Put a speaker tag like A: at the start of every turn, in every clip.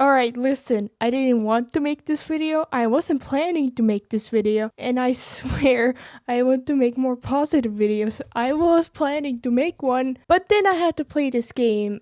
A: Alright, listen, I didn't want to make this video. I wasn't planning to make this video. And I swear, I want to make more positive videos. I was planning to make one, but then I had to play this game,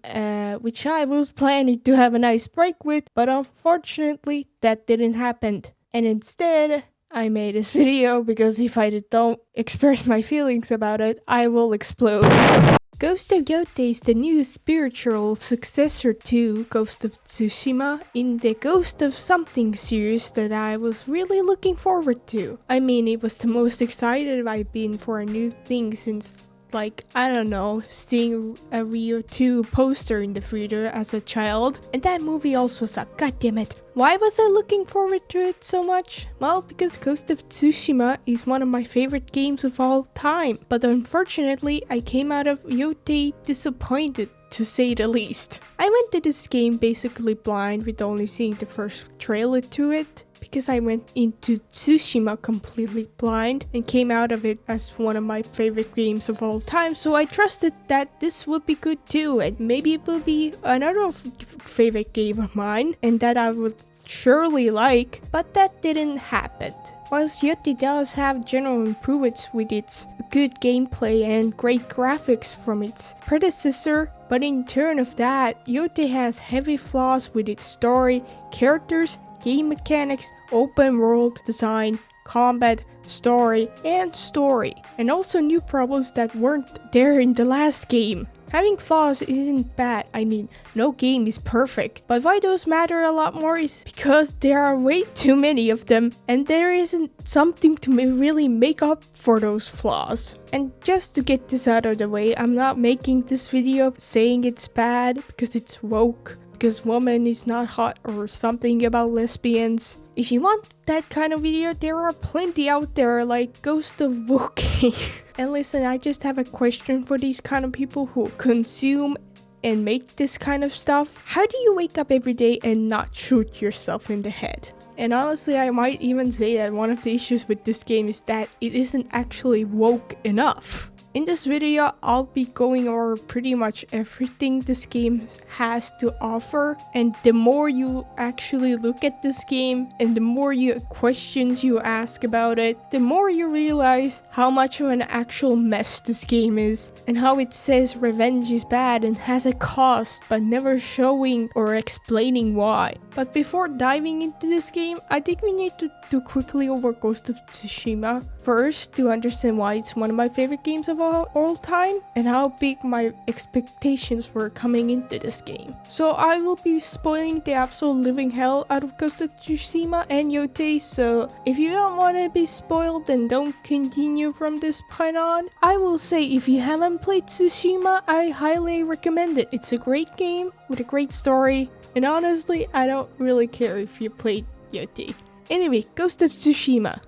A: which I was planning to have a nice break with, but unfortunately, that didn't happen. And instead, I made this video because if I don't express my feelings about it, I will explode. Ghost of Yotei is the new spiritual successor to Ghost of Tsushima in the Ghost of Something series that I was really looking forward to. I mean, it was the most excited I've been for a new thing since, like, I don't know, seeing a Rio 2 poster in the theater as a child. And that movie also sucked, god damn it. Why was I looking forward to it so much? Well, because Ghost of Tsushima is one of my favorite games of all time. But unfortunately, I came out of Yotei disappointed, to say the least. I went to this game basically blind with only seeing the first trailer to it, because I went into Tsushima completely blind and came out of it as one of my favorite games of all time, so I trusted that this would be good too, and maybe it will be another favorite game of mine and that I would surely like, but that didn't happen. Whilst Yotei does have general improvements with its good gameplay and great graphics from its predecessor, but in turn of that, Yotei has heavy flaws with its story, characters, game mechanics, open world design, combat, story, and also new problems that weren't there in the last game. Having flaws isn't bad, I mean, no game is perfect, but why those matter a lot more is because there are way too many of them, and there isn't something to really make up for those flaws. And just to get this out of the way, I'm not making this video saying it's bad because it's woke, because woman is not hot or something about lesbians. If you want that kind of video, there are plenty out there like Ghost of Yotei. And listen, I just have a question for these kind of people who consume and make this kind of stuff. How do you wake up every day and not shoot yourself in the head? And honestly, I might even say that one of the issues with this game is that it isn't actually woke enough. In this video, I'll be going over pretty much everything this game has to offer, and the more you actually look at this game and the more questions you ask about it, the more you realize how much of an actual mess this game is, and how it says revenge is bad and has a cost, but never showing or explaining why. But before diving into this game, I think we need to do quickly over Ghost of Tsushima. First, to understand why it's one of my favorite games of all time, and how big my expectations were coming into this game. So I will be spoiling the absolute living hell out of Ghost of Tsushima and Yotei, so if you don't want to be spoiled, then don't continue from this point on. I will say, if you haven't played Tsushima, I highly recommend it. It's a great game with a great story, and honestly, I don't really care if you played Yotei. Anyway, Ghost of Tsushima.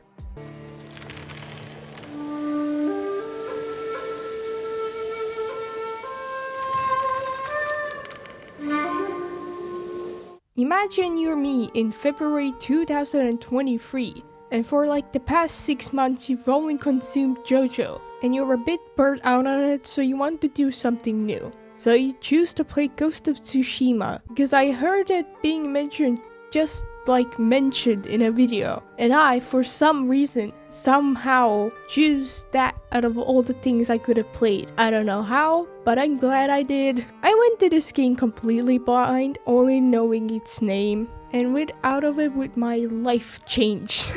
A: Imagine you're me in February 2023, and for like the past 6 months you've only consumed JoJo, and you're a bit burnt out on it, so you want to do something new. So you choose to play Ghost of Tsushima, because I heard it being mentioned just like mentioned in a video, and I, for some reason, somehow choose that out of all the things I could have played. I don't know how, but I'm glad I did. I went to this game completely blind, only knowing its name, and went out of it with my life changed.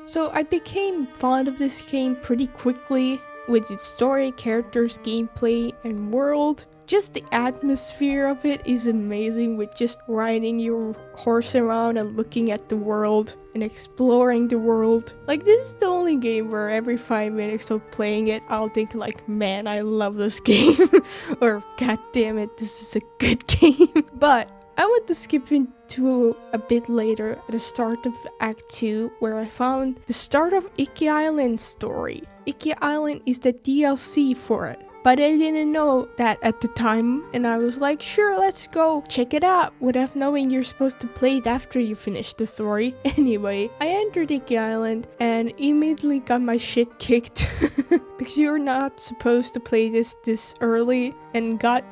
A: So I became fond of this game pretty quickly, with its story, characters, gameplay, and world. Just the atmosphere of it is amazing, with just riding your horse around and looking at the world and exploring the world. Like, this is the only game where every 5 minutes of playing it, I'll think like, man, I love this game. Or, god damn it, this is a good game. But I want to skip into a bit later at the start of Act 2, where I found the start of Iki Island's story. Iki Island is the DLC for it. But I didn't know that at the time, and I was like, sure, let's go check it out, without knowing you're supposed to play it after you finish the story. Anyway, I entered Iki Island and immediately got my shit kicked. because you're not supposed to play this early, and got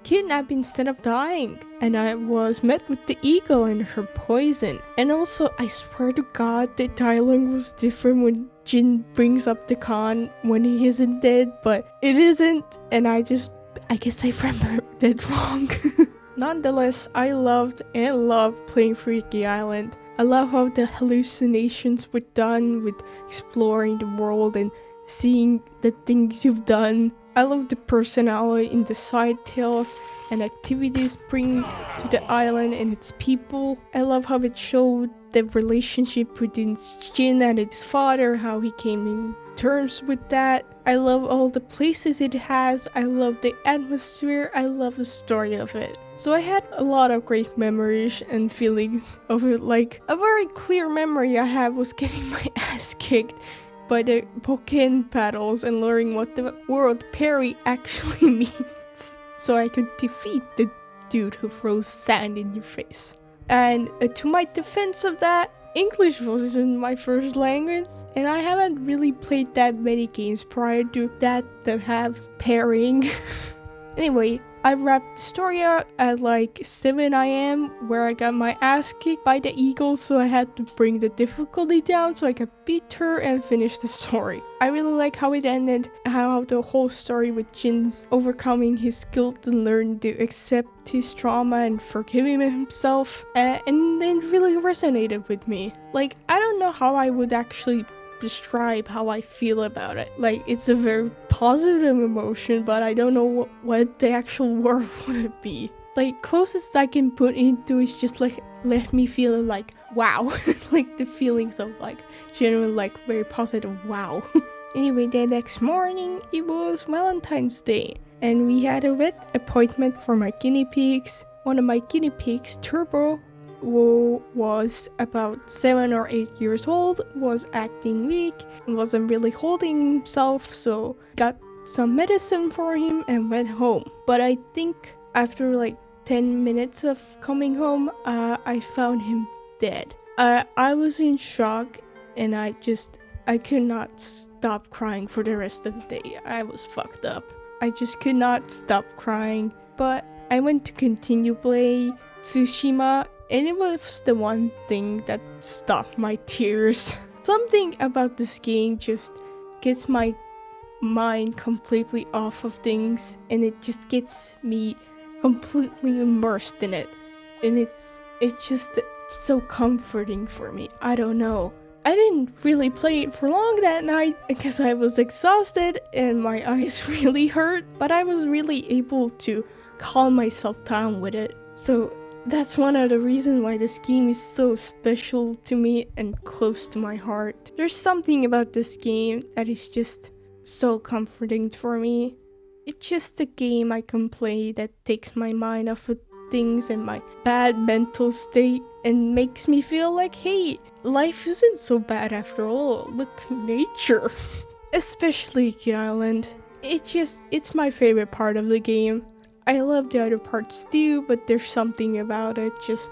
A: kidnapped instead of dying. And I was met with the eagle and her poison. And also, I swear to God, the dialogue was different when Jin brings up the Khan when he isn't dead, but it isn't, and I guess I remembered it wrong. Nonetheless, I loved and love playing Freaky Island. I love how the hallucinations were done with exploring the world and seeing the things you've done. I love the personality in the side tales and activities bring to the island and its people. I love how it showed the relationship between Jin and its father, how he came in terms with that. I love all the places it has. I love the atmosphere. I love the story of it. So I had a lot of great memories and feelings of it. Like, a very clear memory I have was getting my ass kicked by the Pokken battles and learning what the word Parry actually means, so I could defeat the dude who throws sand in your face. And to my defense of that, English wasn't my first language, and I haven't really played that many games prior to that have parrying. Anyway, I wrapped the story up at like 7 AM, where I got my ass kicked by the eagle, so I had to bring the difficulty down so I could beat her and finish the story. I really like how it ended, how the whole story with Jin's overcoming his guilt and learning to accept his trauma and forgiving himself, and it really resonated with me. Like, I don't know how I would actually describe how I feel about it. Like, it's a very positive emotion, but I don't know what the actual word would be. Like, closest I can put into is just like left me feeling like wow. Like the feelings of like genuine, like very positive wow. Anyway, the next morning it was Valentine's Day, and we had a vet appointment for my guinea pigs. One of my guinea pigs, Turbo, who was about 7 or 8 years old, was acting weak and wasn't really holding himself, so got some medicine for him and went home. But I think after like 10 minutes of coming home, I found him dead. I was in shock, and I could not stop crying for the rest of the day. I was fucked up. I just could not stop crying. But I went to continue playing Tsushima, and it was the one thing that stopped my tears. Something about this game just gets my mind completely off of things, and it just gets me completely immersed in it. And it's just so comforting for me. I don't know. I didn't really play it for long that night because I was exhausted and my eyes really hurt, but I was really able to calm myself down with it. So that's one of the reasons why this game is so special to me and close to my heart. There's something about this game that is just so comforting for me. It's just a game I can play that takes my mind off of things and my bad mental state and makes me feel like, hey, life isn't so bad after all. Look, nature. Especially the island. It's my favorite part of the game. I love the other parts too, but there's something about it, just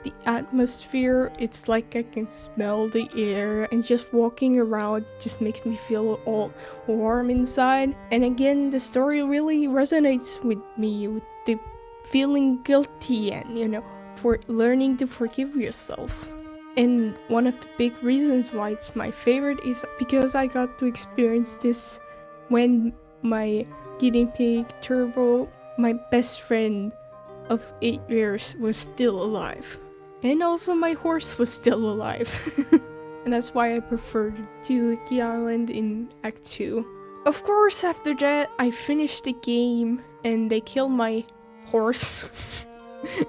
A: the atmosphere. It's like I can smell the air, and just walking around just makes me feel all warm inside. And again, the story really resonates with me, with the feeling guilty and, for learning to forgive yourself. And one of the big reasons why it's my favorite is because I got to experience this when my guinea pig Turbo, my best friend of 8 years, was still alive. And also my horse was still alive. And that's why I preferred to the island in Act 2. Of course, after that, I finished the game and they killed my horse.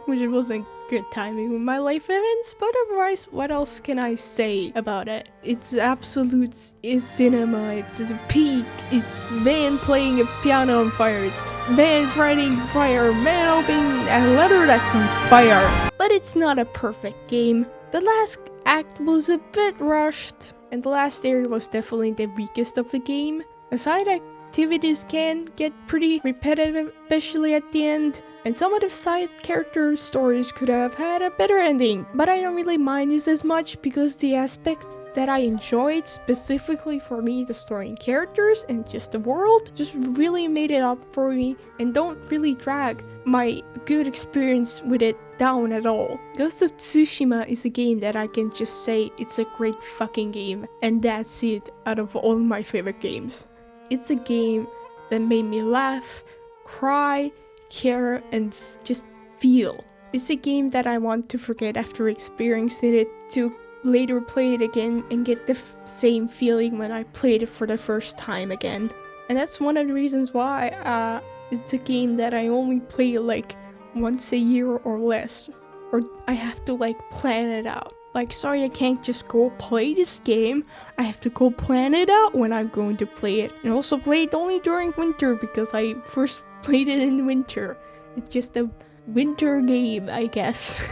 A: Which wasn't good timing with my life events, but otherwise, what else can I say about it? It's absolute cinema, it's a peak, it's man playing a piano on fire, it's man fighting fire, man opening a letter that's on fire. But it's not a perfect game. The last act was a bit rushed, and the last area was definitely the weakest of the game. Aside activities can get pretty repetitive, especially at the end. And some of the side character stories could have had a better ending, but I don't really mind this as much because the aspects that I enjoyed, specifically for me, the story and characters and just the world, just really made it up for me and don't really drag my good experience with it down at all. Ghost of Tsushima is a game that I can just say it's a great fucking game, and that's it out of all my favorite games. It's a game that made me laugh, cry, care, and just feel. It's a game that I want to forget after experiencing it, to later play it again and get the same feeling when I played it for the first time again. And that's one of the reasons why it's a game that I only play like once a year or less, or I have to like plan it out. Like, sorry, I can't just go play this game. I have to go plan it out when I'm going to play it. And also play it only during winter because I first played it in winter. It's just a winter game, I guess.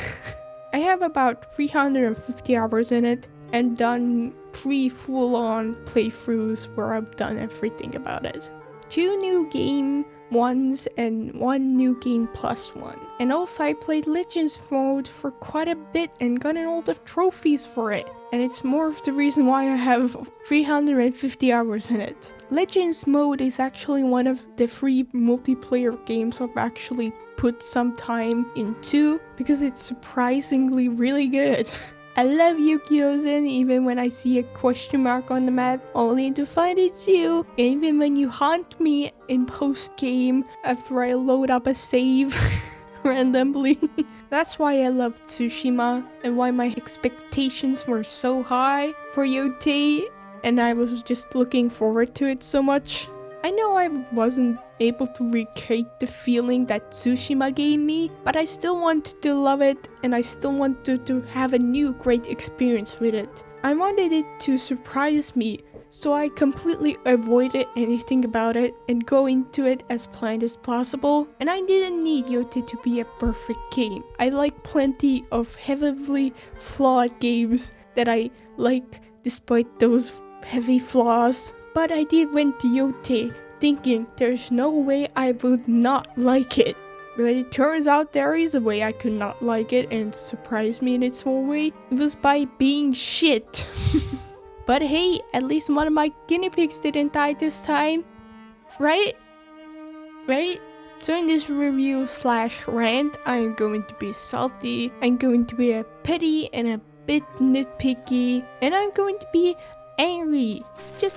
A: I have about 350 hours in it and done 3 full-on playthroughs where I've done everything about it. 2 new game 1s and 1 new game plus 1. And also I played Legends mode for quite a bit and gotten all the trophies for it. And it's more of the reason why I have 350 hours in it. Legends mode is actually one of the 3 multiplayer games I've actually put some time into because it's surprisingly really good. I love Yu-Gi-Oh! Zen even when I see a question mark on the map, only to find it's you. Even when you haunt me in post-game after I load up a save randomly. That's why I love Tsushima and why my expectations were so high for Yotei, and I was just looking forward to it so much. I know I wasn't able to recreate the feeling that Tsushima gave me, but I still wanted to love it and I still wanted to have a new great experience with it. I wanted it to surprise me, so I completely avoided anything about it and go into it as planned as possible. And I didn't need Yotei to be a perfect game. I like plenty of heavily flawed games that I like despite those heavy flaws. But I did went to Yotei thinking there's no way I would not like it. But it turns out there is a way I could not like it, and it surprised me in its own way. It was by being shit. But hey, at least one of my guinea pigs didn't die this time. Right? Right? So in this review / rant, I'm going to be salty, I'm going to be a petty and a bit nitpicky, and I'm going to be angry. Just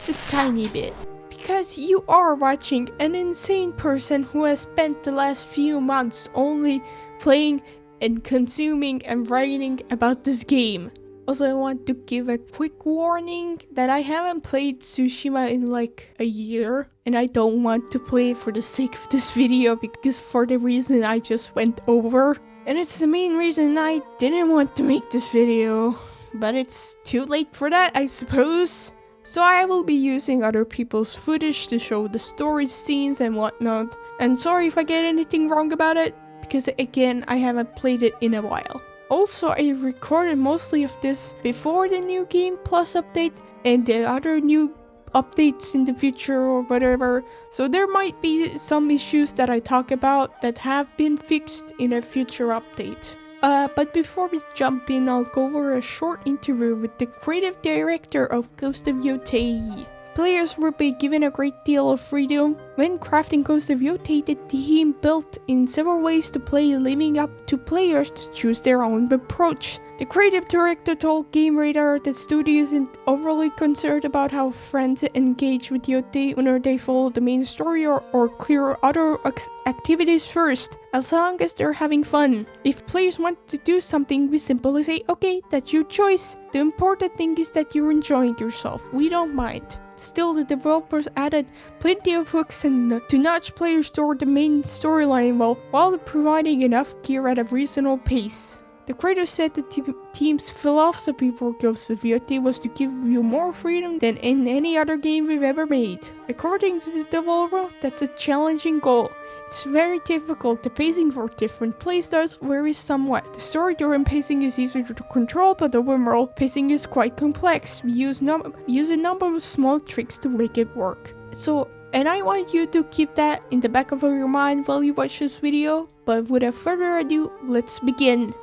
A: a tiny bit. Because you are watching an insane person who has spent the last few months only playing and consuming and writing about this game. Also, I want to give a quick warning that I haven't played Tsushima in like a year, and I don't want to play it for the sake of this video because for the reason I just went over. And it's the main reason I didn't want to make this video. But it's too late for that, I suppose. So I will be using other people's footage to show the story scenes and whatnot. And sorry if I get anything wrong about it, because again, I haven't played it in a while. Also, I recorded mostly of this before the new game plus update and the other new updates in the future or whatever. So there might be some issues that I talk about that have been fixed in a future update. But before we jump in, I'll go over a short interview with the creative director of Ghost of Yotei. Players will be given a great deal of freedom when crafting Ghost of Yotei. The team built in several ways to play, leaving up to players to choose their own approach. The creative director told Game Radar that studio isn't overly concerned about how friends engage with Yotei whether they follow the main story or clear other activities first, as long as they're having fun. If players want to do something, we simply say, okay, that's your choice. The important thing is that you're enjoying yourself. We don't mind. Still, the developers added plenty of hooks and to nudge players toward the main storyline while providing enough gear at a reasonable pace. The creator said the team's philosophy for Ghost of Yotei was to give you more freedom than in any other game we've ever made. According to the developer, that's a challenging goal. It's very difficult. The pacing for different playstyles varies somewhat. The story-driven pacing is easier to control, but the overall pacing is quite complex. We use a number of small tricks to make it work. So And I want you to keep that in the back of your mind while you watch this video. But without further ado, let's begin.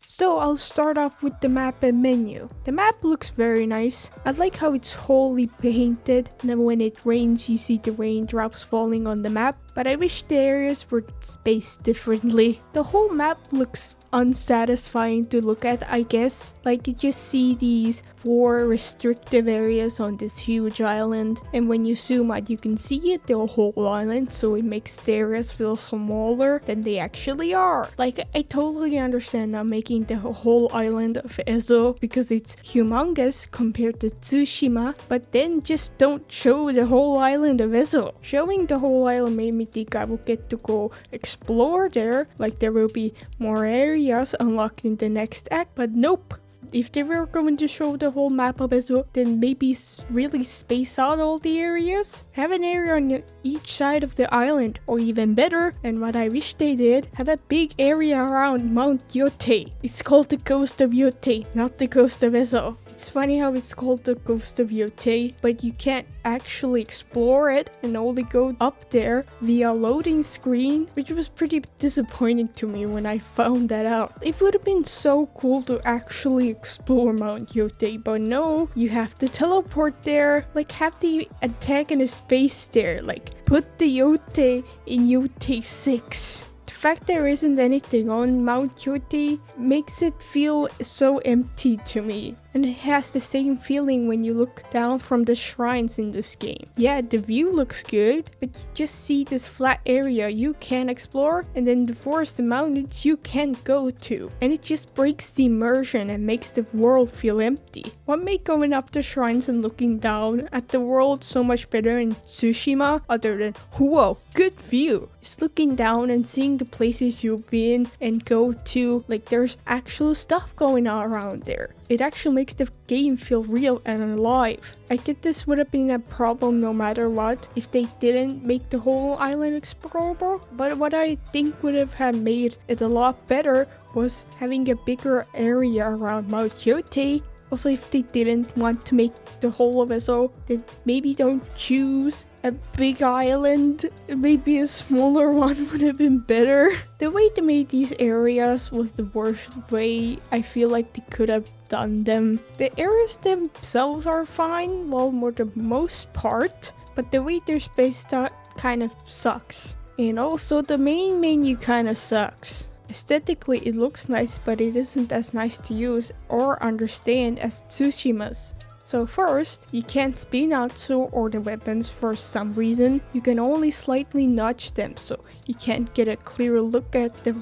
A: So I'll start off with the map and menu. The map looks very nice. I like how it's wholly painted, and then when it rains you see the raindrops falling on the map, but I wish the areas were spaced differently. The whole map looks unsatisfying to look at, I guess. Like, you just see these 4 restrictive areas on this huge island, and when you zoom out you can see it, the whole island, so it makes the areas feel smaller than they actually are. Like, I totally understand now making the whole island of Ezo because it's humongous compared to Tsushima, but then just don't show the whole island of Ezo. Showing the whole island made me think I will get to go explore there, like there will be more areas unlocked in the next act, but nope. If they were going to show the whole map of Ezo, then maybe really space out all the areas. Have an area on each side of the island, or even better, and what I wish they did, have a big area around Mount Yotei. It's called the Ghost of Yotei, not the Ghost of Ezo. It's funny how it's called the Ghost of Yotei, but you can't actually explore it and only go up there via loading screen, which was pretty disappointing to me when I found that out. It would have been so cool to actually explore Mount Yotei, but no, you have to teleport there, like have the antagonist base there, like put the Yotei in Yotei 6. The fact there isn't anything on Mount Yotei makes it feel so empty to me. And it has the same feeling when you look down from the shrines in this game. Yeah, the view looks good, but you just see this flat area you can explore, and then the forest and mountains you can't go to. And it just breaks the immersion and makes the world feel empty. What made going up the shrines and looking down at the world so much better in Tsushima, other than, whoa, good view, is looking down and seeing the places you've been and go to, like there's actual stuff going on around there. It actually makes the game feel real and alive. I get this would have been a problem no matter what if they didn't make the whole island explorable, but what I think would have made it a lot better was having a bigger area around Mount Yotei. Also, if they didn't want to make the whole of Ezo, then maybe don't choose a big island. Maybe a smaller one would have been better. The way they made these areas was the worst way I feel like they could have done them. The areas themselves are fine, well, for the most part, but the way they're spaced out kind of sucks. And also the main menu kind of sucks. Aesthetically it looks nice, but it isn't as nice to use or understand as Tsushima's. So first, you can't spin out sword or the weapons for some reason. You can only slightly nudge them, so you can't get a clear look at the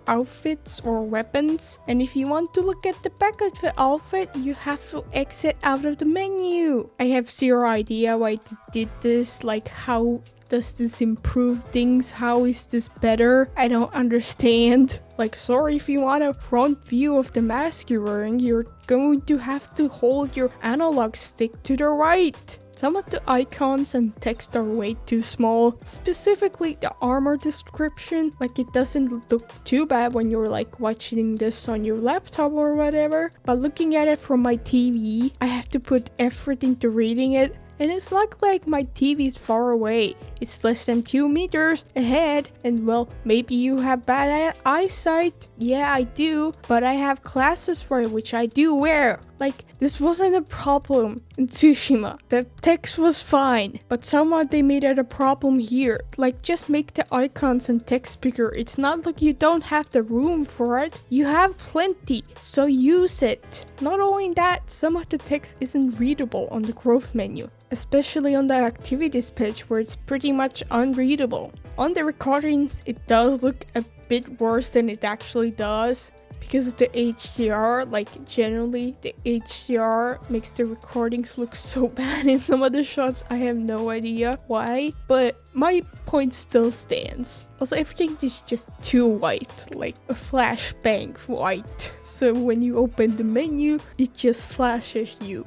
A: outfits or weapons. And if you want to look at the back of the outfit, you have to exit out of the menu. I have zero idea why they did this, like how does this improve things? How is this better? I don't understand. Like, sorry, if you want a front view of the mask you're wearing, you're going to have to hold your analog stick to the right. Some of the icons and text are way too small, specifically the armor description. Like, it doesn't look too bad when you're like watching this on your laptop or whatever, but looking at it from my TV, I have to put effort into reading it. And it's not like my TV is far away. It's less than 2 meters ahead. And well, maybe you have bad eyesight. Yeah, I do. But I have glasses for it, which I do wear. Like, this wasn't a problem in Tsushima. The text was fine, but somehow they made it a problem here. Like, just make the icons and text bigger. It's not like you don't have the room for it. You have plenty, so use it. Not only that, some of the text isn't readable on the growth menu, especially on the activities page where it's pretty much unreadable. On the recordings, it does look a bit worse than it actually does. because of the HDR. Like generally the HDR makes the recordings look so bad in some of the shots. I have no idea why, but my point still stands. Also, everything is just too white, like a flashbang white. So when you open the menu, it just flashes you.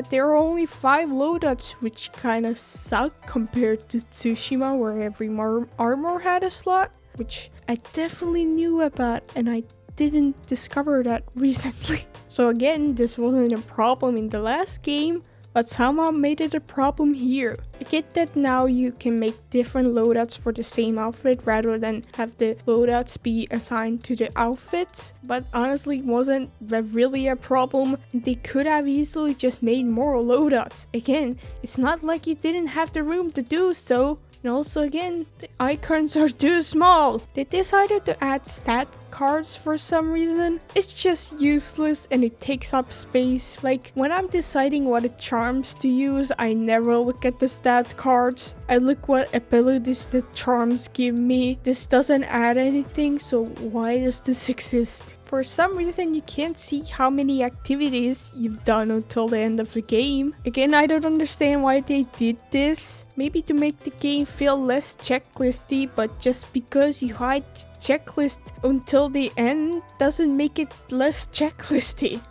A: There are only 5 loadouts, which kinda suck compared to Tsushima, where every armor had a slot, which I definitely knew about, and I didn't discover that recently. So again, this wasn't a problem in the last game, but somehow made it a problem here. I get that now you can make different loadouts for the same outfit rather than have the loadouts be assigned to the outfits, but honestly it wasn't really a problem. They could have easily just made more loadouts. Again, it's not like you didn't have the room to do so. And also again, the icons are too small. They decided to add stat cards for some reason. It's just useless and it takes up space. Like when I'm deciding what charms to use, I never look at the stat cards. I look what abilities the charms give me. This doesn't add anything, so why does this exist? For some reason, you can't see how many activities you've done until the end of the game. Again, I don't understand why they did this. Maybe to make the game feel less checklisty, but just because you hide checklist until the end doesn't make it less checklisty.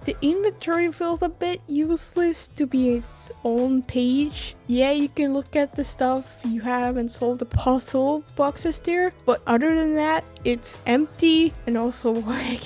A: The inventory feels a bit useless to be its own page. Yeah, you can look at the stuff you have and solve the puzzle boxes there, but other than that, it's empty. And also, why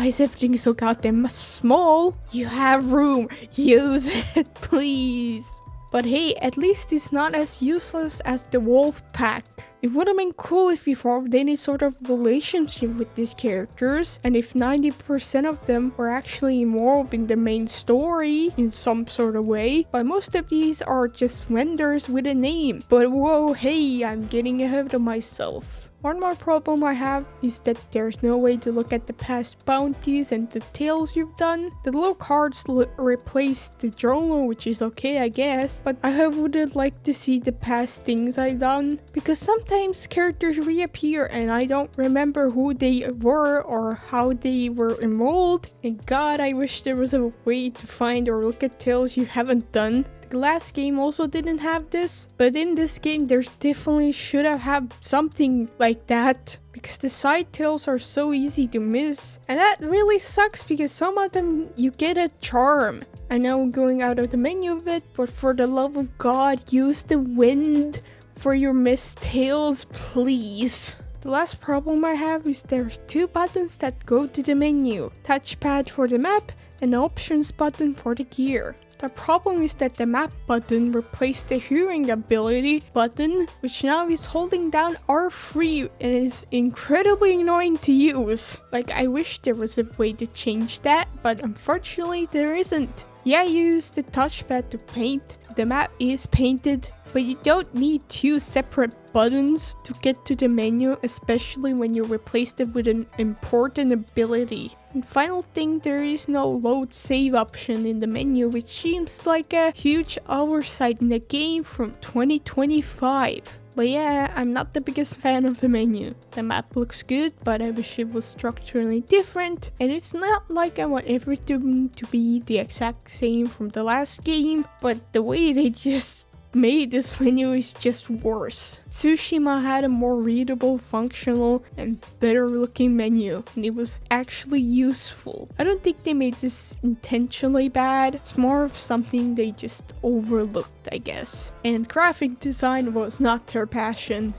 A: is everything so goddamn small? You have room, use it, please. But hey, at least it's not as useless as the wolf pack. It would have been cool if you formed any sort of relationship with these characters, and if 90% of them were actually involved in the main story in some sort of way, but most of these are just vendors with a name. But whoa, hey, I'm getting ahead of myself. One more problem I have is that there's no way to look at the past bounties and the tales you've done. The little cards replace the journal, which is okay I guess, but I would like to see the past things I've done, because sometimes characters reappear and I don't remember who they were or how they were involved, and god, I wish there was a way to find or look at tales you haven't done. The last game also didn't have this, but in this game there definitely should have had something like that, because the side tales are so easy to miss, and that really sucks because some of them you get a charm. I know I'm going out of the menu a bit, but for the love of god, use the wind for your missed tales, please. The last problem I have is there's 2 buttons that go to the menu, touchpad for the map and options button for the gear. The problem is that the map button replaced the hearing ability button, which now is holding down R3 and is incredibly annoying to use. Like, I wish there was a way to change that, but unfortunately there isn't. Yeah, you use the touchpad to paint, the map is painted, but you don't need 2 separate buttons to get to the menu, especially when you replace it with an important ability. And final thing, there is no load save option in the menu, which seems like a huge oversight in the game from 2025. But yeah, I'm not the biggest fan of the menu. The map looks good, but I wish it was structurally different. And it's not like I want everything to be the exact same from the last game, but the way they just made this menu is just worse. Tsushima had a more readable, functional, and better looking menu, and it was actually useful. I don't think they made this intentionally bad, it's more of something they just overlooked, I guess. And graphic design was not their passion.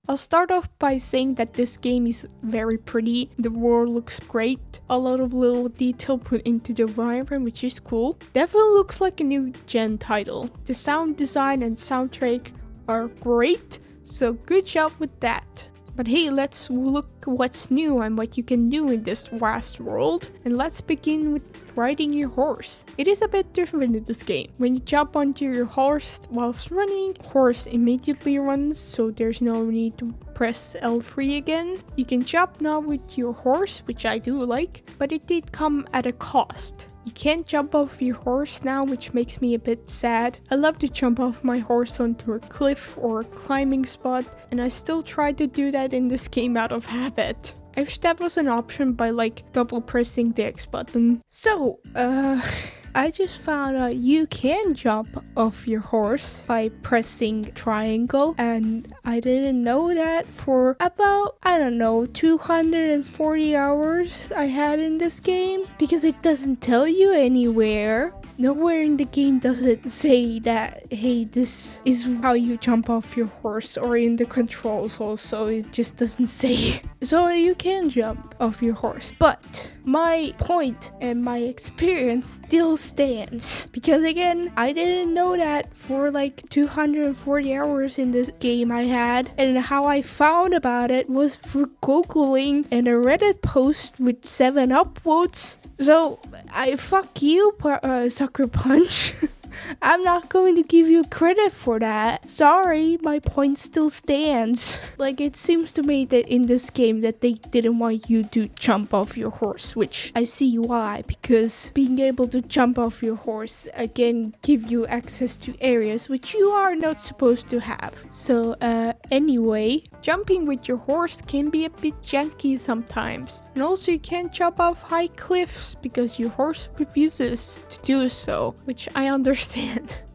A: I'll start off by saying that this game is very pretty, the world looks great, a lot of little detail put into the environment, which is cool. Definitely looks like a new gen title. The sound design and soundtrack are great, so good job with that. But hey, let's look what's new and what you can do in this vast world. And let's begin with riding your horse. It is a bit different in this game. When you jump onto your horse whilst running, horse immediately runs, so there's no need to press L3 again. You can jump now with your horse, which I do like, but it did come at a cost. You can't jump off your horse now, which makes me a bit sad. I love to jump off my horse onto a cliff or a climbing spot, and I still try to do that in this game out of habit. I wish that was an option by like double pressing the X button. So, I just found out you can jump off your horse by pressing triangle, and I didn't know that for about, I don't know, 240 hours I had in this game, because it doesn't tell you anywhere. Nowhere in the game does it say that, hey, this is how you jump off your horse, or in the controls also, it just doesn't say. So you can jump off your horse, but my point and my experience still stands. Because again, I didn't know that for like 240 hours in this game I had, and how I found about it was through Googling and a Reddit post with 7 upvotes. So, I fuck you, Sucker Punch. I'm not going to give you credit for that. Sorry, my point still stands. Like, it seems to me that in this game that they didn't want you to jump off your horse, which I see why, because being able to jump off your horse again give you access to areas which you are not supposed to have. So, anyway, jumping with your horse can be a bit janky sometimes. And also you can't jump off high cliffs because your horse refuses to do so, which I understand.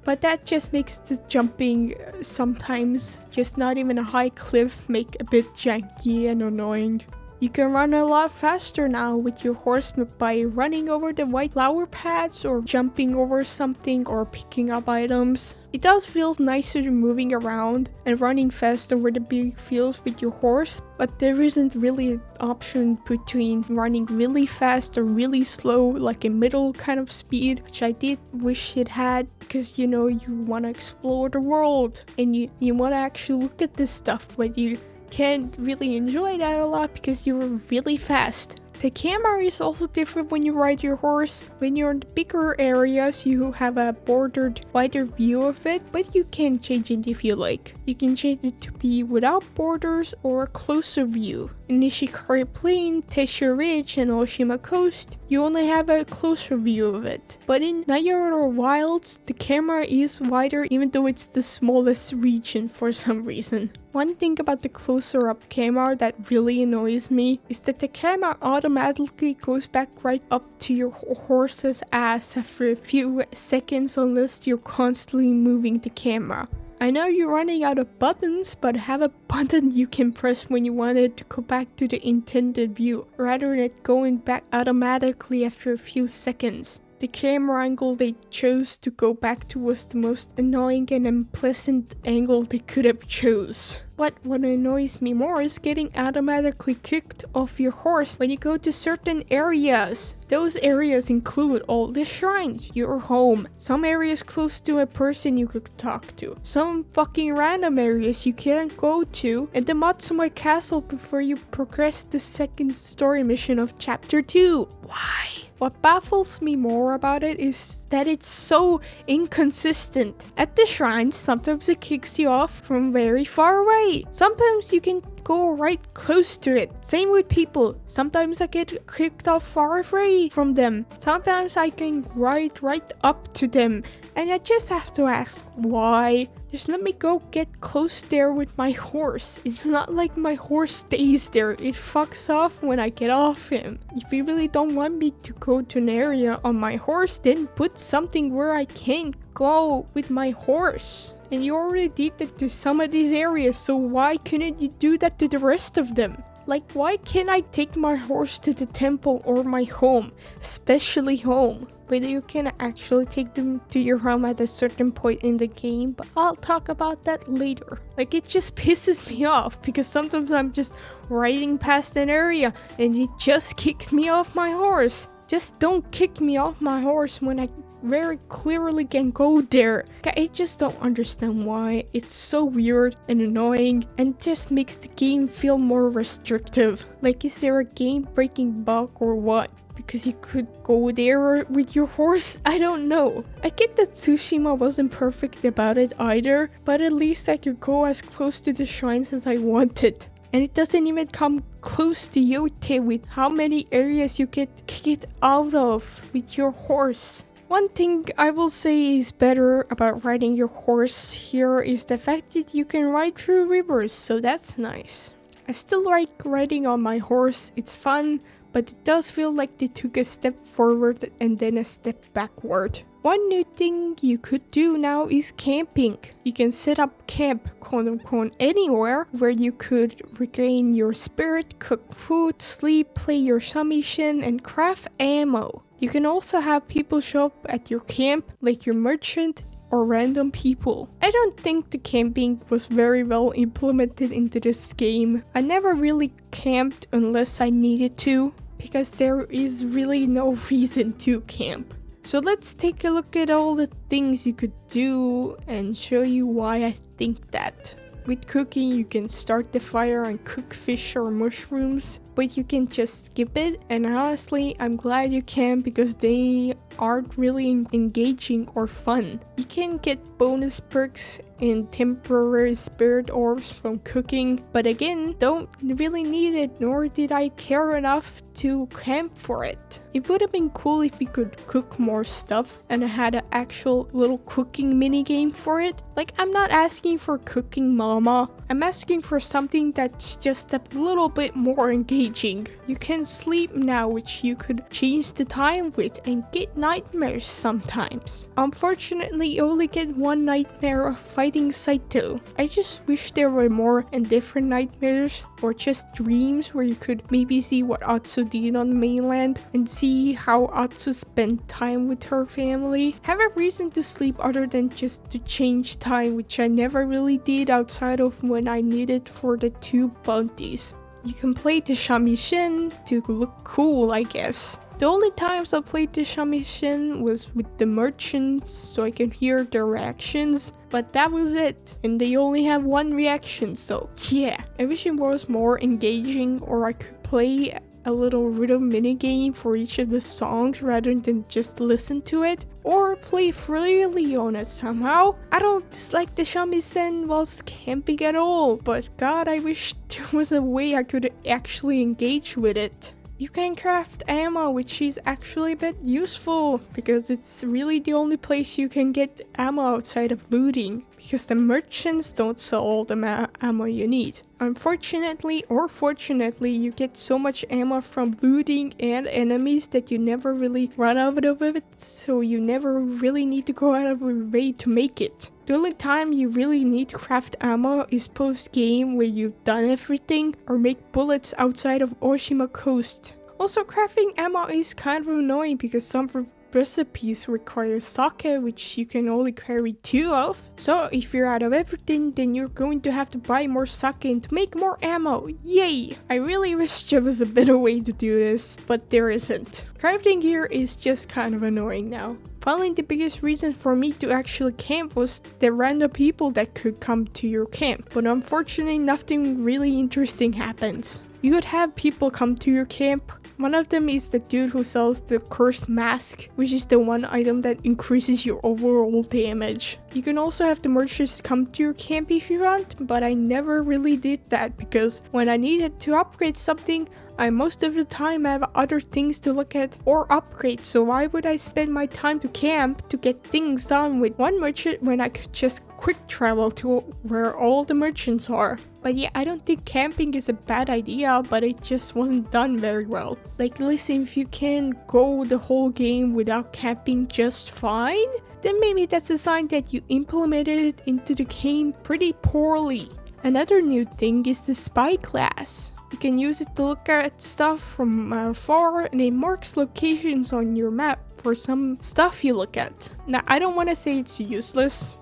A: But that just makes the jumping sometimes just not even a high cliff make a bit janky and annoying. You can run a lot faster now with your horse by running over the white flower paths or jumping over something or picking up items. It does feel nicer moving around and running fast over the big fields with your horse, but there isn't really an option between running really fast or really slow, like a middle kind of speed, which I did wish it had, because you know, you want to explore the world and you want to actually look at this stuff, but you can't really enjoy that a lot because you're really fast. The camera is also different when you ride your horse. When you're in the bigger areas, you have a bordered, wider view of it, but you can change it if you like. You can change it to be without borders or a closer view. In Nishikari Plain, Tesshu Ridge, and Oshima Coast, you only have a closer view of it. But in Nyoro Wilds, the camera is wider even though it's the smallest region for some reason. One thing about the closer up camera that really annoys me is that the camera automatically goes back right up to your horse's ass after a few seconds unless you're constantly moving the camera. I know you're running out of buttons, but have a button you can press when you want it to go back to the intended view, rather than it going back automatically after a few seconds. The camera angle they chose to go back to was the most annoying and unpleasant angle they could have chose. But what annoys me more is getting automatically kicked off your horse when you go to certain areas. Those areas include all the shrines, your home, some areas close to a person you could talk to, some fucking random areas you can't go to, and the Matsumai Castle before you progress the second story mission of Chapter 2. Why? What baffles me more about it is that it's so inconsistent. At the shrines, sometimes it kicks you off from very far away. Sometimes you can go right close to it. Same with people. Sometimes I get kicked off far away from them. Sometimes I can ride right up to them. And I just have to ask, why? Just let me go get close there with my horse. It's not like my horse stays there. It fucks off when I get off him. If you really don't want me to go to an area on my horse, then put something where I can't go with my horse. And you already did that to some of these areas, so why couldn't you do that to the rest of them? Like, why can't I take my horse to the temple or my home, especially home? But you can actually take them to your home at a certain point in the game, but I'll talk about that later. Like, it just pisses me off because sometimes I'm just riding past an area and it just kicks me off my horse. Just don't kick me off my horse when I very clearly can go there. I just don't understand why. It's so weird and annoying and just makes the game feel more restrictive. Like, is there a game-breaking bug or what? Because you could go there with your horse? I don't know. I get that Tsushima wasn't perfect about it either, but at least I could go as close to the shrines as I wanted. And it doesn't even come close to Yotei with how many areas you can get out of with your horse. One thing I will say is better about riding your horse here is the fact that you can ride through rivers, so that's nice. I still like riding on my horse, it's fun, but it does feel like they took a step forward and then a step backward. One new thing you could do now is camping. You can set up camp quote unquote anywhere where you could regain your spirit, cook food, sleep, play your submission, and craft ammo. You can also have people show up at your camp, like your merchant or random people. I don't think the camping was very well implemented into this game. I never really camped unless I needed to, because there is really no reason to camp. So let's take a look at all the things you could do and show you why I think that. With cooking, you can start the fire and cook fish or mushrooms, but you can just skip it, and honestly, I'm glad you can because they aren't really engaging or fun. You can get bonus perks and temporary spirit orbs from cooking, but again, don't really need it, nor did I care enough to camp for it. It would have been cool if we could cook more stuff and I had an actual little cooking minigame for it. Like, I'm not asking for cooking mama, I'm asking for something that's just a little bit more engaging. You can sleep now, which you could change the time with, and get nightmares sometimes. Unfortunately, you only get one nightmare of fighting Saito. I just wish there were more and different nightmares, or just dreams where you could maybe see what Atsu did on the mainland and see how Atsu spent time with her family. Have a reason to sleep other than just to change time, which I never really did outside of when I needed for the 2 bounties. You can play the shamisen to look cool, I guess. The only times I played the shamisen was with the merchants so I can hear their reactions, but that was it. And they only have 1 reaction, so yeah. I wish it was more engaging, or I could play a little rhythm minigame for each of the songs rather than just listen to it, or play freely on it somehow. I don't dislike the shamisen whilst camping at all, but god, I wish there was a way I could actually engage with it. You can craft ammo, which is actually a bit useful because it's really the only place you can get ammo outside of looting, because the merchants don't sell all the ammo you need. Unfortunately or fortunately, you get so much ammo from looting and enemies that you never really run out of it, so you never really need to go out of your way to make it. The only time you really need to craft ammo is post-game where you've done everything, or make bullets outside of Oshima Coast. Also, crafting ammo is kind of annoying because some recipes require sake, which you can only carry 2 of. So if you're out of everything, then you're going to have to buy more sake and to make more ammo. Yay! I really wish there was a better way to do this, but there isn't. Crafting here is just kind of annoying now. Finally, the biggest reason for me to actually camp was the random people that could come to your camp, but unfortunately nothing really interesting happens. You could have people come to your camp. One of them is the dude who sells the cursed mask, which is the one item that increases your overall damage. You can also have the merchants come to your camp if you want, but I never really did that because when I needed to upgrade something, I most of the time have other things to look at or upgrade, so why would I spend my time to camp to get things done with one merchant when I could just quick travel to where all the merchants are? But yeah, I don't think camping is a bad idea, but it just wasn't done very well. Like, listen, if you can go the whole game without camping just fine, then maybe that's a sign that you implemented it into the game pretty poorly. Another new thing is the spy class. You can use it to look at stuff from afar, and it marks locations on your map for some stuff you look at. Now, I don't want to say it's useless,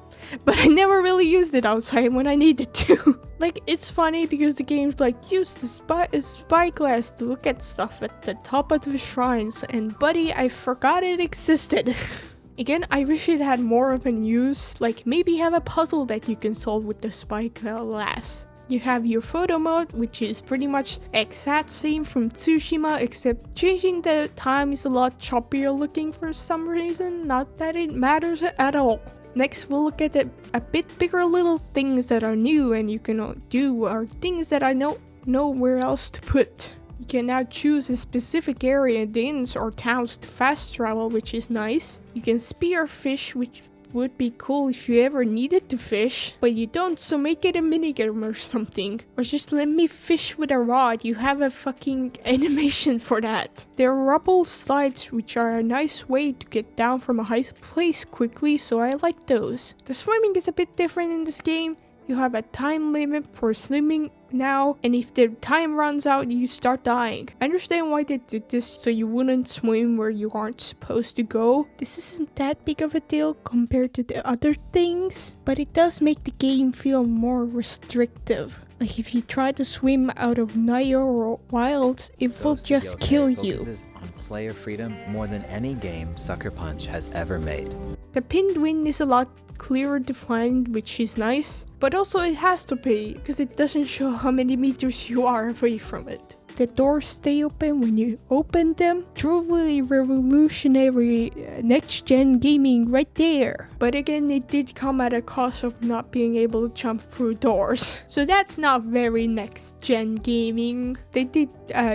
A: but I never really used it outside when I needed to. Like, it's funny because the game's like, use the spy glass to look at stuff at the top of the shrines, and buddy, I forgot it existed. Again, I wish it had more of an use, like maybe have a puzzle that you can solve with the spy glass. You have your photo mode, which is pretty much exact same from Tsushima, except changing the time is a lot choppier looking for some reason, not that it matters at all. Next, we'll look at a bit bigger little things that are new and you can do, or things that I know know where else to put. You can now choose a specific area in the inns or towns to fast travel, which is nice. You can spear fish, which would be cool if you ever needed to fish, but you don't, so make it a minigame or something. Or just let me fish with a rod. You have a fucking animation for that. There are rubble slides, which are a nice way to get down from a high place quickly, so I like those. The swimming is a bit different in this game. You have a time limit for swimming now, and if the time runs out, you start dying. I understand why they did this, so you wouldn't swim where you aren't supposed to go. This isn't that big of a deal compared to the other things, but it does make the game feel more restrictive. Like if you try to swim out of Naya or Wilds, it will just kill you.
B: Focuses on player freedom more than any game Sucker Punch has ever made.
A: The pinned win is a lot clearer defined, which is nice, but also it has to pay because it doesn't show how many meters you are away from it. The doors stay open when you open them. Truly revolutionary next-gen gaming right there. But again, it did come at a cost of not being able to jump through doors. So that's not very next-gen gaming. They did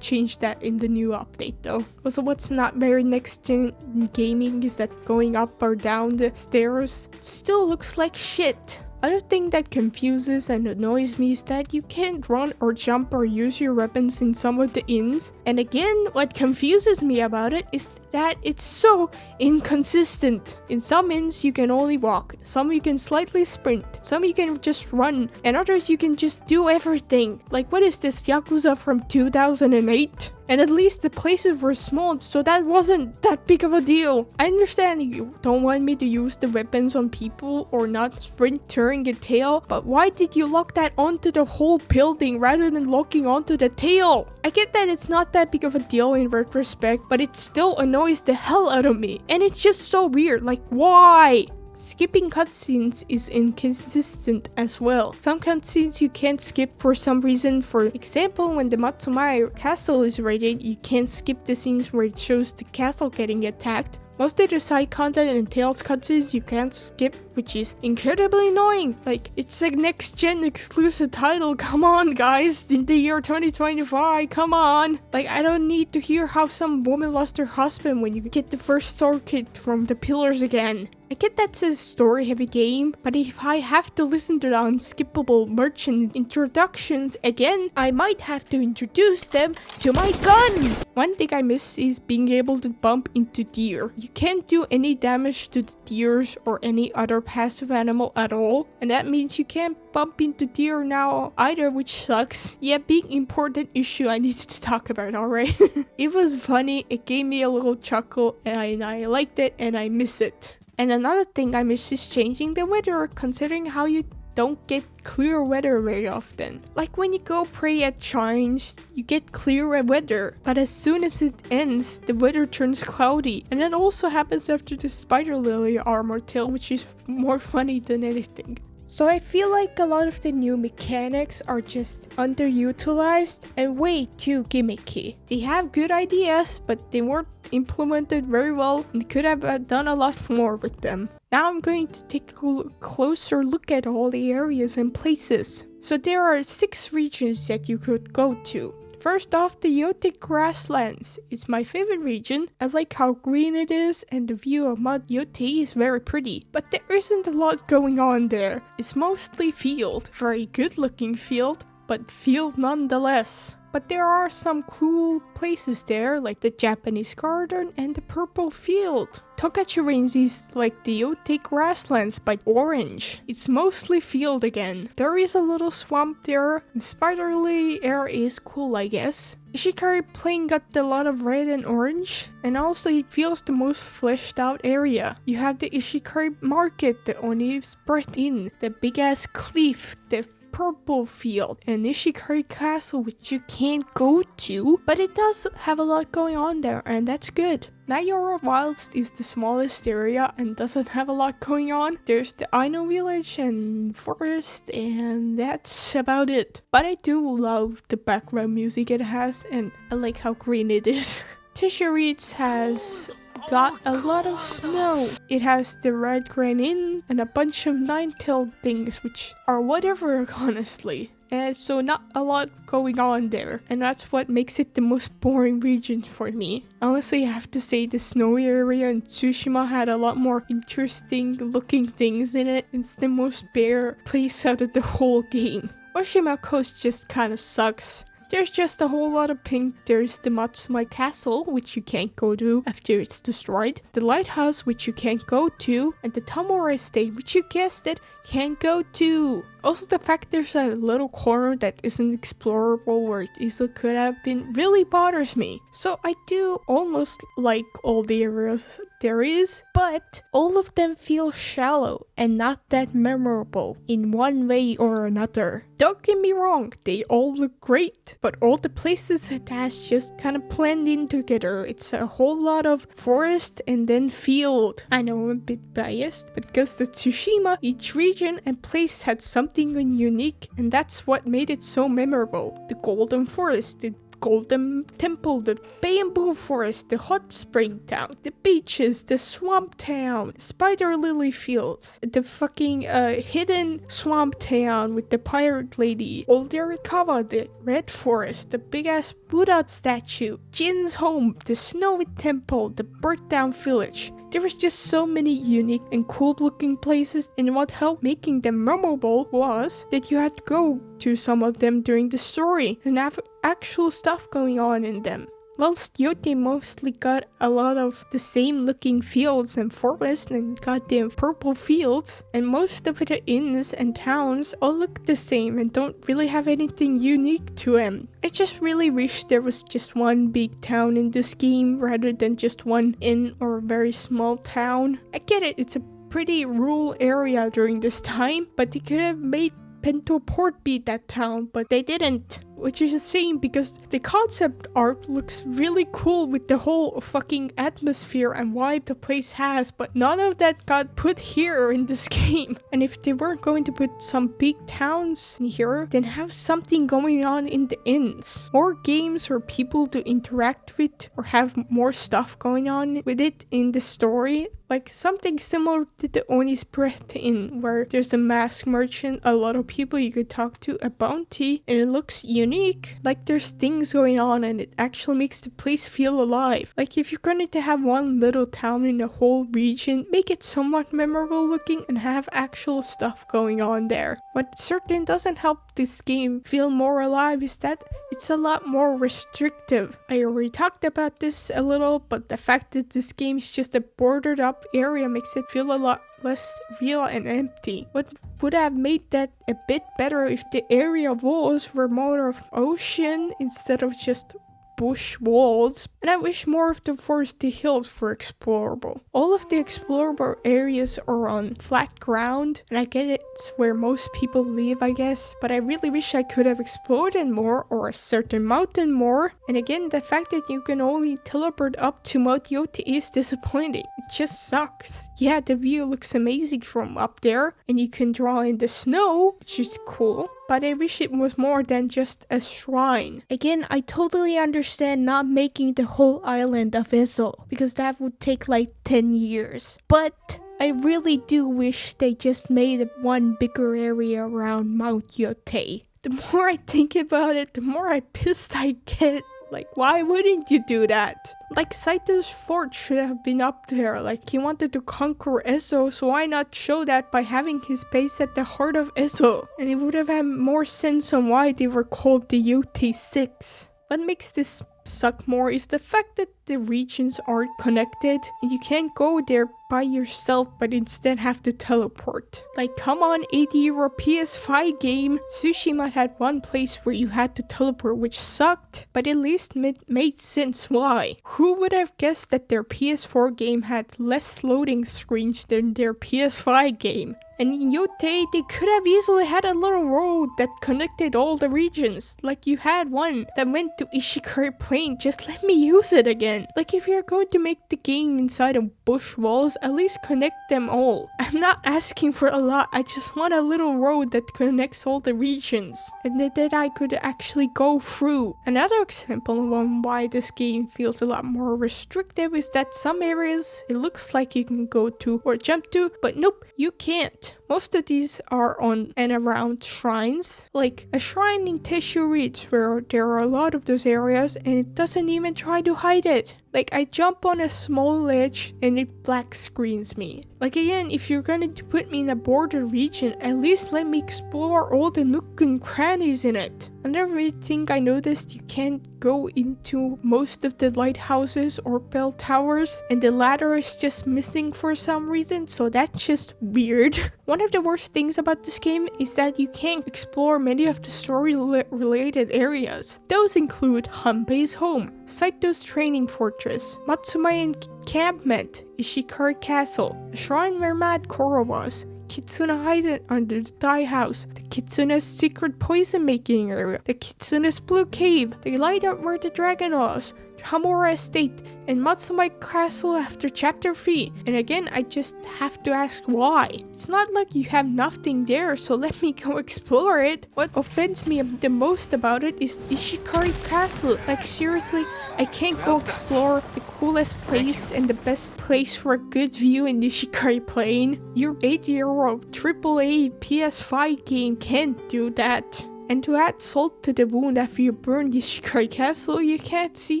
A: change that in the new update though. Also, what's not very next-gen gaming is that going up or down the stairs still looks like shit. Other thing that confuses and annoys me is that you can't run or jump or use your weapons in some of the inns. And again, what confuses me about it is that it's so inconsistent. In some inns you can only walk, some you can slightly sprint, some you can just run, and others you can just do everything. Like, what is this, Yakuza from 2008? And at least the places were small, so that wasn't that big of a deal. I understand you don't want me to use the weapons on people or not sprint during a tail, but why did you lock that onto the whole building rather than locking onto the tail? I get that it's not that big of a deal in retrospect, but it still annoys the hell out of me. And it's just so weird, like why? Skipping cutscenes is inconsistent as well. Some cutscenes you can't skip for some reason. For example, when the Matsumaya castle is raided, you can't skip the scenes where it shows the castle getting attacked. Most of the side content and Tales cutscenes you can't skip, which is incredibly annoying. Like, it's a next-gen exclusive title, come on guys, in the year 2025, come on. Like, I don't need to hear how some woman lost her husband when you get the first sword kit from the pillars again. I get that's a story-heavy game, but if I have to listen to the unskippable merchant introductions again, I might have to introduce them to my gun! One thing I miss is being able to bump into deer. You can't do any damage to the deers or any other passive animal at all, and that means you can't bump into deer now either, which sucks. Yeah, big important issue I needed to talk about, alright? It was funny, it gave me a little chuckle, and I liked it, and I miss it. And another thing I miss is changing the weather, considering how you don't get clear weather very often. Like when you go pray at shrines, you get clear weather, but as soon as it ends, the weather turns cloudy. And that also happens after the spider lily armor tail, which is more funny than anything. So I feel like a lot of the new mechanics are just underutilized and way too gimmicky. They have good ideas, but they weren't implemented very well and could have done a lot more with them. Now I'm going to take a closer look at all the areas and places. So there are 6 regions that you could go to. First off, the Yotei grasslands. It's my favorite region. I like how green it is and the view of Mount Yotei is very pretty. But there isn't a lot going on there. It's mostly field. Very good looking field, but field nonetheless. But there are some cool places there, like the Japanese garden and the purple field. Tokachi Range is like the Yotei grasslands but orange. It's mostly field again. There is a little swamp there. The spider lily area is cool, I guess. Ishikari Plain got a lot of red and orange, and also it feels the most fleshed out area. You have the Ishikari Market, the Oni's Breath Inn, the big ass cliff, the purple field, and Ishikari Castle, which you can't go to, but it does have a lot going on there, and that's good. Nayora Wilds is the smallest area and doesn't have a lot going on. There's the Ainu village and forest, and that's about it. But I do love the background music it has, and I like how green it is. Tisharitz has got a lot of snow. It has the Red Grand Inn and a bunch of nine-tailed things, which are whatever, honestly. and so not a lot going on there, and that's what makes it the most boring region for me. Honestly, I have to say the snowy area in Tsushima had a lot more interesting looking things in it. It's the most bare place out of the whole game. Oshima Coast just kind of sucks. There's just a whole lot of pink. There's the Matsumai Castle, which you can't go to after it's destroyed, the lighthouse, which you can't go to, and the Tamura Estate, which you guessed it, can't go to. Also, the fact there's a little corner that isn't explorable where it easily could have been really bothers me. So I do almost like all the areas there is, but all of them feel shallow and not that memorable in one way or another. Don't get me wrong, they all look great, but all the places attached just kind of blend in together. It's a whole lot of forest and then field. I know I'm a bit biased, but because the Tsushima, each region and place had something unique, and that's what made it so memorable. The golden forest, the golden temple, the bamboo forest, the hot spring town, the beaches, the swamp town, spider lily fields, the fucking hidden swamp town with the pirate lady, Old Arikawa, the red forest, the big ass Buddha statue, Jin's home, the snowy temple, the burnt down village. There was just so many unique and cool looking places, and what helped making them memorable was that you had to go to some of them during the story and have actual stuff going on in them. Whilst Yotei mostly got a lot of the same looking fields and forests and goddamn purple fields, and most of the inns and towns all look the same and don't really have anything unique to them. I just really wish there was just one big town in this game rather than just one inn or a very small town. I get it, it's a pretty rural area during this time, but they could have made Pento Port be that town, but they didn't. Which is a shame because the concept art looks really cool with the whole fucking atmosphere and vibe the place has, but none of that got put here in this game. And if they weren't going to put some big towns in here, then have something going on in the inns. More games or people to interact with or have more stuff going on with it in the story. Like something similar to the Oni's Breath Inn, where there's a mask merchant, a lot of people you could talk to, a bounty, and it looks unique. Like there's things going on and it actually makes the place feel alive. Like if you're going to have one little town in a whole region, make it somewhat memorable looking and have actual stuff going on there. What certainly doesn't help this game feel more alive is that it's a lot more restrictive. I already talked about this a little, but the fact that this game is just a bordered up area makes it feel a lot less real and empty. What would have made that a bit better if the area walls were more of ocean instead of just bush walls, and I wish more of the foresty hills were explorable. All of the explorable areas are on flat ground, and I get it's where most people live, I guess, but I really wish I could have explored it more or a certain mountain more. And again, the fact that you can only teleport up to Mount Yotei is disappointing. It just sucks. Yeah, the view looks amazing from up there, and you can draw in the snow, which is cool, but I wish it was more than just a shrine. Again, I totally understand not making the whole island of Ezo, because that would take like 10 years. But I really do wish they just made one bigger area around Mount Yotei. The more I think about it, the more I pissed I get. Like, why wouldn't you do that? Like, Saito's fort should have been up there. Like, he wanted to conquer Ezo, so why not show that by having his base at the heart of Ezo? And it would have had more sense on why they were called the Yotei 6. What makes this suck more is the fact that the regions aren't connected and you can't go there by yourself but instead have to teleport. Like, come on, €80 PS5 game. Tsushima had one place where you had to teleport, which sucked, but at least made sense why. Who would have guessed that their PS4 game had less loading screens than their PS5 game? And in Yotei, they could have easily had a little road that connected all the regions. Like, you had one that went to Ishikari Plain. Just let me use it again. Like, if you're going to make the game inside of bush walls, at least connect them all. I'm not asking for a lot. I just want a little road that connects all the regions and that I could actually go through. Another example on why this game feels a lot more restrictive is that some areas it looks like you can go to or jump to, but nope, you can't. Most of these are on and around shrines. Like a shrine in Tissue Reach where there are a lot of those areas and it doesn't even try to hide it. Like I jump on a small ledge and it black screens me. Like again, if you're gonna put me in a border region, at least let me explore all the nook and crannies in it. Another thing I noticed, you can't go into most of the lighthouses or bell towers, and the ladder is just missing for some reason, so that's just weird. One of the worst things about this game is that you can't explore many of the story-related areas. Those include Hanbei's home, Saito's training fortress, Matsumai encampment, Ishikari castle, the shrine where Mad Koro was, Kitsune hidden under the Dai house, the Kitsune's secret poison making area, the Kitsune's blue cave, the light where the dragon was, Hamura estate, and Matsumai castle after chapter 3. And again, I just have to ask why. It's not like you have nothing there, so let me go explore it. What offends me the most about it is Ishikari castle. Like seriously, I can't go explore the coolest place and the best place for a good view in Ishikari Plain. Your 8-year-old AAA PS5 game can't do that. And to add salt to the wound after you burn Ishikari Castle, you can't see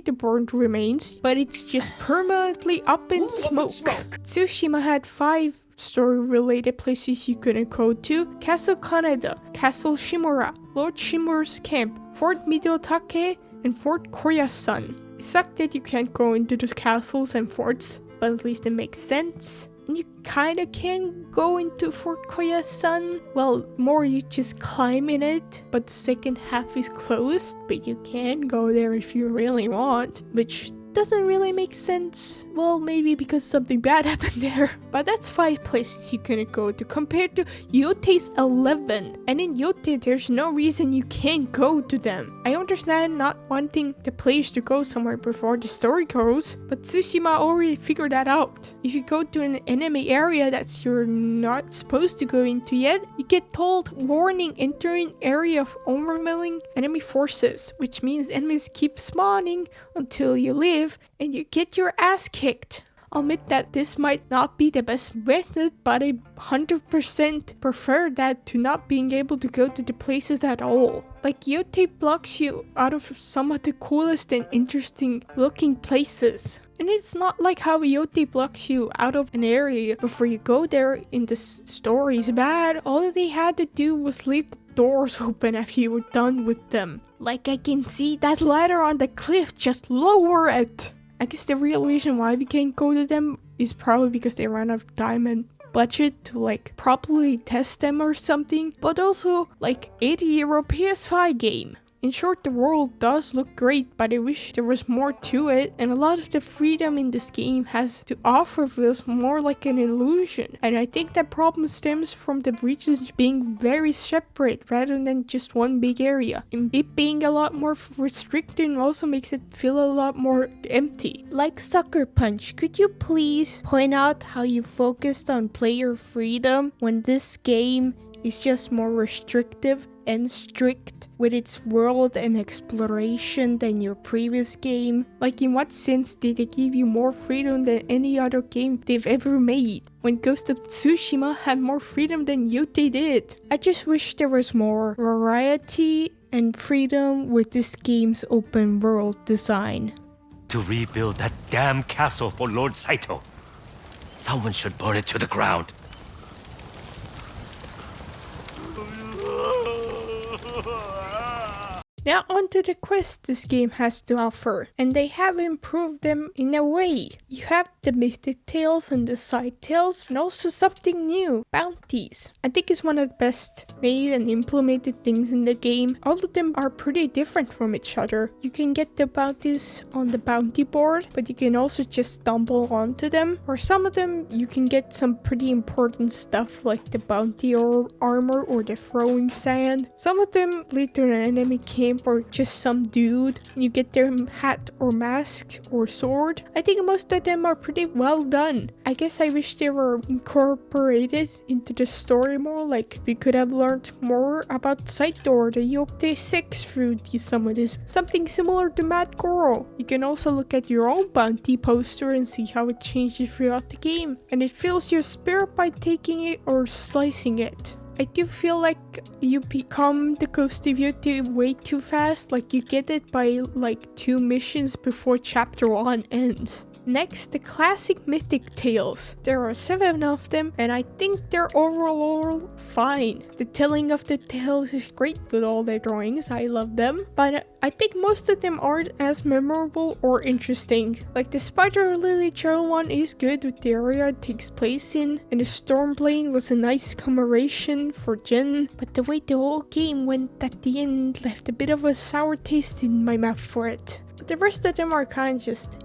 A: the burned remains, but it's just permanently up in smoke. Tsushima had 5 story-related places you couldn't go to: Castle Kaneda, Castle Shimura, Lord Shimura's camp, Fort Midotake, and Fort Koyasan. It sucked that you can't go into the castles and forts, but at least it makes sense. And you kinda can go into Fort Koyasan. Well, more you just climb in it, but the second half is closed, but you can go there if you really want, which doesn't really make sense. Well, maybe because something bad happened there. But that's 5 places you couldn't go to compared to Yotei's 11. And in Yotei, there's no reason you can't go to them. I understand not wanting the players to go somewhere before the story goes, but Tsushima already figured that out. If you go to an enemy area that you're not supposed to go into yet, you get told, warning, entering area of overwhelming enemy forces, which means enemies keep spawning until you leave and you get your ass kicked. I'll admit that this might not be the best method, but I 100% prefer that to not being able to go to the places at all. Like Yotei blocks you out of some of the coolest and interesting looking places. And it's not like how Yotei blocks you out of an area before you go there in the story is bad. All they had to do was leave the doors open after you were done with them. Like I can see that ladder on the cliff, just lower it. I guess the real reason why we can't go to them is probably because they ran out of time and budget to like properly test them or something. But also like 80-euro PS5 game. In short, the world does look great, but I wish there was more to it, and a lot of the freedom in this game has to offer feels more like an illusion, and I think that problem stems from the regions being very separate rather than just one big area. And it being a lot more restricted also makes it feel a lot more empty. Like Sucker Punch, could you please point out how you focused on player freedom when this game is just more restrictive and strict with its world and exploration than your previous game? Like, in what sense did they give you more freedom than any other game they've ever made, when Ghost of Tsushima had more freedom than Yotei did? I just wish there was more variety and freedom with this game's open world design.
C: To rebuild that damn castle for Lord Saito, someone should burn it to the ground.
A: Now onto the quests this game has to offer, and they have improved them in a way. You have the mythic tales and the side tales, and also something new, bounties. I think it's one of the best made and implemented things in the game. All of them are pretty different from each other. You can get the bounties on the bounty board, but you can also just stumble onto them. For some of them, you can get some pretty important stuff like the bounty or armor or the throwing sand. Some of them lead to an enemy camp imp or just some dude and you get their hat or mask or sword. I think most of them are pretty well done. I guess I wish they were incorporated into the story more, like we could have learned more about Saito or the Yotei 6 through some of this. Something similar to Mad Goro. You can also look at your own bounty poster and see how it changes throughout the game, and it fills your spirit by taking it or slicing it. I do feel like you become the Ghost of Yotei way too fast, like you get it by like 2 missions before chapter 1 ends. Next, the classic mythic tales. There are 7 of them and I think they're overall fine. The telling of the tales is great with all their drawings, I love them, but I think most of them aren't as memorable or interesting. Like the Spider Lily Trail one is good with the area it takes place in, and the Stormblade was a nice commemoration for Jen, but the way the whole game went at the end left a bit of a sour taste in my mouth for it. But the rest of them are kind of just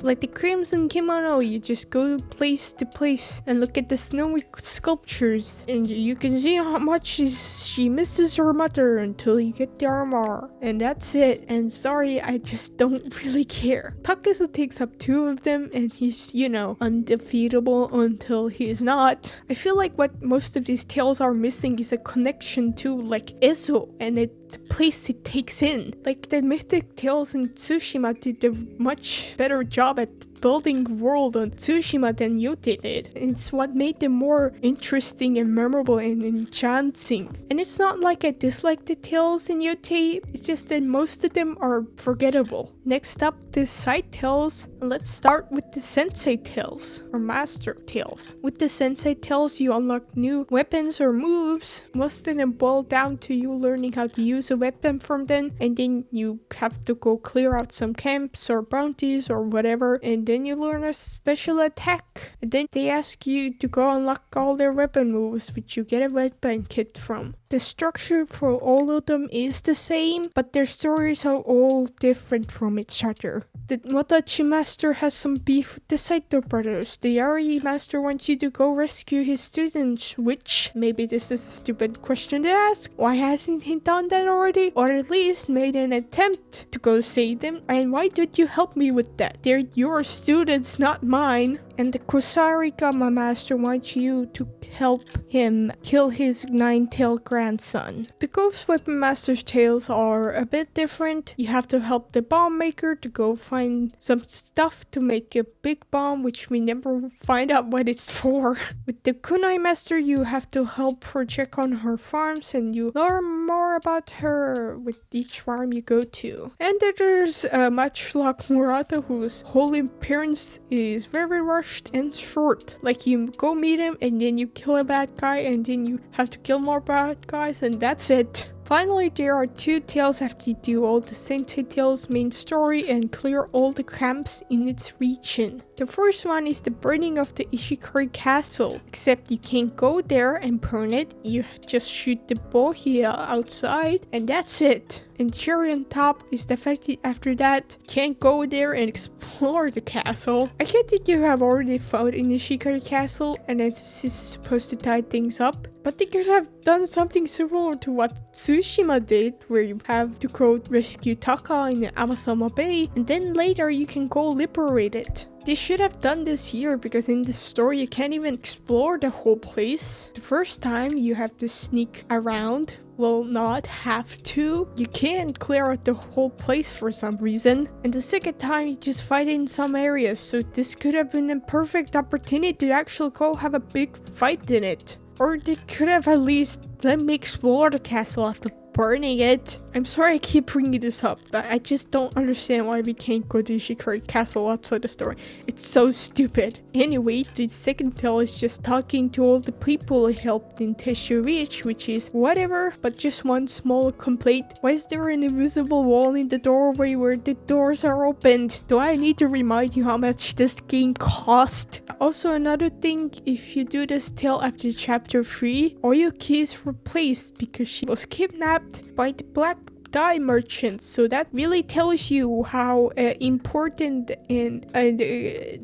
A: like the Crimson Kimono. You just go place to place and look at the snowy sculptures, and you can see how much she misses her mother until you get the armor, and that's it. And sorry, I just don't really care. Takesu takes up 2 of them and he's, undefeatable until he's not. I feel like what most of these tales are missing is a connection to like Ezo and the place it takes in. Like the mythic tales in Tsushima did a much better job at building world on Tsushima than Yotei did. It's what made them more interesting and memorable and enchanting. And it's not like I dislike the tales in Yotei, it's just that most of them are forgettable. Next up, the side tales. Let's start with the sensei tales or master tales. With the sensei tales, you unlock new weapons or moves. Most of them boil down to you learning how to use a weapon from them, and then you have to go clear out some camps or bounties or whatever, and then you learn a special attack, and then they ask you to go unlock all their weapon moves, which you get a weapon kit from. The structure for all of them is the same, but their stories are all different from each other. The Modachi master has some beef with the Saito brothers. The Yari master wants you to go rescue his students, which maybe this is a stupid question to ask. Why hasn't he done that already? Or at least made an attempt to go save them? And why did you help me with that? They're your students, not mine. And the Kusarigama master wants you to help him kill his 9-tailed grandson. The Ghost Weapon Master's tales are a bit different. You have to help the bomb maker to go find some stuff to make a big bomb, which we never find out what it's for. With the Kunai Master, you have to help her check on her farms, and you learn more about her with each farm you go to. And then there's Matchlock Murata, whose whole appearance is very rushed and short. Like you go meet him and then you kill a bad guy and then you have to kill more bad guys and that's it. Finally, there are 2 tales after you do all the Sensei Tales main story and clear all the camps in its region. The first one is the burning of the Ishikari castle, except you can't go there and burn it, you just shoot the bohia outside and that's it. And cherry on top is the fact that after that, you can't go there and explore the castle. I get that you have already fought in Ishikari castle and this is supposed to tie things up, but they could have done something similar to what Tsushima did, where you have to go rescue Taka in Amasama Bay, and then later you can go liberate it. They should have done this here, because in the story you can't even explore the whole place. The first time you have to sneak around. Well, not have to. You can't clear out the whole place for some reason. And the second time you just fight in some areas, so this could have been a perfect opportunity to actually go have a big fight in it. Or they could have at least let me explore the castle after burning it. I'm sorry I keep bringing this up, but I just don't understand why we can't go to Ishikari Castle outside the story. It's so stupid. Anyway, the second tale is just talking to all the people who helped in Teshu Reach, which is whatever, but just one small complaint. Why is there an invisible wall in the doorway where the doors are opened? Do I need to remind you how much this game cost? Also, another thing, if you do this tale after chapter 3, Oyuki is replaced because she was kidnapped by the black dye merchants, so that really tells you how important and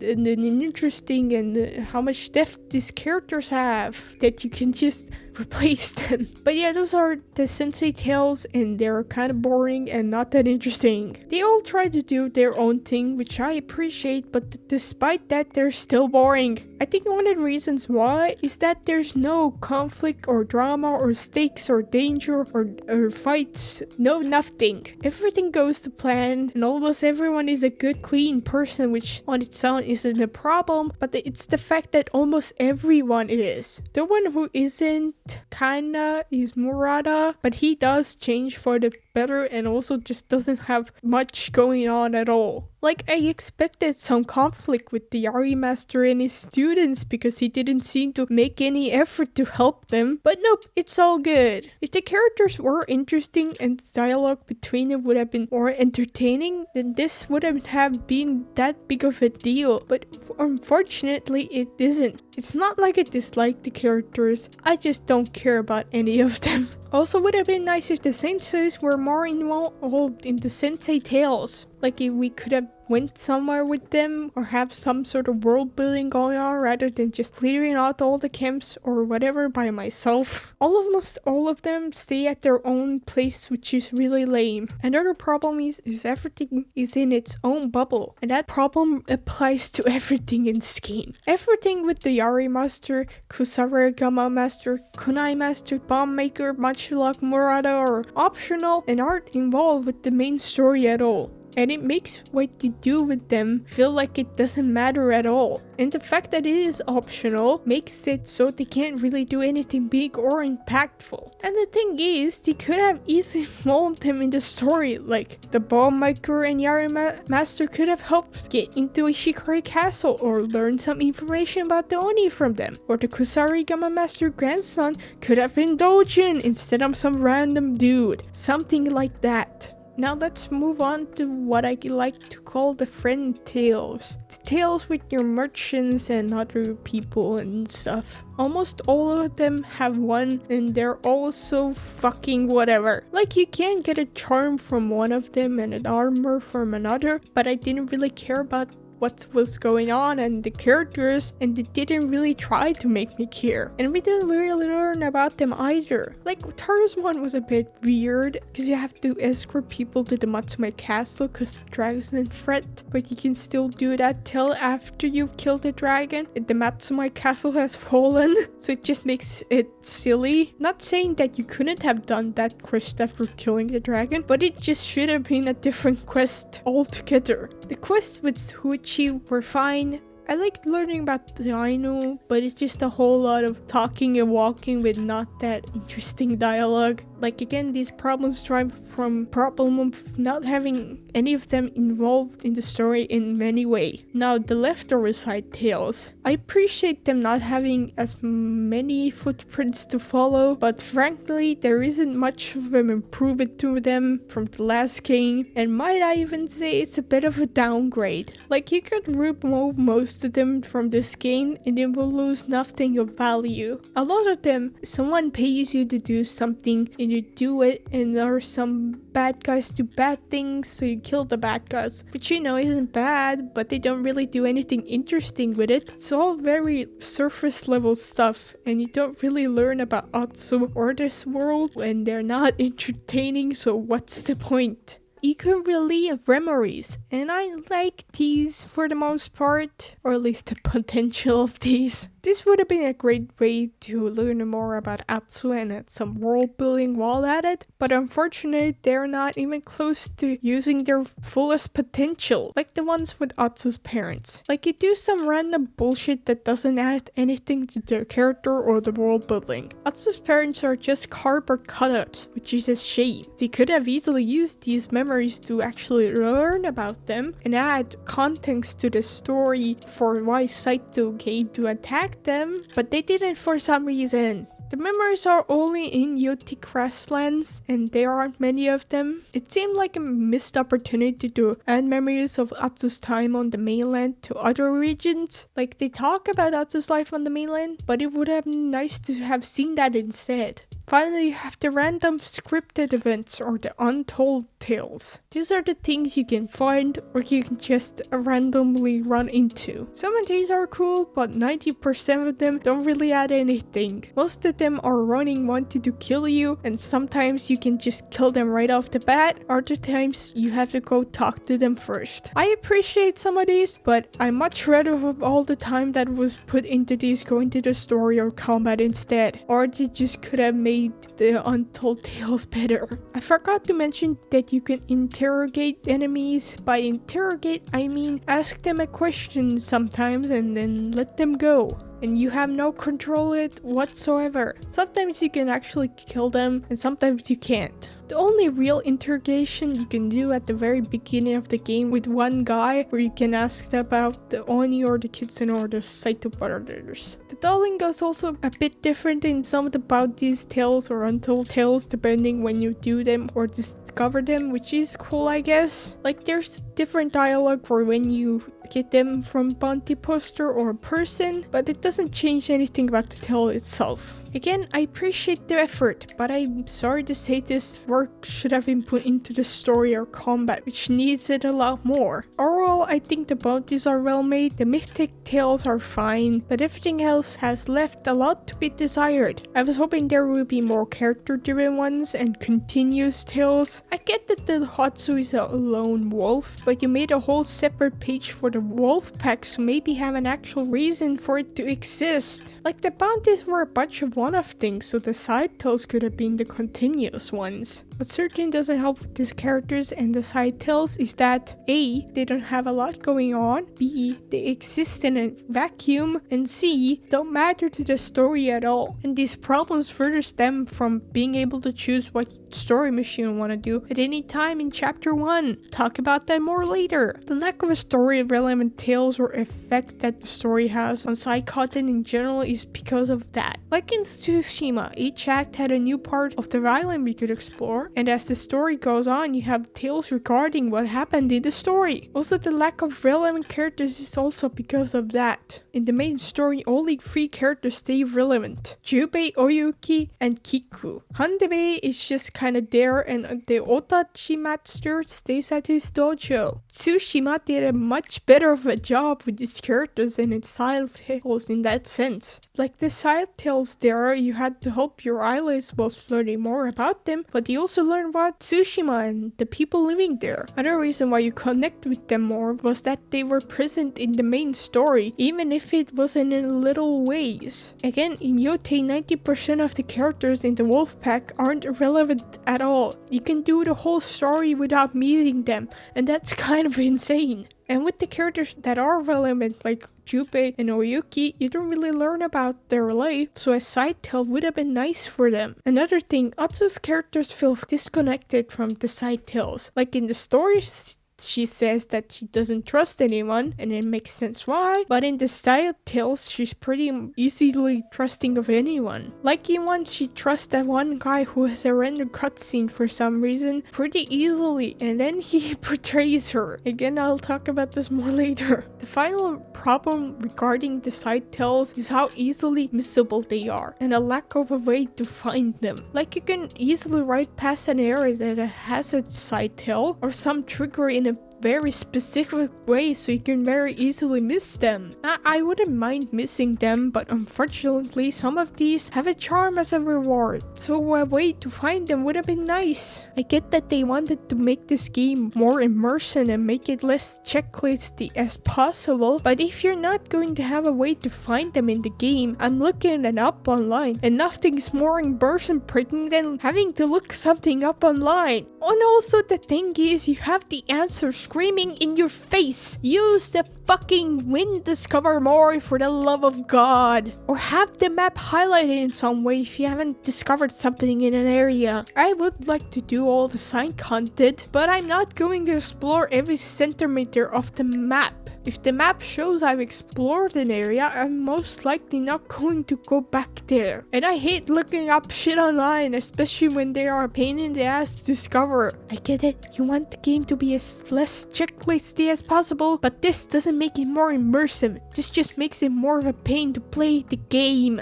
A: interesting and how much depth these characters have, that you can just replace them. But yeah, those are the Sensei tales, and they're kind of boring and not that interesting. They all try to do their own thing, which I appreciate, but despite that, they're still boring. I think one of the reasons why is that there's no conflict or drama or stakes or danger or fights, no nothing. Everything goes to plan and almost everyone is a good clean person, which on its own isn't a problem, but it's the fact that almost everyone is. The one who isn't kinda is Murata, but he does change for the better and also just doesn't have much going on at all. Like, I expected some conflict with the Yari Master and his students because he didn't seem to make any effort to help them, but nope, it's all good. If the characters were interesting and the dialogue between them would have been more entertaining, then this wouldn't have been that big of a deal, but unfortunately it isn't. It's not like I dislike the characters, I just don't care about any of them. Also, would have been nice if the senseis were more involved in the sensei tales. Like if we could have went somewhere with them or have some sort of world building going on rather than just clearing out all the camps or whatever by myself. Almost all of them stay at their own place, which is really lame. Another problem is everything is in its own bubble, and that problem applies to everything in this game. Everything with the Yari Master, Kusarigama Master, Kunai Master, Bomb Maker, much like Murata are optional and aren't involved with the main story at all. And it makes what you do with them feel like it doesn't matter at all. And the fact that it is optional makes it so they can't really do anything big or impactful. And the thing is, they could have easily involved them in the story, like the Bomb Maker and Yari Master could have helped get into Ishikari Castle or learn some information about the Oni from them. Or the Kusarigama Master grandson could have been Dojin instead of some random dude. Something like that. Now let's move on to what I like to call the friend tales. The tales with your merchants and other people and stuff. Almost all of them have one and they're all so fucking whatever. Like you can get a charm from one of them and an armor from another, but I didn't really care about what was going on and the characters, and they didn't really try to make me care. And we didn't really learn about them either. Like Taro's one was a bit weird because you have to escort people to the Matsume castle because the dragon's in threat, but you can still do that till after you've killed the dragon and the Matsume castle has fallen, so it just makes it silly. Not saying that you couldn't have done that quest after killing the dragon, but it just should have been a different quest altogether. The quest with Huichi were fine. I liked learning about the Ainu, but it's just a whole lot of talking and walking with not that interesting dialogue. Like again, these problems drive from problem of not having any of them involved in the story in many ways. Now the leftover side tales. I appreciate them not having as many footprints to follow, but frankly there isn't much of an improvement to them from the last game, and might I even say it's a bit of a downgrade. Like you could remove most of them from this game and it will lose nothing of value. A lot of them, someone pays you to do something and you do it, and there are some bad guys do bad things, so you kill the bad guys, which you know isn't bad, but they don't really do anything interesting with it. It's all very surface level stuff, and you don't really learn about Atsu or this world, and they're not entertaining, so what's the point? You can relive memories, and I like these for the most part, or at least the potential of these. This would have been a great way to learn more about Atsu and add some world building while at it, but unfortunately they're not even close to using their fullest potential, like the ones with Atsu's parents. Like you do some random bullshit that doesn't add anything to their character or the world building. Atsu's parents are just cardboard cutouts, which is a shame. They could have easily used these memories to actually learn about them and add context to the story for why Saito came to attack them, but they didn't for some reason. The memories are only in Yotei grasslands, and there aren't many of them. It seemed like a missed opportunity to add memories of Atsu's time on the mainland to other regions. Like they talk about Atsu's life on the mainland, but it would have been nice to have seen that instead. Finally, you have the random scripted events or the untold tales. These are the things you can find or you can just randomly run into. Some of these are cool, but 90% of them don't really add anything. Most of them are running wanting to kill you, and sometimes you can just kill them right off the bat. Other times you have to go talk to them first. I appreciate some of these, but I much rather have all the time that was put into these go into the story or combat instead. Or they just could have made the untold tales better. I forgot to mention that you can interrogate enemies. By interrogate, I mean ask them a question sometimes and then let them go. And you have no control it whatsoever. Sometimes you can actually kill them and sometimes you can't. The only real interrogation you can do at the very beginning of the game with one guy where you can ask about the Oni or the Kitsune or the Saito brothers. The Dueling is also a bit different in some about these tales or untold tales depending when you do them or discover them, which is cool I guess. Like there's different dialogue for when you get them from bounty poster or a person, but it doesn't change anything about the tale itself. Again, I appreciate the effort, but I'm sorry to say this work should have been put into the story or combat, which needs it a lot more. Overall, I think the bounties are well made, the mythic tales are fine, but everything else has left a lot to be desired. I was hoping there would be more character-driven ones and continuous tales. I get that the Hatsu is a lone wolf, but you made a whole separate page for the wolf pack, so maybe have an actual reason for it to exist. Like the bounties were a bunch of one-off things, so the side tales could have been the continuous ones. What certainly doesn't help with these characters and the side tales is that A, they don't have a lot going on, B, they exist in a vacuum, and C, don't matter to the story at all. And these problems further stem from being able to choose what story mission you want to do at any time in chapter 1. Talk about that more later. The lack of a story relevant tales or effect that the story has on side content in general is because of that. Like in Tsushima, each act had a new part of the island we could explore, and as the story goes on, you have tales regarding what happened in the story. Also, the lack of relevant characters is also because of that. In the main story, only 3 characters stay relevant: Jubei, Oyuki, and Kiku. Handebe is just kinda there, and the Otachi master stays at his dojo. Tsushima did a much better of a job with its characters and its side tales in that sense. Like the side tales there, you had to help your allies whilst learning more about them, but you also learn about Tsushima and the people living there. Another reason why you connect with them more was that they were present in the main story, even if it wasn't in little ways. Again, in Yotei, 90% of the characters in the wolf pack aren't relevant at all. You can do the whole story without meeting them, and that's kind of insane. And with the characters that are relevant, like Jubei and Oyuki, you don't really learn about their life, so a side tale would have been nice for them. Another thing, Atsu's characters feel disconnected from the side tales. Like in the stories, she says that she doesn't trust anyone, and it makes sense why, but in the side tales, she's pretty easily trusting of anyone. Like in one, she trusts that one guy who has a random cutscene for some reason pretty easily, and then he betrays her. Again, I'll talk about this more later. The final problem regarding the side tales is how easily missable they are, and a lack of a way to find them. Like you can easily ride past an area that has a side tale, or some trigger in a very specific way, so you can very easily miss them. I wouldn't mind missing them, but unfortunately some of these have a charm as a reward, so a way to find them would have been nice. I get that they wanted to make this game more immersive and make it less checklisty as possible, but if you're not going to have a way to find them in the game, I'm looking it up online, and nothing's more immersive than having to look something up online. And also the thing is, you have the answer screaming in your face. Use the fucking wind discover more, for the love of God. Or have the map highlighted in some way if you haven't discovered something in an area. I would like to do all the side content, but I'm not going to explore every centimeter of the map. If the map shows I've explored an area, I'm most likely not going to go back there. And I hate looking up shit online, especially when they are a pain in the ass to discover. I get it, you want the game to be as less checklisty as possible, but this doesn't make it more immersive. This just makes it more of a pain to play the game.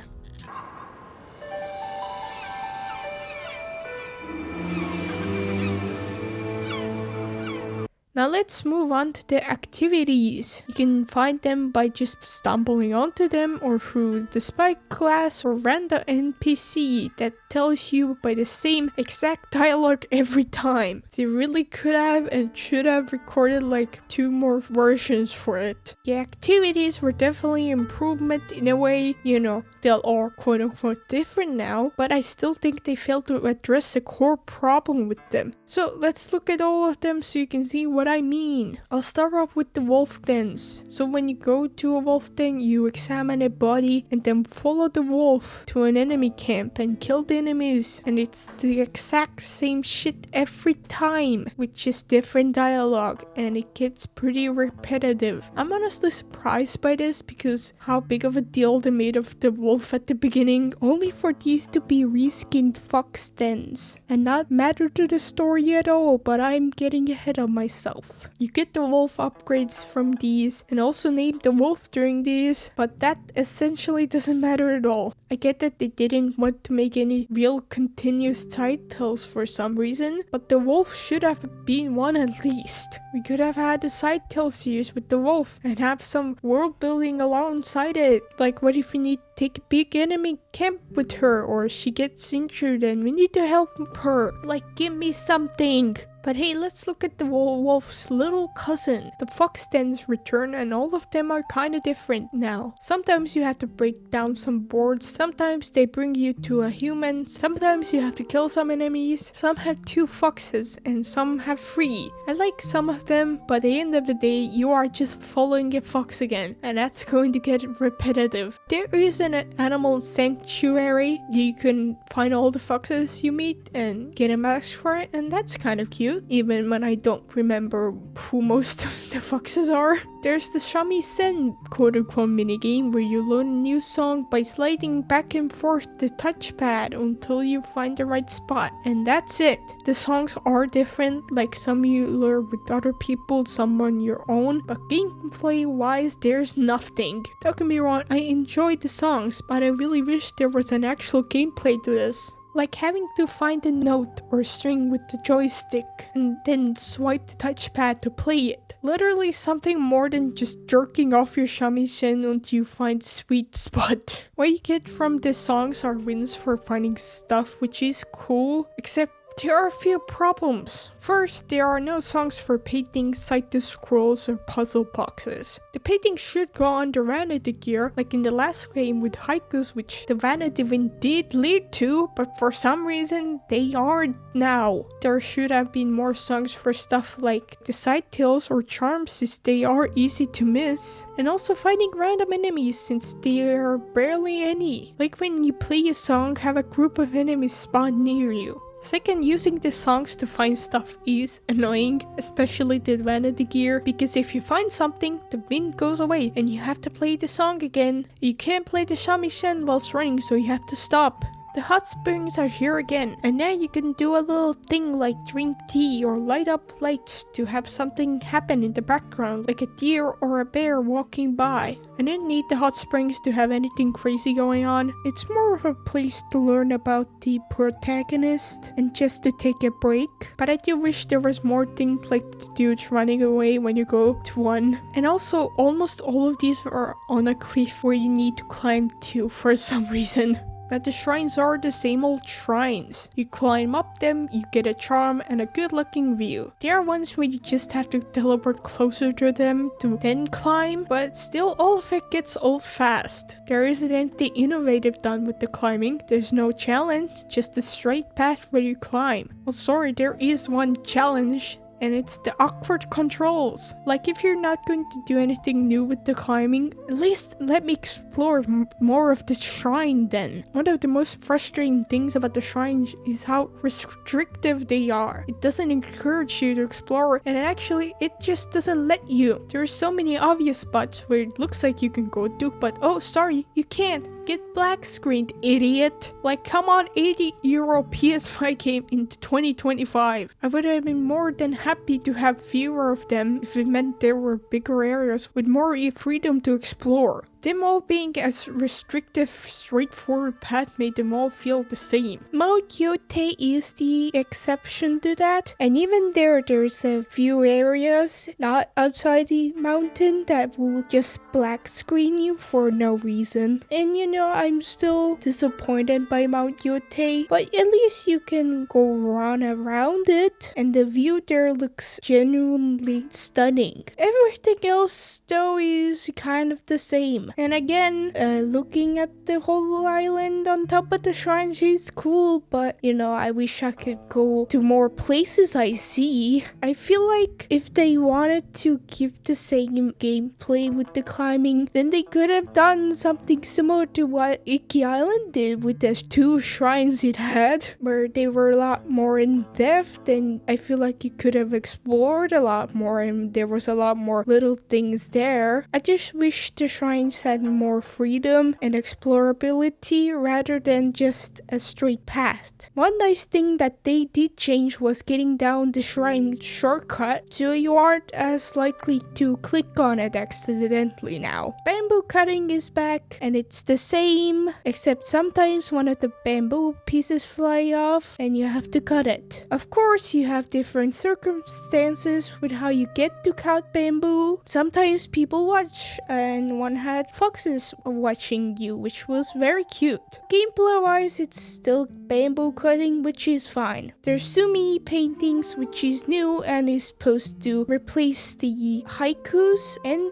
A: Now let's move on to the activities. You can find them by just stumbling onto them or through the spike class or random NPC that tells you by the same exact dialogue every time. They really could have and should have recorded like 2 more versions for it. The activities were definitely improvement in a way, you know, they are quote unquote different now, but I still think they failed to address the core problem with them. So let's look at all of them so you can see what I mean. I'll start off with the wolf dens. So when you go to a wolf den, you examine a body and then follow the wolf to an enemy camp and kill the enemies, and it's the exact same shit every time with just different dialogue, and it gets pretty repetitive. I'm honestly surprised by this because how big of a deal they made of the wolf at the beginning, only for these to be reskinned fox dens and not matter to the story at all, but I'm getting ahead of myself. You get the wolf upgrades from these and also name the wolf during these, but that essentially doesn't matter at all. I get that they didn't want to make any real continuous titles for some reason, but the wolf should have been one at least. We could have had a side tale series with the wolf and have some world building alongside it. Like, what if we need to take a big enemy camp with her, or she gets injured and we need to help her? Like, give me something. But hey, let's look at the wolf's little cousin. The fox dens return and all of them are kinda different now. Sometimes you have to break down some boards, sometimes they bring you to a human, sometimes you have to kill some enemies, some have 2 foxes and some have 3. I like some of them, but at the end of the day, you are just following a fox again, and that's going to get repetitive. There is an animal sanctuary. You can find all the foxes you meet and get a mask for it, and that's kind of cute. Even when I don't remember who most of the foxes are. There's the shamisen quote-unquote minigame where you learn a new song by sliding back and forth the touchpad until you find the right spot. And that's it. The songs are different, like some you learn with other people, some on your own, but gameplay-wise there's nothing. Don't get me wrong, I enjoyed the songs, but I really wish there was an actual gameplay to this. Like having to find a note or string with the joystick and then swipe the touchpad to play it. Literally something more than just jerking off your shamisen until you find the sweet spot. What you get from the songs are wins for finding stuff, which is cool, except there are a few problems. First, there are no songs for painting, side-to-scrolls, or puzzle boxes. The painting should go on the vanity gear, like in the last game with haikus, which the vanity win did lead to, but for some reason, they aren't now. There should have been more songs for stuff like the side tales or charms, since they are easy to miss, and also finding random enemies, since there are barely any. Like when you play a song, have a group of enemies spawn near you. Second, using the songs to find stuff is annoying, especially the vanity gear, because if you find something, the wind goes away and you have to play the song again. You can't play the shamisen whilst running, so you have to stop. The hot springs are here again, and now you can do a little thing like drink tea or light up lights to have something happen in the background, like a deer or a bear walking by. I didn't need the hot springs to have anything crazy going on. It's more of a place to learn about the protagonist and just to take a break, but I do wish there was more things like the dudes running away when you go to one. And also, almost all of these are on a cliff where you need to climb to for some reason. That the shrines are the same old shrines. You climb up them, you get a charm and a good looking view. There are ones where you just have to teleport closer to them to then climb, but still all of it gets old fast. There isn't anything innovative done with the climbing. There's no challenge, just a straight path where you climb. Well, sorry, there is one challenge. And it's the awkward controls. Like, if you're not going to do anything new with the climbing, at least let me explore more of the shrine then. One of the most frustrating things about the shrines is how restrictive they are. It doesn't encourage you to explore, and actually it just doesn't let you. There are so many obvious spots where it looks like you can go to, but oh sorry, you can't. Get black screened, idiot. Like, come on, €80 PS5 game in 2025. I would have been more than happy to have fewer of them if it meant there were bigger areas with more freedom to explore. Them all being as restrictive, straightforward path made them all feel the same. Mount Yotei is the exception to that, and even there's a few areas not outside the mountain that will just black screen you for no reason. And I'm still disappointed by Mount Yotei, but at least you can go run around it, and the view there looks genuinely stunning. Everything else though is kind of the same. And again, looking at the whole island on top of the shrines is cool, but I wish I could go to more places I see. I feel like if they wanted to give the same gameplay with the climbing, then they could have done something similar to what Iki Island did with the 2 shrines it had, where they were a lot more in depth, and I feel like you could have explored a lot more and there was a lot more little things there. I just wish the shrines had more freedom and explorability rather than just a straight path. One nice thing that they did change was getting down the shrine shortcut, so you aren't as likely to click on it accidentally now. Bamboo cutting is back, and it's the same, except sometimes one of the bamboo pieces fly off and you have to cut it. Of course, you have different circumstances with how you get to cut bamboo. Sometimes people watch, and one had foxes watching you, which was very cute. Gameplay wise, it's still bamboo cutting, which is fine. There's sumi paintings, which is new and is supposed to replace the haikus, and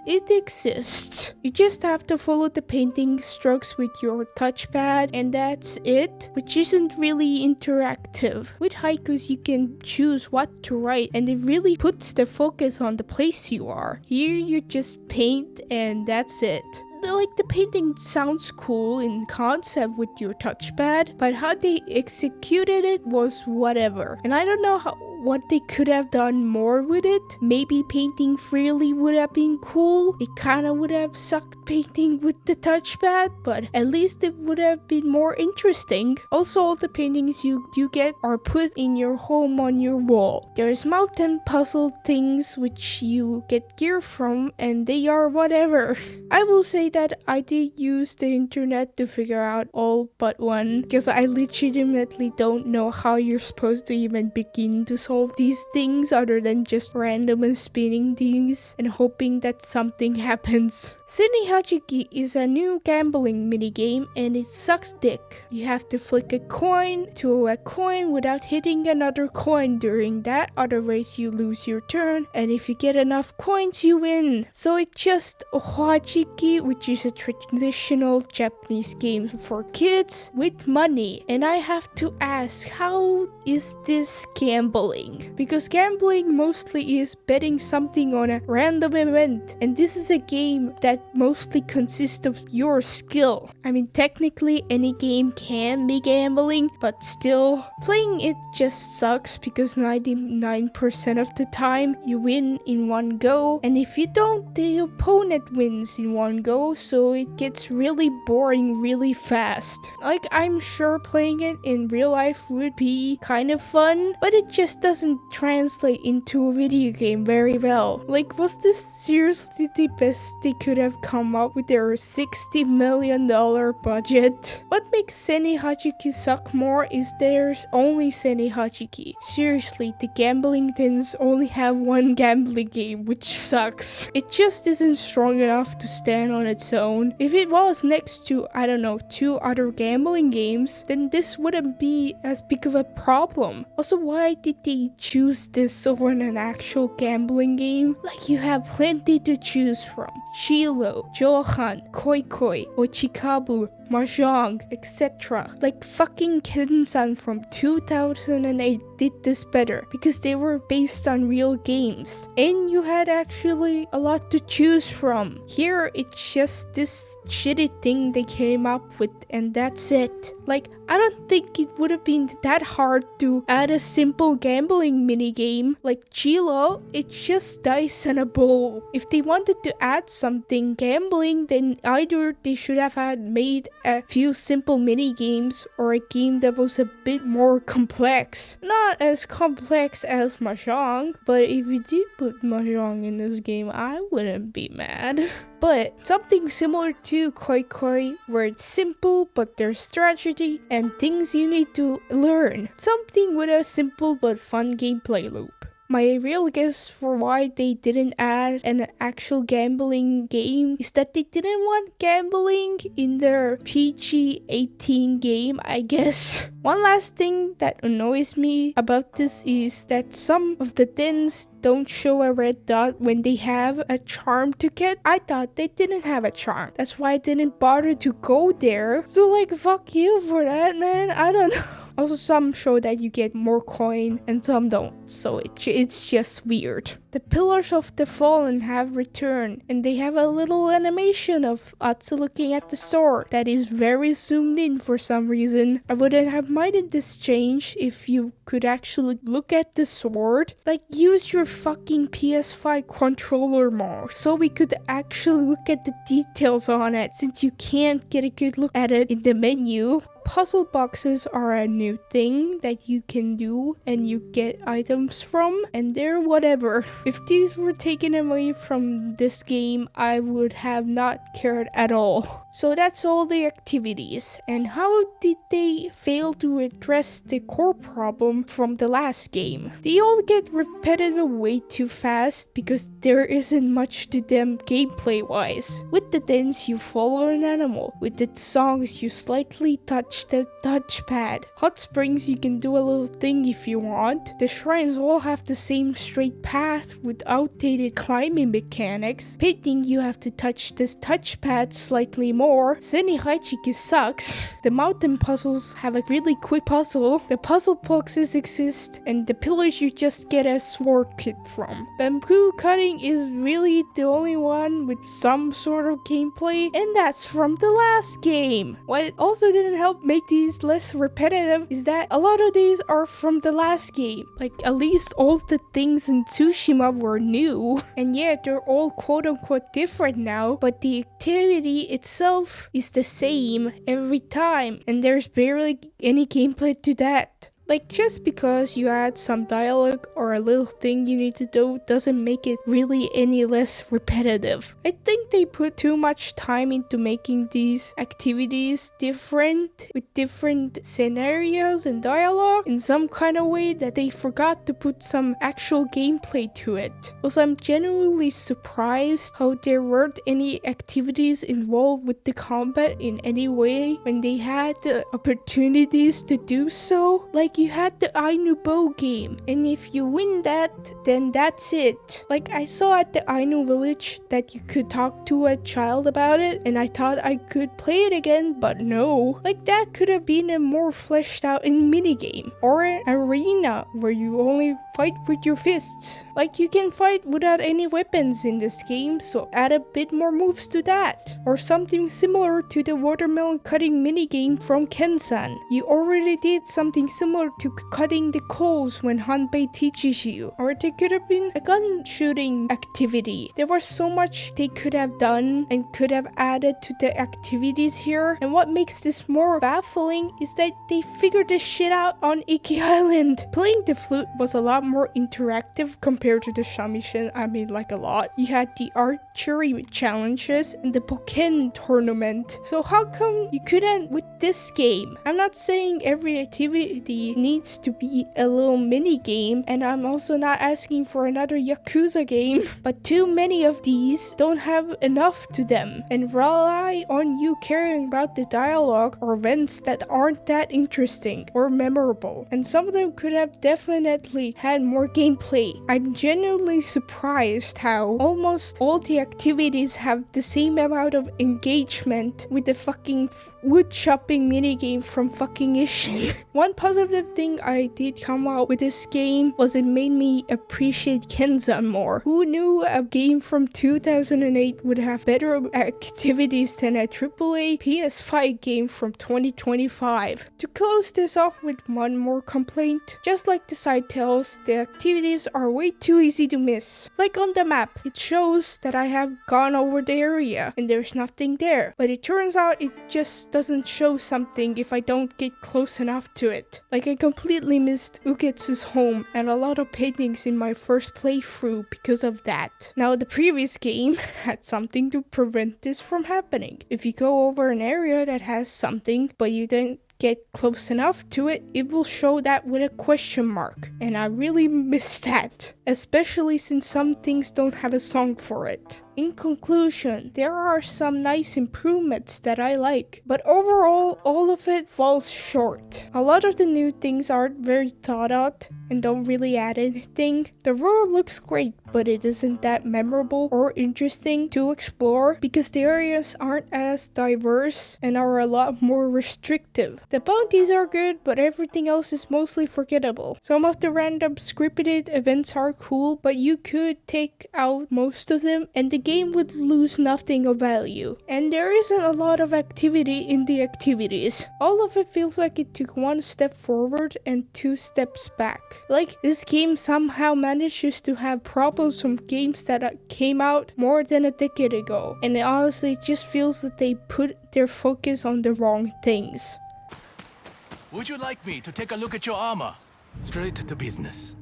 A: it exists. You just have to follow the painting strokes with your touchpad, and that's it, which isn't really interactive. With haikus, you can choose what to write, and it really puts the focus on the place you are. Here, you just paint, and that's it. Like, the painting sounds cool in concept with your touchpad, but how they executed it was whatever. And I don't know what they could have done more with it. Maybe painting freely would have been cool. It kind of would have sucked painting with the touchpad, but at least it would have been more interesting. Also, all the paintings you get are put in your home on your wall. There's mountain puzzle things which you get gear from, and they are whatever. I will say that I did use the internet to figure out all but one, because I legitimately don't know how you're supposed to even begin to solve these things other than just randomly spinning these and hoping that something happens. Sydney Hachiki is a new gambling minigame, and it sucks dick. You have to flick a coin to a coin without hitting another coin during that, otherwise you lose your turn, and if you get enough coins you win. So it's just Hachiki, which is a traditional Japanese game for kids with money. And I have to ask, how is this gambling? Because gambling mostly is betting something on a random event, and this is a game that mostly consists of your skill. I mean, technically any game can be gambling, but still, playing it just sucks because 99% of the time you win in one go, and if you don't, the opponent wins in one go, so it gets really boring really fast. Like, I'm sure playing it in real life would be kind of fun, but it just doesn't translate into a video game very well. Like, was this seriously the best they could have come up with their $60 million budget? What makes Seni Hachiki suck more is there's only Seni Hachiki. Seriously, the gambling dens only have one gambling game, which sucks. It just isn't strong enough to stand on its own. If it was next to, I don't know, 2 other gambling games, then this wouldn't be as big of a problem. Also, why did they choose this over an actual gambling game? Like, you have plenty to choose from. Shilo, Johan, Koi Koi, Ochikabu, Mahjong, etc. Like, fucking Ken-san from 2008 did this better because they were based on real games and you had actually a lot to choose from. Here, it's just this shitty thing they came up with and that's it. Like, I don't think it would have been that hard to add a simple gambling minigame like Chilo. It's just dice and a bowl. If they wanted to add something gambling, then either they should have had made a few simple mini games or a game that was a bit more complex. Not as complex as Mahjong, but if you did put Mahjong in this game, I wouldn't be mad. But something similar to Koi Koi, where it's simple but there's strategy and things you need to learn. Something with a simple but fun gameplay loop. My real guess for why they didn't add an actual gambling game is that they didn't want gambling in their PG-18 game, I guess. One last thing that annoys me about this is that some of the dens don't show a red dot when they have a charm to get. I thought they didn't have a charm. That's why I didn't bother to go there. So like, fuck you for that, man. I don't know. Also, some show that you get more coin and some don't, so it's just weird. The Pillars of the Fallen have returned, and they have a little animation of Atsu looking at the sword that is very zoomed in for some reason. I wouldn't have minded this change if you could actually look at the sword. Like, use your fucking PS5 controller more, so we could actually look at the details on it, since you can't get a good look at it in the menu. Puzzle boxes are a new thing that you can do and you get items from, and they're whatever. If these were taken away from this game, I would have not cared at all. So that's all the activities. And how did they fail to address the core problem from the last game? They all get repetitive way too fast because there isn't much to them gameplay wise. With the dance you follow an animal. With the songs you slightly touch the touchpad. Hot springs you can do a little thing if you want. The shrines all have the same straight path with outdated climbing mechanics. Painting you have to touch this touchpad slightly more. Seni Haichiki sucks. The mountain puzzles have a really quick puzzle. The puzzle boxes exist and the pillars you just get a sword kit from. Bamboo cutting is really the only one with some sort of gameplay, and that's from the last game. What also didn't help make these less repetitive is that a lot of these are from the last game. Like, at least all the things in Tsushima were new, and yeah, they're all quote-unquote different now, but the activity itself is the same every time, and there's barely any gameplay to that. Like, just because you add some dialogue or a little thing you need to do doesn't make it really any less repetitive. I think they put too much time into making these activities different, with different scenarios and dialogue in some kind of way that they forgot to put some actual gameplay to it. Also, I'm genuinely surprised how there weren't any activities involved with the combat in any way when they had the opportunities to do so. Like, you had the Ainu bow game, and if you win that, then that's it. Like, I saw at the Ainu village that you could talk to a child about it, and I thought I could play it again, but no. Like, that could have been a more fleshed out in minigame, or an arena where you only fight with your fists. Like, you can fight without any weapons in this game, so add a bit more moves to that. Or something similar to the watermelon cutting minigame from Kensan. You already did something similar to cutting the coals when Hanbei teaches you. Or there could have been a gun shooting activity. There was so much they could have done and could have added to the activities here, and what makes this more baffling is that they figured this shit out on Iki Island. Playing the flute was a lot more interactive compared to the shamisen. I mean, like, a lot. You had the archery challenges and the Pokken tournament. So how come you couldn't with this game? I'm not saying every activity needs to be a little mini game, and I'm also not asking for another Yakuza game, but too many of these don't have enough to them and rely on you caring about the dialogue or events that aren't that interesting or memorable, and some of them could have definitely had more gameplay. I'm genuinely surprised how almost all the activities have the same amount of engagement with the fucking wood chopping minigame from fucking Ishin. One positive thing I did come out with this game was it made me appreciate Kenzan more. Who knew a game from 2008 would have better activities than a AAA PS5 game from 2025? To close this off with one more complaint, just like the side tells, the activities are way too easy to miss. Like on the map, it shows that I have gone over the area and there's nothing there, but it turns out it just doesn't show something if I don't get close enough to it. Like, I completely missed Ugetsu's home and a lot of paintings in my first playthrough because of that. Now, the previous game had something to prevent this from happening. If you go over an area that has something, but you didn't get close enough to it, it will show that with a question mark. And I really miss that, especially since some things don't have a song for it. In conclusion, there are some nice improvements that I like, but overall, all of it falls short. A lot of the new things aren't very thought out and don't really add anything. The world looks great, but it isn't that memorable or interesting to explore because the areas aren't as diverse and are a lot more restrictive. The bounties are good, but everything else is mostly forgettable. Some of the random scripted events are cool, but you could take out most of them and the game would lose nothing of value. And there isn't a lot of activity in the activities. All of it feels like it took one step forward and 2 steps back. Like, this game somehow manages to have problems from games that came out more than a decade ago. And it honestly just feels that they put their focus on the wrong things.
D: Would you like me to take a look at your armor? Straight to business.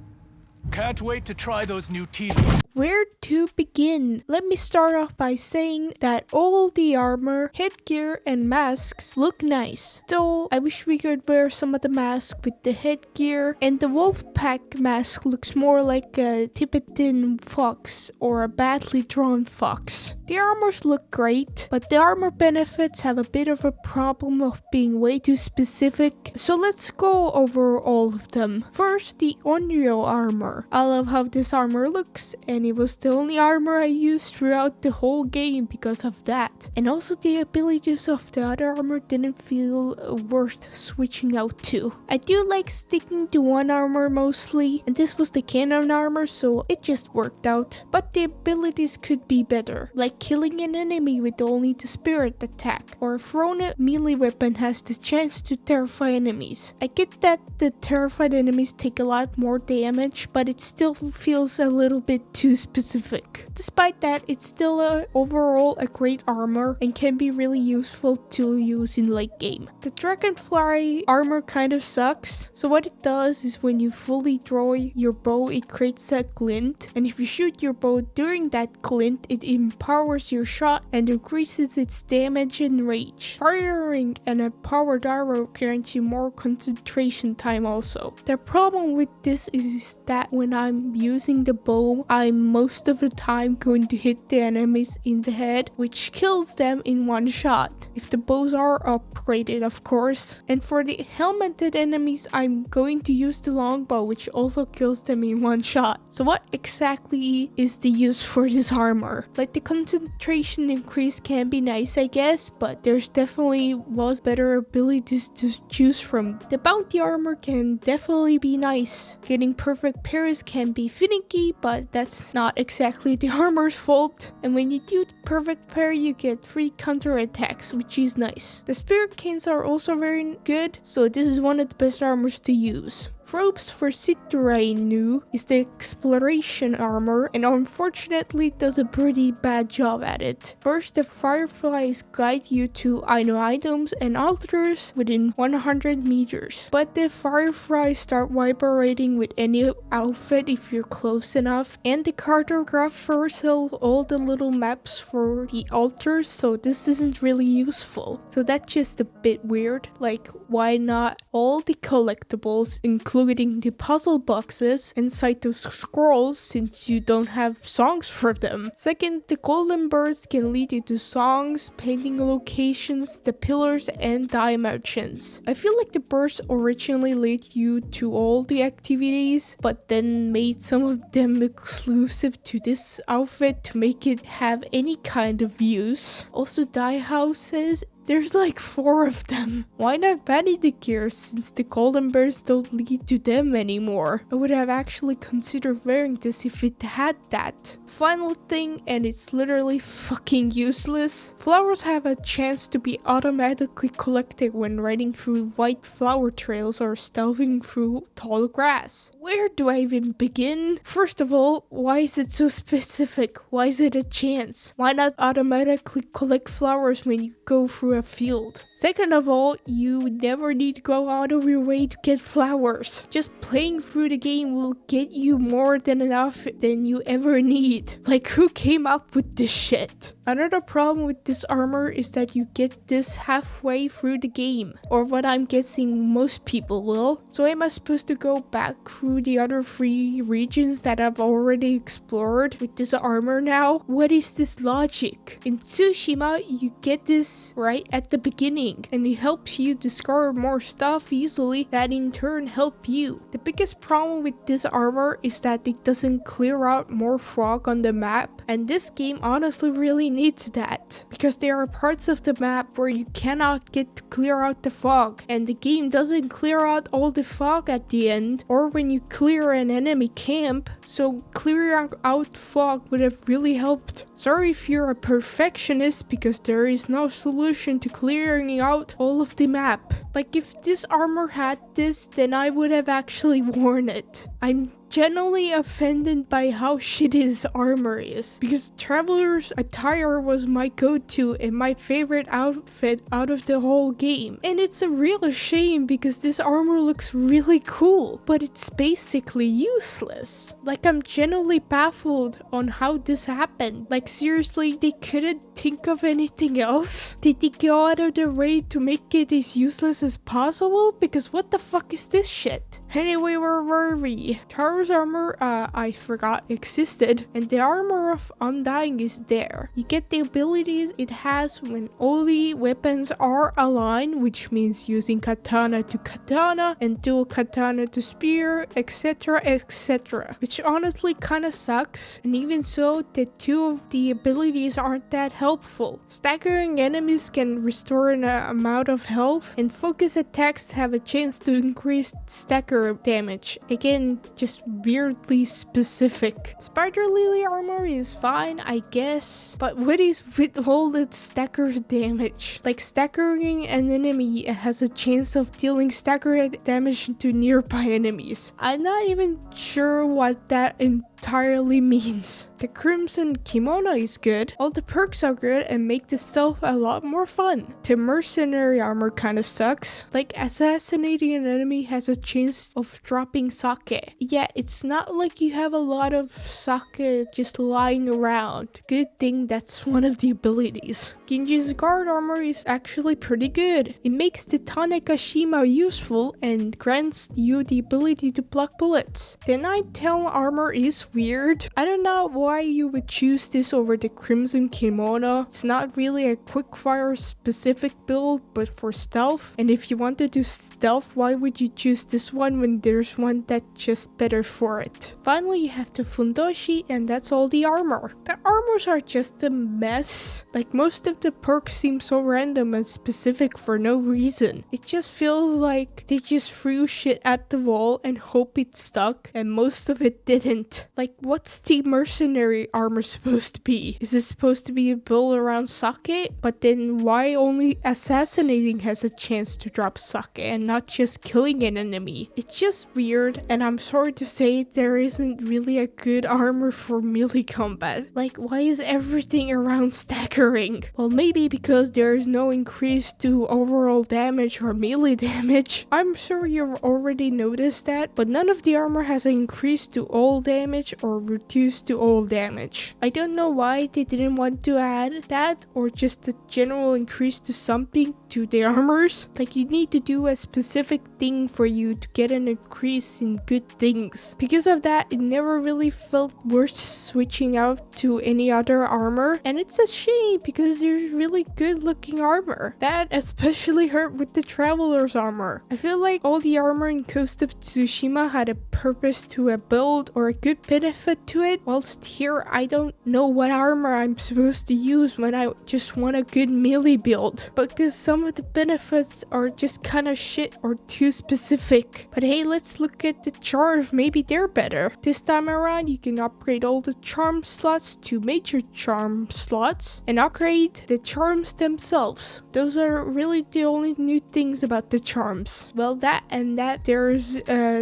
D: Can't wait to try those new teeth.
A: Where to begin? Let me start off by saying that all the armor, headgear, and masks look nice. Though I wish we could wear some of the masks with the headgear, and the wolf pack mask looks more like a Tibetan fox or a badly drawn fox. The armors look great, but the armor benefits have a bit of a problem of being way too specific, so let's go over all of them. First, the Onryo armor. I love how this armor looks, and it was the only armor I used throughout the whole game because of that. And also the abilities of the other armor didn't feel worth switching out to. I do like sticking to one armor mostly, and this was the cannon armor, so it just worked out. But the abilities could be better, like killing an enemy with only the spirit attack, or a thrown melee weapon has the chance to terrify enemies. I get that the terrified enemies take a lot more damage, but it still feels a little bit too specific. Despite that, it's still overall a great armor and can be really useful to use in late game. The dragonfly armor kind of sucks, so what it does is when you fully draw your bow, it creates a glint, and if you shoot your bow during that glint, it empowers your shot and increases its damage and range. Firing and a powered arrow grants you more concentration time also. The problem with this is that when I'm using the bow, I'm most of the time going to hit the enemies in the head, which kills them in one shot. If the bows are upgraded, of course. And for the helmeted enemies, I'm going to use the longbow, which also kills them in one shot. So what exactly is the use for this armor? Like, the concentration increase can be nice, I guess, but there's definitely was better abilities to choose from. The bounty armor can definitely be nice. Getting perfect parries can be finicky, but that's not exactly the armor's fault. And when you do the perfect parry, you get free counter attacks, which is nice. The spirit canes are also very good, so this is one of the best armors to use. Robes for Citrainu is the exploration armor, and unfortunately does a pretty bad job at it. First, the fireflies guide you to Ainu items and altars within 100 meters, but the fireflies start vibrating with any outfit if you're close enough, and the cartographer sells all the little maps for the altars, so this isn't really useful. So that's just a bit weird. Like, why not all the collectibles, including the puzzle boxes, inside those scrolls, since you don't have songs for them? Second, the golden birds can lead you to songs, painting locations, the pillars, and dimensions. I feel like the birds originally led you to all the activities, but then made some of them exclusive to this outfit to make it have any kind of use. Also, dye houses. There's like 4 of them. Why not vanity gear, since the golden birds don't lead to them anymore? I would have actually considered wearing this if it had that. Final thing, and it's literally fucking useless. Flowers have a chance to be automatically collected when riding through white flower trails or stealthing through tall grass. Where do I even begin? First of all, why is it so specific? Why is it a chance? Why not automatically collect flowers when you go through through a field. Second of all, you never need to go out of your way to get flowers. Just playing through the game will get you more than enough than you ever need. Like, who came up with this shit? Another problem with this armor is that you get this halfway through the game, or what I'm guessing most people will. So am I supposed to go back through the other 3 regions that I've already explored with this armor now? What is this logic? In Tsushima, you get this right at the beginning, and it helps you discover more stuff easily that in turn help you. The biggest problem with this armor is that it doesn't clear out more fog on the map, and this game honestly really needs that, because there are parts of the map where you cannot get to clear out the fog, and the game doesn't clear out all the fog at the end or when you clear an enemy camp, so clearing out fog would have really helped. Sorry if you're a perfectionist, because there is no solution to clearing out all of the map. Like, if this armor had this, then I would have actually worn it. I'm genuinely offended by how shitty this armor is, because Traveler's attire was my go-to and my favorite outfit out of the whole game. And it's a real shame because this armor looks really cool, but it's basically useless. Like, I'm genuinely baffled on how this happened. Like, seriously, they couldn't think of anything else? Did they go out of their way to make it as useless as possible? Because what the fuck is this shit? Anyway, where were we? Taro's armor, I forgot existed, and the armor of Undying is there. You get the abilities it has when all the weapons are aligned, which means using katana to katana and dual katana to spear, etc, etc. Which honestly kinda sucks, and even so, the 2 of the abilities aren't that helpful. Staggering enemies can restore an amount of health, and focus attacks have a chance to increase stagger damage. Again, just weirdly specific. Spider Lily armor is fine, I guess, but what is with all that stagger damage? Like, staggering an enemy has a chance of dealing stagger damage to nearby enemies. I'm not even sure what that entirely means. The crimson kimono is good, all the perks are good and make the stealth a lot more fun. The mercenary armor kinda sucks. Like, assassinating an enemy has a chance of dropping sake. Yeah, it's not like you have a lot of sake just lying around. Good thing that's one of the abilities. Genji's guard armor is actually pretty good. It makes the Tanekashima useful and grants you the ability to block bullets. The Nighttail armor is weird. I don't know why you would choose this over the crimson kimono. It's not really a quickfire specific build, but for stealth. And if you want to do stealth, why would you choose this one when there's one that's just better for it? Finally, you have the fundoshi, and that's all the armor. The armors are just a mess. Like, most of the perks seem so random and specific for no reason. It just feels like they just threw shit at the wall and hope it stuck, and most of it didn't. Like, what's the mercenary armor supposed to be? Is it supposed to be a build around sake? But then why only assassinating has a chance to drop sake and not just killing an enemy? It's just weird, and I'm sorry to say there isn't really a good armor for melee combat. Like, why is everything around staggering? Well, maybe because there is no increase to overall damage or melee damage. I'm sure you've already noticed that, but none of the armor has an increase to all damage or reduced to all damage. I don't know why they didn't want to add that, or just a general increase to something to the armors. Like, you need to do a specific thing for you to get an increase in good things. Because of that, it never really felt worth switching out to any other armor, and it's a shame because there's really good looking armor. That especially hurt with the Traveler's armor. I feel like all the armor in Ghost of Tsushima had a purpose to a build or a good benefit to it, whilst here I don't know what armor I'm supposed to use when I just want a good melee build, because some of the benefits are just kinda shit or too specific. But hey, let's look at the charms, maybe they're better. This time around you can upgrade all the charm slots to major charm slots and upgrade the charms themselves. Those are really the only new things about the charms. Well, that and that there's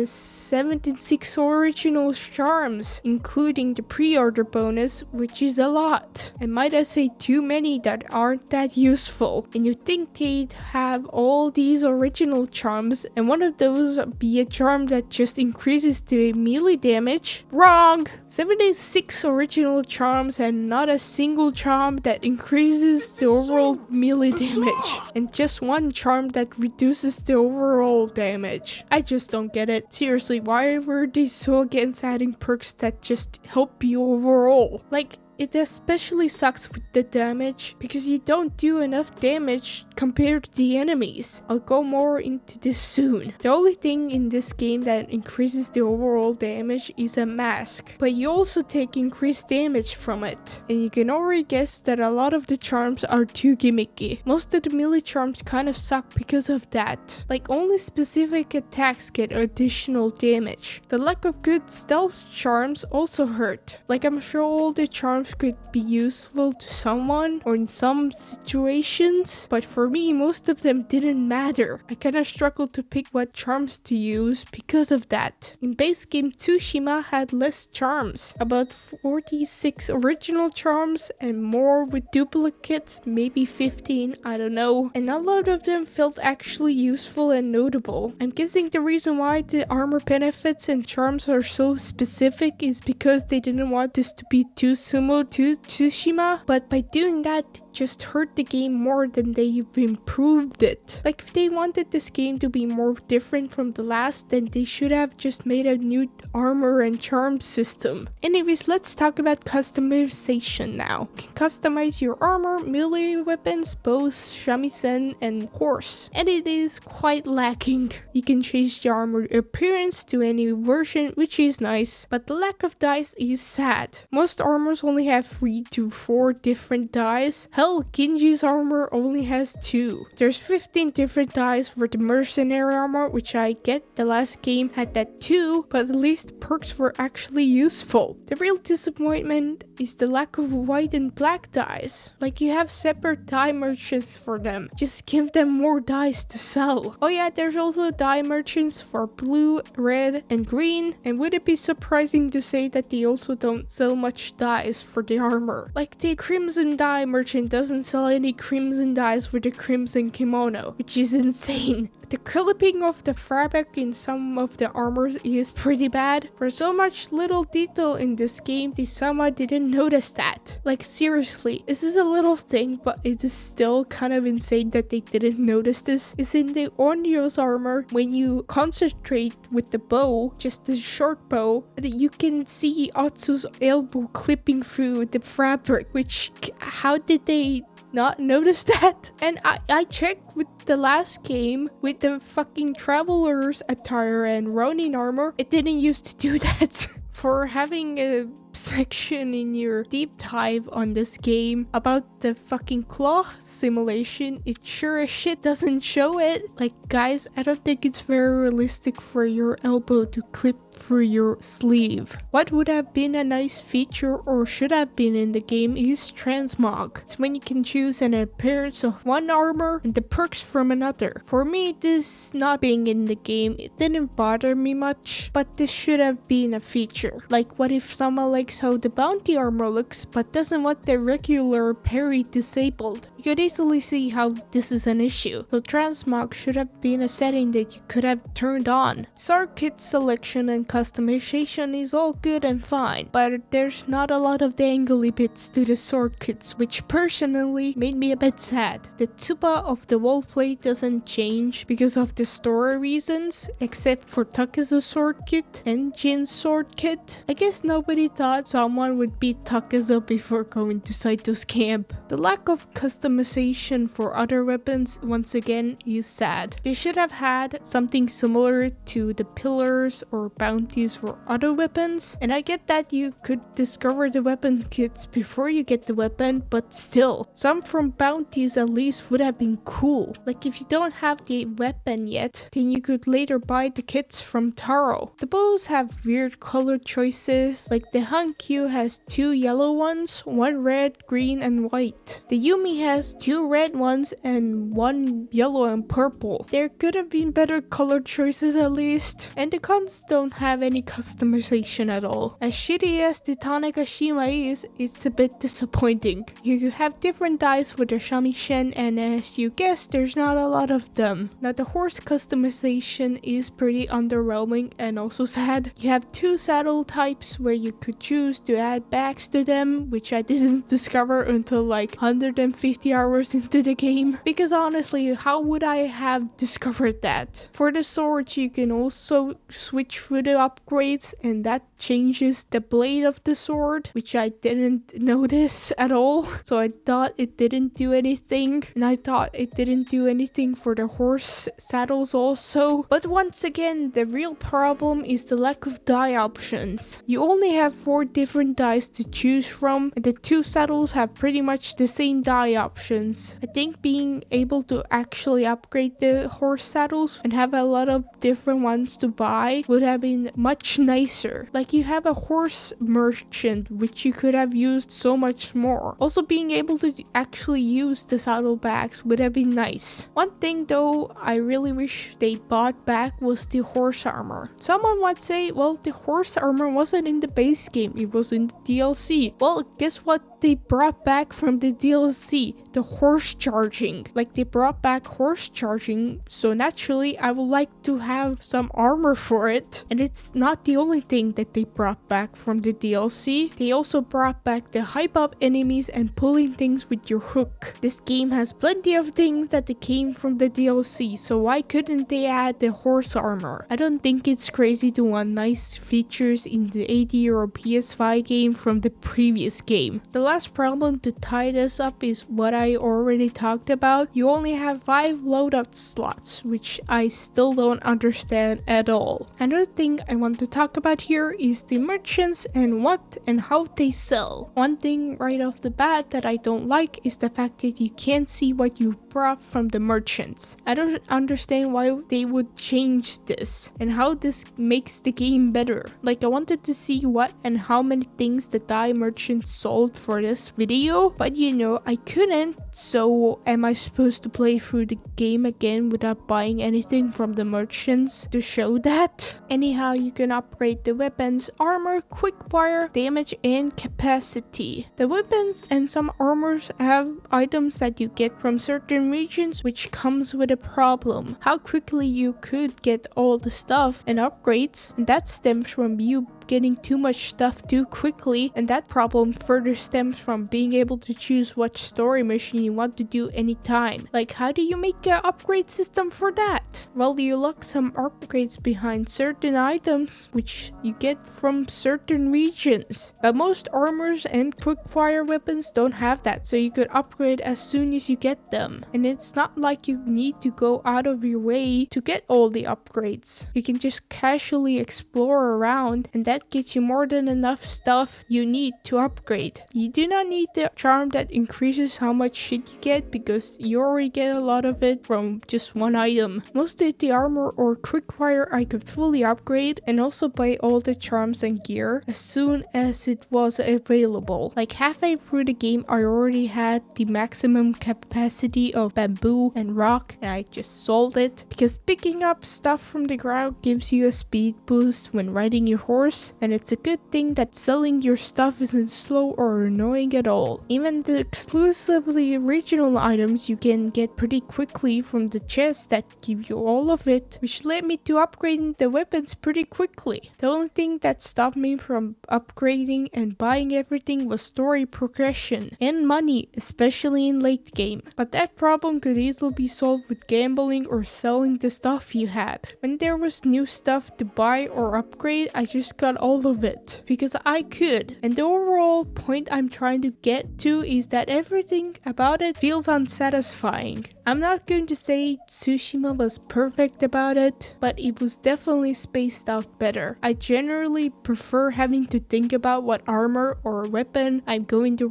A: 76 original charms charms, including the pre-order bonus, which is a lot. And might I say too many that aren't that useful. And you think they'd have all these original charms and one of those be a charm that just increases the melee damage? Wrong! 76 original charms and not a single charm that increases the overall melee damage. And just one charm that reduces the overall damage. I just don't get it. Seriously, why were they so against adding perks that just help you overall? Like, it especially sucks with the damage because you don't do enough damage compared to the enemies. I'll go more into this soon. The only thing in this game that increases the overall damage is a mask, but you also take increased damage from it. And you can already guess that a lot of the charms are too gimmicky. Most of the melee charms kind of suck because of that. Like, only specific attacks get additional damage. The lack of good stealth charms also hurt. Like, I'm sure all the charms could be useful to someone or in some situations, but for me most of them didn't matter. I kinda struggled to pick what charms to use because of that. In base game, Tsushima had less charms, about 46 original charms and more with duplicates, maybe 15, I don't know, and a lot of them felt actually useful and notable. I'm guessing the reason why the armor benefits and charms are so specific is because they didn't want this to be too similar to Tsushima, but by doing that, it just hurt the game more than they've improved it. Like, if they wanted this game to be more different from the last, then they should have just made a new armor and charm system. Anyways, let's talk about customization now. You can customize your armor, melee weapons, bows, shamisen, and horse, and it is quite lacking. You can change the armor appearance to any version, which is nice, but the lack of dice is sad. Most armors only have 3 to 4 different dies. Hell, Genji's armor only has 2. There's 15 different dies for the mercenary armor, which I get the last game had that too, but at least the perks were actually useful. The real disappointment is the lack of white and black dies. Like, you have separate die merchants for them. Just give them more dies to sell. Oh yeah, there's also die merchants for blue, red, and green, and would it be surprising to say that they also don't sell much dies for the armor? Like, the crimson dye merchant doesn't sell any crimson dyes for the crimson kimono, which is insane. The clipping of the fabric in some of the armors is pretty bad. For so much little detail in this game, they somehow didn't notice that. Like, seriously, this is a little thing, but it is still kind of insane that they didn't notice this. Is in the Onryo's armor, when you concentrate with the bow, just the short bow, you can see Atsu's elbow clipping through the fabric, which, how did they not notice that? And I checked with the last game with the fucking traveler's attire and Ronin armor, it didn't used to do that. For having a section in your deep dive on this game about the fucking claw simulation, it sure as shit doesn't show it. Like, guys, I don't think it's very realistic for your elbow to clip through your sleeve. What would have been a nice feature or should have been in the game is transmog. It's when you can choose an appearance of one armor and the perks from another. For me, this not being in the game, it didn't bother me much, but this should have been a feature. Like, what if someone likes how the bounty armor looks but doesn't want the regular parry disabled? You could easily see how this is an issue. So transmog should have been a setting that you could have turned on. Sword kit selection and customization is all good and fine, but there's not a lot of dangly bits to the sword kits, which personally made me a bit sad. The tsuba of the wall plate doesn't change because of the story reasons, except for Takezo's sword kit and Jin's sword kit. I guess nobody thought someone would beat Takezo before going to Saito's camp. The lack of customization for other weapons once again is sad. They should have had something similar to the pillars or bounties for other weapons, and I get that you could discover the weapon kits before you get the weapon, but still, some from bounties at least would have been cool. Like, if you don't have the weapon yet, then you could later buy the kits from Taro. The bows have weird color choices, like the Hankyu has 2 yellow ones, 1 red, green, and white. The Yumi has 2 red ones and 1 yellow and purple. There could have been better color choices at least. And the cons don't have any customization at all. As shitty as the Tanegashima is, it's a bit disappointing. You have different dice for the shamisen, and as you guessed, there's not a lot of them. Now the horse customization is pretty underwhelming and also sad. You have 2 saddle types where you could choose to add bags to them, which I didn't discover until like 150 hours into the game. Because honestly, how would I have discovered that? For the swords, you can also switch through the upgrades, and that changes the blade of the sword, which I didn't notice at all. So I thought it didn't do anything, and I thought it didn't do anything for the horse saddles also. But once again, the real problem is the lack of die options. You only have 4 different dies to choose from, and the 2 saddles have pretty much the same die options. I think being able to actually upgrade the horse saddles and have a lot of different ones to buy would have been much nicer. Like, you have a horse merchant, which you could have used so much more. Also, being able to actually use the saddlebags would have been nice. One thing though I really wish they brought back was the horse armor. Someone might say, well, the horse armor wasn't in the base game, it was in the DLC. Well, guess what they brought back from the DLC? The horse charging. Like, they brought back horse charging, so naturally I would like to have some armor for it. And it's not the only thing that they brought back from the DLC. They also brought back the hype up enemies and pulling things with your hook. This game has plenty of things that they came from the DLC, so why couldn't they add the horse armor? I don't think it's crazy to want nice features in the 80-euro PS5 game from the previous game. The last problem to tie this up is what I already talked about. You only have 5 loadout slots, which I still don't understand at all. Another thing I want to talk about here is the merchants and what and how they sell. One thing right off the bat that I don't like is the fact that you can't see what you brought from the merchants. I don't understand why they would change this and how this makes the game better. Like, I wanted to see what and how many things the dye merchant sold for this video, but you know, I couldn't. So am I supposed to play through the game again without buying anything from the merchants to show that? Anyhow, you can upgrade the weapons, armor, quick fire, damage, and capacity. The weapons and some armors have items that you get from certain regions, which comes with a problem. How quickly you could get all the stuff and upgrades, and that stems from you getting too much stuff too quickly, and that problem further stems from being able to choose what story mission you want to do anytime. Like, how do you make an upgrade system for that? Well, you lock some upgrades behind certain items which you get from certain regions, but most armors and quickfire weapons don't have that, so you could upgrade as soon as you get them. And it's not like you need to go out of your way to get all the upgrades. You can just casually explore around, and that gets you more than enough stuff you need to upgrade. You do not need the charm that increases how much shit you get, because you already get a lot of it from just one item. Most of the armor or quickfire I could fully upgrade and also buy all the charms and gear as soon as it was available. Like, halfway through the game I already had the maximum capacity of bamboo and rock, and I just sold it because picking up stuff from the ground gives you a speed boost when riding your horse, and it's a good thing that selling your stuff isn't slow or annoying at all. Even the exclusively original items you can get pretty quickly from the chests that give you all of it, which led me to upgrading the weapons pretty quickly. The only thing that stopped me from upgrading and buying everything was story progression and money, especially in late game. But that problem could easily be solved with gambling or selling the stuff you had. When there was new stuff to buy or upgrade, I just got all of it because I could. And the overall point I'm trying to get to is that everything about it feels unsatisfying. I'm not going to say Tsushima was perfect about it, but it was definitely spaced out better. I generally prefer having to think about what armor or weapon I'm going to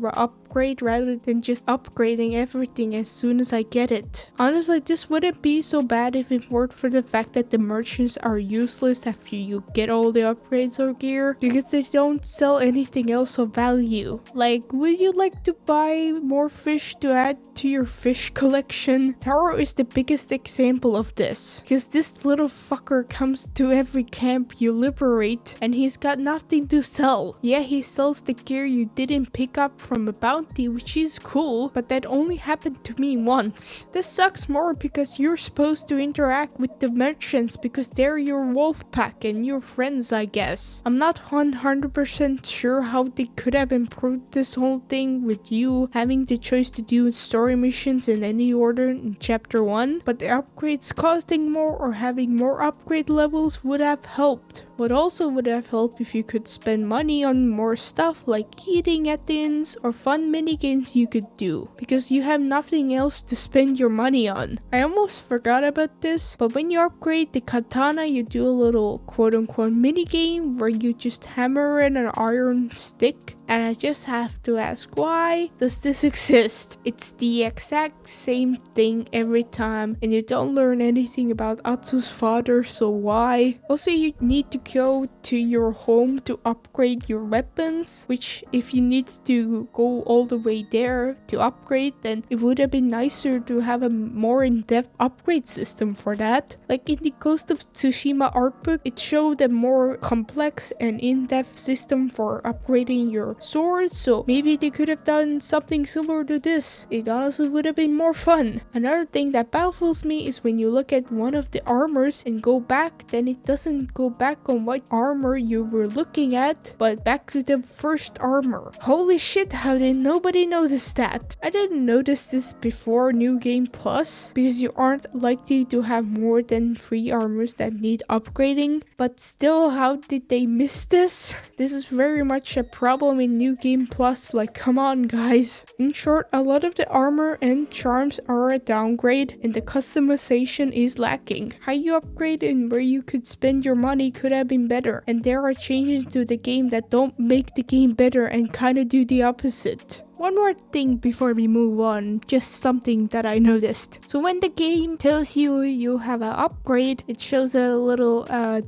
A: upgrade rather than just upgrading everything as soon as I get it. Honestly, this wouldn't be so bad if it weren't for the fact that the merchants are useless after you get all the upgrades or gear, because they don't sell anything else of value. Like, would you like to buy more fish to add to your fish collection? Taro is the biggest example of this, because this little fucker comes to every camp you liberate and he's got nothing to sell. Yeah, he sells the gear you didn't pick up from a bounty, which is cool, but that only happened to me once. This sucks more because you're supposed to interact with the merchants because they're your wolf pack and your friends, I guess. I'm not 100% sure how they could have improved this whole thing with you having the choice to do story missions in any order in chapter 1, but the upgrades costing more or having more upgrade levels would have helped. What also would have helped if you could spend money on more stuff like eating at the inns or fun minigames you could do, because you have nothing else to spend your money on. I almost forgot about this, but when you upgrade the katana, you do a little quote-unquote minigame where you just hammer in an iron stick, and I just have to ask, why does this exist? It's the exact same thing every time, and you don't learn anything about Atsu's father, so why? Also, you need to go to your home to upgrade your weapons, which if you need to go all the way there to upgrade, then it would have been nicer to have a more in-depth upgrade system for that. Like in the Ghost of Tsushima art book, it showed a more complex and in-depth system for upgrading your sword, so maybe they could have done something similar to this. It honestly would have been more fun. Another thing that baffles me is when you look at one of the armors and go back, then it doesn't go back on what armor you were looking at, but back to the first armor. Holy shit, how did nobody notice that? I didn't notice this before New Game Plus, because you aren't likely to have more than 3 armors that need upgrading, but still, how did they miss this? This is very much a problem in New Game Plus, like come on guys. In short, a lot of the armor and charms are a downgrade and the customization is lacking. How you upgrade and where you could spend your money could have been better, and there are changes to the game that don't make the game better and kinda do the opposite. One more thing before we move on, just something that I noticed. So when the game tells you you have an upgrade, it shows a little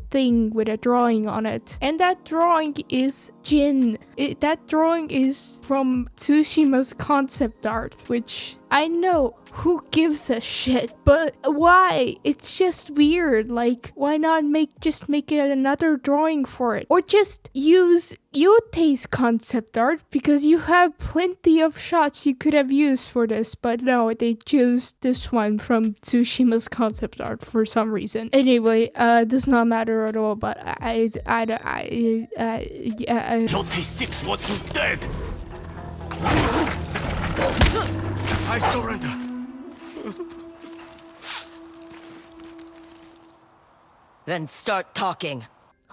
A: thing with a drawing on it. And that drawing is Jin. That drawing is from Tsushima's concept art, which I know, who gives a shit? But why? It's just weird. Like, why not make another drawing for it? Or just use Yotei's concept art, because you have plenty of shots you could have used for this, but no, they chose this one from Tsushima's concept art for some reason. Anyway, does not matter at all, but
C: Yotei 6 wants you dead! I surrender!
E: Then start talking.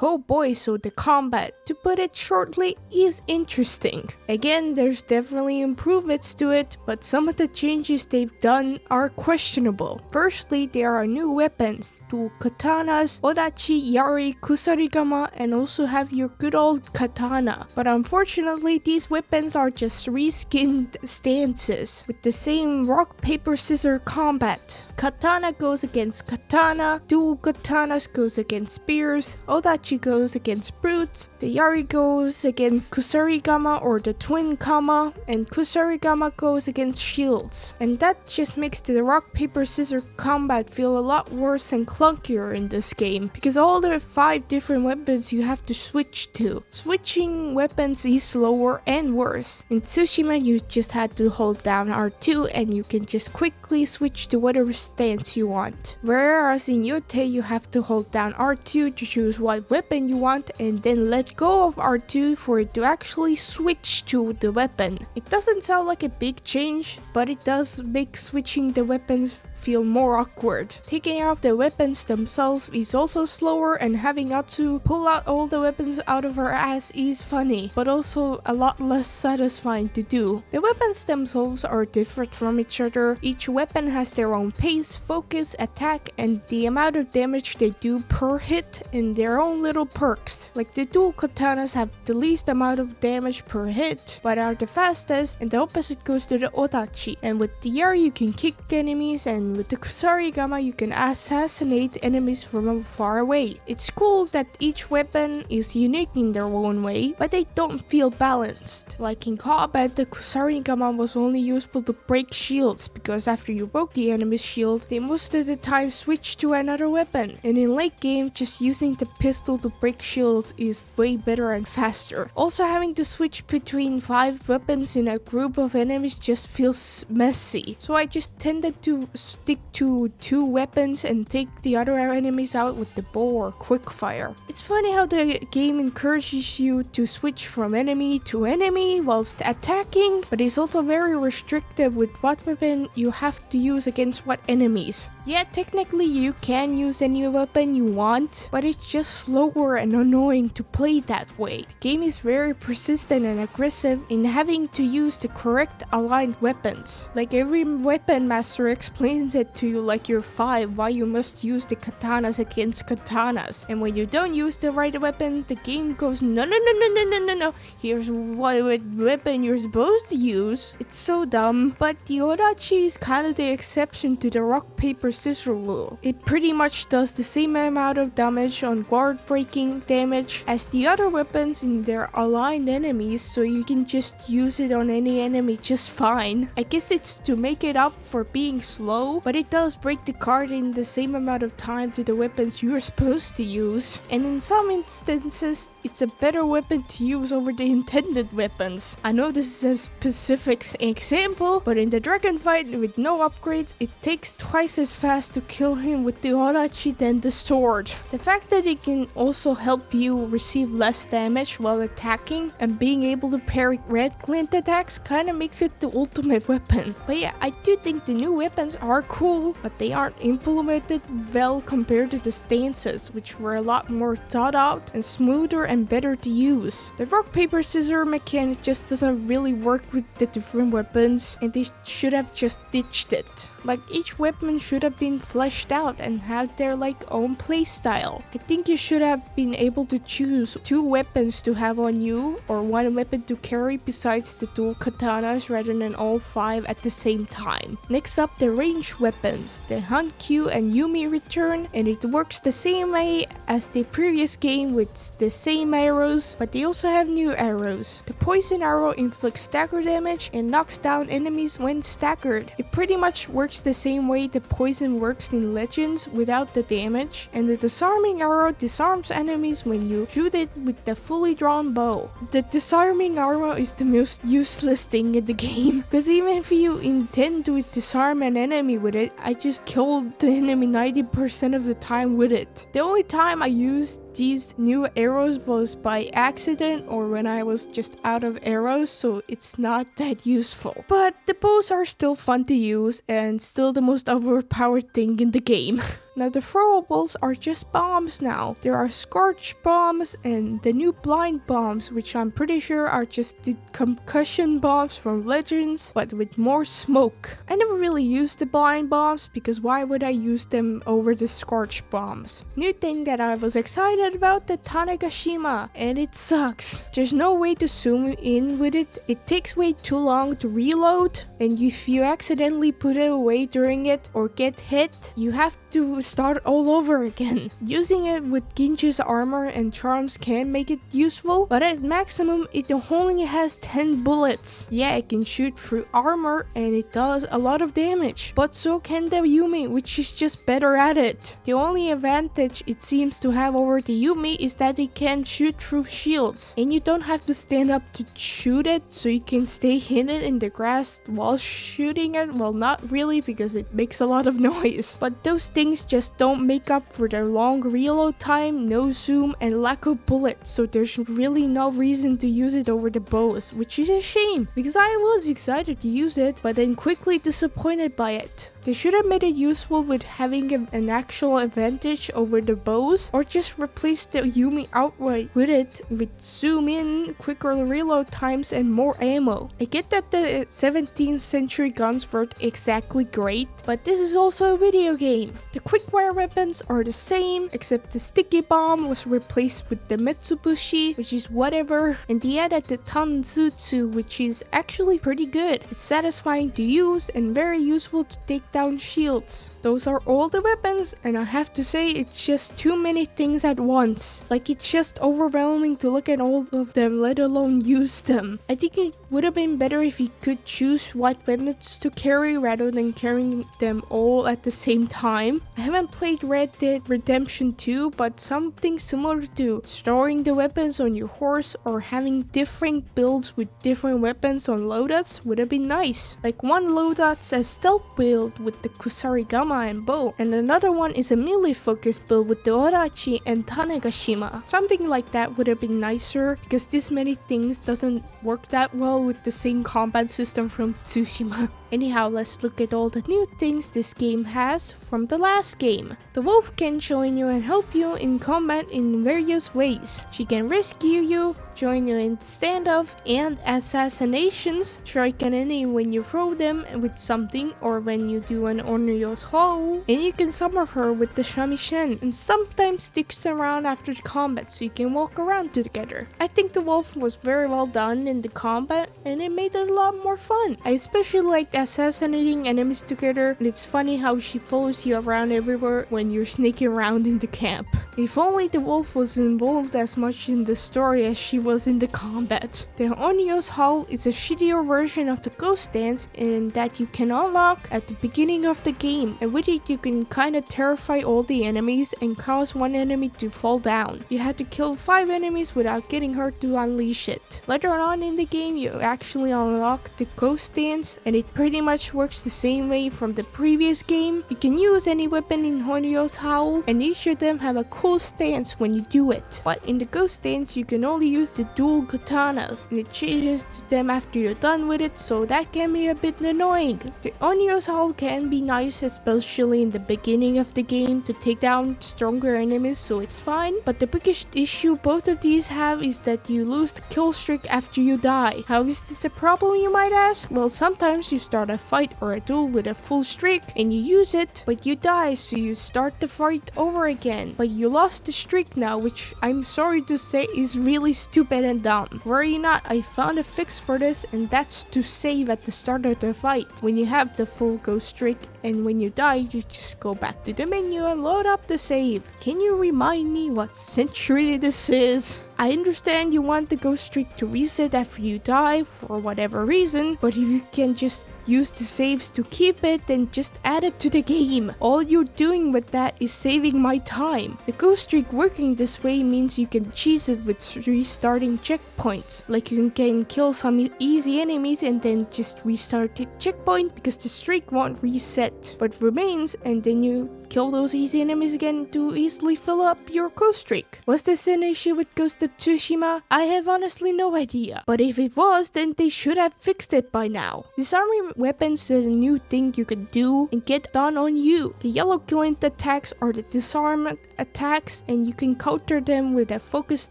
A: Oh boy, so the combat, to put it shortly, is interesting. Again, there's definitely improvements to it, but some of the changes they've done are questionable. Firstly, there are new weapons, 2 katanas, odachi, yari, kusarigama, and also have your good old katana. But unfortunately, these weapons are just reskinned stances with the same rock, paper, scissors combat. Katana goes against katana, dual katanas goes against spears, odachi goes against brutes, the yari goes against kusarigama or the twin kama, and kusarigama goes against shields. And that just makes the rock, paper, scissors combat feel a lot worse and clunkier in this game, because all the 5 different weapons you have to switch to. Switching weapons is slower and worse. In Tsushima, you just had to hold down R2 and you can just quickly switch to whatever stance you want. Whereas in Yotei, you have to hold down R2 to choose what weapon you want and then let go of R2 for it to actually switch to the weapon. It doesn't sound like a big change, but it does make switching the weapons feel more awkward. Taking out the weapons themselves is also slower, and having Atsu pull out all the weapons out of her ass is funny, but also a lot less satisfying to do. The weapons themselves are different from each other. Each weapon has their own pace, focus, attack, and the amount of damage they do per hit in their own own little perks. Like the dual katanas have the least amount of damage per hit, but are the fastest, and the opposite goes to the odachi. And with the R you can kick enemies, and with the kusarigama you can assassinate enemies from far away. It's cool that each weapon is unique in their own way, but they don't feel balanced. Like in combat, the kusarigama was only useful to break shields, because after you broke the enemy's shield, they most of the time switch to another weapon. And in late game, just using the pistol to break shields is way better and faster. Also, having to switch between 5 weapons in a group of enemies just feels messy. So I just tended to stick to 2 weapons and take the other enemies out with the bow or quick fire. It's funny how the game encourages you to switch from enemy to enemy whilst attacking, but it's also very restrictive with what weapon you have to use against what enemies. Yeah, technically you can use any weapon you want, but it's just slower and annoying to play that way. The game is very persistent and aggressive in having to use the correct aligned weapons. Like every weapon master explains it to you like you're 5 why you must use the katanas against katanas. And when you don't use the right weapon, the game goes no, here's what weapon you're supposed to use. It's so dumb. But the odachi is kind of the exception to the rock paper scissors rule. It pretty much does the same amount of damage on guard breaking damage as the other weapons in their aligned enemies, so you can just use it on any enemy just fine. I guess it's to make it up for being slow, but it does break the card in the same amount of time to the weapons you're supposed to use. And in some instances, it's a better weapon to use over the intended weapons. I know this is a specific example, but in the dragon fight with no upgrades, it takes twice as fast to kill him with the odachi than the sword. The fact that it can also help you receive less damage while attacking and being able to parry red glint attacks kinda makes it the ultimate weapon. But yeah, I do think the new weapons are cool, but they aren't implemented well compared to the stances, which were a lot more thought out and smoother and better to use. The rock paper scissors mechanic just doesn't really work with the different weapons, and they should have just ditched it. Like each weapon should have been fleshed out and have their own playstyle. I think you should have been able to choose 2 weapons to have on you or 1 weapon to carry besides the dual katanas rather than all 5 at the same time. Next up, the range weapons. The Hankyu and Yumi return, and it works the same way as the previous game with the same arrows, but they also have new arrows. The poison arrow inflicts stagger damage and knocks down enemies when staggered. It pretty much works the same way the poison works in Legends without the damage, and the disarming arrow disarms enemies when you shoot it with the fully drawn bow. The disarming arrow is the most useless thing in the game, because even if you intend to disarm an enemy with it, I just killed the enemy 90% of the time with it. The only time I used these new arrows was by accident or when I was just out of arrows, so it's not that useful. But the bows are still fun to use and still the most overpowered thing in the game. Now the throwables are just bombs now. There are scorch bombs and the new blind bombs, which I'm pretty sure are just the concussion bombs from Legends, but with more smoke. I never really used the blind bombs because why would I use them over the scorch bombs? New thing that I was excited about, the Tanegashima, and it sucks. There's no way to zoom in with it. It takes way too long to reload, and if you accidentally put it away during it or get hit, you have to start all over again. Using it with Ginju's armor and charms can make it useful, but at maximum it only has 10 bullets. Yeah, it can shoot through armor and it does a lot of damage, but so can the Yumi, which is just better at it. The only advantage it seems to have over the Yumi is that it can shoot through shields, and you don't have to stand up to shoot it, so you can stay hidden in the grass while shooting it. Well, not really, because it makes a lot of noise, but those things just don't make up for their long reload time, no zoom, and lack of bullets, so there's really no reason to use it over the bows, which is a shame, because I was excited to use it, but then quickly disappointed by it. They should have made it useful with having an actual advantage over the bows, or just replace the Yumi outright with it with zoom in, quicker reload times, and more ammo. I get that the 17th century guns weren't exactly great, but this is also a video game. The quickfire weapons are the same, except the sticky bomb was replaced with the Metsubushi, which is whatever, and they added the Tanzutsu, which is actually pretty good. It's satisfying to use and very useful to take down shields. Those are all the weapons, and I have to say it's just too many things at once. Like, it's just overwhelming to look at all of them, let alone use them. I think it would have been better if you could choose what weapons to carry rather than carrying them all at the same time. I haven't played Red Dead Redemption 2, but something similar to storing the weapons on your horse or having different builds with different weapons on loadouts would have been nice. Like, one loadout's a stealth build with the Kusarigama and bow, and another one is a melee focused build with the Orachi and Tanegashima. Something like that would have been nicer, because this many things doesn't work that well with the same combat system from Tsushima. Anyhow, let's look at all the new things this game has from the last game. The wolf can join you and help you in combat in various ways. She can rescue you, join you in standoff and assassinations, strike an enemy when you throw them with something or when you do an Onryo's Hole, and you can summon her with the Shamisen, and sometimes sticks around after the combat so you can walk around together. I think the wolf was very well done in the combat and it made it a lot more fun. I especially liked assassinating enemies together, and it's funny how she follows you around everywhere when you're sneaking around in the camp. If only the wolf was involved as much in the story as she was in the combat. The Onryo's Hole is a shittier version of the ghost dance in that you can unlock at the beginning of the game, and with it you can kinda terrify all the enemies and cause one enemy to fall down. You have to kill 5 enemies without getting her to unleash it. Later on in the game you actually unlock the ghost dance, and it pretty much works the same way from the previous game. You can use any weapon in Onryo's Hole, and each of them have a cool stance when you do it. But in the ghost stance you can only use the dual katanas, and it changes to them after you're done with it, so that can be a bit annoying. The Onryo's Hole can be nice, especially in the beginning of the game, to take down stronger enemies, so it's fine. But the biggest issue both of these have is that you lose the kill streak after you die. How is this a problem, you might ask? Well, sometimes you start a fight or a duel with a full streak and you use it, but you die, so you start the fight over again. But you lost the streak now, which I'm sorry to say is really stupid and dumb. Worry not, I found a fix for this, and that's to save at the start of the fight when you have the full ghost streak, and when you die you just go back to the menu and load up the save. Can you remind me what century this is? I understand you want the ghost streak to reset after you die for whatever reason, but if you can just use the saves to keep it, then just add it to the game. All you're doing with that is saving my time. The ghost streak working this way means you can cheese it with restarting checkpoints. Like, you can kill some easy enemies and then just restart the checkpoint because the streak won't reset, but remains, and then you kill those easy enemies again to easily fill up your ghost streak. Was this an issue with Ghost of Tsushima? I have honestly no idea, but if it was, then they should have fixed it by now. Disarming weapons is a new thing you can do and get done on you. The yellow glint attacks are the disarm attacks, and you can counter them with a focus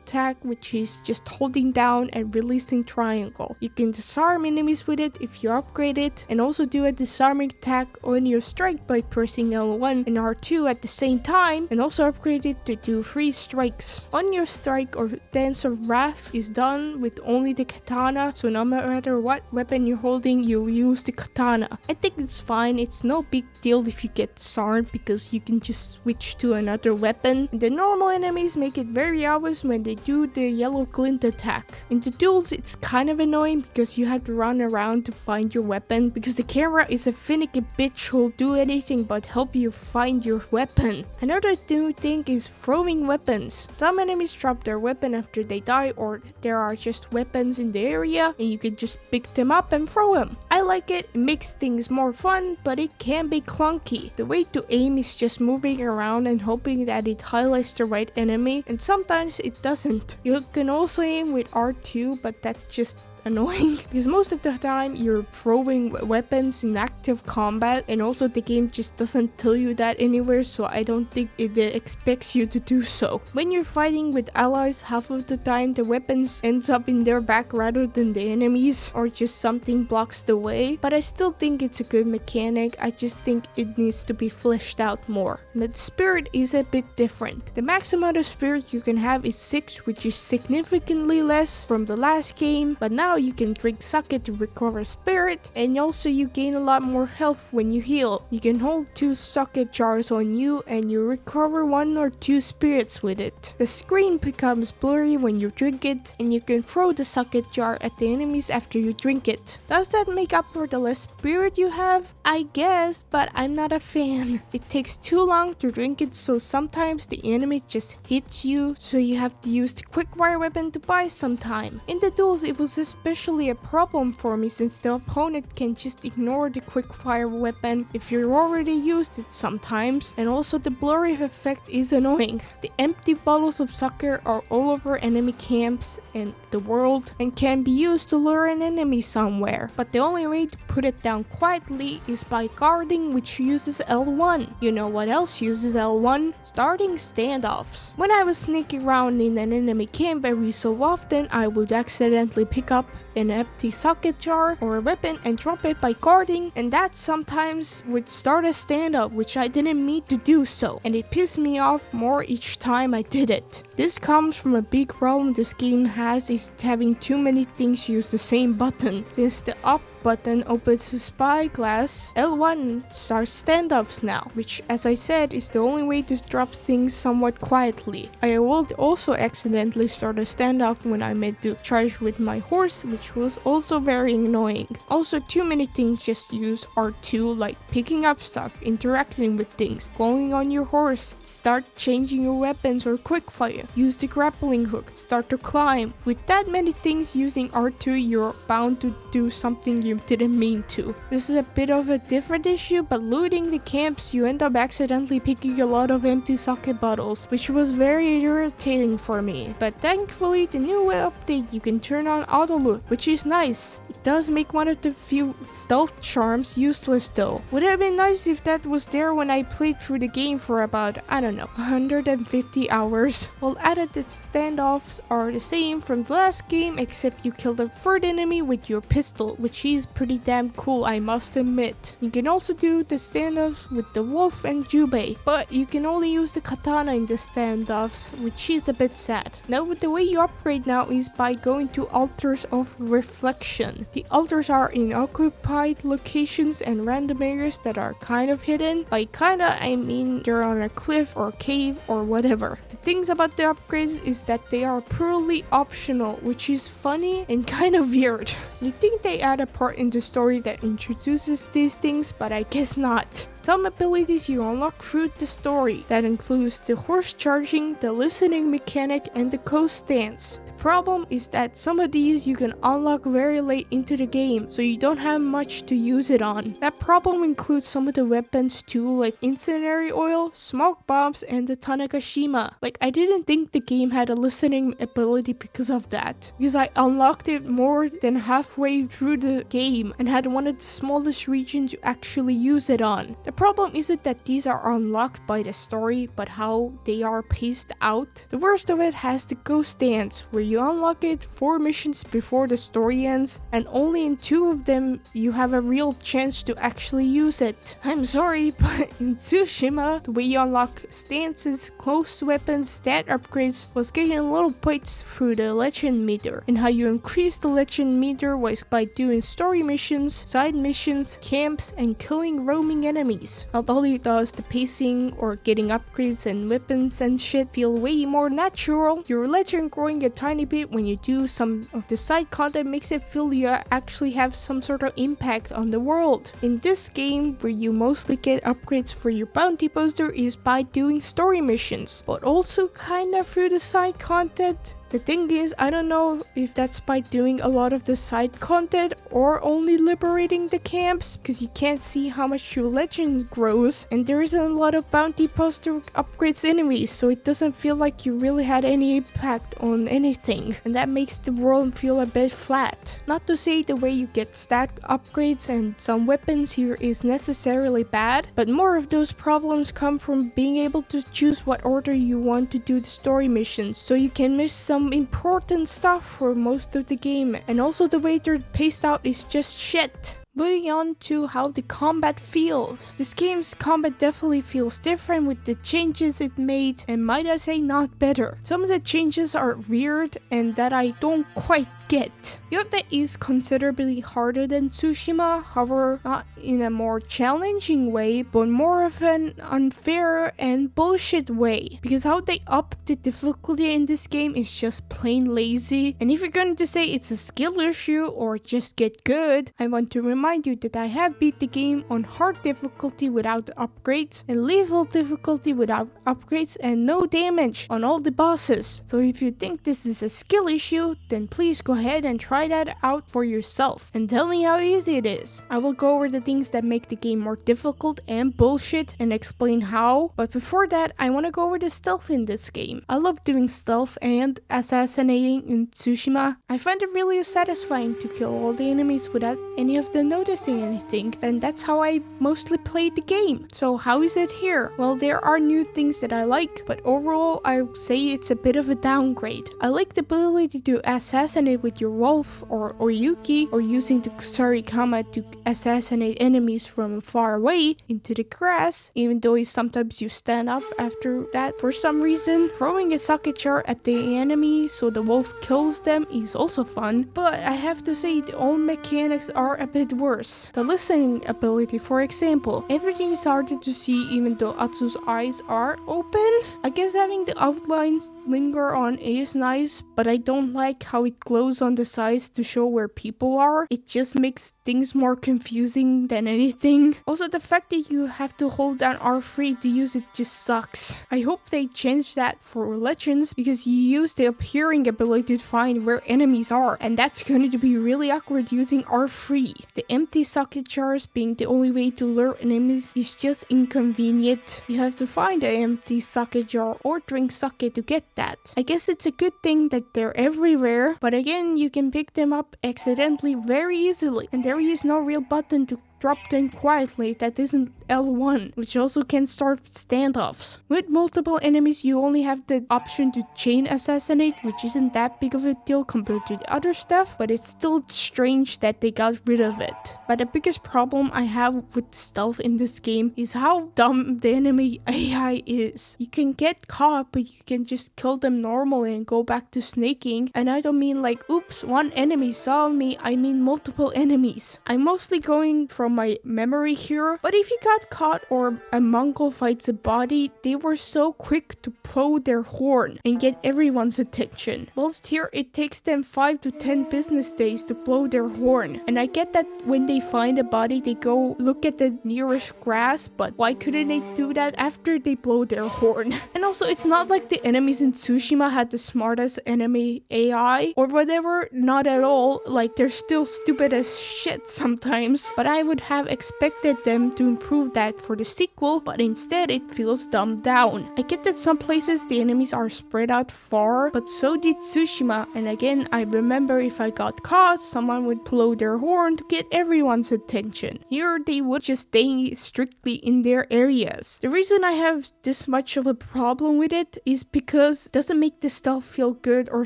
A: attack, which is just holding down and releasing triangle. You can disarm enemies with it if you upgrade it, and also do a disarming attack on your strike by pressing L1 and R2 at the same time, and also upgrade it to do 3 strikes. On your strike or dance of wrath is done with only the katana, so no matter what weapon you're holding, you use the katana. I think it's fine, it's no big deal if you get disarmed because you can just switch to another weapon. The normal enemies make it very obvious when they do the yellow glint attack. In the duels it's kind of annoying because you have to run around to find your weapon, because the camera is a finicky bitch who'll do anything but help you find your weapon. Another new thing is throwing weapons. Some enemies drop their weapon after they die, or there are just weapons in the area and you can just pick them up and throw them. I like it, it makes things more fun, but it can be clunky. The way to aim is just moving around and hoping that it highlights the right enemy, and sometimes it doesn't. You can also aim with R2, but that just annoying because most of the time you're throwing weapons in active combat, and also the game just doesn't tell you that anywhere, so I don't think it expects you to do so. When you're fighting with allies, half of the time the weapons ends up in their back rather than the enemies, or just something blocks the way, but I still think it's a good mechanic. I just think it needs to be fleshed out more. The spirit is a bit different. The max amount of spirit you can have is 6, which is significantly less from the last game, but now you can drink sake to recover spirit, and also you gain a lot more health when you heal. You can hold 2 sake jars on you and you recover 1 or 2 spirits with it. The screen becomes blurry when you drink it, and you can throw the sake jar at the enemies after you drink it. Does that make up for the less spirit you have? I guess, but I'm not a fan. It takes too long to drink it, so sometimes the enemy just hits you, so you have to use the quickfire weapon to buy some time. In the duels, it was especially a problem for me since the opponent can just ignore the quickfire weapon if you're already used it sometimes, and also the blurry effect is annoying. The empty bottles of sake are all over enemy camps and the world and can be used to lure an enemy somewhere, but the only way to put it down quietly is by guarding, which uses L1. You know what else uses L1? Starting standoffs. When I was sneaking around in an enemy camp every so often, I would accidentally pick up an empty sake jar or a weapon and drop it by guarding, and that sometimes would start a standoff, which I didn't mean to do so, and it pissed me off more each time I did it. This comes from a big problem this game has, is having too many things use the same button. Since the up button opens the spyglass, L1 starts standoffs now, which as I said is the only way to drop things somewhat quietly. I would also accidentally start a standoff when I meant to charge with my horse, which was also very annoying. Also, too many things just use R2, like picking up stuff, interacting with things, going on your horse, start changing your weapons or quickfire, use the grappling hook, start to climb. With that many things using R2, you're bound to do something you didn't mean to. This is a bit of a different issue, but looting the camps, you end up accidentally picking a lot of empty sake bottles, which was very irritating for me. But thankfully, the new update, you can turn on auto loot, which is nice. It does make one of the few stealth charms useless though. Would have been nice if that was there when I played through the game for about, I don't know, 150 hours. Well, added that standoffs are the same from the last game, except you kill the third enemy with your pistol, which is pretty damn cool, I must admit. You can also do the standoffs with the wolf and Jubei, but you can only use the katana in the standoffs, which is a bit sad. Now, the way you upgrade now is by going to altars of reflection. The altars are in occupied locations and random areas that are kind of hidden. By kinda, I mean they're on a cliff or cave or whatever. The things about the upgrades is that they are purely optional, which is funny and kind of weird. You think they add a part in the story that introduces these things, but I guess not. Some abilities you unlock through the story. That includes the horse charging, the listening mechanic, and the coast stance. The problem is that some of these you can unlock very late into the game, so you don't have much to use it on. That problem includes some of the weapons too, like incendiary oil, smoke bombs, and the Tanegashima. Like, I didn't think the game had a listening ability because of that, because I unlocked it more than halfway through the game and had one of the smallest regions to actually use it on. The problem isn't that these are unlocked by the story, but how they are paced out. The worst of it has the ghost stance, where you unlock it 4 missions before the story ends, and only in 2 of them you have a real chance to actually use it. I'm sorry, but in Tsushima, the way you unlock stances, close weapons, stat upgrades was getting little points through the legend meter, and how you increase the legend meter was by doing story missions, side missions, camps, and killing roaming enemies. Not only does the pacing or getting upgrades and weapons and shit feel way more natural, your legend growing a tiny bit when you do some of the side content makes it feel you actually have some sort of impact on the world. In this game, where you mostly get upgrades for your bounty poster is by doing story missions, but also kinda through the side content. The thing is, I don't know if that's by doing a lot of the side content or only liberating the camps, because you can't see how much your legend grows, and there isn't a lot of bounty poster upgrades anyways, so it doesn't feel like you really had any impact on anything, and that makes the world feel a bit flat. Not to say the way you get stat upgrades and some weapons here is necessarily bad, but more of those problems come from being able to choose what order you want to do the story missions, so you can miss some important stuff for most of the game, and also the way they're paced out is just shit. Moving on to how the combat feels. This game's combat definitely feels different with the changes it made, and might I say not better. Some of the changes are weird and that I don't quite get. Yotei is considerably harder than Tsushima, however not in a more challenging way, but more of an unfair and bullshit way, because how they up the difficulty in this game is just plain lazy. And if you're going to say it's a skill issue or just get good, I want to remind you that I have beat the game on hard difficulty without upgrades and lethal difficulty without upgrades and no damage on all the bosses. So if you think this is a skill issue, then please go ahead and try that out for yourself and tell me how easy it is. I will go over the things that make the game more difficult and bullshit and explain how, but before that I want to go over the stealth in this game. I love doing stealth and assassinating in Tsushima. I find it really satisfying to kill all the enemies without any of them noticing anything, and that's how I mostly played the game. So how is it here? Well, there are new things that I like, but overall I would say it's a bit of a downgrade. I like the ability to assassinate with your wolf or Yuki, or using the Kusarigama to assassinate enemies from far away into the grass, even though sometimes you stand up after that for some reason. Throwing a sake jar at the enemy so the wolf kills them is also fun, but I have to say the old mechanics are a bit worse. The listening ability, for example, everything is harder to see even though Atsu's eyes are open. I guess having the outlines linger on is nice, but I don't like how it glows on the sides to show where people are. It just makes things more confusing than anything. Also, the fact that you have to hold down R3 to use it just sucks. I hope they change that for Legends, because you use the appearing ability to find where enemies are, and that's going to be really awkward using R3. The empty sake jars being the only way to lure enemies is just inconvenient. You have to find an empty sake jar or drink sake to get that. I guess it's a good thing that they're everywhere, but again, you can pick them up accidentally very easily, and there is no real button to drop them quietly that isn't L1, which also can start standoffs. With multiple enemies, you only have the option to chain assassinate, which isn't that big of a deal compared to the other stuff, but it's still strange that they got rid of it. But the biggest problem I have with stealth in this game is how dumb the enemy AI is. You can get caught, but you can just kill them normally and go back to snaking. And I don't mean like, oops, one enemy saw me, I mean multiple enemies. I'm mostly going from my memory here, but if you got caught or a Mongol fights a body, they were so quick to blow their horn and get everyone's attention. Whilst here it takes them 5 to 10 business days to blow their horn. And I get that when they find a body they go look at the nearest grass, but why couldn't they do that after they blow their horn? And also, it's not like the enemies in Tsushima had the smartest enemy AI or whatever, not at all. Like, they're still stupid as shit sometimes, but I would have expected them to improve that for the sequel, but instead it feels dumbed down. I get that some places the enemies are spread out far, but so did Tsushima, and again, I remember if I got caught, someone would blow their horn to get everyone's attention. Here they would just stay strictly in their areas. The reason I have this much of a problem with it is because it doesn't make the stealth feel good or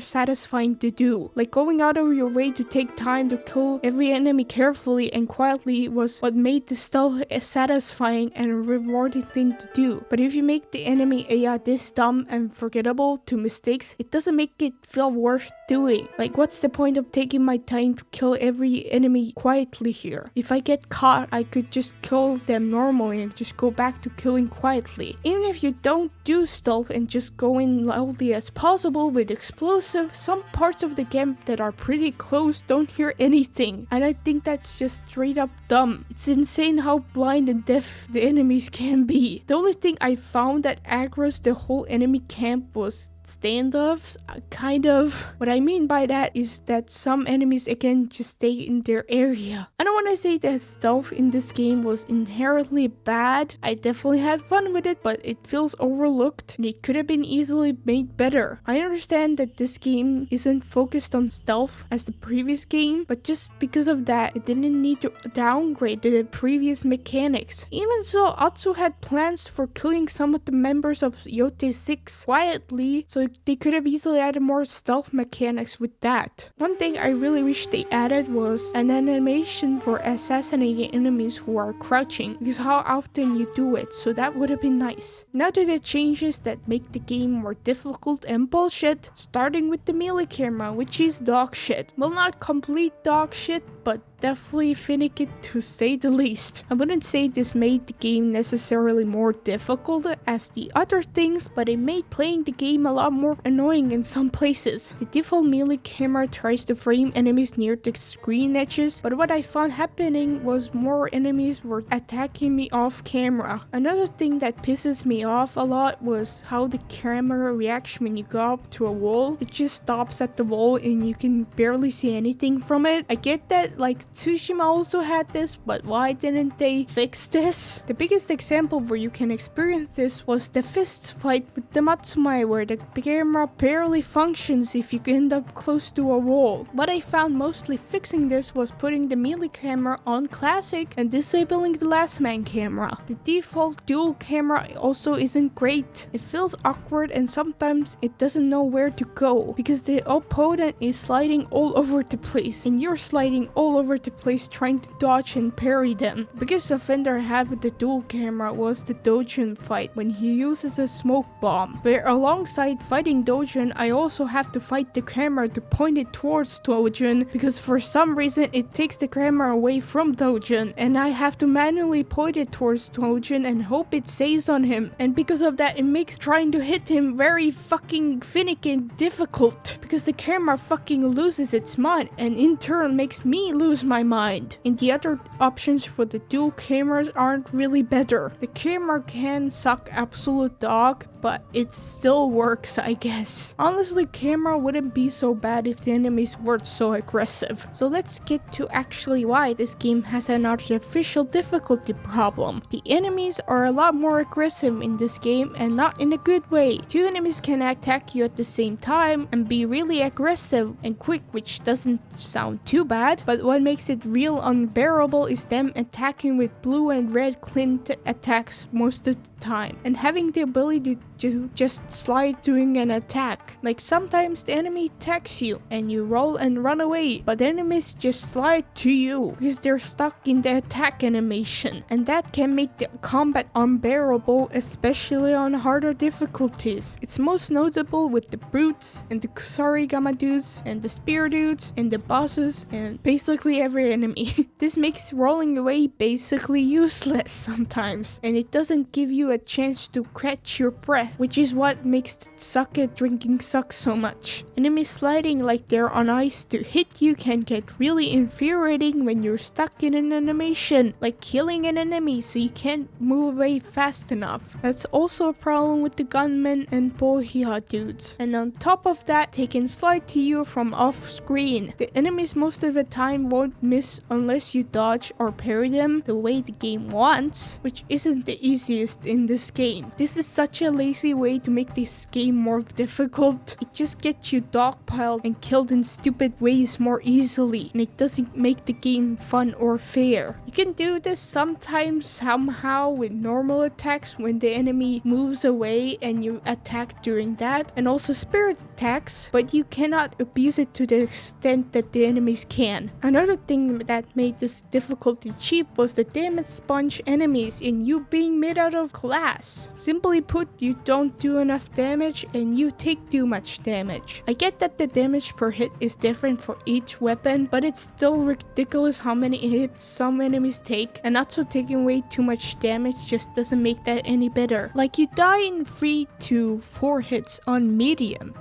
A: satisfying to do. Like, going out of your way to take time to kill every enemy carefully and quietly was what made the stealth a satisfying and rewarding thing to do. But if you make the enemy AI this dumb and forgettable to mistakes, it doesn't make it feel worth doing. Like, what's the point of taking my time to kill every enemy quietly here? If I get caught, I could just kill them normally and just go back to killing quietly. Even if you don't do stealth and just go in loudly as possible with explosive, some parts of the game that are pretty close don't hear anything, and I think that's just straight up dumb. It's insane how blind and deaf the enemies can be. The only thing I found that aggroes the whole enemy camp was standoffs, kind of. What I mean by that is that some enemies again just stay in their area. I don't want to say that stealth in this game was inherently bad. I definitely had fun with it, but it feels overlooked and it could have been easily made better. I understand that this game isn't focused on stealth as the previous game, but just because of that, it didn't need to downgrade the previous mechanics. Even so, Atsu had plans for killing some of the members of Yotei 6 quietly, so they could have easily added more stealth mechanics with that. One thing I really wish they added was an animation for assassinating enemies who are crouching, because how often you do it, so that would have been nice. Now to the changes that make the game more difficult and bullshit, starting with the melee camera, which is dog shit. Well, not complete dog shit, but definitely finicky to say the least. I wouldn't say this made the game necessarily more difficult as the other things, but it made playing the game a lot more annoying in some places. The default melee camera tries to frame enemies near the screen edges, but what I found happening was more enemies were attacking me off camera. Another thing that pisses me off a lot was how the camera reacts when you go up to a wall. It just stops at the wall and you can barely see anything from it. I get that like Tsushima also had this, but why didn't they fix this? The biggest example where you can experience this was the fist fight with the Matsumae, where the camera barely functions if you end up close to a wall. What I found mostly fixing this was putting the melee camera on classic and disabling the last man camera. The default dual camera also isn't great. It feels awkward and sometimes it doesn't know where to go because the opponent is sliding all over the place and you're sliding all over the place trying to dodge and parry them. The biggest offender I had with the dual camera was the Dojin fight when he uses a smoke bomb, where alongside fighting Dojin I also have to fight the camera to point it towards Dojin because for some reason it takes the camera away from Dojin and I have to manually point it towards Dojin and hope it stays on him, and because of that it makes trying to hit him very fucking finicky and difficult because the camera fucking loses its mind and in turn makes me lose my mind. And the other options for the dual cameras aren't really better. The camera can suck absolute dog, but it still works, I guess. Honestly, camera wouldn't be so bad if the enemies weren't so aggressive. So let's get to actually why this game has an artificial difficulty problem. The enemies are a lot more aggressive in this game and not in a good way. Two enemies can attack you at the same time and be really aggressive and quick, which doesn't sound too bad, but what makes it real unbearable is them attacking with blue and red Glint attacks most of the time and having the ability to just slide during an attack. Like sometimes the enemy attacks you and you roll and run away, but the enemies just slide to you because they're stuck in the attack animation, and that can make the combat unbearable, especially on harder difficulties. It's most notable with the brutes and the Kusarigama dudes and the spear dudes and the bosses and basically every enemy. This makes rolling away basically useless sometimes, and it doesn't give you a chance to catch your breath, which is what makes suck at drinking suck so much. Enemies sliding like they're on ice to hit you can get really infuriating when you're stuck in an animation, like killing an enemy so you can't move away fast enough. That's also a problem with the gunmen and Bohia dudes. And on top of that, they can slide to you from off screen. The enemies most of the time won't miss unless you dodge or parry them the way the game wants, which isn't the easiest in this game. This is such a lazy way to make this game more difficult. It just gets you dogpiled and killed in stupid ways more easily, and it doesn't make the game fun or fair. You can do this sometimes somehow with normal attacks when the enemy moves away and you attack during that, and also spirit attacks, but you cannot abuse it to the extent that the enemies can. Another thing that made this difficulty cheap was the damage sponge enemies and you being made out of glass. Simply put, you don't do enough damage and you take too much damage. I get that the damage per hit is different for each weapon, but it's still ridiculous how many hits some enemies take, and also taking way too much damage just doesn't make that any better. Like you die in 3 to 4 hits on medium,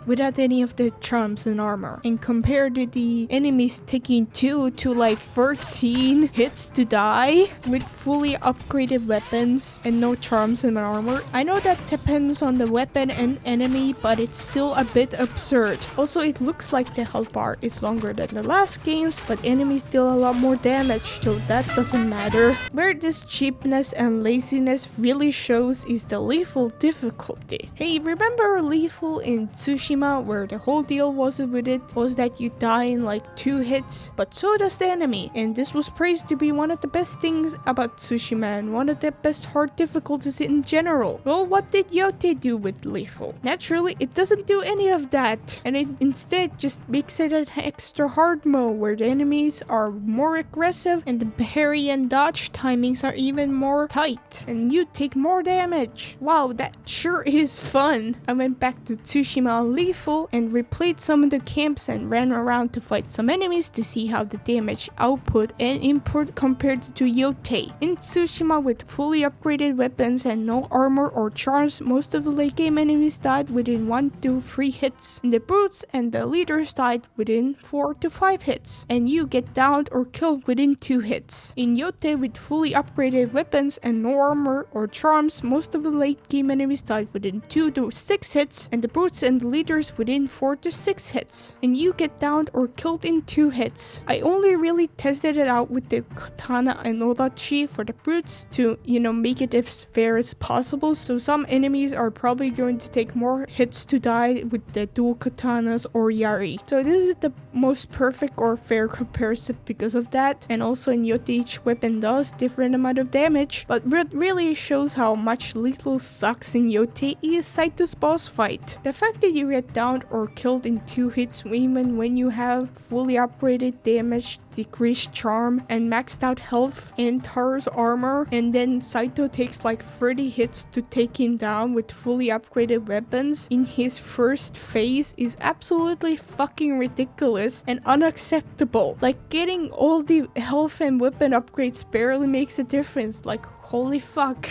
A: without any of the charms and armor, and compared to the enemies taking 2 to like 13 hits to die with fully upgraded weapons and no charms and armor. I know that depends on the weapon and enemy, but it's still a bit absurd. Also, it looks like the health bar is longer than the last games, but enemies deal a lot more damage, so that doesn't matter. Where this cheapness and laziness really shows is the lethal difficulty. Hey, remember lethal in Tsushima, where the whole deal was with it was that you die in like 2 hits, but so does the enemy, and this was praised to be one of the best things about Tsushima and one of the best hard difficulties in general. Well, what did Yotei do with lethal? Naturally, it doesn't do any of that, and it instead just makes it an extra hard mode where the enemies are more aggressive and the parry and dodge timings are even more tight, and you take more damage. Wow, that sure is fun. I went back to Tsushima on lethal and replayed some of the camps and ran around to fight some enemies to see how the damage output and input compared to Yotei. In Tsushima, with fully upgraded weapons and no armor or charms, most of the late game enemies died within 1 to 3 hits, and the brutes and the leaders died within 4 to 5 hits, and you get downed or killed within 2 hits. In Yotei, with fully upgraded weapons and no armor or charms, most of the late game enemies died within 2 to 6 hits, and the brutes and the leaders within 4 to 6 hits, and you get downed or killed in 2 hits. I only really tested it out with the katana and odachi for the brutes to, make it as fair as possible, so some enemies are probably going to take more hits to die with the dual katanas or yari. So this is the most perfect or fair comparison because of that, and also in Yotei each weapon does different amount of damage, but what really shows how much lethal sucks in Yotei is Saito's boss fight. The fact that you get downed or killed in 2 hits even when you have fully upgraded damage, decreased charm, and maxed out health and Taro's armor, and then Saito takes like 30 hits to take him down with fully upgraded weapons in his first phase is absolutely fucking ridiculous and unacceptable. Like, getting all the health and weapon upgrades barely makes a difference. Like, holy fuck.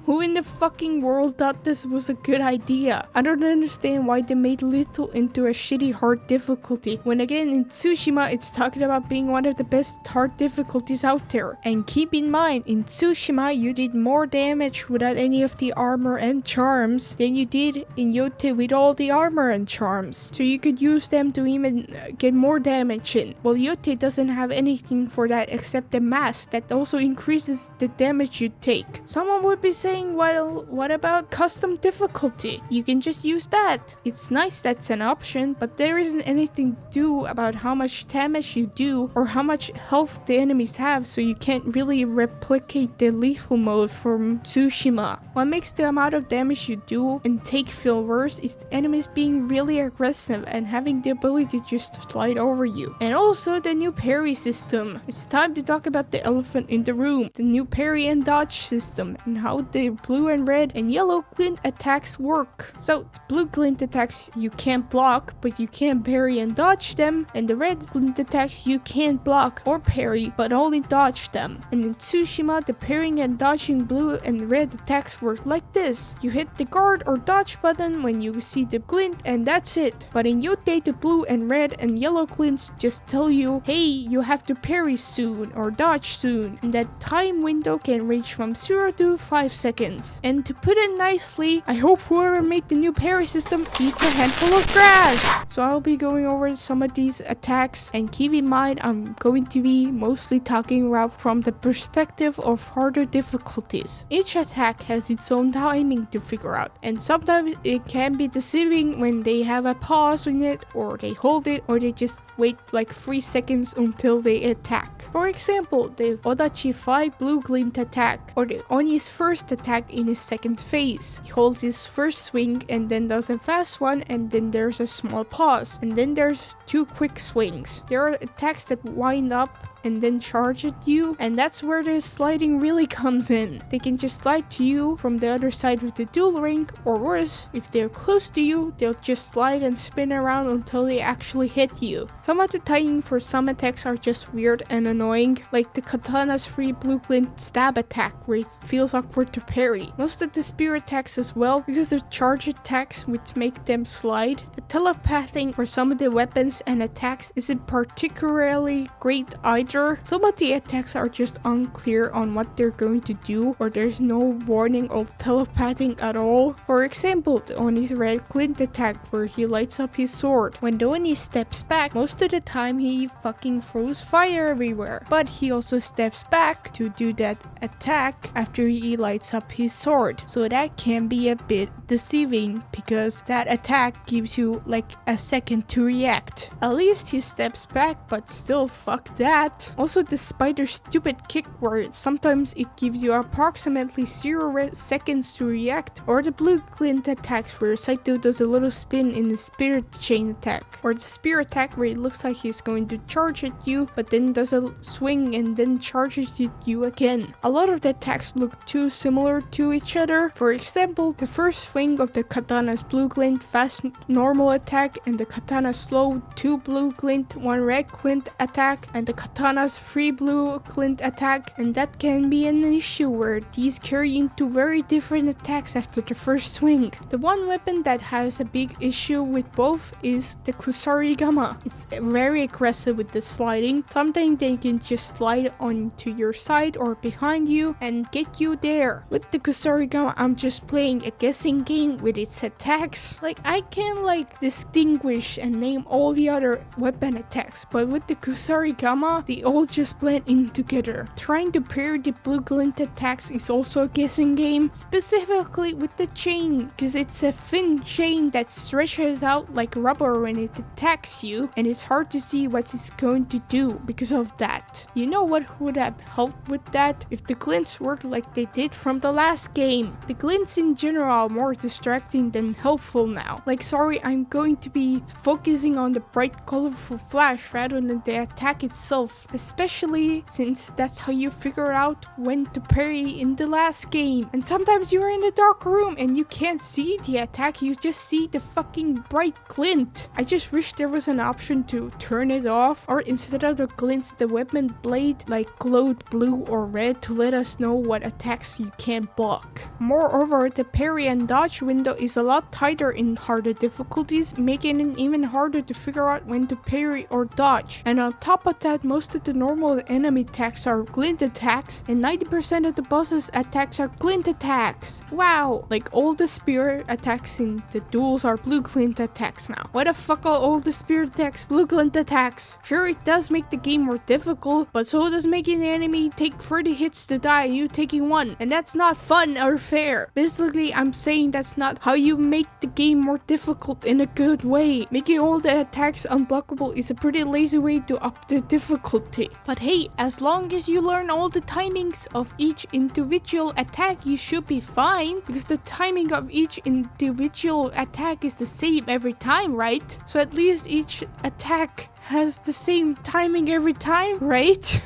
A: Who in the fucking world thought this was a good idea? I don't understand why they made lethal into a shitty hard difficulty, when again in Tsushima it's talking about being one of the best hard difficulties out there. And keep in mind, in Tsushima you did more damage without any of the armor and charms than you did in Yotei with all the armor and charms, so you could use them to even get more damage in. Well, Yotei doesn't have anything for that except the mask that also increases the damage you take. Someone would be saying, well, what about custom difficulty? You can just use that. It's nice that's an option, but there isn't anything to do about how much damage you do or how much health the enemies have, so you can't really replicate the lethal mode from Tsushima. What makes the amount of damage you do and take feel worse is the enemies being really aggressive and having the ability to just slide over you. And also the new parry system. It's time to talk about the elephant in the room. The new parry and dodge system and how the blue and red and yellow glint attacks work. So the blue glint attacks you can't block, but you can parry and dodge them, and the red glint attacks you can't block or parry, but only dodge them. And in Tsushima, the parrying and dodging blue and red attacks work like this. You hit the guard or dodge button when you see the glint, and that's it. But in Yotei, the blue and red and yellow glints just tell you, hey, you have to parry soon or dodge soon, and that time window can range from 0 to 5 seconds. And to put it nicely, I hope whoever made the new parry system eats a handful of grass. So I'll be going over some of these attacks, and keep in mind I'm going to be mostly talking about from the perspective of harder difficulties. Each attack has its own timing to figure out, and sometimes it can be deceiving when they have a pause in it, or they hold it, or they just wait like 3 seconds until they attack. For example, the Odachi 5 blue glint attack, or the Oni's first attack in his second phase. He holds his first swing and then does a fast one, and then there's a small pause, and then there's 2 quick swings. There are attacks that wind up and then charge at you, and that's where the sliding really comes in. They can just slide to you from the other side of the duel ring, or worse, if they're close to you, they'll just slide and spin around until they actually hit you. Some of the timing for some attacks are just weird and annoying, like the katana's free blue glint stab attack, where it feels awkward to parry. Most of the spear attacks as well, because the charge attacks which make them slide. The telepathing for some of the weapons and attacks isn't particularly great either. Some of the attacks are just unclear on what they're going to do, or there's no warning of telepathing at all. For example, the Oni's red Glint attack where he lights up his sword. When the Oni steps back, most of the time he fucking throws fire everywhere. But he also steps back to do that attack after he lights up his sword. So that can be a bit deceiving because that attack gives you like a second to react. At least he steps back, but still fuck that. Also the spider stupid kick where sometimes it gives you approximately 0 seconds to react, or the blue Glint attacks where Saito does a little spin in the spirit chain attack, or the spear attack where it looks like he's going to charge at you but then does a swing and then charges at you again. A lot of the attacks look too similar to each other. For example, the first swing of the katana's blue Glint fast normal attack and the katana's slow 2 blue Glint 1 red Glint attack and the katana's 3 blue Glint attack, and that can be an issue where these carry into very different attacks after the first swing. The one weapon that has a big issue with both is the Kusarigama. It's very aggressive with the sliding. Sometimes they can just slide onto your side or behind you and get you there. With the Kusarigama, I'm just playing a guessing game with its attacks. Like I can like distinguish and name all the other weapon attacks, but with the Kusarigama, they all just blend in together. Trying to pair the blue Glint attacks is also a guessing game, specifically with the chain, because it's a thin chain that stretches out like rubber when it attacks you, and it's hard to see what it's going to do because of that. You know what would have helped with that? If the Glints worked like they did from the last game. The Glints in general are more distracting than helpful now. Like, sorry, I'm going to be focusing on the bright colorful flash rather than the attack itself, especially since that's how you figure out when to parry in the last game. And sometimes you're in a dark room and you can't see the attack, you just see the fucking bright Glint. I just wish there was an option to turn it off, or instead of the Glints, the weapon blade like glowed blue or red to let us know what attacks you can't block. Moreover, the Parry and Dodge window is a lot tighter in harder difficulties, making it even harder to figure out when to parry or dodge. And on top of that, most of the normal enemy attacks are Glint attacks, and 90% of the boss's attacks are Glint attacks. Wow! Like all the spear attacks in the Duels are blue Glint attacks now. Why the fuck are all the spear attacks blue Glint attacks? Sure, it does make the game more difficult, but so does making the enemy take 30 hits to die and you taking 1. And that's not fun or fair. Basically, I'm saying that's not how you make the game more difficult in a good way. Making all the attacks unblockable is a pretty lazy way to up the difficulty. But hey, as long as you learn all the timings of each individual attack, you should be fine, because the timing of each individual attack is the same every time, right? So at least each attack has the same timing every time, right?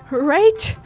A: Right?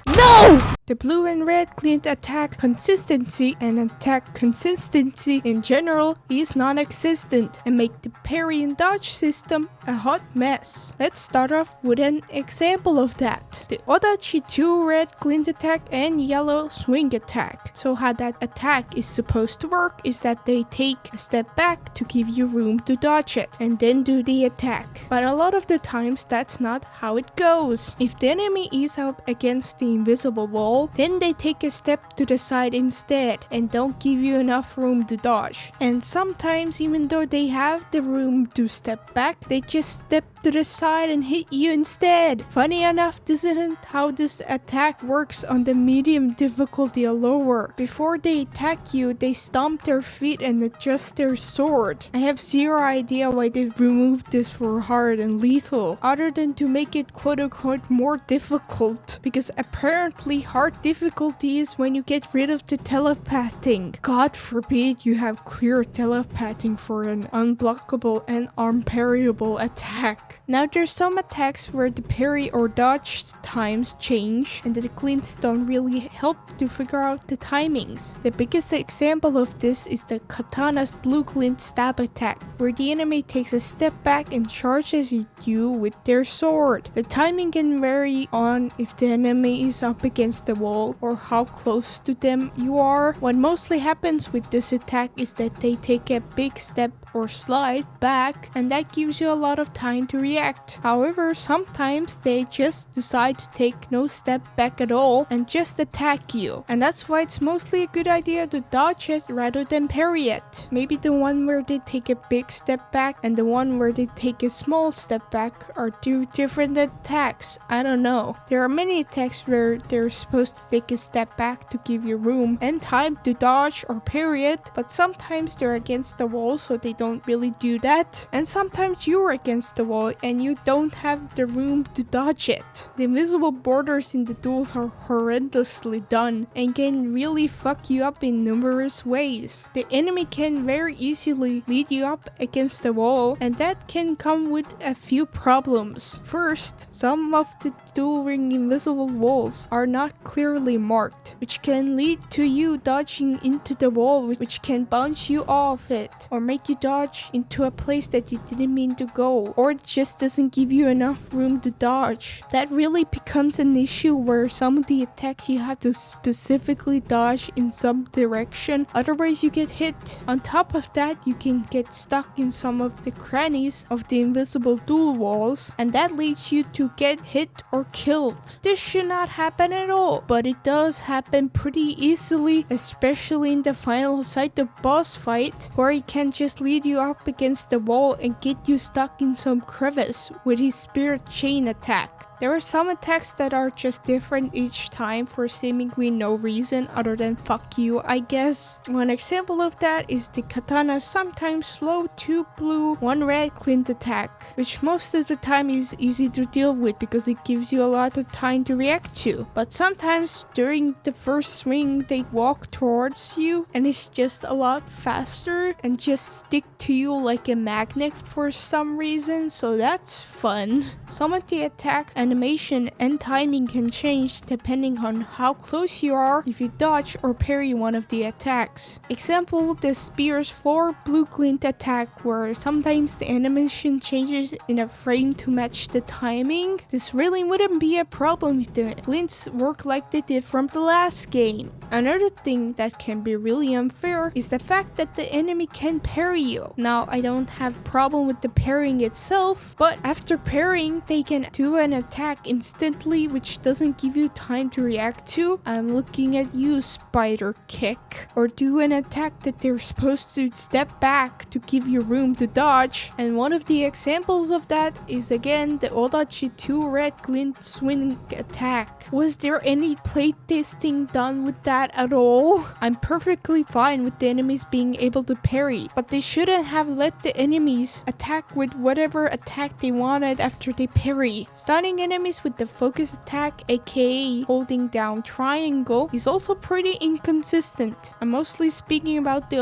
A: No! The blue and red Glint attack consistency and attack consistency in general is non-existent and make the parry and dodge system a hot mess. Let's start off with an example of that. The Odachi 2 red Glint attack and yellow swing attack. So how that attack is supposed to work is that they take a step back to give you room to dodge it and then do the attack. But a lot of the times that's not how it goes. If the enemy is up against the invisible wall, then they take a step to the side instead and don't give you enough room to dodge. And sometimes, even though they have the room to step back, they just step to the side and hit you instead. Funny enough, this isn't how this attack works on the medium difficulty or lower. Before they attack you, they stomp their feet and adjust their sword. I have zero idea why they removed this for hard and lethal, other than to make it quote-unquote more difficult, because apparently hard difficulty is when you get rid of the telepathing. God forbid you have clear telepathing for an unblockable and unparryable attack. Now there's some attacks where the parry or dodge times change and the Glints don't really help to figure out the timings. The biggest example of this is the Katana's blue Glint stab attack, where the enemy takes a step back and charges at you with their sword. The timing can vary on if the enemy is up against the wall or how close to them you are. What mostly happens with this attack is that they take a big step or slide back, and that gives you a lot of time to react. However, sometimes they just decide to take no step back at all and just attack you, and that's why it's mostly a good idea to dodge it rather than parry it. Maybe the one where they take a big step back and the one where they take a small step back are two different attacks. I don't know. There are many attacks where they're supposed to take a step back to give you room and time to dodge or parry it, but sometimes they're against the wall, so they don't really do that, and sometimes you're against the wall and you don't have the room to dodge it. The invisible borders in the duels are horrendously done and can really fuck you up in numerous ways. The enemy can very easily lead you up against the wall, and that can come with a few problems. First, some of the duel ring invisible walls are not clearly marked, which can lead to you dodging into the wall, which can bounce you off it or make you dodge into a place that you didn't mean to go, or it just doesn't give you enough room to dodge. That really becomes an issue where some of the attacks you have to specifically dodge in some direction, otherwise you get hit. On top of that, you can get stuck in some of the crannies of the invisible duel walls, and that leads you to get hit or killed. This should not happen at all, but it does happen pretty easily, especially in the final Saito boss fight, where he can just lead you up against the wall and get you stuck in some crevice with his spirit chain attack. There are some attacks that are just different each time for seemingly no reason other than fuck you, I guess. One example of that is the katana's sometimes slow 2 blue 1 red Glint attack, which most of the time is easy to deal with because it gives you a lot of time to react to. But sometimes during the first swing they walk towards you and it's just a lot faster and just stick to you like a magnet for some reason, so that's fun. Some of the attack animation and timing can change depending on how close you are if you dodge or parry one of the attacks. Example, the Spear's 4 blue Glint attack, where sometimes the animation changes in a frame to match the timing. This really wouldn't be a problem if the Glints work like they did from the last game. Another thing that can be really unfair is the fact that the enemy can parry you. Now, I don't have problem with the parrying itself, but after parrying, they can do an attack instantly, which doesn't give you time to react to. I'm looking at you, Spider Kick. Or do an attack that they're supposed to step back to give you room to dodge. And one of the examples of that is again the Odachi 2 red Glint swing attack. Was there any playtesting done with that at all? I'm perfectly fine with the enemies being able to parry, but they shouldn't have let the enemies attack with whatever attack they wanted after they parry. Stunning enemies with the focus attack, aka holding down triangle, is also pretty inconsistent. I'm mostly speaking about the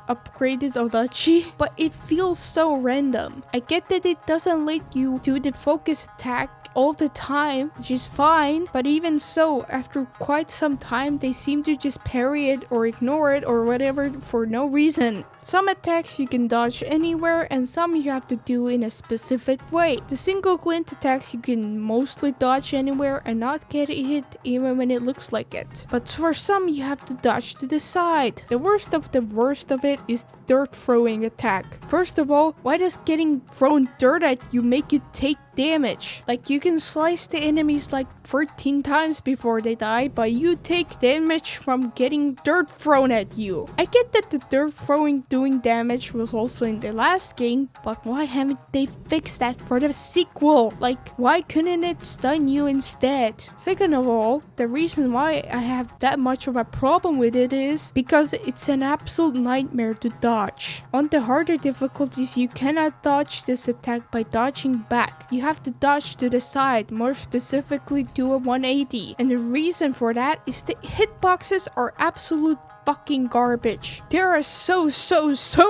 A: upgraded Odachi, but it feels so random. I get that it doesn't let you do the focus attack all the time, which is fine, but even so, after quite some time they seem to just parry it or ignore it or whatever for no reason. Some attacks you can dodge anywhere and some you have to do in a specific way. The single Glint attacks you can mostly dodge anywhere and not get hit even when it looks like it. But for some you have to dodge to the side. The worst of it is the dirt throwing attack. First of all, why does getting thrown dirt at you make you take damage? Like, you can slice the enemies like 13 times before they die, but you take damage from getting dirt thrown at you. I get that the dirt throwing doing damage was also in the last game, but why haven't they fixed that for the sequel? Like, why couldn't it stun you instead? Second of all, the reason why I have that much of a problem with it is because it's an absolute nightmare to dodge. On the harder difficulties, you cannot dodge this attack by dodging back. You have to dodge to the side, more specifically do a 180. And the reason for that is the hitboxes are absolute fucking garbage. There are so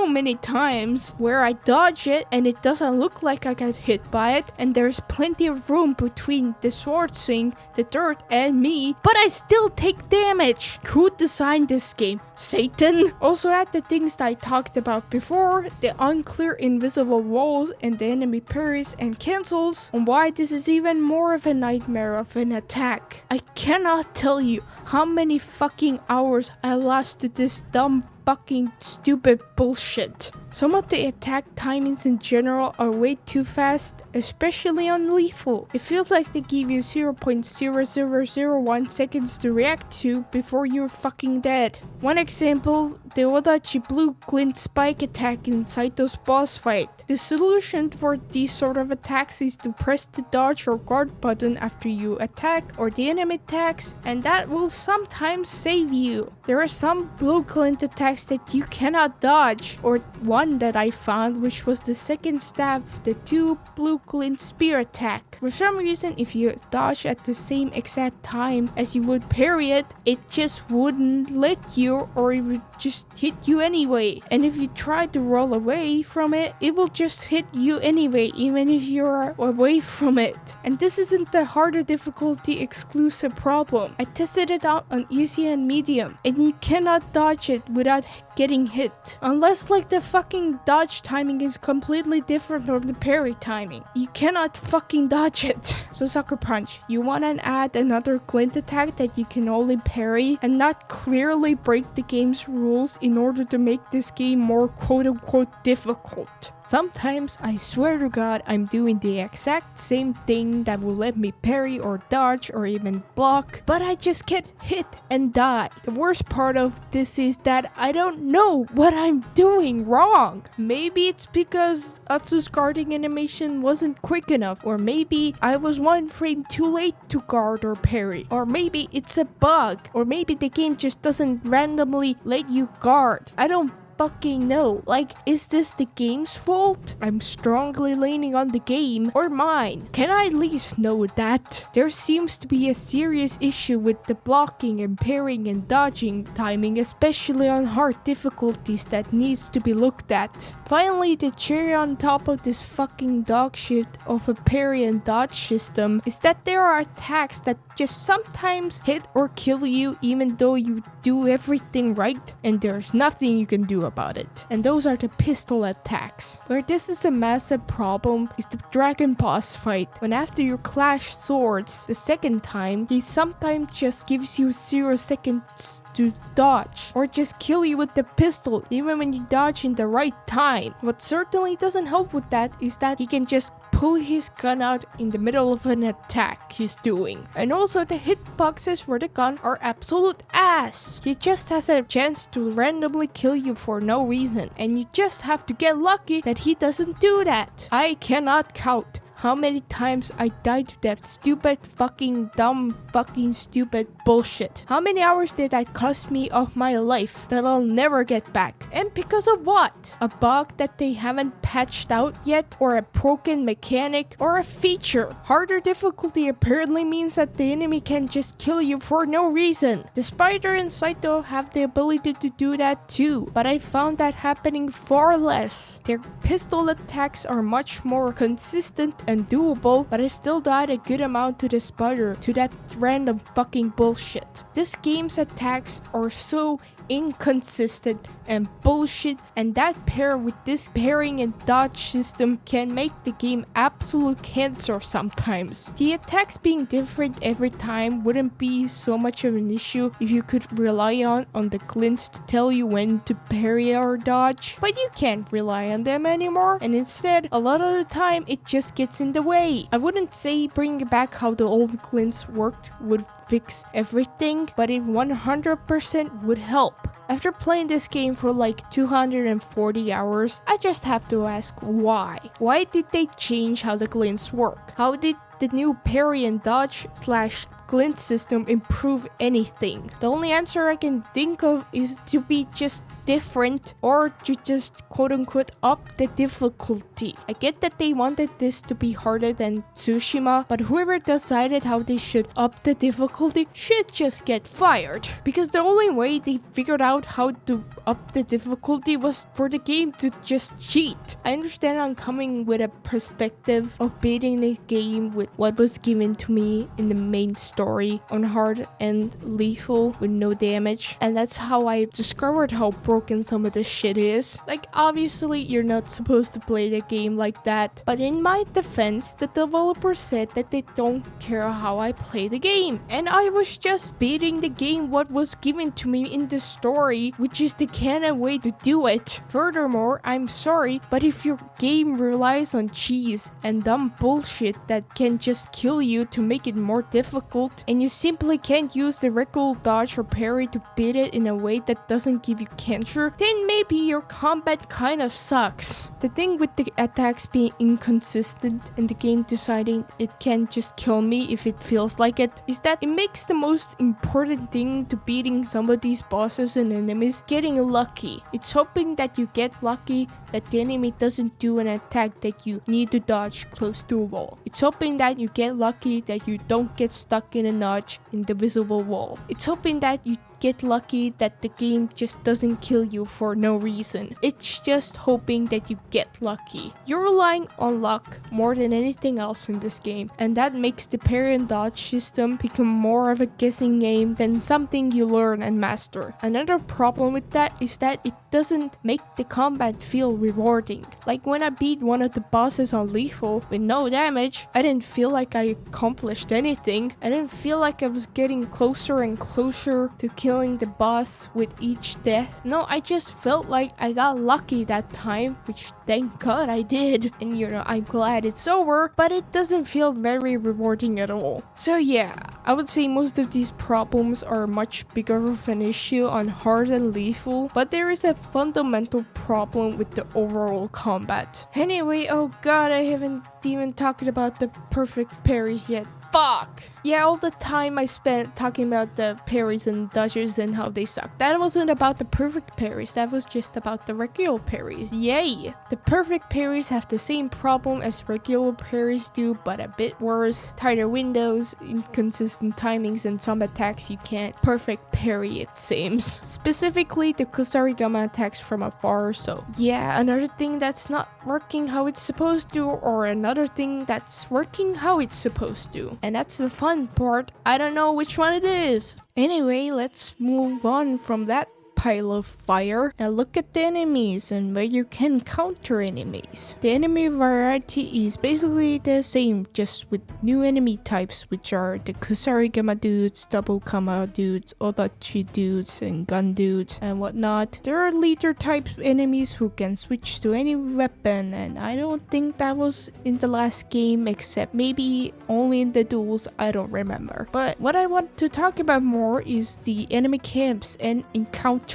A: many times where I dodge it and it doesn't look like I got hit by it, and there's plenty of room between the sword swing, the dirt, and me, but I still take damage. Who designed this game? Satan? Also add the things that I talked about before, the unclear invisible walls and the enemy parries and cancels, and why this is even more of a nightmare of an attack. I cannot tell you how many fucking hours I lost to this dumb fucking stupid bullshit. Some of the attack timings in general are way too fast, especially on lethal. It feels like they give you 0.0001 seconds to react to before you're fucking dead. One example, the Odachi Blue Glint spike attack in Saito's boss fight. The solution for these sort of attacks is to press the dodge or guard button after you attack or the enemy attacks, and that will sometimes save you. There are some blue glint attacks that you cannot dodge, or one that I found, which was the second stab of the 2 blue glint spear attack. For some reason, if you dodge at the same exact time as you would parry it, it just wouldn't let you, or it would just hit you anyway. And if you try to roll away from it, it will just hit you anyway, even if you're away from it. And this isn't the harder difficulty exclusive problem. I tested it out on easy and medium, and you cannot dodge it without getting hit. Unless like the fucking dodge timing is completely different from the parry timing. You cannot fucking dodge it. So Sucker Punch, you wanna add another glint attack that you can only parry and not clearly break the game's rules in order to make this game more quote-unquote difficult. Sometimes I swear to God I'm doing the exact same thing that will let me parry or dodge or even block, but I just get hit and die. The worst part of this is that I don't know what I'm doing wrong. Maybe it's because Atsu's guarding animation wasn't quick enough, or maybe I was 1 frame too late to guard or parry, or maybe it's a bug, or maybe the game just doesn't randomly let you guard. I don't fucking know. Like, is this the game's fault? I'm strongly leaning on the game, or mine. Can I at least know that? There seems to be a serious issue with the blocking and parrying and dodging timing, especially on hard difficulties, that needs to be looked at. Finally, the cherry on top of this fucking dog shit of a parry and dodge system is that there are attacks that just sometimes hit or kill you even though you do everything right, and there's nothing you can do about it. And those are the pistol attacks. Where this is a massive problem is the dragon boss fight, when after you clash swords the second time, he sometimes just gives you 0 seconds to dodge, or just kill you with the pistol even when you dodge in the right time. What certainly doesn't help with that is that he can just pull his gun out in the middle of an attack he's doing. And also the hitboxes for the gun are absolute ass. He just has a chance to randomly kill you for no reason, and you just have to get lucky that he doesn't do that. I cannot count how many times I died to that stupid fucking dumb fucking stupid bullshit. How many hours did that cost me of my life that I'll never get back? And because of what? A bug that they haven't patched out yet? Or a broken mechanic? Or a feature? Harder difficulty apparently means that the enemy can just kill you for no reason. The Spider and Saito have the ability to do that too, but I found that happening far less. Their pistol attacks are much more consistent and doable, but I still died a good amount to the Spider, to that random fucking bullshit. This game's attacks are so inconsistent and bullshit, and that pair with this parrying and dodge system can make the game absolute cancer sometimes. The attacks being different every time wouldn't be so much of an issue if you could rely on the glints to tell you when to parry or dodge, but you can't rely on them anymore, and instead a lot of the time it just gets in the way. I wouldn't say bringing back how the old glints worked would fix everything, but it 100% would help. After playing this game for like 240 hours, I just have to ask why. Why did they change how the glints work? How did the new parry and dodge / glint system improve anything? The only answer I can think of is to be just different or to just quote-unquote up the difficulty. I get that they wanted this to be harder than Tsushima, but whoever decided how they should up the difficulty should just get fired. Because the only way they figured out how to up the difficulty was for the game to just cheat. I understand I'm coming with a perspective of beating the game with what was given to me in the main story on hard and lethal with no damage, and that's how I discovered how broken some of this shit is. Like, obviously you're not supposed to play the game like that, but in my defense, the developer said that they don't care how I play the game, and I was just beating the game what was given to me in the story, which is the canon way to do it. Furthermore, I'm sorry, but if your game relies on cheese and dumb bullshit that can just kill you to make it more difficult, and you simply can't use the regular dodge or parry to beat it in a way that doesn't give you cancer, then maybe your combat kind of sucks. The thing with the attacks being inconsistent and the game deciding it can just kill me if it feels like it, is that it makes the most important thing to beating some of these bosses and enemies getting lucky. It's hoping that you get lucky, that the enemy doesn't do an attack that you need to dodge close to a wall. It's hoping that you get lucky that you don't get stuck in a notch in the visible wall. It's hoping that you get lucky that the game just doesn't kill you for no reason. It's just hoping that you get lucky. You're relying on luck more than anything else in this game, and that makes the parry and dodge system become more of a guessing game than something you learn and master. Another problem with that is that it doesn't make the combat feel rewarding. Like when I beat one of the bosses on lethal with no damage, I didn't feel like I accomplished anything. I didn't feel like I was getting closer and closer to killing the boss with each death. No, I just felt like I got lucky that time, which thank God I did. And I'm glad it's over, but it doesn't feel very rewarding at all. So yeah, I would say most of these problems are much bigger of an issue on hard and lethal, but there is a fundamental problem with the overall combat. Anyway, oh god, I haven't even talked about the perfect parries yet. Fuck! Yeah, all the time I spent talking about the parries and dodges and how they suck. That wasn't about the perfect parries, that was just about the regular parries. Yay! The perfect parries have the same problem as regular parries do, but a bit worse. Tighter windows, inconsistent timings, and some attacks you can't perfect parry, it seems. Specifically, the Kusarigama attacks from afar, so yeah, another thing that's not working how it's supposed to, or another thing that's working how it's supposed to. And that's the fun part. I don't know which one it is. Anyway, let's move on from that pile of fire and look at the enemies and where you can counter enemies. The enemy variety is basically the same, just with new enemy types, which are the Kusarigama dudes, double kama dudes, odachi dudes, and gun dudes and whatnot. There are leader type enemies who can switch to any weapon, and I don't think that was in the last game, except maybe only in the duels, I don't remember. But what I want to talk about more is the enemy camps and encounters.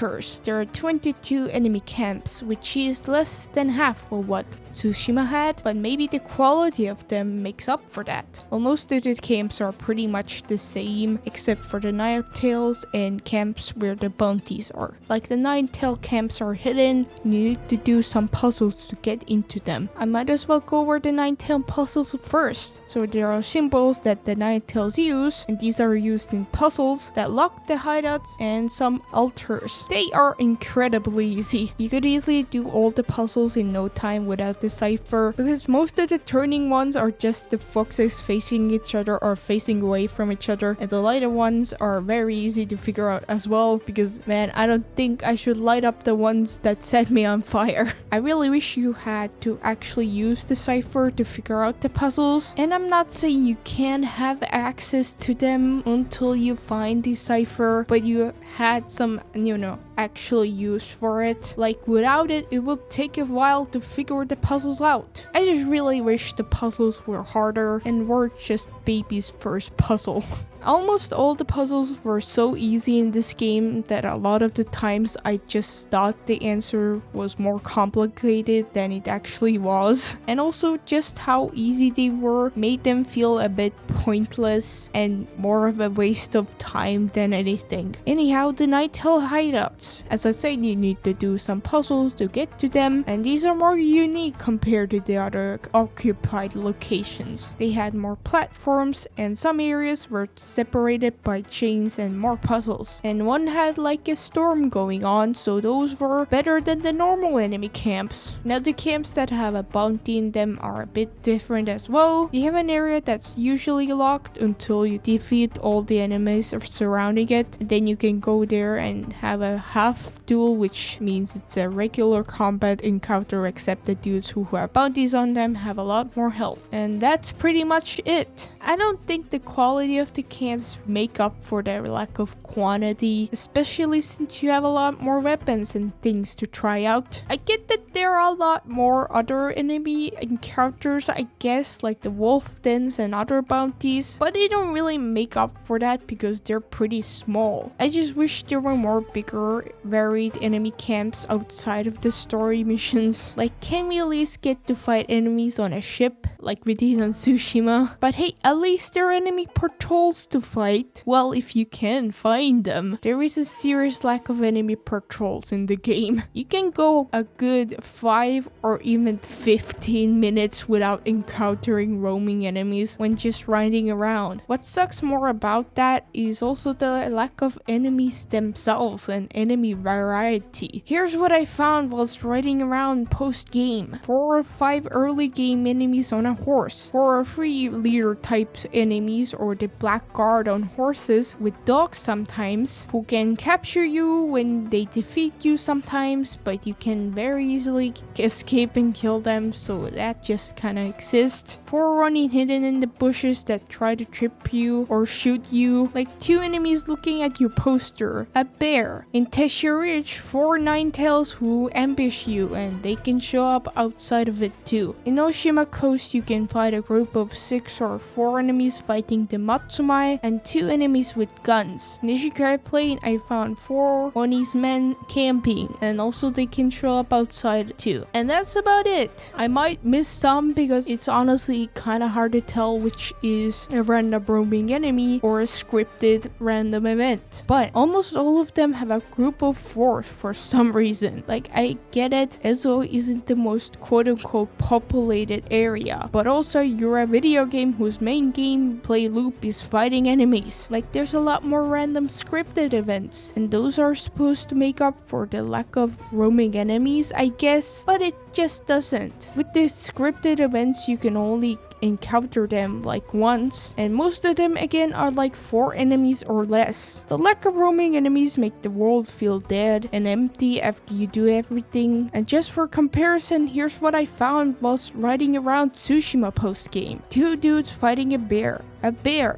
A: There are 22 enemy camps, which is less than half of what Tsushima had, but maybe the quality of them makes up for that. Well, most of the camps are pretty much the same, except for the Nine-Tails and camps where the bounties are. Like the Nine-Tail camps are hidden, and you need to do some puzzles to get into them. I might as well go over the Nine-Tail puzzles first. So there are symbols that the Nine-Tails use, and these are used in puzzles that lock the hideouts and some altars. They are incredibly easy. You could easily do all the puzzles in no time without the cipher, because most of the turning ones are just the foxes facing each other or facing away from each other, and the lighter ones are very easy to figure out as well, because man, I don't think I should light up the ones that set me on fire. I really wish you had to actually use the cipher to figure out the puzzles, and I'm not saying you can have access to them until you find the cipher, but you had some, actual use for it. Like without it, it will take a while to figure the puzzles out. I just really wish the puzzles were harder and weren't just baby's first puzzle. Almost all the puzzles were so easy in this game that a lot of the times I just thought the answer was more complicated than it actually was. And also just how easy they were made them feel a bit pointless and more of a waste of time than anything. Anyhow, the Night Hill hideouts. As I said, you need to do some puzzles to get to them, and these are more unique compared to the other occupied locations. They had more platforms, and some areas were separated by chains and more puzzles. And one had like a storm going on, so those were better than the normal enemy camps. Now the camps that have a bounty in them are a bit different as well. You have an area that's usually locked until you defeat all the enemies surrounding it, and then you can go there and have a half duel, which means it's a regular combat encounter, except the dudes who have bounties on them have a lot more health. And that's pretty much it. I don't think the quality of the camps make up for the lack of quantity, especially since you have a lot more weapons and things to try out. I get that there are a lot more other enemy encounters, I guess, like the wolf dens and other bounties, but they don't really make up for that because they're pretty small. I just wish there were more bigger, varied enemy camps outside of the story missions. Like, can we at least get to fight enemies on a ship like we did on Tsushima? But hey, at least there are enemy patrols to fight. Well, if you can find them. There is a serious lack of enemy patrols in the game. You can go a good 5 or even 15 minutes without encountering roaming enemies when just riding around. What sucks more about that is also the lack of enemies themselves and enemy variety. Here's what I found whilst riding around post-game. 4 or 5 early game enemies on a horse, 4 or 3 leader type enemies or the black guard on horses with dogs sometimes, who can capture you when they defeat you sometimes, but you can very easily escape and kill them, so that just kinda exists. 4 running hidden in the bushes that try to trip you or shoot you, like 2 enemies looking at your poster, a bear. In Tessia Ridge, 4 ninetails who ambush you and they can show up outside of it too. In Oshima Coast, you can fight a group of 6 or 4 enemies fighting the Matsumai and 2 enemies with guns. In Nishikai Plain, I found 4 Oni's men camping, and also they can show up outside too. And that's about it. I might miss some because it's honestly kinda hard to tell which is a random roaming enemy or a scripted random event. But almost all of them have a group of 4 for some reason. Like, I get it, Ezo isn't the most quote-unquote populated area, but also you're a video game whose main gameplay loop is fighting enemies. Like, there's a lot more random scripted events, and those are supposed to make up for the lack of roaming enemies, I guess, but it just doesn't. With the scripted events, you can only encounter them like once, and most of them again are like 4 enemies or less. The lack of roaming enemies make the world feel dead and empty after you do everything. And just for comparison, here's what I found whilst riding around Tsushima post-game. 2 dudes fighting a bear,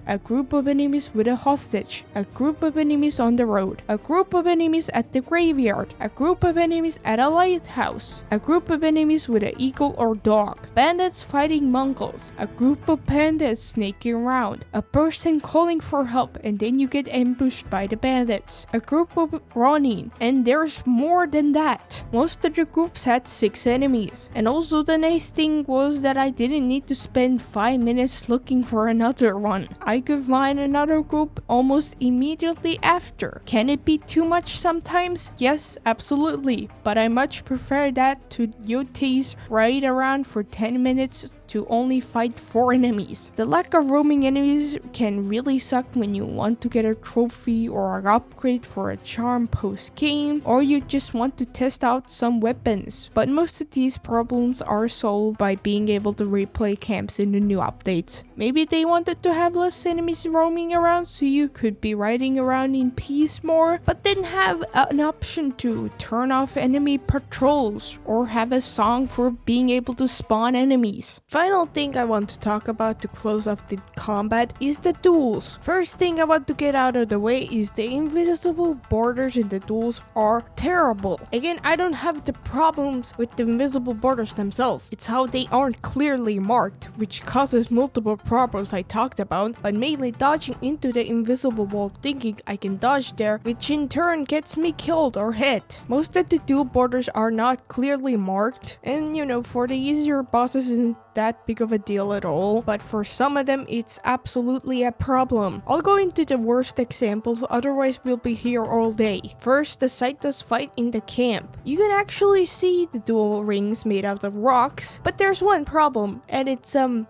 A: a group of enemies with a hostage, a group of enemies on the road, a group of enemies at the graveyard, a group of enemies at a lighthouse, a group of enemies with an eagle or dog, bandits fighting Mongols, a group of pandas snaking around, a person calling for help and then you get ambushed by the bandits, a group of Ronin, and there's more than that. Most of the groups had 6 enemies. And also the nice thing was that I didn't need to spend 5 minutes looking for another one. I could find another group almost immediately after. Can it be too much sometimes? Yes, absolutely, but I much prefer that to Yotei's ride around for 10 minutes to only fight 4 enemies. The lack of roaming enemies can really suck when you want to get a trophy or an upgrade for a charm post-game, or you just want to test out some weapons. But most of these problems are solved by being able to replay camps in the new updates. Maybe they wanted to have less enemies roaming around so you could be riding around in peace more, but then have an option to turn off enemy patrols or have a song for being able to spawn enemies. final thing I want to talk about to close off the combat is the duels. First thing I want to get out of the way is the invisible borders in the duels are terrible. Again, I don't have the problems with the invisible borders themselves. It's how they aren't clearly marked, which causes multiple problems I talked about, but mainly dodging into the invisible wall thinking I can dodge there, which in turn gets me killed or hit. Most of the duel borders are not clearly marked, and you know, for the easier bosses isn't that big of a deal at all, but for some of them it's absolutely a problem. I'll go into the worst examples, otherwise we'll be here all day. First, the Saito's fight in the camp. You can actually see the duel rings made out of rocks, but there's one problem, and it's the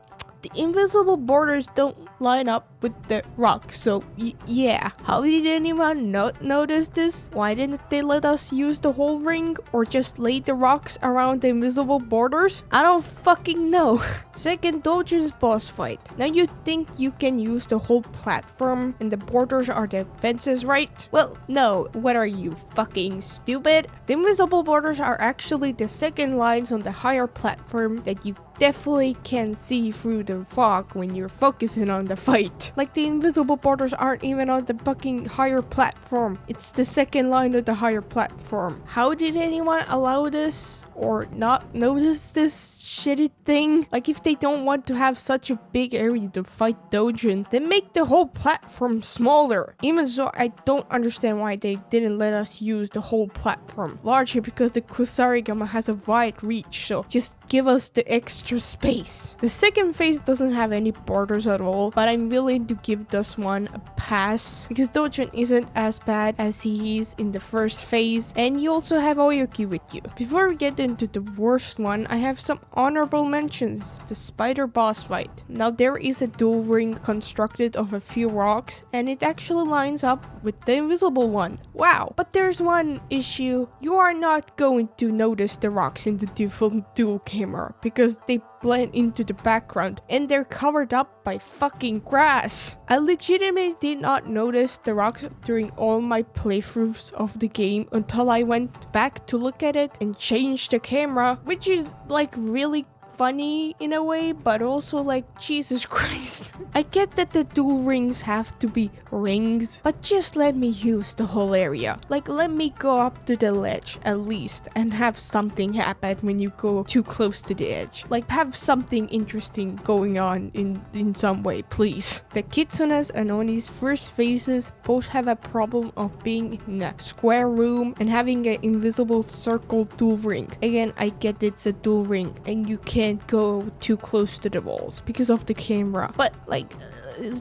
A: invisible borders don't line up with the rock. So yeah, how did anyone not notice this? Why didn't they let us use the whole ring or just lay the rocks around the invisible borders? I don't fucking know. Second, Dojin's boss fight. Now you think you can use the whole platform and the borders are the fences, right? Well, no. What are you, fucking stupid? The invisible borders are actually the second lines on the higher platform that you definitely can see through the fog when you're focusing on the fight. Like, the invisible borders aren't even on the fucking higher platform. It's the second line of the higher platform. How did anyone allow this or not notice this shitty thing? Like, if they don't want to have such a big area to fight Dojin, then make the whole platform smaller. Even so, I don't understand why they didn't let us use the whole platform. Largely because the Kusarigama has a wide reach, so just give us the extra space. The second phase doesn't have any borders at all, but I'm willing to give this one a pass because Dojin isn't as bad as he is in the first phase, and you also have Oyuki with you. Before we get into the worst one, I have some honorable mentions. The spider boss fight. Now there is a dual ring constructed of a few rocks, and it actually lines up with the invisible one. Wow. But there's one issue. You are not going to notice the rocks in the default dual camera because they blend into the background and they're covered up by fucking grass. I legitimately did not notice the rocks during all my playthroughs of the game until I went back to look at it and changed the camera, which is like really funny in a way, but also like, Jesus Christ. I get that the dual rings have to be rings, but just let me use the whole area. Like, let me go up to the ledge at least and have something happen when you go too close to the edge. Like, have something interesting going on in some way, please. The Kitsune's and Oni's first phases both have a problem of being in a square room and having an invisible circle dual ring. Again, I get it's a dual ring and you can't go too close to the walls because of the camera, but like,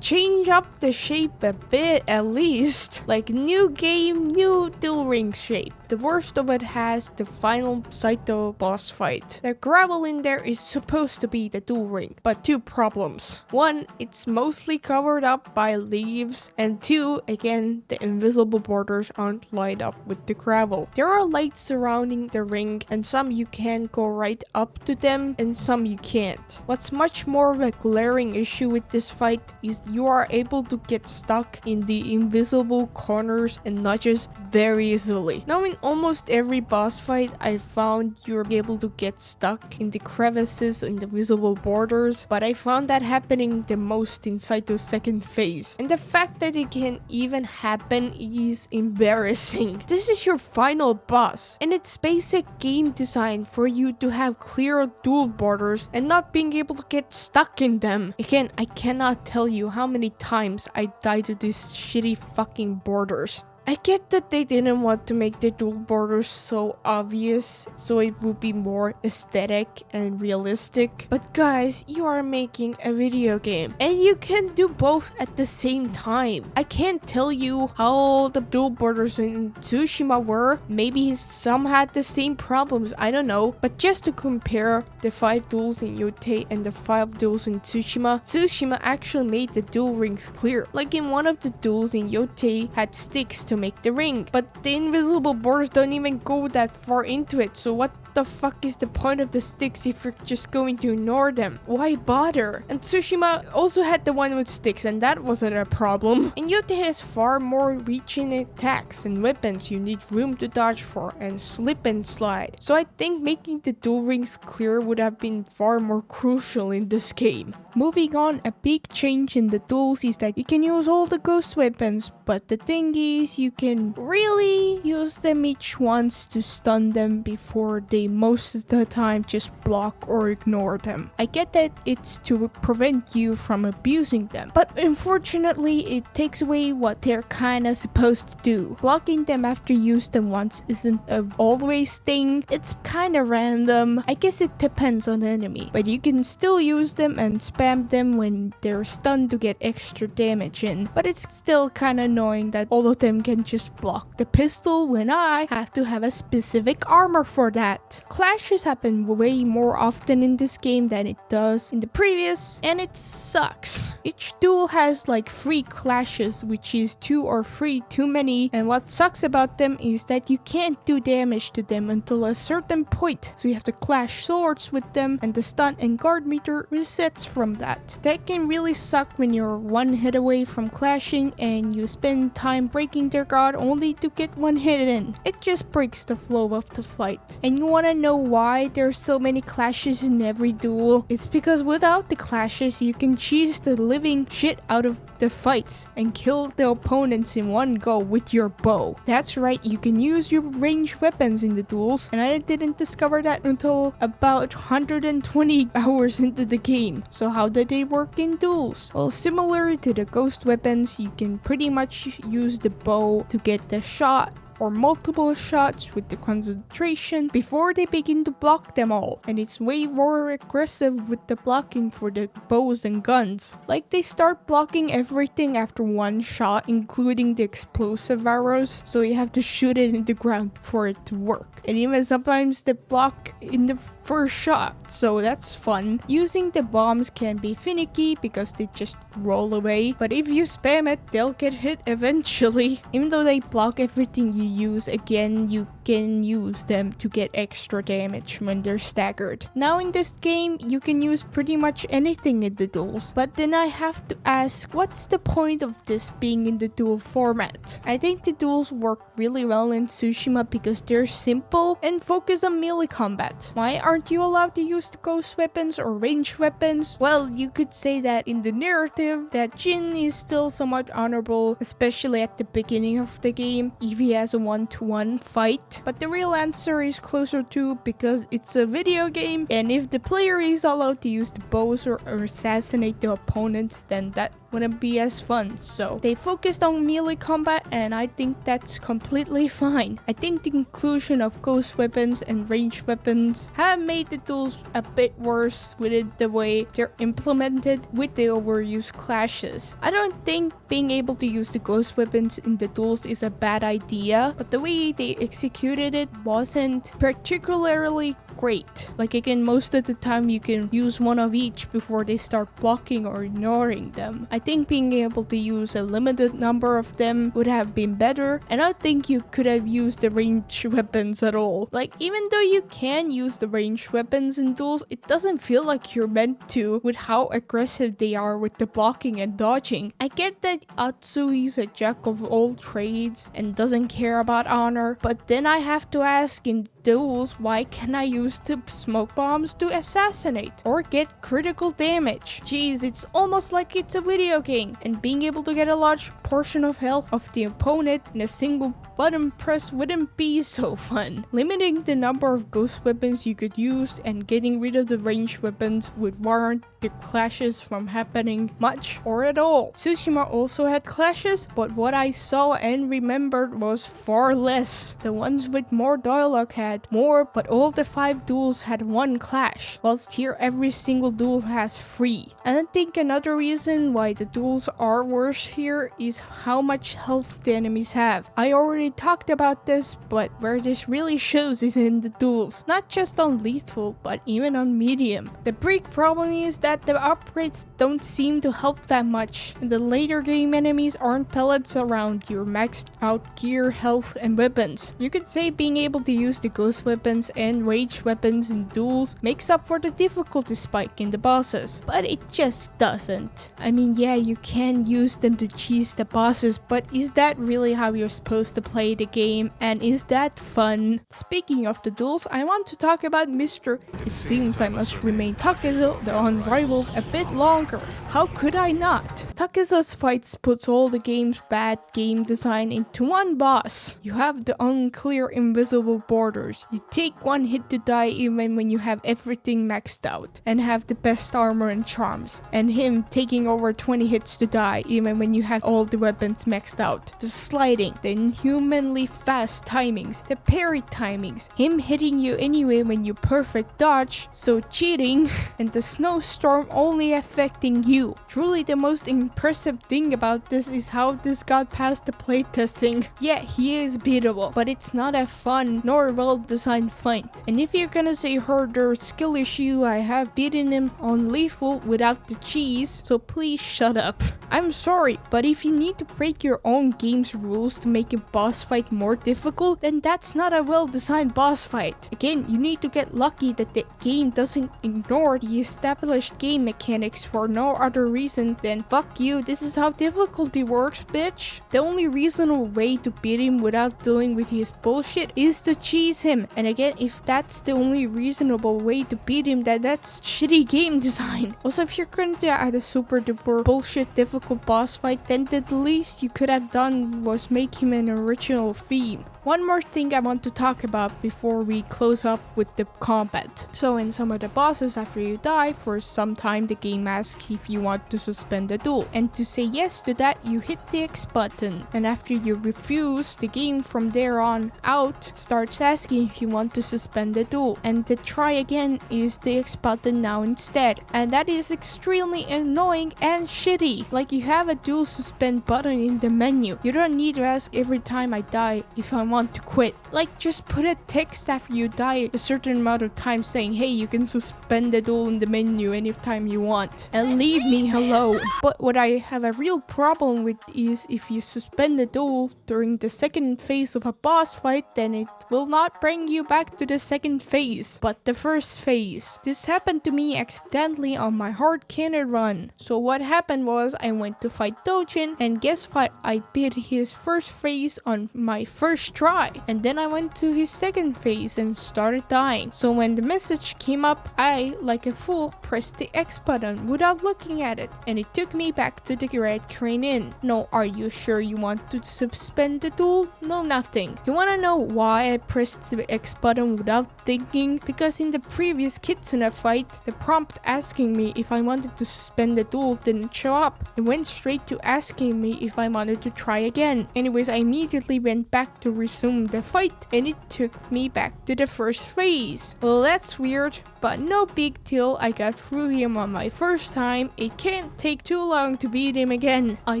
A: change up the shape a bit at least. Like, new game, new dual ring shape. The worst of it has the final Saito boss fight. The gravel in there is supposed to be the dual ring, but two problems. One, it's mostly covered up by leaves, and two, again, the invisible borders aren't lined up with the gravel. There are lights surrounding the ring, and some you can go right up to them, and some you can't. What's much more of a glaring issue with this fight is you are able to get stuck in the invisible corners and notches very easily. Now, in almost every boss fight I found you're able to get stuck in the crevices and the visible borders, but I found that happening the most in Saito's second phase. And the fact that it can even happen is embarrassing. This is your final boss, and it's basic game design for you to have clear dual borders and not being able to get stuck in them. Again, I cannot tell you how many times I died to these shitty fucking borders. I get that they didn't want to make the dual borders so obvious, so it would be more aesthetic and realistic. But guys, you are making a video game, and you can do both at the same time. I can't tell you how the dual borders in Tsushima were. Maybe some had the same problems, I don't know. But just to compare the 5 duels in Yotei and the 5 duels in Tsushima, Tsushima actually made the dual rings clear. Like, in one of the duels in Yotei had sticks to make the ring, but the invisible borders don't even go that far into it, so what the fuck is the point of the sticks if you're just going to ignore them? Why bother? And Tsushima also had the one with sticks, and that wasn't a problem. And Yotei has far more reaching attacks and weapons you need room to dodge for and slip and slide. So I think making the duel rings clear would have been far more crucial in this game. Moving on, a big change in the duels is that you can use all the ghost weapons, but the thing is you can really use them each once to stun them before they most of the time just block or ignore them. I get that it's to prevent you from abusing them, but unfortunately it takes away what they're kinda supposed to do. Blocking them after you use them once isn't a always thing, it's kinda random. I guess it depends on the enemy, but you can still use them and spam them when they're stunned to get extra damage in. But it's still kinda annoying that all of them can just block the pistol when I have to have a specific armor for that. Clashes happen way more often in this game than it does in the previous, and it sucks. Each duel has like 3 clashes, which is 2 or 3 too many, and what sucks about them is that you can't do damage to them until a certain point, so you have to clash swords with them and the stun and guard meter resets from that. That can really suck when you're one hit away from clashing and you spend time breaking their guard only to get one hit in. It just breaks the flow of the fight. And you wanna know why there's so many clashes in every duel? It's because without the clashes you can cheese the living shit out of the fights and kill the opponents in one go with your bow. That's right, you can use your ranged weapons in the duels, and I didn't discover that until about 120 hours into the game. So how did they work in duels? Well, similar to the ghost weapons, you can pretty much use the bow to get the shot or multiple shots with the concentration before they begin to block them all, and it's way more aggressive with the blocking for the bows and guns. Like they start blocking everything after one shot, including the explosive arrows, so you have to shoot it in the ground for it to work, and even sometimes they block in the first shot, so that's fun. Using the bombs can be finicky because they just roll away, but if you spam it, they'll get hit eventually. Even though they block everything you use, again, you can use them to get extra damage when they're staggered. Now in this game, you can use pretty much anything in the duels, but then I have to ask, what's the point of this being in the duel format? I think the duels work really well in Tsushima because they're simple and focus on melee combat. Why aren't you allowed to use the ghost weapons or ranged weapons? Well, you could say that in the narrative that Jin is still somewhat honorable, especially at the beginning of the game, if he has a one-to-one fight. But the real answer is closer to because it's a video game, and if the player is allowed to use the bows or assassinate the opponents, then that wouldn't be as fun. So they focused on melee combat, and I think that's completely fine. I think the inclusion of ghost weapons and ranged weapons have made the duels a bit worse with it the way they're implemented with the overused clashes. I don't think being able to use the ghost weapons in the duels is a bad idea, but the way they executed it wasn't particularly great. Like again, most of the time you can use one of each before they start blocking or ignoring them. I think being able to use a limited number of them would have been better, and I think you could have used the ranged weapons at all. Like even though you can use the ranged weapons in duels, it doesn't feel like you're meant to with how aggressive they are with the blocking and dodging. I get that Atsu is a jack of all trades and doesn't care about honor, but then I have to ask, in duels, why can I use the smoke bombs to assassinate or get critical damage? Jeez, it's almost like it's a video game, and being able to get a large portion of health of the opponent in a single button press wouldn't be so fun. Limiting the number of ghost weapons you could use and getting rid of the ranged weapons would warrant the clashes from happening much or at all. Tsushima also had clashes, but what I saw and remembered was far less. The ones with more dialogue had more, but all the 5 duels had 1 clash, whilst here every single duel has 3. And I think another reason why the duels are worse here is how much health the enemies have. I already talked about this, but where this really shows is in the duels, not just on lethal, but even on medium. The big problem is that the upgrades don't seem to help that much, and the later game enemies aren't pellets around your maxed out gear, health, and weapons. You could say being able to use the ghost weapons and rage weapons in Duels makes up for the difficulty spike in the bosses, but it just doesn't. I mean, yeah, you can use them to cheese the bosses, but is that really how you're supposed to play the game, and is that fun? Speaking of the Duels, I want to talk about Mr. It seems I must remain Takezo the Unrivaled a bit longer. How could I not? Takezo's fights puts all the game's bad game design into one boss. You have the unclear invisible borders. You take one hit to die even when you have everything maxed out and have the best armor and charms. And him taking over 20 hits to die even when you have all the weapons maxed out. The sliding, the inhumanly fast timings, the parry timings, him hitting you anyway when you perfect dodge, so cheating, and the snowstorm only affecting you. Truly the most impressive thing about this is how this got past the playtesting. Yeah, he is beatable, but it's not a fun nor well-designed fight. And if you're gonna say herder skill issue, I have beaten him on lethal without the cheese, so please shut up. I'm sorry, but if you need to break your own game's rules to make a boss fight more difficult, then that's not a well-designed boss fight. Again, you need to get lucky that the game doesn't ignore the established game mechanics for no other reason than fuck you, this is how difficulty works, bitch. The only reasonable way to beat him without dealing with his bullshit is to cheese him. And again, if that's the only reasonable way to beat him, then that's shitty game design. Also, if you're going to add a super duper bullshit difficult boss fight, then the least you could have done was make him an original theme. One more thing I want to talk about before we close up with the combat. So in some of the bosses, after you die, for some time the game asks if you want to suspend the duel. And to say yes to that, you hit the X button. And after you refuse, the game from there on out starts asking if you want to suspend the duel. And the try again is the X button now instead. And that is extremely annoying and shitty. Like, you have a duel suspend button in the menu. You don't need to ask every time I die if I want to quit. Like, just put a text after you die a certain amount of time saying, hey, you can suspend the duel in the menu anytime you want, and leave me alone. But what I have a real problem with is if you suspend the duel during the second phase of a boss fight, then it will not bring you back to the second phase, but the first phase. This happened to me accidentally on my hard cannon run. So what happened was I went to fight Dojin, and guess what? I beat his first phase on my first try, and then I went to his second phase and started dying. So when the message came up, I, like a fool, pressed the X button without looking at it, and it took me back to the Red Crane Inn. No, are you sure you want to suspend the duel? No, nothing. You wanna know why I pressed the X button without thinking? Because in the previous Kitsune fight, the prompt asking me if I wanted to suspend the duel didn't show up. It went straight to asking me if I wanted to try again. Anyways, I immediately went back to resume the fight, and it took me back to the first phase. Well, that's weird, but no big deal. I got through him on my first time. It can't take too long to beat him again, I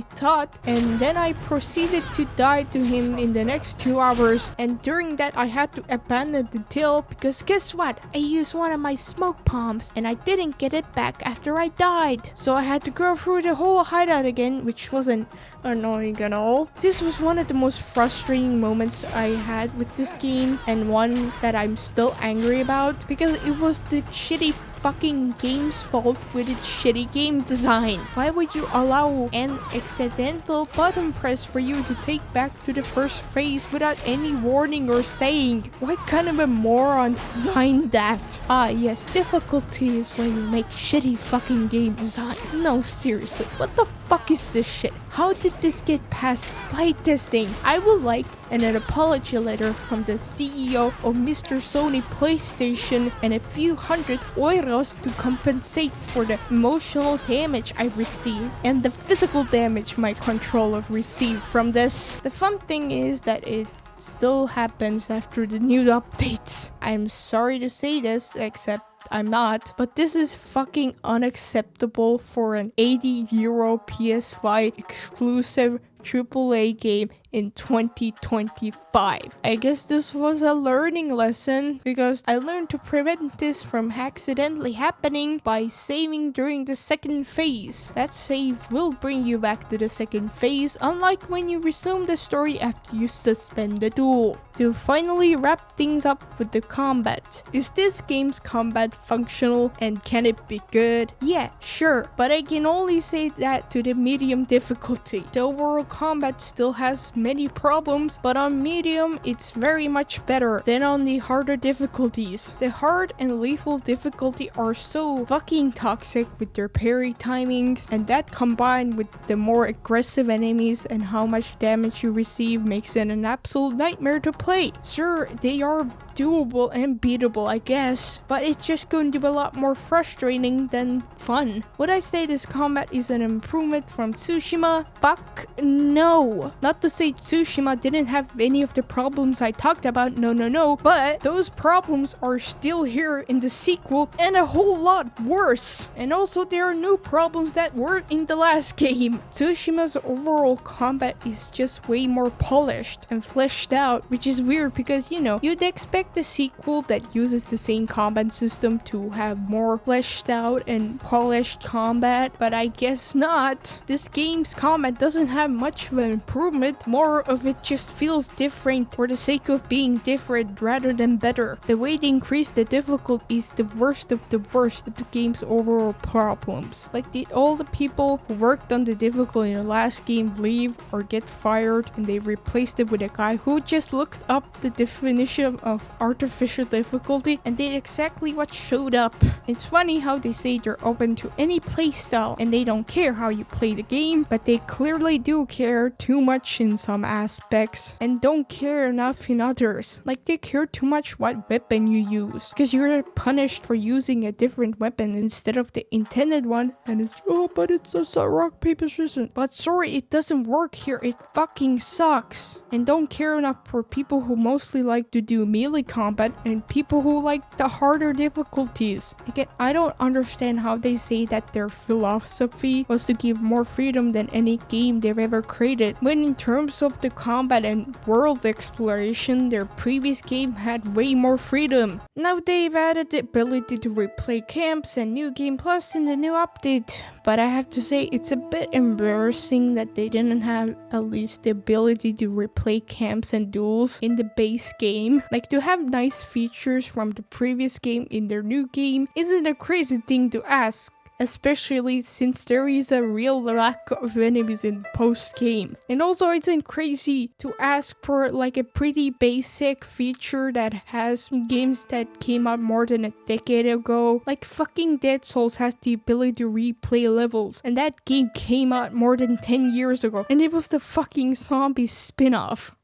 A: thought, and then I proceeded to die to him in the next 2 hours, and during that I had to abandon the deal because guess what? I used one of my smoke bombs and I didn't get it back after I died. So I had to go through the whole hideout again, which wasn't annoying at all. This was one of the most frustrating moments I had with this game, and one that I'm still angry about because it was the shitty fucking game's fault with its shitty game design. Why would you allow an accidental button press for you to take back to the first phase without any warning or saying? What kind of a moron designed that? Ah yes, difficulty is when you make shitty fucking game design. No, seriously, what the fuck is this shit? How did this get past playtesting? I would like an apology letter from the CEO of Mr. Sony PlayStation and a few hundred euros to compensate for the emotional damage I received and the physical damage my controller received from this. The fun thing is that it still happens after the new updates. I'm sorry to say this, except I'm not, but this is fucking unacceptable for an €80 PS5 exclusive AAA game in 2025. 5. I guess this was a learning lesson because I learned to prevent this from accidentally happening by saving during the second phase. That save will bring you back to the second phase, unlike when you resume the story after you suspend the duel. To finally wrap things up with the combat. Is this game's combat functional and can it be good? Yeah, sure, but I can only say that to the medium difficulty. The overall combat still has many problems, but on medium it's very much better than on the harder difficulties. The hard and lethal difficulty are so fucking toxic with their parry timings, and that combined with the more aggressive enemies and how much damage you receive makes it an absolute nightmare to play. Sure, they are doable and beatable, I guess, but it's just going to be a lot more frustrating than fun. Would I say this combat is an improvement from Tsushima? Fuck no. Not to say Tsushima didn't have any of the problems I talked about, no, but those problems are still here in the sequel and a whole lot worse. And also there are new problems that weren't in the last game. Tsushima's overall combat is just way more polished and fleshed out, which is weird because, you know, you'd expect the sequel that uses the same combat system to have more fleshed out and polished combat, but I guess not. This game's combat doesn't have much of an improvement, more of it just feels different for the sake of being different rather than better. The way they increase the difficulty is the worst of the game's overall problems. Like, did all the people who worked on the difficulty in the last game leave or get fired and they replaced it with a guy who just looked up the definition of artificial difficulty and did exactly what showed up? It's funny how they say they're open to any playstyle and they don't care how you play the game, but they clearly do care too much in some aspects and don't care enough in others. Like, they care too much what weapon you use because you're punished for using a different weapon instead of the intended one, and it's, oh, but it's a rock paper scissors. But sorry, it doesn't work here. It fucking sucks. And don't care enough for people who mostly like to do melee combat and people who like the harder difficulties. Again, I don't understand how they say that their philosophy was to give more freedom than any game they've ever created, when in terms of the combat and world exploration, their previous game had way more freedom. Now they've added the ability to replay camps and New Game Plus in the new update, but I have to say it's a bit embarrassing that they didn't have at least the ability to replay camps and duels in the base game. Like, to have nice features from the previous game in their new game isn't a crazy thing to ask, especially since there is a real lack of enemies in post-game. And also, it isn't crazy to ask for like a pretty basic feature that has games that came out more than a decade ago. Like, fucking Dead Souls has the ability to replay levels, and that game came out more than 10 years ago, and it was the fucking zombie spin-off.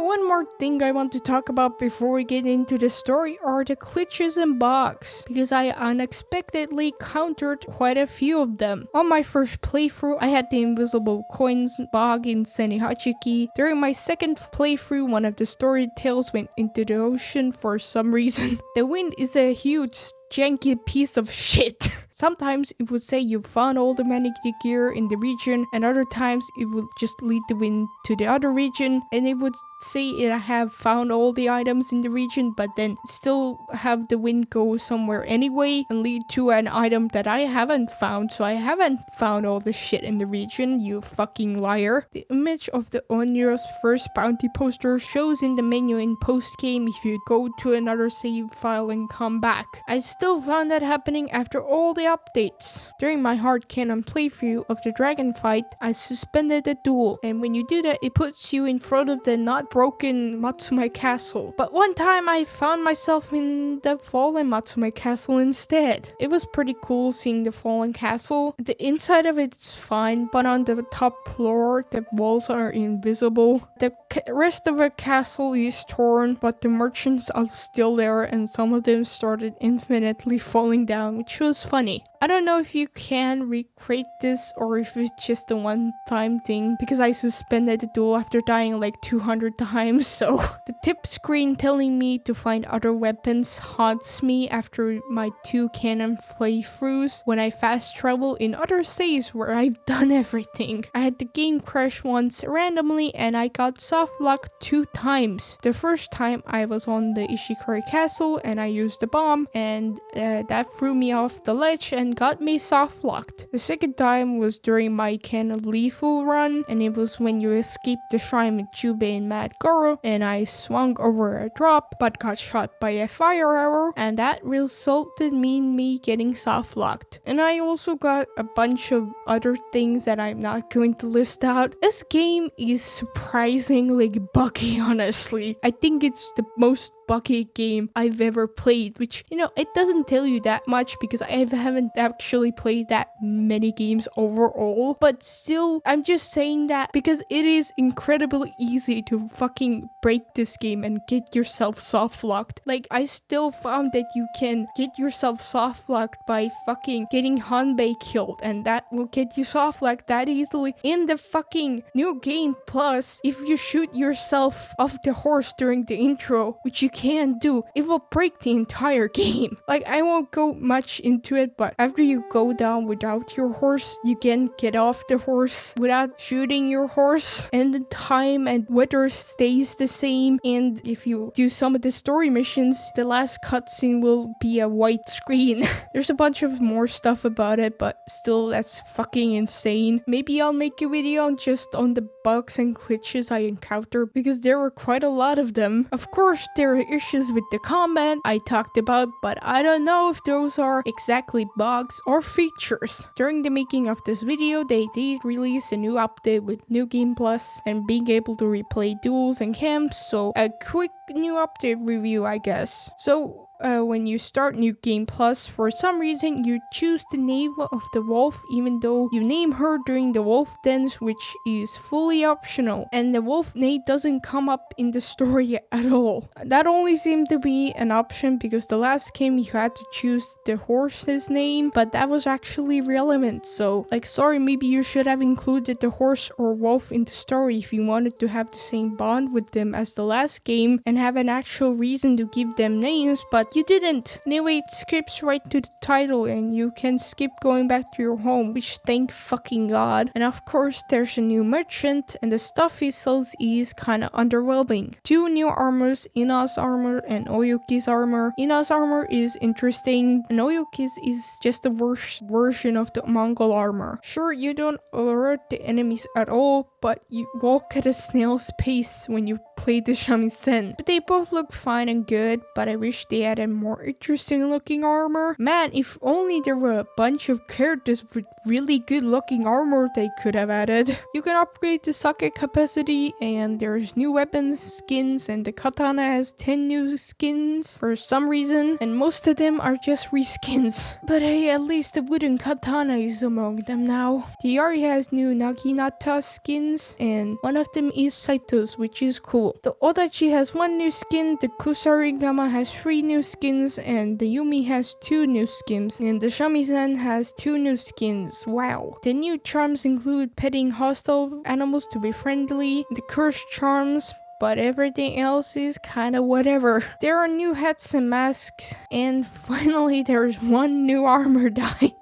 A: One more thing I want to talk about before we get into the story are the glitches and bugs, because I unexpectedly encountered quite a few of them. On my first playthrough, I had the invisible coins bug in Senihachiki. During my second playthrough, one of the story tails went into the ocean for some reason. The wind is a huge janky piece of shit. Sometimes it would say you found all the manic gear in the region, and other times it would just lead the wind to the other region, and it would say I have found all the items in the region, but then still have the wind go somewhere anyway and lead to an item that I haven't found. So I haven't found all the shit in the region, you fucking liar. The image of the Onyo's first bounty poster shows in the menu in post-game if you go to another save file and come back. I still found that happening after all the updates. During my hard canon playthrough of the dragon fight, I suspended the duel, and when you do that, it puts you in front of the not broken Matsume Castle. But one time I found myself in the fallen Matsume Castle instead. It was pretty cool seeing the fallen castle. The inside of it's fine, but on the top floor, the walls are invisible. The rest of the castle is torn, but the merchants are still there, and some of them started infinitely falling down, which was funny. I don't know if you can recreate this or if it's just a one-time thing, because I suspended the duel after dying like 200 times, so the tip screen telling me to find other weapons haunts me after my 2 canon playthroughs when I fast travel in other saves where I've done everything. I had the game crash once randomly and I got soft locked 2 times. The first time I was on the Ishikari castle and I used the bomb, and that threw me off the ledge and got me soft locked. The second time was during my canon lethal run, and it was when you escaped the shrine with Jubei and Mad Goro, and I swung over a drop but got shot by a fire arrow, and that resulted in me getting soft locked. And I also got a bunch of other things that I'm not going to list out. This game is surprisingly buggy, honestly. I think it's the most buggy game I've ever played, which, you know, it doesn't tell you that much because I haven't actually played that many games overall, but still, I'm just saying that because it is incredibly easy to fucking break this game and get yourself soft locked. Like, I still found that you can get yourself soft locked by fucking getting Hanbei killed, and that will get you soft locked that easily in the fucking new game. Plus, if you shoot yourself off the horse during the intro, which you can do, it will break the entire game. Like, I won't go much into it, but after you go down without your horse, you can get off the horse without shooting your horse, and the time and weather stays the same. And if you do some of the story missions, the last cutscene will be a white screen. There's a bunch of more stuff about it, but still, that's fucking insane. Maybe I'll make a video just on the bugs and glitches I encounter, because there were quite a lot of them. Of course, there are issues with the combat I talked about, but I don't know if those are exactly bugs or features. During the making of this video, they did release a new update with New Game Plus and being able to replay duels and camps, so a quick new update review, I guess. So when you start New Game Plus, for some reason you choose the name of the wolf even though you name her during the wolf dance, which is fully optional, and the wolf name doesn't come up in the story at all. That only seemed to be an option because the last game you had to choose the horse's name, but that was actually relevant, so like, sorry, maybe you should have included the horse or wolf in the story if you wanted to have the same bond with them as the last game and have an actual reason to give them names, but you didn't. Anyway, it skips right to the title and you can skip going back to your home, which thank fucking god. And of course, there's a new merchant and the stuff he sells is kinda underwhelming. 2 new armors, Ina's armor and Oyuki's armor. Ina's armor is interesting and Oyuki's is just a worse version of the Mongol armor. Sure, you don't alert the enemies at all, but you walk at a snail's pace when you play the shamisen. But they both look fine and good, but I wish they had a more interesting looking armor. Man, if only there were a bunch of characters with really good looking armor they could have added. You can upgrade the socket capacity and there's new weapons, skins, and the katana has 10 new skins for some reason, and most of them are just reskins. But hey, at least the wooden katana is among them now. The Yari has new Naginata skins and one of them is Saito's, which is cool. The Odachi has 1 new skin, the Kusarigama has 3 new skins, and the Yumi has 2 new skins, and the shamisen has 2 new skins. Wow. The new charms include petting hostile animals to be friendly, the cursed charms, but everything else is kinda whatever. There are new hats and masks, and finally there's 1 new armor dye.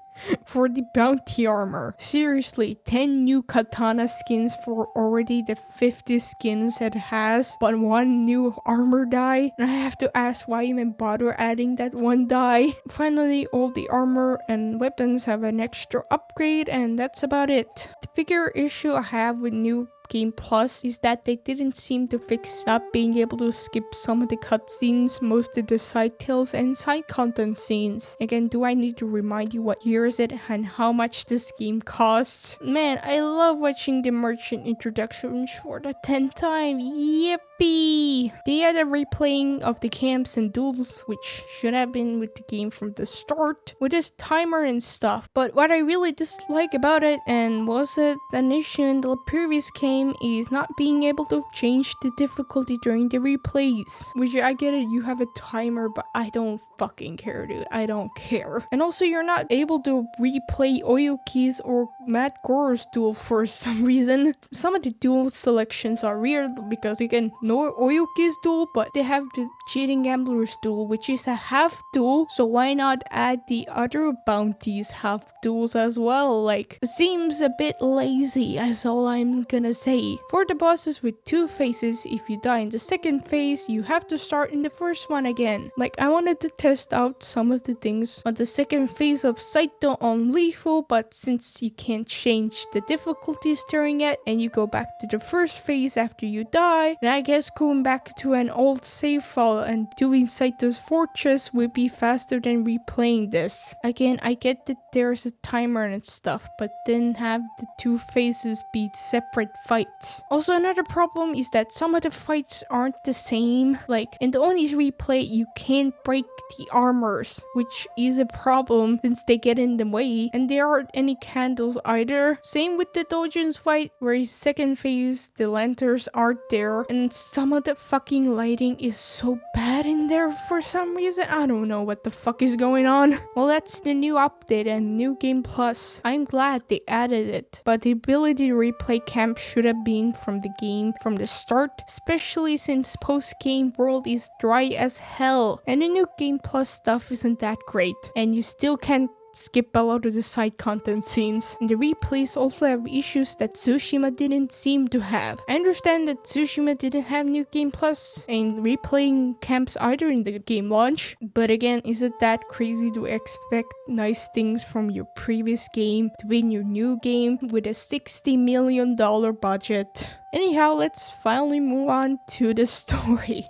A: For the bounty armor. Seriously, 10 new katana skins for already the 50 skins it has, but 1 new armor dye? And I have to ask why even bother adding that 1 dye? Finally, all the armor and weapons have an extra upgrade, and that's about it. The bigger issue I have with New Game Plus is that they didn't seem to fix not being able to skip some of the cutscenes, most of the side tales and side content scenes. Again, do I need to remind you what year is it and how much this game costs? Man, I love watching the merchant introductions for the 10th time. Yippee! They had a replaying of the camps and duels, which should have been with the game from the start, with this timer and stuff. But what I really dislike about it, and was it an issue in the previous game, game is not being able to change the difficulty during the replays. Which I get it, you have a timer, but I don't fucking care, dude. I don't care. And also, you're not able to replay Oyuki's or Matt Goro's duel for some reason. Some of the duel selections are weird because you can know Oyuki's duel, but they have the cheating gambler's duel, which is a half duel. So why not add the other bounties half duels as well? Like, it seems a bit lazy, that's all I'm gonna say. For the bosses with 2 phases, if you die in the second phase, you have to start in the first one again. Like, I wanted to test out some of the things on the second phase of Saito on lethal, but since you can't change the difficulties during it, and you go back to the first phase after you die, then I guess going back to an old save file and doing Saito's fortress would be faster than replaying this. Again, I get that there's a timer and stuff, but then have the 2 phases be separate fights. Also, another problem is that some of the fights aren't the same. Like, in the Oni's replay, you can't break the armors, which is a problem since they get in the way, and there aren't any candles either. Same with the Dojin's fight, where second phase, the lanterns aren't there, and some of the fucking lighting is so bad in there for some reason. I don't know what the fuck is going on. Well, that's the new update and new game plus. I'm glad they added it, but the ability to replay camp should have been from the game from the start, especially since post-game world is dry as hell, and the new game plus stuff isn't that great, and you still can't skip a lot of the side content scenes. And the replays also have issues that Tsushima didn't seem to have. I understand that Tsushima didn't have New Game Plus and replaying camps either in the game launch, but again, is it that crazy to expect nice things from your previous game to be in your new game with a $60 million budget? Anyhow, let's finally move on to the story.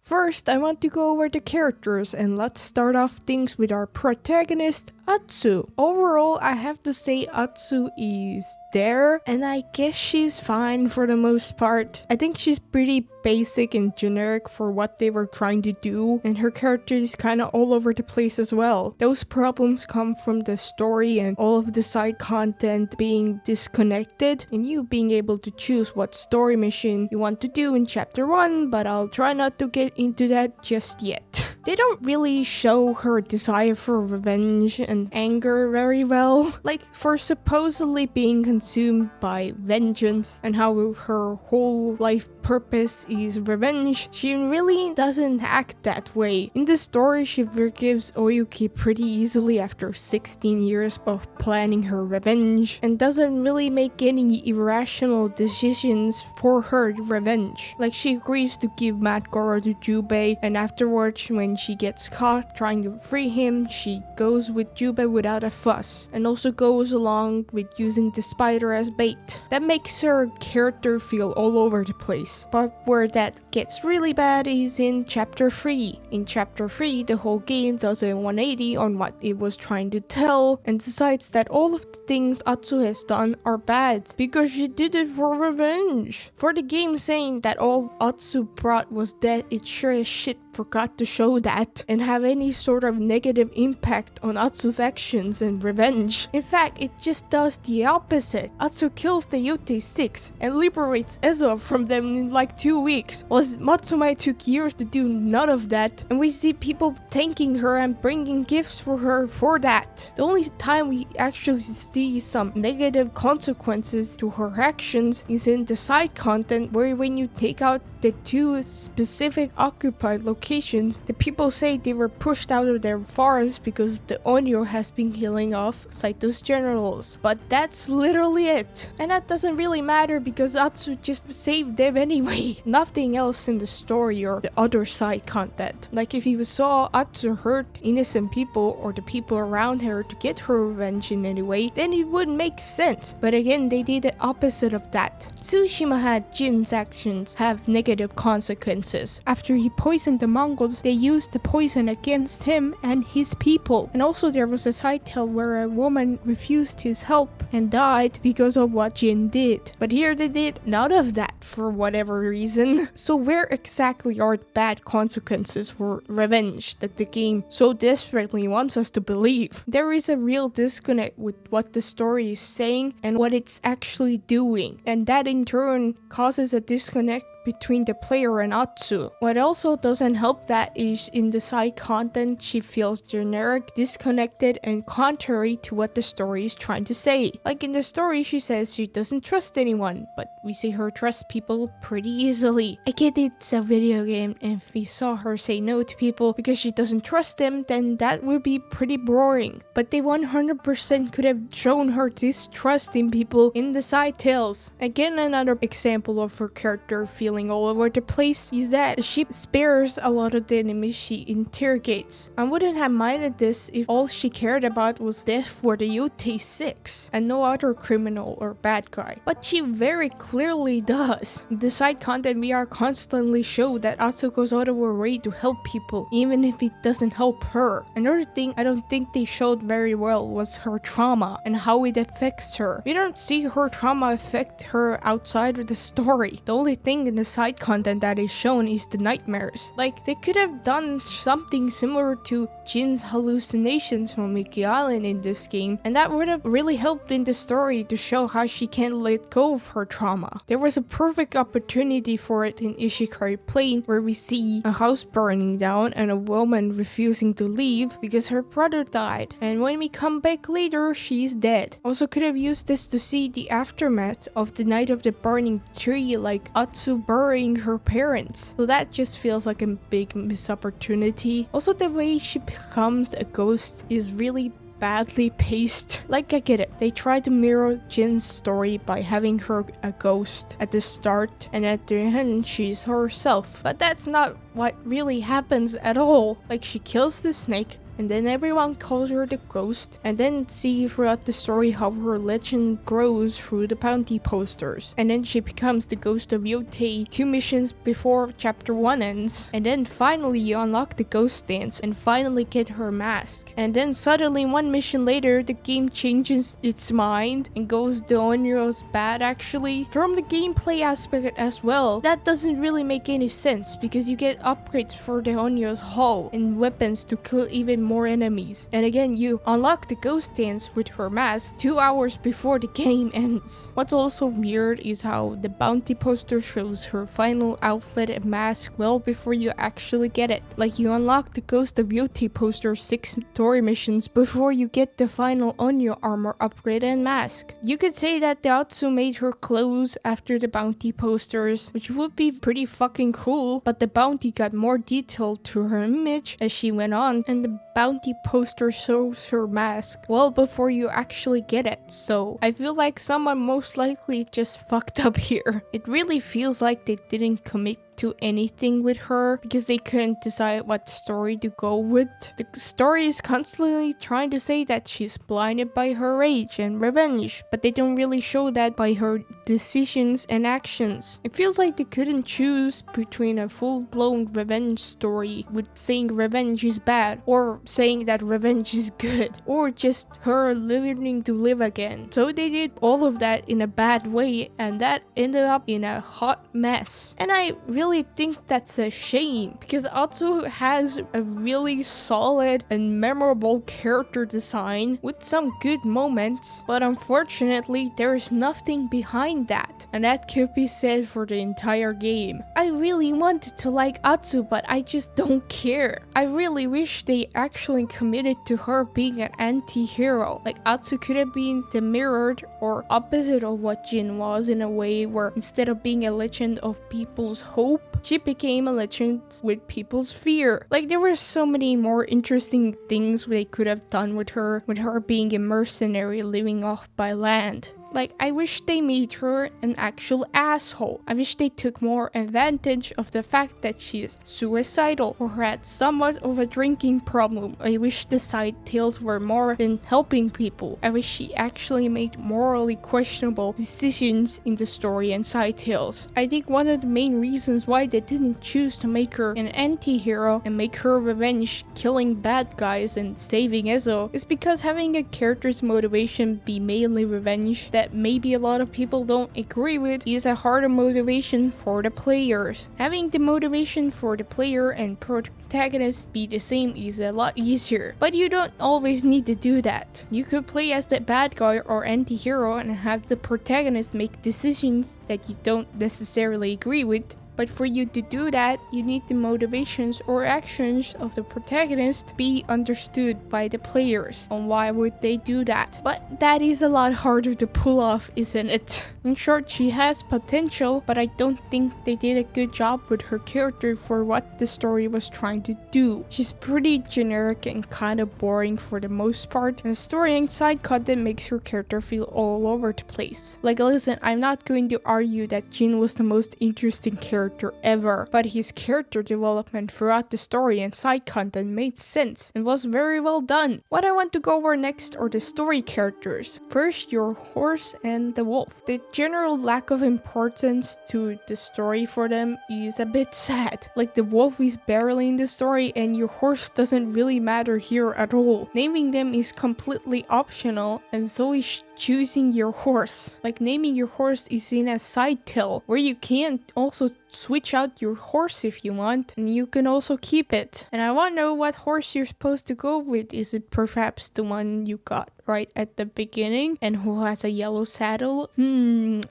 A: First, I want to go over the characters, and let's start off things with our protagonist, Atsu. Overall, I have to say Atsu is there, and I guess she's fine for the most part. I think she's pretty basic and generic for what they were trying to do, and her character is kinda all over the place as well. Those problems come from the story and all of the side content being disconnected, and you being able to choose what story mission you want to do in chapter 1, but I'll try not to get into that just yet. They don't really show her desire for revenge and anger very well. Like, for supposedly being consumed by vengeance and how her whole life purpose is revenge, she really doesn't act that way. In the story, she forgives Oyuki pretty easily after 16 years of planning her revenge, and doesn't really make any irrational decisions for her revenge. Like, she agrees to give Matt Goro to Jubei, and afterwards, when she gets caught trying to free him, she goes with Jubei without a fuss, and also goes along with using the spider as bait. That makes her character feel all over the place. But where that gets really bad is in chapter 3. In chapter 3, the whole game does a 180 on what it was trying to tell, and decides that all of the things Atsu has done are bad because she did it for revenge. For the game saying that all Atsu brought was that, it sure as shit forgot to show that and have any sort of negative impact on Atsu's actions and revenge. In fact, it just does the opposite. Atsu kills the Yotei 6 and liberates Ezo from them in like 2 weeks, while Matsumae took years to do none of that, and we see people thanking her and bringing gifts for her for that. The only time we actually see some negative consequences to her actions is in the side content, where when you take out the 2 specific occupied locations, the people say they were pushed out of their farms because the Onryo has been killing off Saito's generals. But that's literally it. And that doesn't really matter because Atsu just saved them anyway. Nothing else in the story or the other side content. Like, if you saw Atsu hurt innocent people or the people around her to get her revenge in any way, then it would make sense. But again, they did the opposite of that. Tsushima had Jin's actions have negative consequences. After he poisoned the Mongols, they used used the poison against him and his people. And also there was a side tale where a woman refused his help and died because of what Jin did. But here they did none of that for whatever reason. So where exactly are the bad consequences for revenge that the game so desperately wants us to believe? There is a real disconnect with what the story is saying and what it's actually doing, and that in turn causes a disconnect between the player and Atsu. What also doesn't help that is in the side content she feels generic, disconnected, and contrary to what the story is trying to say. Like in the story she says she doesn't trust anyone, but we see her trust people pretty easily. I get it's a video game, and if we saw her say no to people because she doesn't trust them, then that would be pretty boring. But they 100% could have shown her distrust in people in the side tales. Again, another example of her character feeling all over the place is that she spares a lot of the enemies she interrogates. I wouldn't have minded this if all she cared about was death for the Yotei 6 and no other criminal or bad guy. But she very clearly does. In the side content we are constantly shown that Atsu goes out of her way to help people, even if it doesn't help her. Another thing I don't think they showed very well was her trauma and how it affects her. We don't see her trauma affect her outside of the story. The only thing in the side content that is shown is the nightmares. Like, they could have done something similar to Jin's hallucinations from Mickey Island in this game, and that would have really helped in the story to show how she can't let go of her trauma. There was a perfect opportunity for it in Ishikari Plain, where we see a house burning down and a woman refusing to leave because her brother died, and when we come back later, she's dead. Also could have used this to see the aftermath of the night of the burning tree, like Atsu burying her parents. So that just feels like a big missed opportunity. Also, the way she becomes a ghost is really badly paced. Like, I get it, they tried to mirror Jin's story by having her a ghost at the start, and at the end she's herself. But that's not what really happens at all. Like, she kills the snake, and then everyone calls her the ghost, and then see throughout the story how her legend grows through the bounty posters. And then she becomes the Ghost of Yotei 2 missions before chapter 1 ends. And then finally you unlock the ghost dance and finally get her mask. And then suddenly 1 mission later the game changes its mind and goes the Onryo's bad actually. From the gameplay aspect as well, that doesn't really make any sense because you get upgrades for the Onryo's hull and weapons to kill even more enemies. And again, you unlock the ghost dance with her mask 2 hours before the game ends. What's also weird is how the bounty poster shows her final outfit and mask well before you actually get it. Like, you unlock the Ghost of Yotei poster 6 story missions before you get the final Onryo armor upgrade and mask. You could say that the Atsu made her clothes after the bounty posters, which would be pretty fucking cool, but the bounty got more detailed to her image as she went on, and the bounty poster shows her mask well before you actually get it. So I feel like someone most likely just fucked up here. It really feels like they didn't commit to anything with her because they couldn't decide what story to go with. The story is constantly trying to say that she's blinded by her rage and revenge, but they don't really show that by her decisions and actions. It feels like they couldn't choose between a full-blown revenge story with saying revenge is bad, or saying that revenge is good, or just her learning to live again. So they did all of that in a bad way, and that ended up in a hot mess. And I really think that's a shame because Atsu has a really solid and memorable character design with some good moments, but unfortunately there is nothing behind that, and that could be said for the entire game. I really wanted to like Atsu, but I just don't care. I really wish they actually committed to her being an anti-hero. Like, Atsu could have been the mirrored or opposite of what Jin was, in a way where instead of being a legend of people's hope, she became a legend with people's fear. Like, there were so many more interesting things they could have done with her being a mercenary living off by land. Like, I wish they made her an actual asshole. I wish they took more advantage of the fact that she is suicidal or had somewhat of a drinking problem. I wish the side tales were more than helping people. I wish she actually made morally questionable decisions in the story and side tales. I think one of the main reasons why they didn't choose to make her an anti-hero and make her revenge killing bad guys and saving Ezo is because having a character's motivation be mainly revenge that maybe a lot of people don't agree with is a harder motivation for the players. Having the motivation for the player and protagonist be the same is a lot easier, but you don't always need to do that. You could play as the bad guy or anti-hero and have the protagonist make decisions that you don't necessarily agree with. But for you to do that, you need the motivations or actions of the protagonist be understood by the players on why would they do that. But that is a lot harder to pull off, isn't it? In short, she has potential, but I don't think they did a good job with her character for what the story was trying to do. She's pretty generic and kind of boring for the most part, and the story and side content makes her character feel all over the place. Like, listen, I'm not going to argue that Jin was the most interesting character ever, but his character development throughout the story and side content made sense and was very well done. What I want to go over next are the story characters. First, your horse and the wolf. The general lack of importance to the story for them is a bit sad. Like, the wolf is barely in the story and your horse doesn't really matter here at all. Naming them is completely optional, and so is choosing your horse. Like, naming your horse is in a side tale where you can also switch out your horse if you want, and you can also keep it. And I want to know what horse you're supposed to go with. Is it perhaps the one you got right at the beginning and who has a yellow saddle?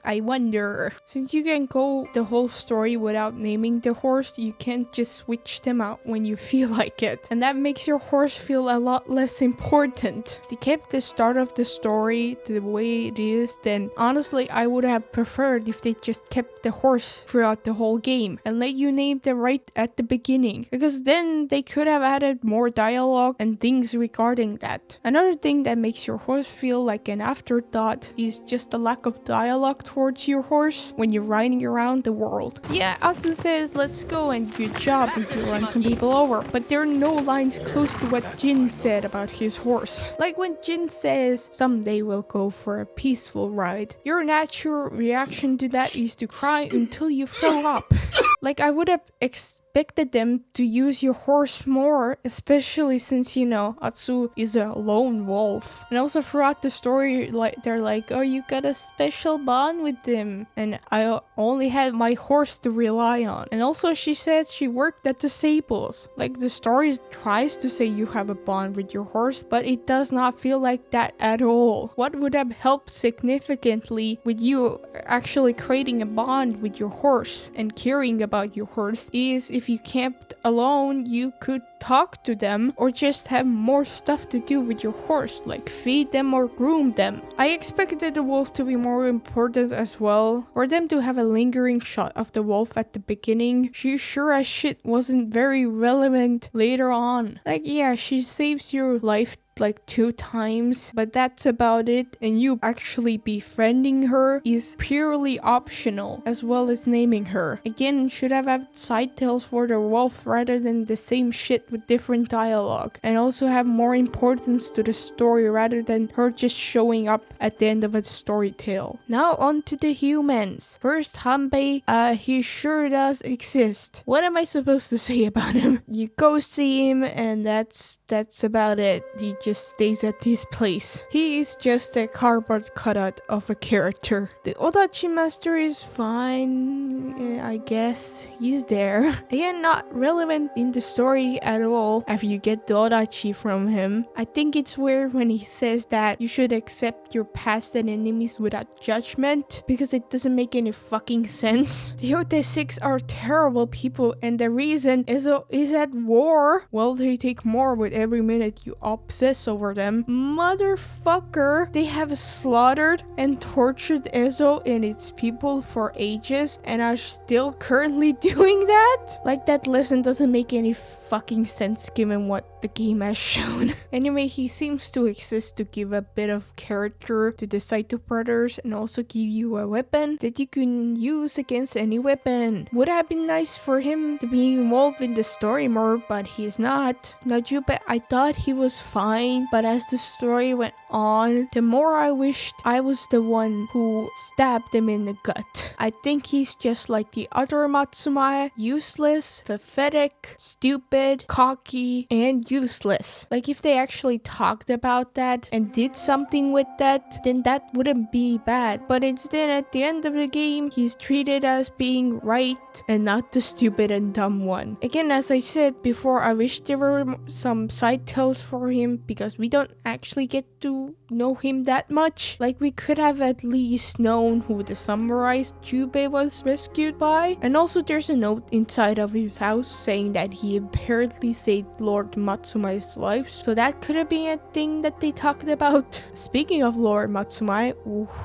A: I wonder. Since you can go the whole story without naming the horse, you can't just switch them out when you feel like it, and that makes your horse feel a lot less important. If they kept the start of the story the way it is, then honestly I would have preferred if they just kept the horse throughout the whole game and let you name them right at the beginning, because then they could have added more dialogue and things regarding that. Another thing that makes your horse feel like an afterthought is just the lack of dialogue towards your horse when you're riding around the world. Yeah, Atsu says let's go and good job if you run some people over, but there are no lines close to what Jin said about his horse. Like when Jin says someday we'll go for a peaceful ride, your natural reaction to that is to cry until you throw up. Like, I would have expected them to use your horse more, especially since, you know, Atsu is a lone wolf. And also throughout the story, like, they're like, oh, you got a special bond with them, and I only had my horse to rely on. And also she said she worked at the stables. Like, the story tries to say you have a bond with your horse, but it does not feel like that at all. What would have helped significantly with you actually creating a bond with your horse and caring about your horse is if you camped alone, you could talk to them or just have more stuff to do with your horse, like feed them or groom them. I expected the wolf to be more important as well, or them to have a lingering shot of the wolf at the beginning. She sure as shit wasn't very relevant later on. Like, yeah, she saves your life like 2 times, but that's about it, and you actually befriending her is purely optional, as well as naming her. Again, should have had side tales for the wolf rather than the same shit with different dialogue, and also have more importance to the story rather than her just showing up at the end of a story tale. Now on to the humans. First, Hanbei, he sure does exist. What am I supposed to say about him? You go see him and that's about it. He just stays at his place. He is just a cardboard cutout of a character. The Odachi master is fine, I guess. He's there. Again, not relevant in the story at all after you get the Odachi from him. I think it's weird when he says that you should accept your past and enemies without judgment, because it doesn't make any fucking sense. The Yotei 6 are terrible people, and the reason Ezo is at war, well, they take more with every minute you obsess obsess over them. Motherfucker, they have slaughtered and tortured Ezo and its people for ages and are still currently doing that? Like, that lesson doesn't make any fucking sense given what the game has shown. Anyway, he seems to exist to give a bit of character to the Saito brothers and also give you a weapon that you can use against any weapon. Would have been nice for him to be involved in the story more, but he's not. Now Jubei, I thought he was fine, but as the story went on, the more I wished I was the one who stabbed him in the gut. I think he's just like the other Matsumae, useless, pathetic, stupid, cocky, and useless. Like, if they actually talked about that and did something with that, then that wouldn't be bad. But instead, at the end of the game, he's treated as being right and not the stupid and dumb one. Again, as I said before, I wish there were some side tales for him because we don't actually get to know him that much. Like, we could have at least known who the summarized Jubei was rescued by. And also, there's a note inside of his house saying that he apparently saved Lord Matsumae's life, so that could have been a thing that they talked about. Speaking of Lord Matsumae,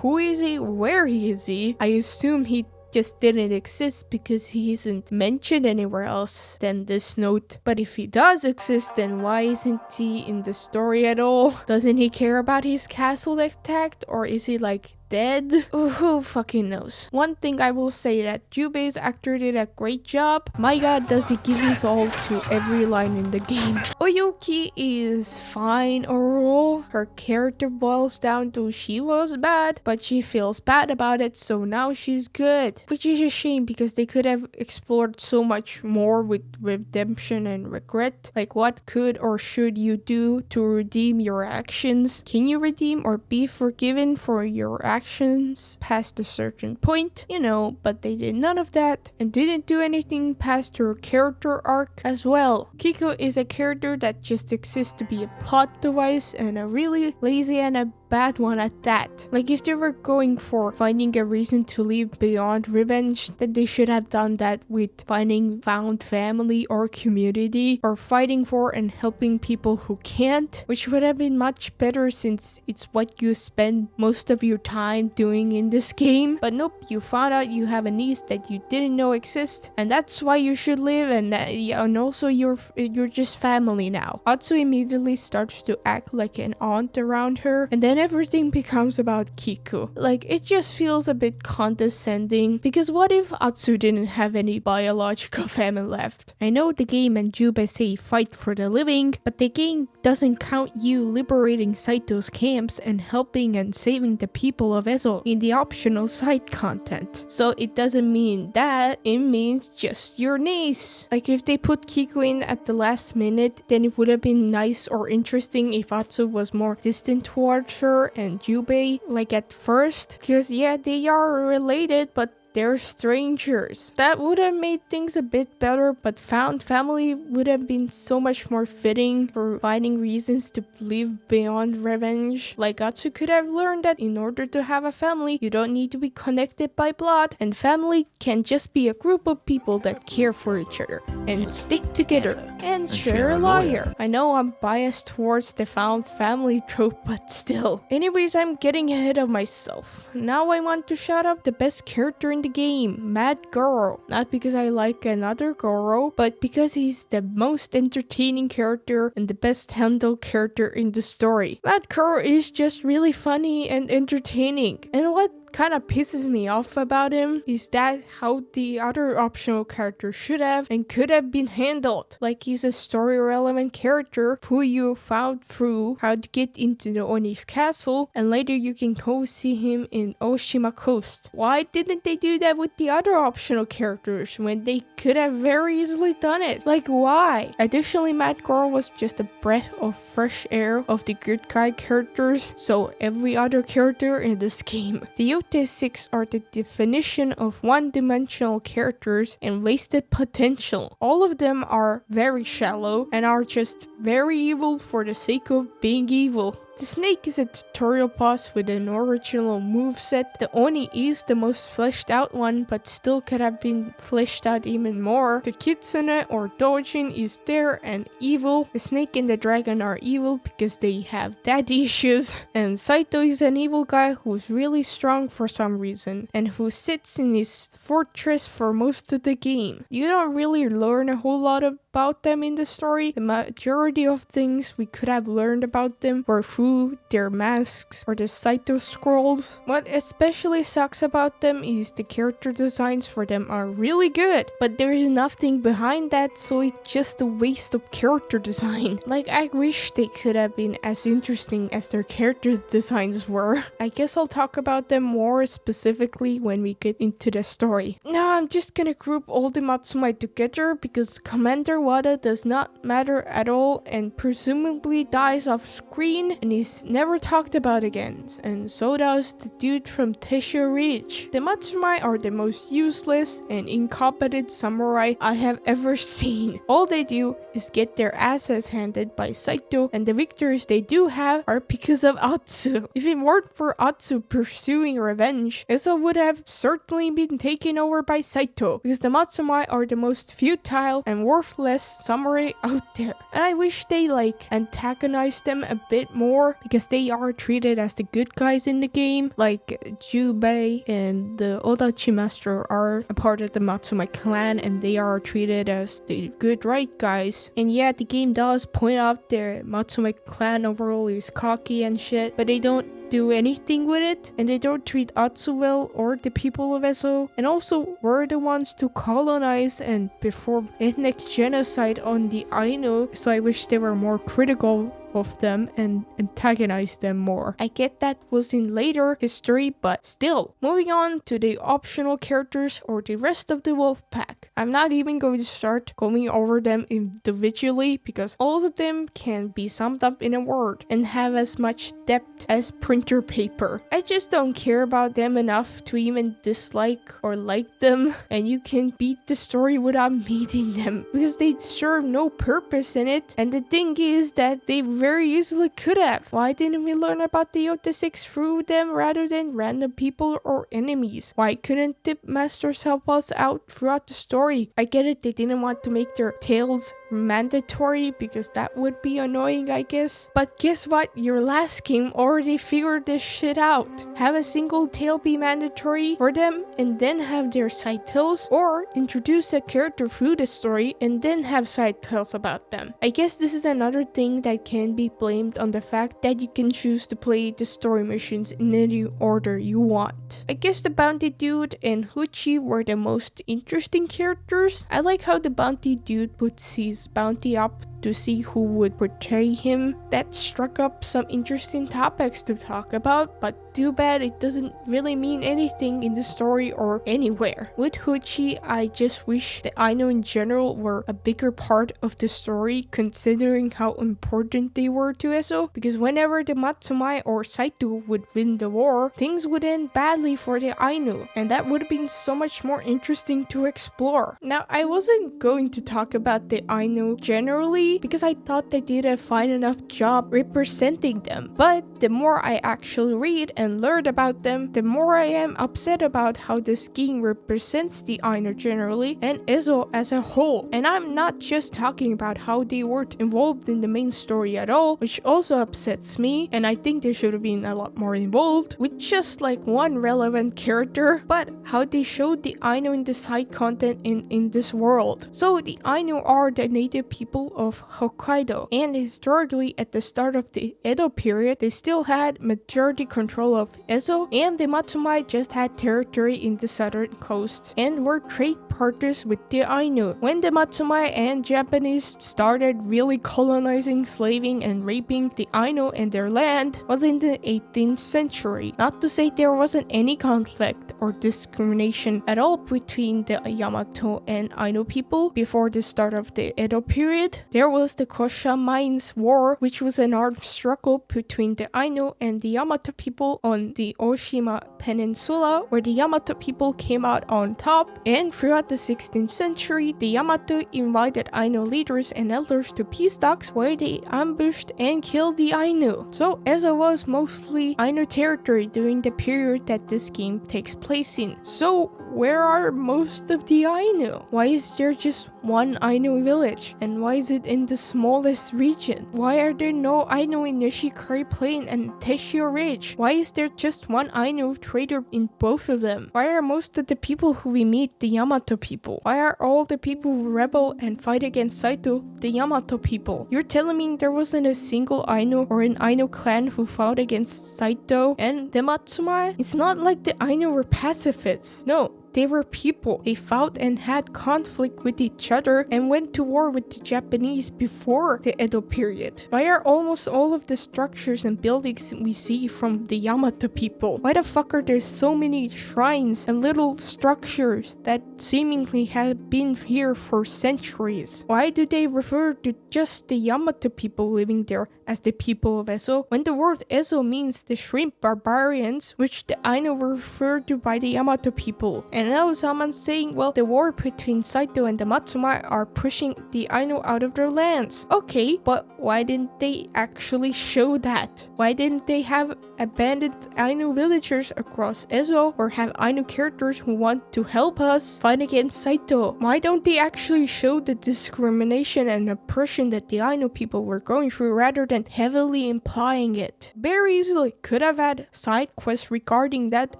A: who is he? Where is he? I assume he just didn't exist because he isn't mentioned anywhere else than this note. But if he does exist, then why isn't he in the story at all? Doesn't he care about his castle attacked, or is he like dead? Who fucking knows? One thing I will say that Jubei's actor did a great job. My god, does he give his all to every line in the game. Oyuki is fine overall. Her character boils down to she was bad, but she feels bad about it, so now she's good. Which is a shame because they could have explored so much more with redemption and regret. Like, what could or should you do to redeem your actions? Can you redeem or be forgiven for your actions past a certain point? You know, but they did none of that and didn't do anything past her character arc as well. Kiko is a character that just exists to be a plot device, and a really lazy and a bad one at that. Like, if they were going for finding a reason to live beyond revenge, then they should have done that with finding found family or community, or fighting for and helping people who can't, which would have been much better since it's what you spend most of your time doing in this game. But nope, you found out you have a niece that you didn't know exist, and that's why you should live, and also you're just family now. Atsu immediately starts to act like an aunt around her, and then everything becomes about Kiku. Like, it just feels a bit condescending, because what if Atsu didn't have any biological family left? I know the game and Jubei say fight for the living, but the game doesn't count you liberating Saito's camps and helping and saving the people of Ezo in the optional side content. So it doesn't mean that, it means just your niece. Like, if they put Kiku in at the last minute, then it would have been nice or interesting if Atsu was more distant towards her and Jubei, like at first, because yeah, they are related, but they're strangers. That would have made things a bit better, but found family would have been so much more fitting for finding reasons to live beyond revenge. Like, Atsu could have learned that in order to have a family, you don't need to be connected by blood, and family can just be a group of people that care for each other and stick together and share a lawyer. I know I'm biased towards the found family trope, but still. Anyways, I'm getting ahead of myself. Now I want to shout out the best character in the game, Mad Goro. Not because I like another Goro, but because he's the most entertaining character and the best handled character in the story. Mad Goro is just really funny and entertaining. And what kind of pisses me off about him is that how the other optional characters should have and could have been handled. Like, he's a story relevant character who you found through how to get into the Oni's castle, and later you can go see him in Oshima Coast. Why didn't they do that with the other optional characters when they could have very easily done it? Like, why? Additionally, Mad Goro was just a breath of fresh air of the good guy characters, so every other character in this game. The Yotei 6 are the definition of one-dimensional characters and wasted potential. All of them are very shallow and are just very evil for the sake of being evil. The snake is a tutorial boss with an original moveset. The Oni is the most fleshed out one, but still could have been fleshed out even more. The Kitsune or Dojin is there and evil. The snake and the dragon are evil because they have daddy issues. And Saito is an evil guy who's really strong for some reason, and who sits in his fortress for most of the game. You don't really learn a whole lot about them in the story. The majority of things we could have learned about them were through their masks or the Saito scrolls. What especially sucks about them is the character designs for them are really good, but there is nothing behind that, so it's just a waste of character design. Like, I wish they could have been as interesting as their character designs were. I guess I'll talk about them more specifically when we get into the story. Now I'm just gonna group all the Matsumai together because Commander Wada does not matter at all and presumably dies off screen and is never talked about again, and so does the dude from Tessho Ridge. The Matsumai are the most useless and incompetent samurai I have ever seen. All they do is get their asses handed by Saito, and the victories they do have are because of Atsu. If it weren't for Atsu pursuing revenge, Ezo would have certainly been taken over by Saito, because the Matsumai are the most futile and worthless samurai out there. And I wish they antagonized them a bit more, because they are treated as the good guys in the game. Like Jubei and the Odachi Master are a part of the Matsumai clan, and they are treated as the good right guys. And yeah, the game does point out their Matsumai clan overall is cocky and shit, but they don't do anything with it, and they don't treat Atsu well or the people of Ezo. And also, we're the ones to colonize and perform ethnic genocide on the Ainu, so I wish they were more critical of them and antagonize them more. I get that was in later history, but still. Moving on to the optional characters or the rest of the wolf pack. I'm not even going to start going over them individually because all of them can be summed up in a word and have as much depth as printer paper. I just don't care about them enough to even dislike or like them, and you can beat the story without meeting them because they serve no purpose in it. And the thing is that they very easily could have. Why didn't we learn about the Yotei 6 through them rather than random people or enemies? Why couldn't the masters help us out throughout the story? I get it, they didn't want to make their tales mandatory because that would be annoying, I guess. But guess what? Your last game already figured this shit out. Have a single tale be mandatory for them and then have their side tales, or introduce a character through the story and then have side tales about them. I guess this is another thing that can be blamed on the fact that you can choose to play the story missions in any order you want. I guess the bounty dude and Huchi were the most interesting characters. I like how the bounty dude puts his bounty up to see who would portray him. That struck up some interesting topics to talk about, but too bad it doesn't really mean anything in the story or anywhere. With Huchi, I just wish the Ainu in general were a bigger part of the story, considering how important they were to Ezo, because whenever the Matsumai or Saito would win the war, things would end badly for the Ainu, and that would have been so much more interesting to explore. Now, I wasn't going to talk about the Ainu generally because I thought they did a fine enough job representing them, but the more I actually read and learn about them, the more I am upset about how this game represents the Ainu generally and Ezo as a whole. And I'm not just talking about how they weren't involved in the main story at all, which also upsets me, and I think they should have been a lot more involved with just one relevant character, but how they showed the Ainu in the side content in this world. So the Ainu are the native people of Hokkaido, and historically at the start of the Edo period, they still had majority control of Ezo, and the Matsumai just had territory in the southern coast and were trade partners with the Ainu. When the Matsumai and Japanese started really colonizing, slaving, and raping the Ainu and their land was in the 18th century. Not to say there wasn't any conflict or discrimination at all between the Yamato and Ainu people before the start of the Edo period. There there was the Kosha Mines War, which was an armed struggle between the Ainu and the Yamato people on the Oshima Peninsula, where the Yamato people came out on top. And throughout the 16th century, the Yamato invited Ainu leaders and elders to peace talks, where they ambushed and killed the Ainu. So Ezo was mostly Ainu territory during the period that this game takes place in. So where are most of the Ainu? Why is there just one Ainu village? And why is it in the smallest region? Why are there no Ainu in Nishikari Plain and Teshio Ridge? Why is there just one Ainu trader in both of them? Why are most of the people who we meet the Yamato people? Why are all the people who rebel and fight against Saito the Yamato people? You're telling me there wasn't a single Ainu or an Ainu clan who fought against Saito and the Matsumai? It's not like the Ainu were pacifists. No. They were people. They fought and had conflict with each other and went to war with the Japanese before the Edo period. Why are almost all of the structures and buildings we see from the Yamato people? Why the fuck are there so many shrines and little structures that seemingly have been here for centuries? Why do they refer to just the Yamato people living there as the people of Ezo, when the word Ezo means the shrimp barbarians, which the Ainu were referred to by the Yamato people? And now someone's saying, well, the war between Saito and the Matsumai are pushing the Ainu out of their lands. Okay, but why didn't they actually show that? Why didn't they have abandoned Ainu villagers across Ezo, or have Ainu characters who want to help us fight against Saito? Why don't they actually show the discrimination and oppression that the Ainu people were going through, rather than heavily implying it? Very easily could have had side quests regarding that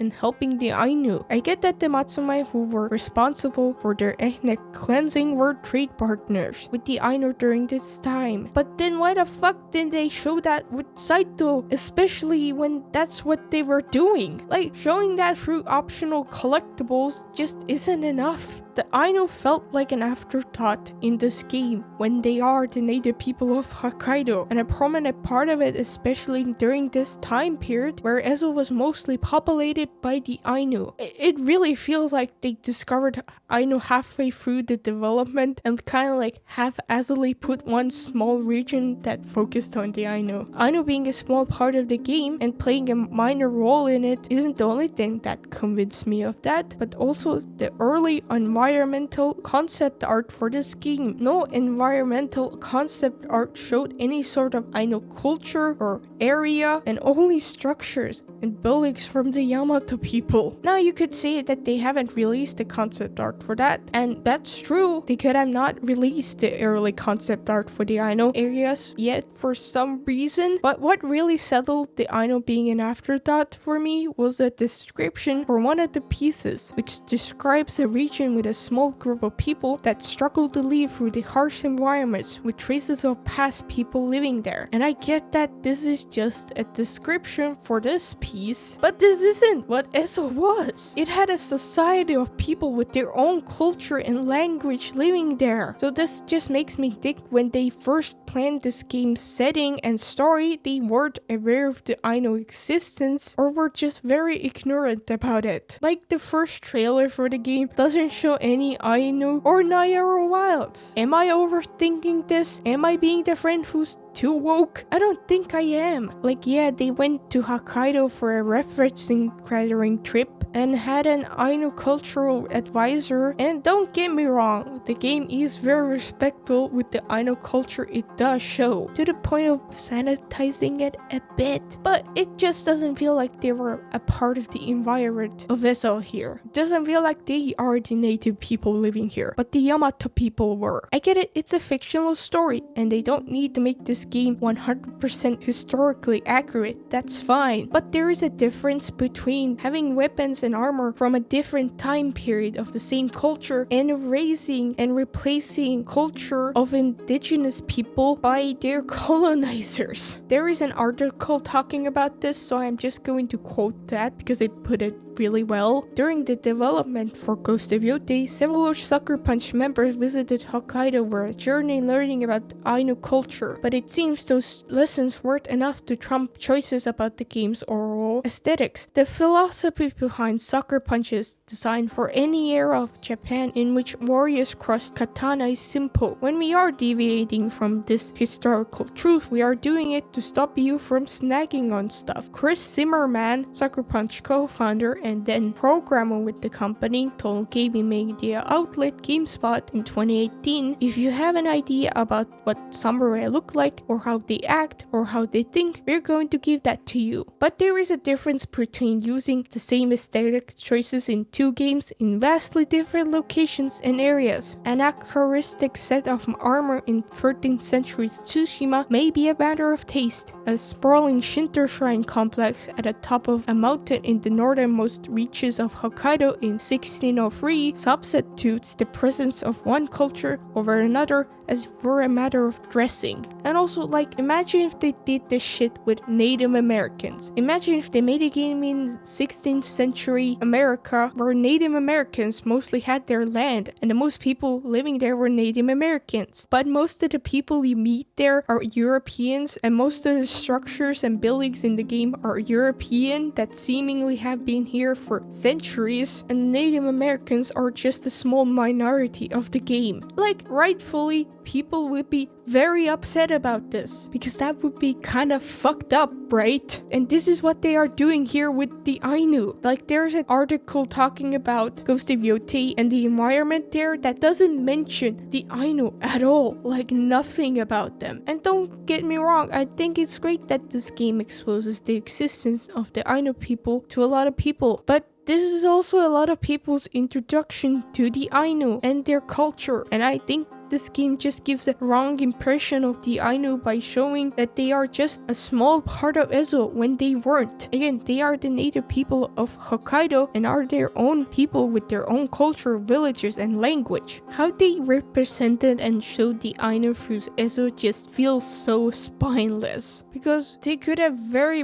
A: and helping the Ainu. I get that the Matsumai who were responsible for their ethnic cleansing were trade partners with the Ainu during this time. But then why the fuck didn't they show that with Saito, especially when that's what they were doing? Like, showing that through optional collectibles just isn't enough. The Ainu felt like an afterthought in this game when they are the native people of Hokkaido, and a prominent part of it, especially during this time period where Ezo was mostly populated by the Ainu. It really feels like they discovered Ainu halfway through the development and kind of like half-assedly put one small region that focused on the Ainu. Ainu being a small part of the game and playing a minor role in it isn't the only thing that convinced me of that, but also the early environmental concept art for this game. No environmental concept art showed any sort of Ainu culture or area, and only structures and buildings from the Yamato people. Now you could say that they haven't released the concept art for that, and that's true. They could have not released the early concept art for the Ainu areas yet for some reason, but what really settled the Ainu being an afterthought for me was a description for one of the pieces, which describes a region with a small group of people that struggle to live through the harsh environments with traces of past people living there. And I get that this is just a description for this piece, but this isn't what Ezo was. It had a society of people with their own culture and language living there. So this just makes me think when they first planned this game's setting and story, they weren't aware of the Ainu existence or were just very ignorant about it. Like the first trailer for the game doesn't show any Ainu or Nayaro wilds. Am I overthinking this? Am I being the friend who's too woke? I don't think I am. Like, yeah, they went to Hokkaido for a referencing gathering trip and had an Ainu cultural advisor, and don't get me wrong, the game is very respectful with the Ainu culture it does show, to the point of sanitizing it a bit, but it just doesn't feel like they were a part of the environment of Ezo here. It doesn't feel like they are the native people living here, but the Yamato people were. I get it, it's a fictional story, and they don't need to make this game 100% historically accurate, that's fine, but there is a difference between having weapons and armor from a different time period of the same culture and erasing and replacing culture of indigenous people by their colonizers. There is an article talking about this, so I'm just going to quote that because they put it really well. During the development for Ghost of Yotei, several Sucker Punch members visited Hokkaido for a journey learning about Ainu culture, but it seems those lessons weren't enough to trump choices about the game's overall aesthetics. The philosophy behind Sucker Punch is designed for any era of Japan in which warriors cross katana is simple. When we are deviating from this historical truth, we are doing it to stop you from snagging on stuff. Chris Zimmerman, Sucker Punch co-founder and then programmer with the company, told gaming media outlet GameSpot in 2018, "If you have an idea about what samurai look like, or how they act, or how they think, we're going to give that to you." But there is a difference between using the same aesthetic choices in two games in vastly different locations and areas. An anachronistic set of armor in 13th century Tsushima may be a matter of taste. A sprawling Shinto shrine complex at the top of a mountain in the northernmost reaches of Hokkaido in 1603 substitutes the presence of one culture over another as for a matter of dressing. And also, like, imagine if they did this shit with Native Americans. Imagine if they made a game in 16th century America where Native Americans mostly had their land and the most people living there were Native Americans. But most of the people you meet there are Europeans, and most of the structures and buildings in the game are European that seemingly have been here for centuries, and Native Americans are just a small minority of the game. Like, rightfully, people would be very upset about this, because that would be kind of fucked up, right? And this is what they are doing here with the Ainu. Like, there's an article talking about Ghost of Yotei and the environment there that doesn't mention the Ainu at all, like nothing about them. And don't get me wrong, I think it's great that this game exposes the existence of the Ainu people to a lot of people, but this is also a lot of people's introduction to the Ainu and their culture, and I think this game just gives a wrong impression of the Ainu by showing that they are just a small part of Ezo when they weren't. Again, they are the native people of Hokkaido and are their own people with their own culture, villages, and language. How they represented and showed the Ainu through Ezo just feels so spineless, because they could have very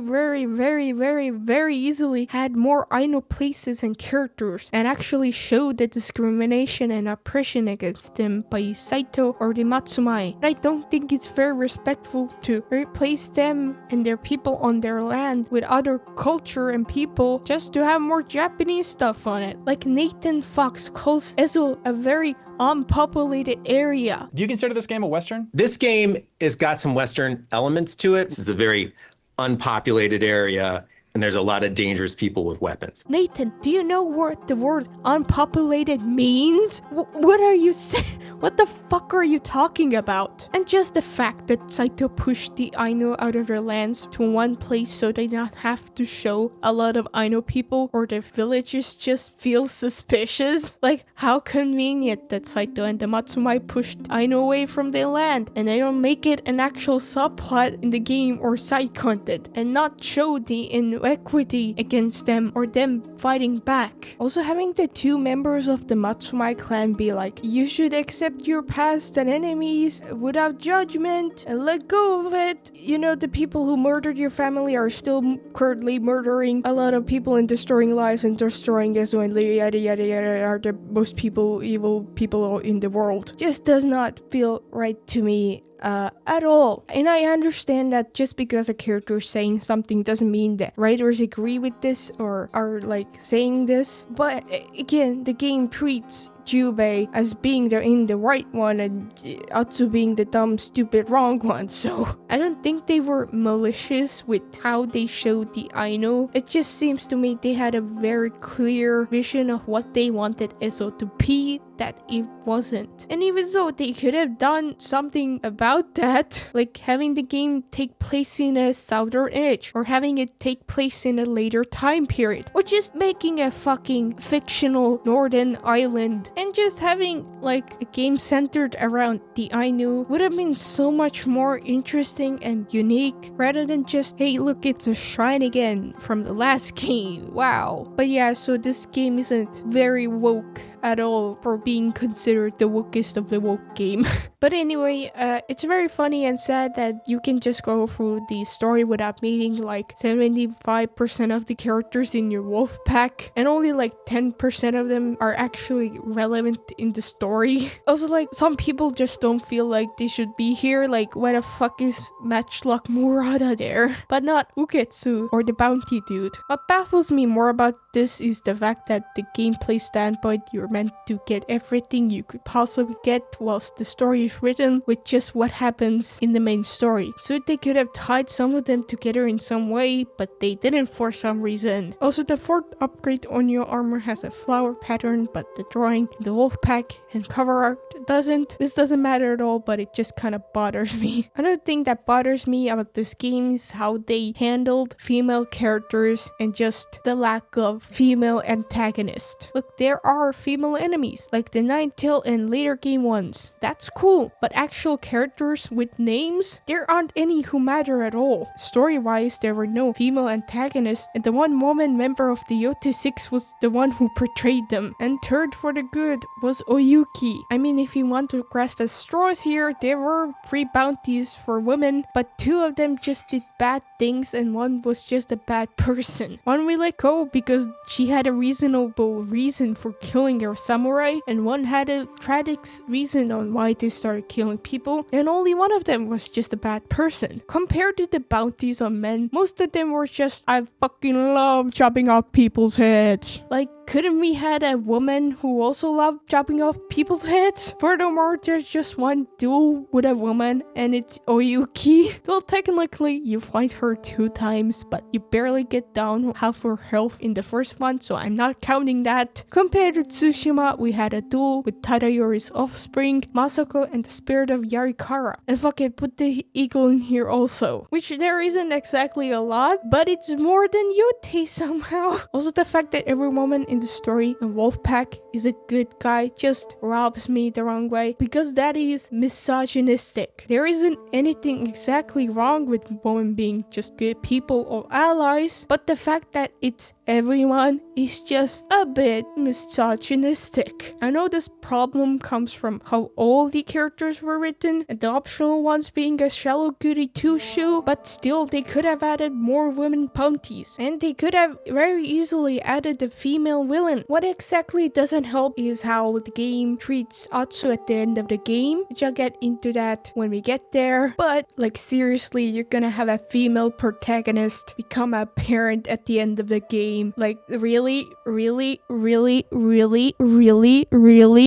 A: easily had more Ainu places and characters and actually showed the discrimination and oppression against them by Saito or the Matsumai. I don't think it's very respectful to replace them and their people on their land with other culture and people just to have more Japanese stuff on it. Like Nathan Fox calls Ezo a very unpopulated area.
F: Do you consider this game a Western?
G: This game has got some Western elements to it. This is a very unpopulated area, and there's a lot of dangerous people with weapons.
A: Nathan, do you know what the word unpopulated means? What are you saying? What the fuck are you talking about? And just the fact that Saito pushed the Ainu out of their lands to one place so they not have to show a lot of Ainu people or their villages just feels suspicious. Like, how convenient that Saito and the Matsumai pushed Ainu away from their land and they don't make it an actual subplot in the game or side content and not show the inequity against them or them fighting back. Also, having the two members of the Matsumai clan be like, you should accept your past and enemies without judgment and let go of it. You know, the people who murdered your family are still currently murdering a lot of people and destroying lives and destroying Ezo and yada yada yada are the most evil people in the world. Just does not feel right to me at all. And I understand that just because a character is saying something doesn't mean that writers agree with this or are like saying this. But again, the game treats Jubei as being the right one and Atsu being the dumb, stupid, wrong one. So I don't think they were malicious with how they showed the Ainu. It just seems to me they had a very clear vision of what they wanted Ezo to be that it wasn't. And even so, they could have done something about that, like having the game take place in a southern edge or having it take place in a later time period, or just making a fucking fictional northern island and just having like a game centered around the Ainu would have been so much more interesting and unique rather than just, hey, look, it's a shrine again from the last game. Wow. But yeah, so this game isn't very woke at all for being considered the wokest of the woke game. But anyway, it's very funny and sad that you can just go through the story without meeting like 75% of the characters in your wolf pack, and only like 10% of them are actually relevant in the story. Also, like, some people just don't feel like they should be here. Like, why the fuck is Matchlock Murata there, but not Uketsu or the bounty dude? What baffles me more about this is the fact that the gameplay standpoint, you're meant to get everything you could possibly get, whilst the story is written with just what happens in the main story. So they could have tied some of them together in some way, but they didn't for some reason. Also, the fourth upgrade on your armor has a flower pattern, but the drawing in the wolf pack and cover art doesn't. This doesn't matter at all, but it just kind of bothers me. Another thing that bothers me about this game is how they handled female characters and just the lack of female antagonist. Look, there are female enemies, like the Ninetale and later game ones. That's cool, but actual characters with names, there aren't any who matter at all. Story-wise, there were no female antagonists, and the one woman member of the Yotei 6 was the one who portrayed them. And third for the good was Oyuki. I mean, if you want to grasp at straws here, there were 3 bounties for women, but 2 of them just did bad things and one was just a bad person. One we let go because she had a reasonable reason for killing her samurai, and one had a tragic reason on why they started killing people, and only one of them was just a bad person. Compared to the bounties on men, most of them were just, I fucking love chopping off people's heads. Like, couldn't we had a woman who also loved chopping off people's heads? Furthermore, there's just one duel with a woman, and it's Oyuki. Well, technically, you fight her 2 times, but you barely get down half her health in the first one, so I'm not counting that. Compared to Tsushima, we had a duel with Tadayori's offspring, Masako, and the spirit of Yarikara. And fuck it, put the eagle in here also. Which there isn't exactly a lot, but it's more than Yotei somehow. Also, the fact that every woman in the story and Wolfpack is a good guy just rubs me the wrong way, because that is misogynistic. There isn't anything exactly wrong with women being just good people or allies, but the fact that it's everyone is just a bit misogynistic. I know this problem comes from how all the characters were written and the optional ones being a shallow goody two-shoe, but still they could have added more women bounties, and they could have very easily added the female villain. What exactly doesn't help is how the game treats Atsu at the end of the game, which I'll get into that when we get there. But like, seriously, you're gonna have a female protagonist become a parent at the end of the game? Like, really?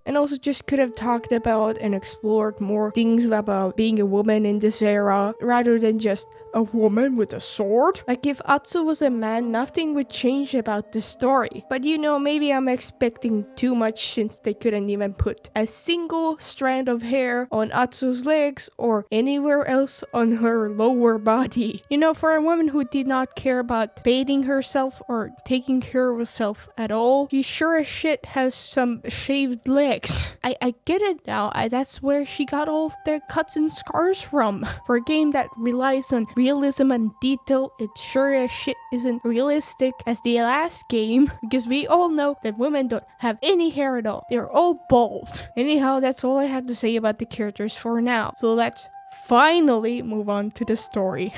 A: And also just could have talked about and explored more things about being a woman in this era rather than just a woman with a sword. Like, if Atsu was a man, nothing would change about the story. But you know, maybe I'm expecting too much since they couldn't even put a single strand of hair on Atsu's legs or anywhere else on her lower body. You know, for a woman who did not care about bathing herself or taking care of herself at all, she sure as shit has some shaved legs. I get it now. That's where she got all the cuts and scars from. For a game that relies on realism and detail, it sure as shit isn't realistic as the last game, because we all know that women don't have any hair at all. They're all bald. Anyhow, that's all I have to say about the characters for now. So let's finally move on to the story.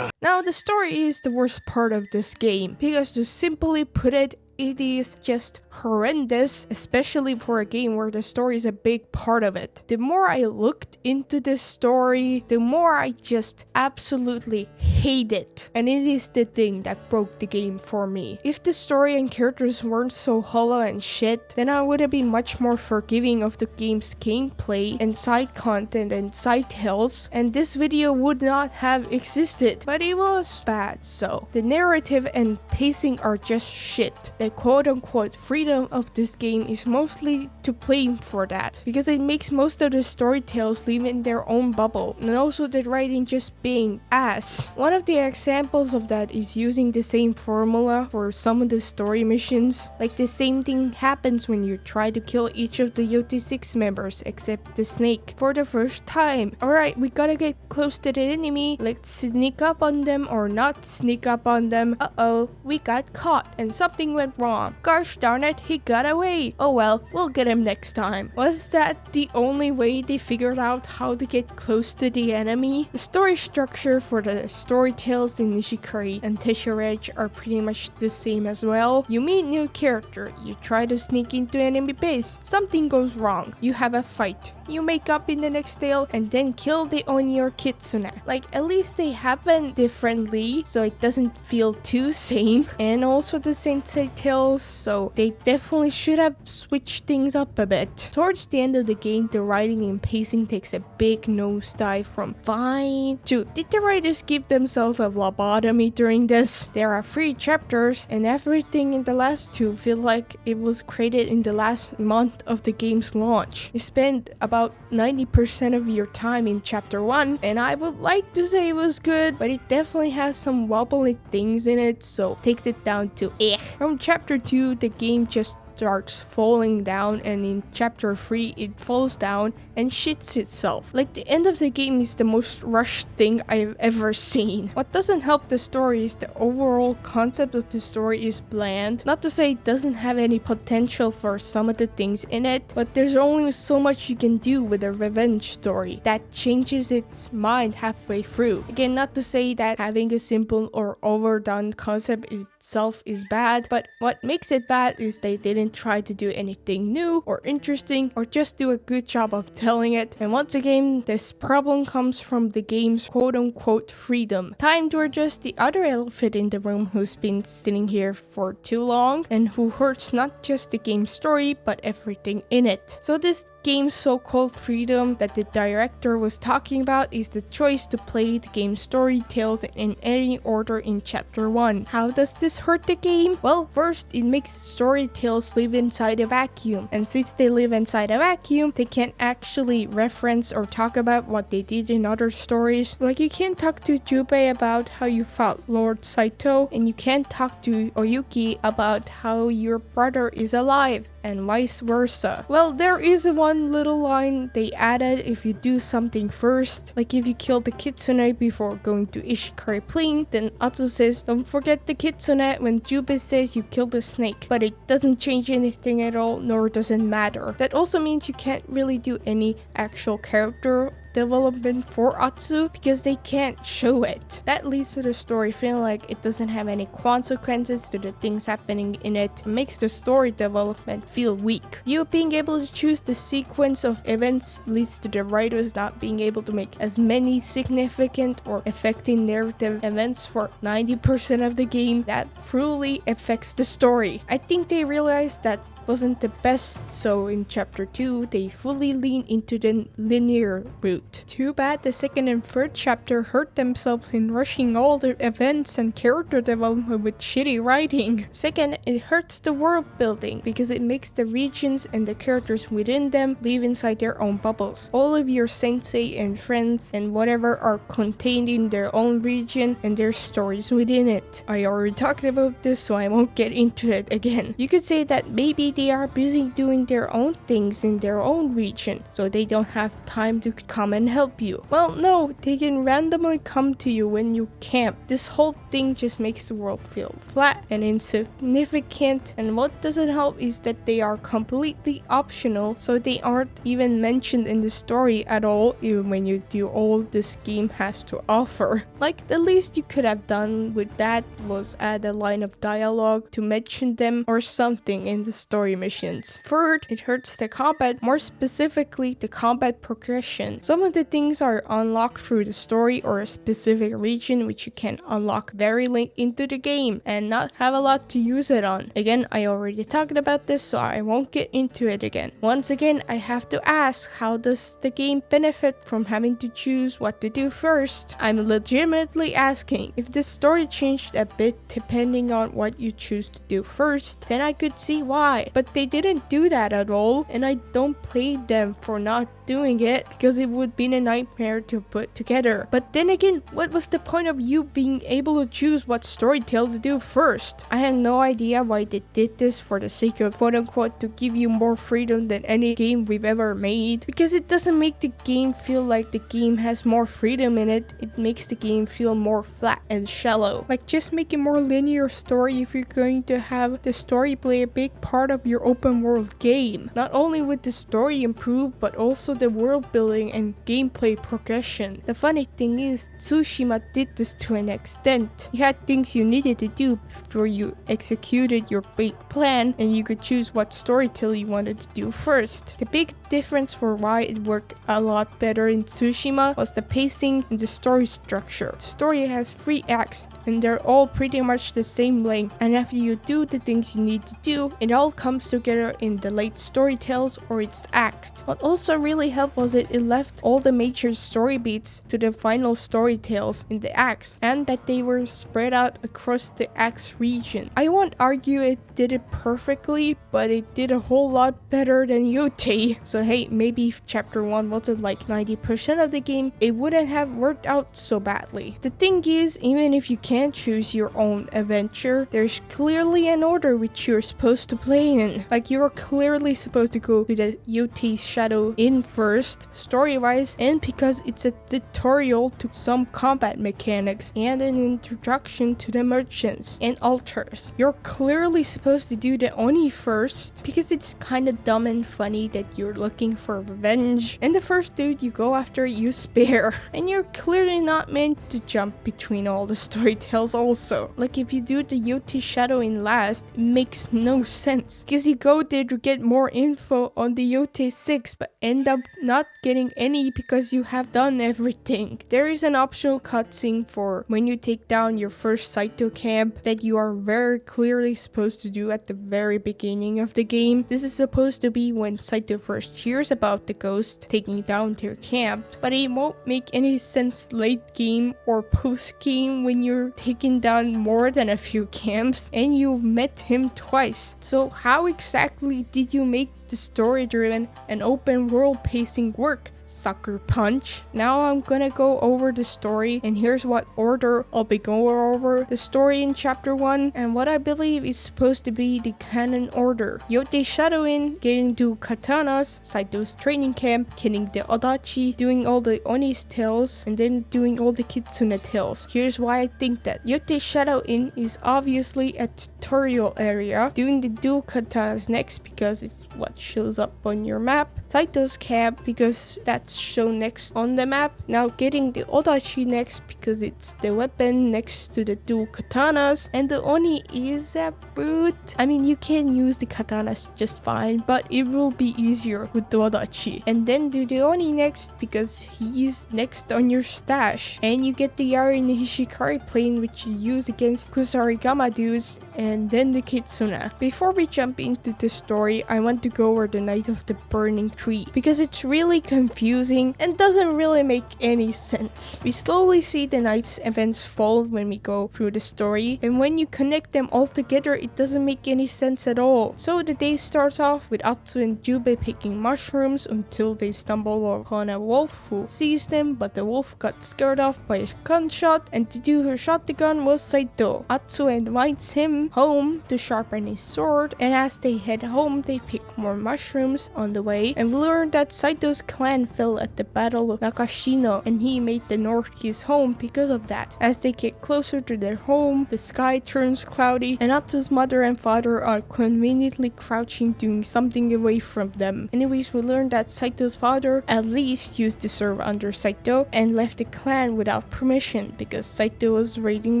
A: Now, the story is the worst part of this game, because to simply put it, it is just horrendous, especially for a game where the story is a big part of it. The more I looked into this story, the more I just absolutely hate it. And it is the thing that broke the game for me. If the story and characters weren't so hollow and shit, then I would have been much more forgiving of the game's gameplay and side content and side tales, and this video would not have existed. But it was bad, so. The narrative and pacing are just shit. The the quote-unquote freedom of this game is mostly to blame for that, because it makes most of the storytales live in their own bubble, and also the writing just being ass. One of the examples of that is using the same formula for some of the story missions. Like the same thing happens when you try to kill each of the Yotei 6 members except the snake for the first time. Alright, we gotta get close to the enemy, let's sneak up on them or not sneak up on them. Uh-oh, we got caught and something went wrong. Gosh darn it, he got away. Oh well, we'll get him next time. Was that the only way they figured out how to get close to the enemy? The story structure for the storytales in Nishikari and Tesharej are pretty much the same as well. You meet new character, you try to sneak into enemy base, something goes wrong, you have a fight, you make up in the next tale and then kill the Oni or Kitsune. Like, at least they happen differently, so it doesn't feel too same. And also the Sensei tales, so they definitely should have switched things up a bit. Towards the end of the game, the writing and pacing takes a big nosedive from fine to did the writers give themselves a lobotomy during this? There are 3 chapters and everything in the last 2 feel like it was created in the last month of the game's launch. You spend about 90% of your time in chapter 1, and I would like to say it was good, but it definitely has some wobbly things in it, so takes it down to eh. From chapter 2, the game just starts falling down, and in chapter 3 it falls down and shits itself. Like, the end of the game is the most rushed thing I've ever seen. What doesn't help the story is the overall concept of the story is bland. Not to say it doesn't have any potential for some of the things in it, but there's only so much you can do with a revenge story that changes its mind halfway through. Again, not to say that having a simple or overdone concept itself is bad, but what makes it bad is they didn't try to do anything new or interesting or just do a good job of telling it. And once again, this problem comes from the game's quote-unquote freedom. Time to address the other elephant in the room who's been sitting here for too long and who hurts not just the game's story but everything in it. So this game's so-called freedom that the director was talking about is the choice to play the game's story tales in any order in chapter 1. How does this hurt the game? Well, first, it makes story tales live inside a vacuum, and since they live inside a vacuum, they can't actually reference or talk about what they did in other stories. Like, you can't talk to Jubei about how you fought Lord Saito, and you can't talk to Oyuki about how your brother is alive, and vice versa. Well, there is one little line they added if you do something first. Like, if you kill the Kitsune before going to Ishikari Plain, then Atsu says, don't forget the Kitsune when Jubei says you killed the snake. But it doesn't change anything at all, nor does it matter. That also means you can't really do any actual character development for Atsu because they can't show it. That leads to the story feeling like it doesn't have any consequences to the things happening in it. It makes the story development feel weak. You being able to choose the sequence of events leads to the writers not being able to make as many significant or affecting narrative events for 90% of the game that truly affects the story. I think they realized that wasn't the best, so in chapter 2 they fully lean into the linear route. Too bad the second and third chapter hurt themselves in rushing all the events and character development with shitty writing. Second, it hurts the world building because it makes the regions and the characters within them live inside their own bubbles. All of your sensei and friends and whatever are contained in their own region and their stories within it. I already talked about this, so I won't get into it again. You could say that maybe they are busy doing their own things in their own region, so they don't have time to come and help you. Well, no, they can randomly come to you when you camp. This whole thing just makes the world feel flat and insignificant, and what doesn't help is that they are completely optional, so they aren't even mentioned in the story at all, even when you do all this game has to offer. Like, the least you could have done with that was add a line of dialogue to mention them or something in the story story missions. Third, it hurts the combat, more specifically the combat progression. Some of the things are unlocked through the story or a specific region which you can unlock very late into the game and not have a lot to use it on. Again, I already talked about this, so I won't get into it again. Once again, I have to ask, how does the game benefit from having to choose what to do first? I'm legitimately asking. If the story changed a bit depending on what you choose to do first, then I could see why. But they didn't do that at all, and I don't blame them for not doing it because it would be a nightmare to put together. But then again, what was the point of you being able to choose what storytale to do first? I have no idea why they did this for the sake of quote unquote to give you more freedom than any game we've ever made, because it doesn't make the game feel like the game has more freedom in it. It makes the game feel more flat and shallow. Like, just make a more linear story if you're going to have the story play a big part of your open world game. Not only would the story improve, but also the world building and gameplay progression. The funny thing is, Tsushima did this to an extent. You had things you needed to do before you executed your big plan, and you could choose what storytale you wanted to do first. The big difference for why it worked a lot better in Tsushima was the pacing and the story structure. The story has 3 acts, and they're all pretty much the same length, and after you do the things you need to do, it all comes together in the late storytales or its act. What also really helped was it left all the major story beats to the final storytales in the acts, and that they were spread out across the acts region. I won't argue it did it perfectly, but it did a whole lot better than Yotei. So hey, maybe if chapter 1 wasn't like 90% of the game, it wouldn't have worked out so badly. The thing is, even if you can't choose your own adventure, there's clearly an order which you're supposed to play in. Like, you're clearly supposed to go to the Yotei Shadow Inn first, story-wise, and because it's a tutorial to some combat mechanics and an introduction to the merchants and altars. You're clearly supposed to do the Oni first because it's kinda dumb and funny that you're looking for revenge, and the first dude you go after you spare. And you're clearly not meant to jump between all the storytales also. Like, if you do the Yotei Shadow Inn last, it makes no sense because you go there to get more info on the Yotei 6 but end up not getting any because you have done everything. There is an optional cutscene for when you take down your first Saito camp that you are very clearly supposed to do at the very beginning of the game. This is supposed to be when Saito first hears about the ghost taking down their camp, but it won't make any sense late game or post game when you're taking down more than a few camps and you've met him twice. So how exactly did you make the story-driven and open world pacing work? Sucker Punch. Now I'm gonna go over the story, and here's what order I'll be going over the story in chapter 1 and what I believe is supposed to be the canon order. Yotei Shadow Inn, getting to katanas, Saito's training camp, killing the Odachi, doing all the Oni's tales, and then doing all the Kitsune tales. Here's why I think that. Yotei Shadow Inn is obviously a tutorial area, doing the dual katanas next because it's what shows up on your map, Saito's camp because that's shown next on the map, now getting the Odachi next because it's the weapon next to the dual katanas, and the Oni is a brute. I mean, you can use the katanas just fine, but it will be easier with the Odachi. And then do the Oni next because he's next on your stash, and you get the Yari no Hishikari plane which you use against Kusarigama dudes, and then the Kitsune. Before we jump into the story, I want to go over the Night of the Burning Tree because it's really confusing and doesn't really make any sense. We slowly see the night's events fold when we go through the story, and when you connect them all together, it doesn't make any sense at all. So the day starts off with Atsu and Jubei picking mushrooms until they stumble upon a wolf who sees them, but the wolf got scared off by a gunshot, and the dude who shot the gun was Saito. Atsu invites him home to sharpen his sword, and as they head home, they pick more mushrooms on the way, and we learn that Saito's clan fell at the Battle of Nakashino, and he made the north his home because of that. As they get closer to their home, the sky turns cloudy, and Atsu's mother and father are conveniently crouching doing something away from them. Anyways, we learn that Saito's father at least used to serve under Saito and left the clan without permission because Saito was raiding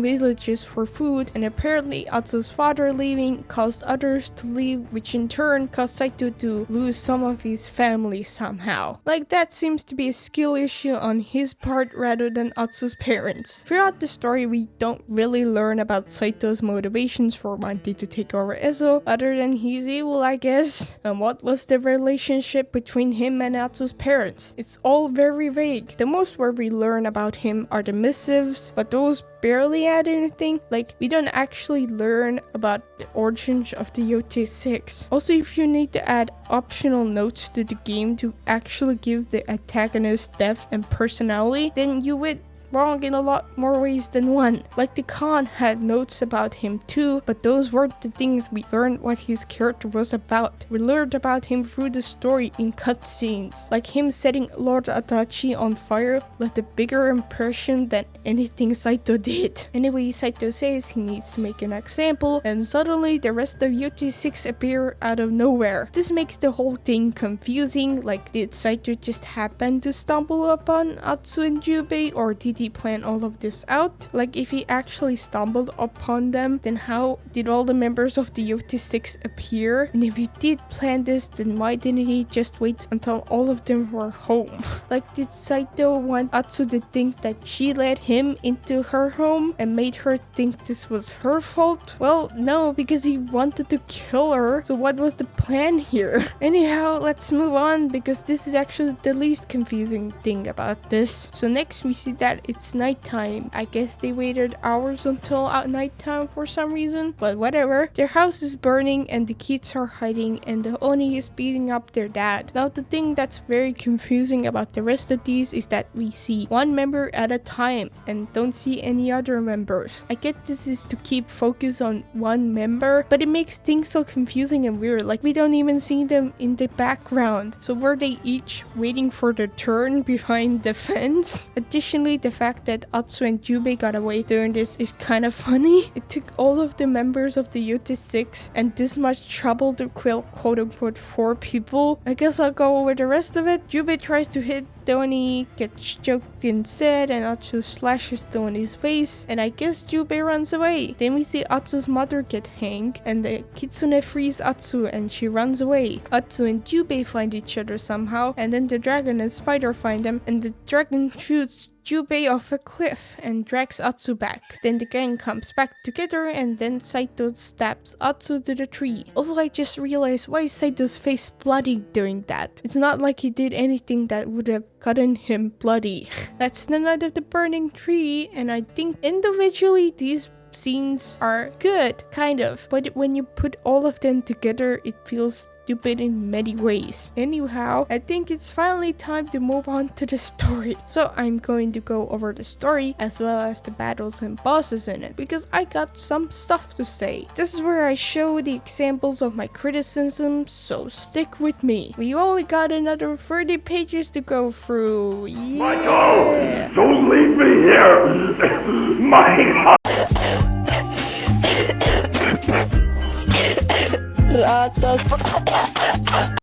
A: villages for food, and apparently Atsu Atsu's father leaving caused others to leave, which in turn caused Saito to lose some of his family somehow. Like that seems to be a skill issue on his part rather than Atsu's parents. Throughout the story, we don't really learn about Saito's motivations for wanting to take over Ezo, other than he's evil, I guess. And what was the relationship between him and Atsu's parents? It's all very vague. The most where we learn about him are the missives, but those barely add anything. Like, we don't actually learn about the origins of the Yotei 6. Also, if you need to add optional notes to the game to actually give the antagonist depth and personality, then you would wrong in a lot more ways than one. Like the Khan had notes about him too, but those weren't the things we learned what his character was about. We learned about him through the story in cutscenes. Like him setting Lord Adachi on fire left a bigger impression than anything Saito did. Anyway, Saito says he needs to make an example, and suddenly the rest of Yotei 6 appear out of nowhere. This makes the whole thing confusing. Like, did Saito just happen to stumble upon Atsu and Jubei, or did he plan all of this out? Like, if he actually stumbled upon them, then how did all the members of the Yotei 6 appear? And if he did plan this, then why didn't he just wait until all of them were home? Like, did Saito want Atsu to think that she let him into her home and made her think this was her fault? Well, no, because he wanted to kill her. So what was the plan here? Anyhow, let's move on, because this is actually the least confusing thing about this. So next we see that it's nighttime. I guess they waited hours until nighttime for some reason, but whatever. Their house is burning and the kids are hiding and the Oni is beating up their dad. Now the thing that's very confusing about the rest of these is that we see one member at a time and don't see any other members. I get this is to keep focus on one member, but it makes things so confusing and weird. Like, we don't even see them in the background. So were they each waiting for their turn behind the fence? Additionally, the fact that Atsu and Jubei got away during this is kind of funny. It took all of the members of the Yotei 6 and this much trouble to kill quote-unquote 4 people. I guess I'll go over the rest of it. Jubei tries to hit Oni, gets choked instead, and Atsu slashes Oni's face, and I guess Jubei runs away. Then we see Atsu's mother get hanged, and the Kitsune frees Atsu and she runs away. Atsu and Jubei find each other somehow, and then the dragon and spider find them, and the dragon shoots Jubei off a cliff and drags Atsu back. Then the gang comes back together and then Saito stabs Atsu to the tree. Also, I just realized, why is Saito's face bloody during that? It's not like he did anything that would have gotten him bloody. That's the night of the burning tree, and I think individually these scenes are good, kind of, but when you put all of them together, it feels stupid in many ways. Anyhow, I think it's finally time to move on to the story. So I'm going to go over the story as well as the battles and bosses in it, because I got some stuff to say. This is where I show the examples of my criticism, so stick with me. We only got another 30 pages to go through. Yeah.
F: Michael, don't leave me here. My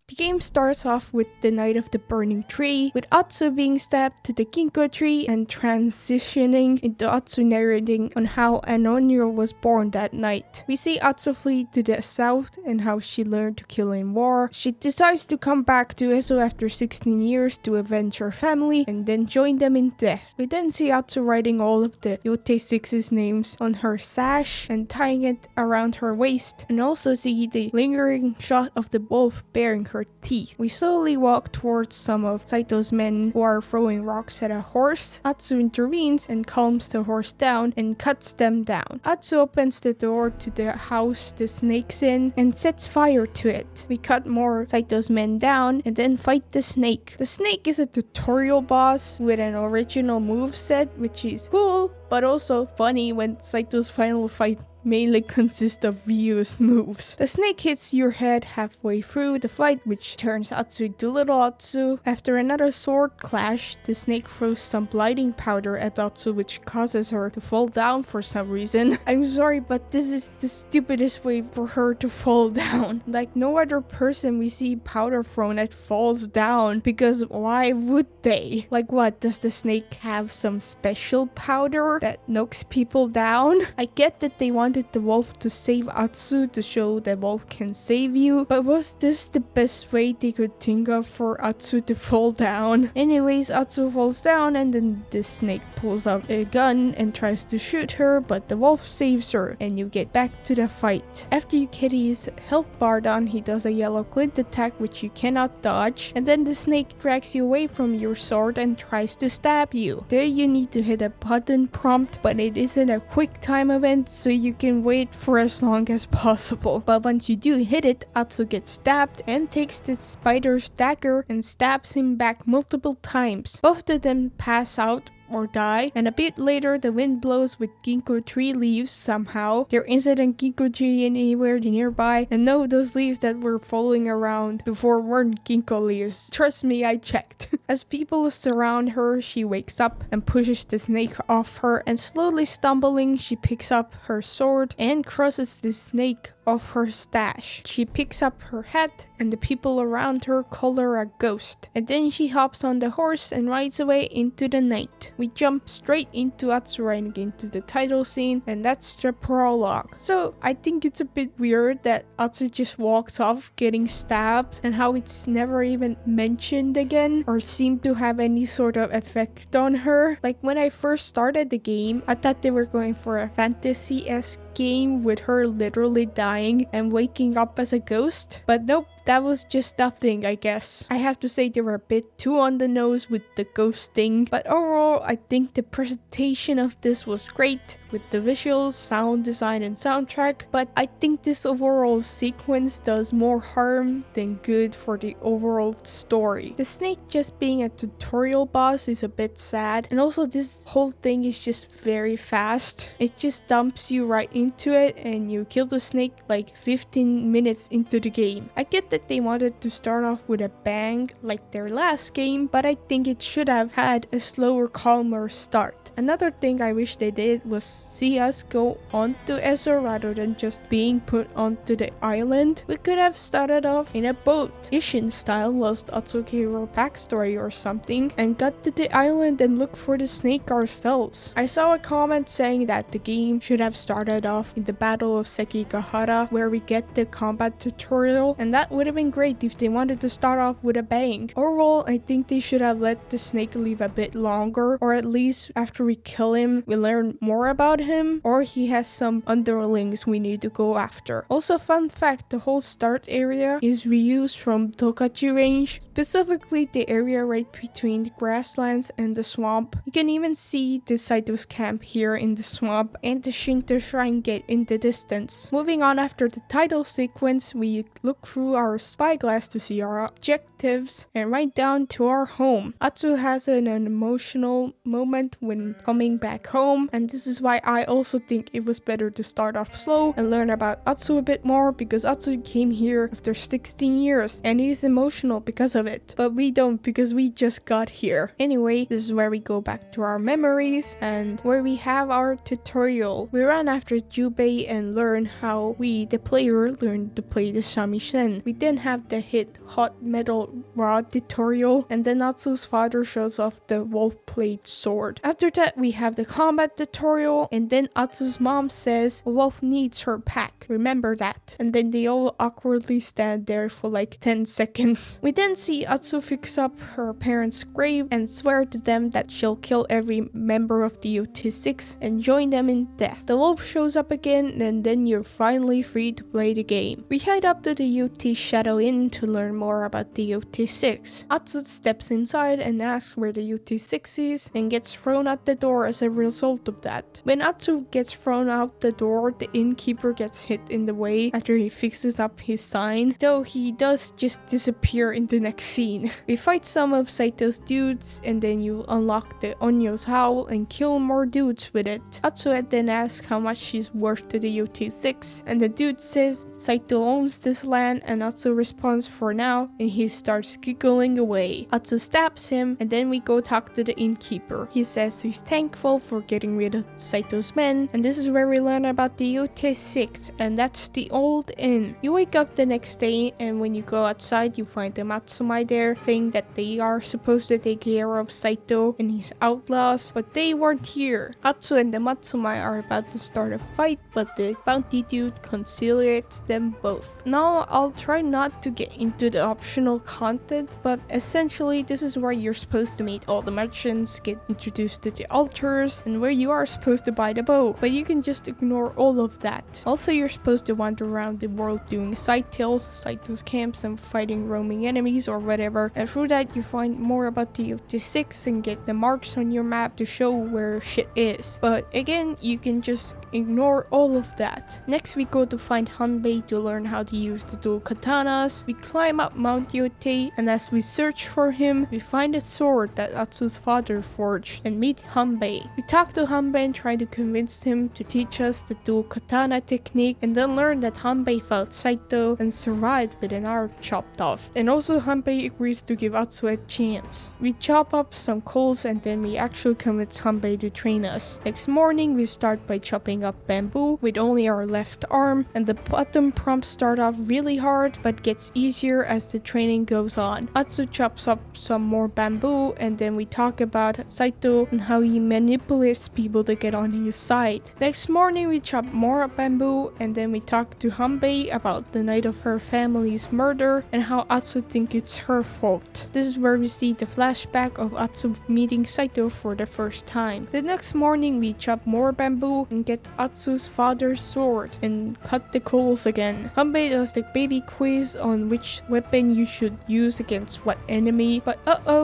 A: The game starts off with the night of the burning tree, with Atsu being stabbed to the ginkgo tree and transitioning into Atsu narrating on how Anonyo was born that night. We see Atsu flee to the south and how she learned to kill in war. She decides to come back to Ezo after 16 years to avenge her family and then join them in death. We then see Atsu writing all of the Yotei 6's names on her sash and tying it around her waist, and also see the lingering shot of the wolf bearing her teeth. We slowly walk towards some of Saito's men who are throwing rocks at a horse. Atsu intervenes and calms the horse down and cuts them down. Atsu opens the door to the house the snake's in and sets fire to it. We cut more Saito's men down and then fight the snake. The snake is a tutorial boss with an original moveset, which is cool, but also funny when Saito's final fight mainly consists of reused moves. The snake hits your head halfway through the fight, which turns Atsu into little Atsu. After another sword clash, the snake throws some blinding powder at Atsu, which causes her to fall down for some reason. I'm sorry, but this is the stupidest way for her to fall down. Like, no other person we see powder thrown at falls down, because why would they? Like, what, does the snake have some special powder that knocks people down? I get that they wanted wanted the wolf to save Atsu to show that wolf can save you, but was this the best way they could think of for Atsu to fall down? Anyways, Atsu falls down and then the snake pulls out a gun and tries to shoot her, but the wolf saves her and you get back to the fight. After you get his health bar down, he does a yellow glint attack which you cannot dodge, and then the snake drags you away from your sword and tries to stab you. There you need to hit a button prompt, but it isn't a quick time event, so you can wait for as long as possible. But once you do hit it, Atsu gets stabbed and takes the spider's dagger and stabs him back multiple times. Both of them pass out or die, and a bit later the wind blows with ginkgo tree leaves somehow. There isn't a ginkgo tree anywhere nearby, and no, those leaves that were falling around before weren't ginkgo leaves. Trust me, I checked. As people surround her, she wakes up and pushes the snake off her, and slowly stumbling, she picks up her sword and crosses the snake off her stash. She picks up her hat and the people around her call her a ghost. And then she hops on the horse and rides away into the night. We jump straight into Atsu riding into the title scene, and that's the prologue. So I think it's a bit weird that Atsu just walks off getting stabbed and how it's never even mentioned again or seemed to have any sort of effect on her. Like when I first started the game, I thought they were going for a fantasy-esque game with her literally dying and waking up as a ghost, but nope, that was just nothing, I guess. I have to say they were a bit too on the nose with the ghost thing, but overall I think the presentation of this was great with the visuals, sound design and soundtrack, but I think this overall sequence does more harm than good for the overall story. The snake just being a tutorial boss is a bit sad, and also this whole thing is just very fast. It just dumps you right into it and you kill the snake like 15 minutes into the game. I get that they wanted to start off with a bang like their last game, but I think it should have had a slower, calmer start. Another thing I wish they did was see us go onto Ezo rather than just being put onto the island. We could have started off in a boat, Ishin style, lost Atsuki or backstory or something, and got to the island and look for the snake ourselves. I saw a comment saying that the game should have started off in the Battle of Sekigahara where we get the combat tutorial, and that would have been great if they wanted to start off with a bang. Overall, I think they should have let the snake live a bit longer, or at least after we kill him, we learn more about him, or he has some underlings we need to go after. Also, fun fact, the whole start area is reused from Tokachi range, specifically the area right between the grasslands and the swamp. You can even see the Saito's camp here in the swamp and the Shinto shrine gate in the distance. Moving on, after the title sequence, we look through our spyglass to see our objectives and right down to our home. Atsu has an emotional moment when coming back home, and this is why I also think it was better to start off slow and learn about Atsu a bit more, because Atsu came here after 16 years and he's emotional because of it, but we don't because we just got here. Anyway, this is where we go back to our memories and where we have our tutorial. We run after Jubei and learn how we, the player, learn to play the shamisen. We then have the hit hot metal rod tutorial, and then Atsu's father shows off the wolf blade sword. After that, we have the combat tutorial, and then Atsu's mom says a wolf needs her pack. Remember that. And then they all awkwardly stand there for like 10 seconds. We then see Atsu fix up her parents' grave and swear to them that she'll kill every member of the UT6 and join them in death. The wolf shows up again, and then you're finally free to play the game. We head up to the UT Shadow Inn to learn more about the UT6. Atsu steps inside and asks where the UT6 is and gets thrown out the door as a result of that. When Atsu gets thrown out the door, the innkeeper gets hit in the way after he fixes up his sign, though he does just disappear in the next scene. We fight some of Saito's dudes, and then you unlock the Onyo's Howl and kill more dudes with it. Atsu then asks how much she's worth to the UT6, and the dude says Saito owns this land and Atsu Atsu responds for now, and he starts giggling away. Atsu stabs him, and then we go talk to the innkeeper. He says he's thankful for getting rid of Saito's men, and this is where we learn about the Yotei 6, and that's the old inn. You wake up the next day, and when you go outside, you find the Matsumai there, saying that they are supposed to take care of Saito and his outlaws, but they weren't here. Atsu and the Matsumai are about to start a fight, but the bounty dude conciliates them both. Now, I'll try not to get into the optional content, but essentially this is where you're supposed to meet all the merchants, get introduced to the altars, and where you are supposed to buy the bow, but you can just ignore all of that. Also, you're supposed to wander around the world doing side tales, Saito's camps, and fighting roaming enemies or whatever, and through that you find more about the Yotei 6 and get the marks on your map to show where shit is. But again, you can just ignore all of that. Next, we go to find Hanbei to learn how to use the dual katanas. We climb up Mount Yotei, and as we search for him, we find a sword that Atsu's father forged and meet Hanbei. We talk to Hanbei and try to convince him to teach us the dual katana technique, and then learn that Hanbei fought Saito and survived with an arm chopped off. And also Hanbei agrees to give Atsu a chance. We chop up some coals, and then we actually convince Hanbei to train us. Next morning, we start by chopping up bamboo with only our left arm, and the bottom prompts start off really hard but gets easier as the training goes on. Atsu chops up some more bamboo, and then we talk about Saito and how he manipulates people to get on his side. Next morning, we chop more bamboo, and then we talk to Hanbei about the night of her family's murder and how Atsu thinks it's her fault. This is where we see the flashback of Atsu meeting Saito for the first time. The next morning, we chop more bamboo and get Atsu's father's sword and cut the coals again. Hanbei does the baby quiz on which weapon you should use against what enemy, but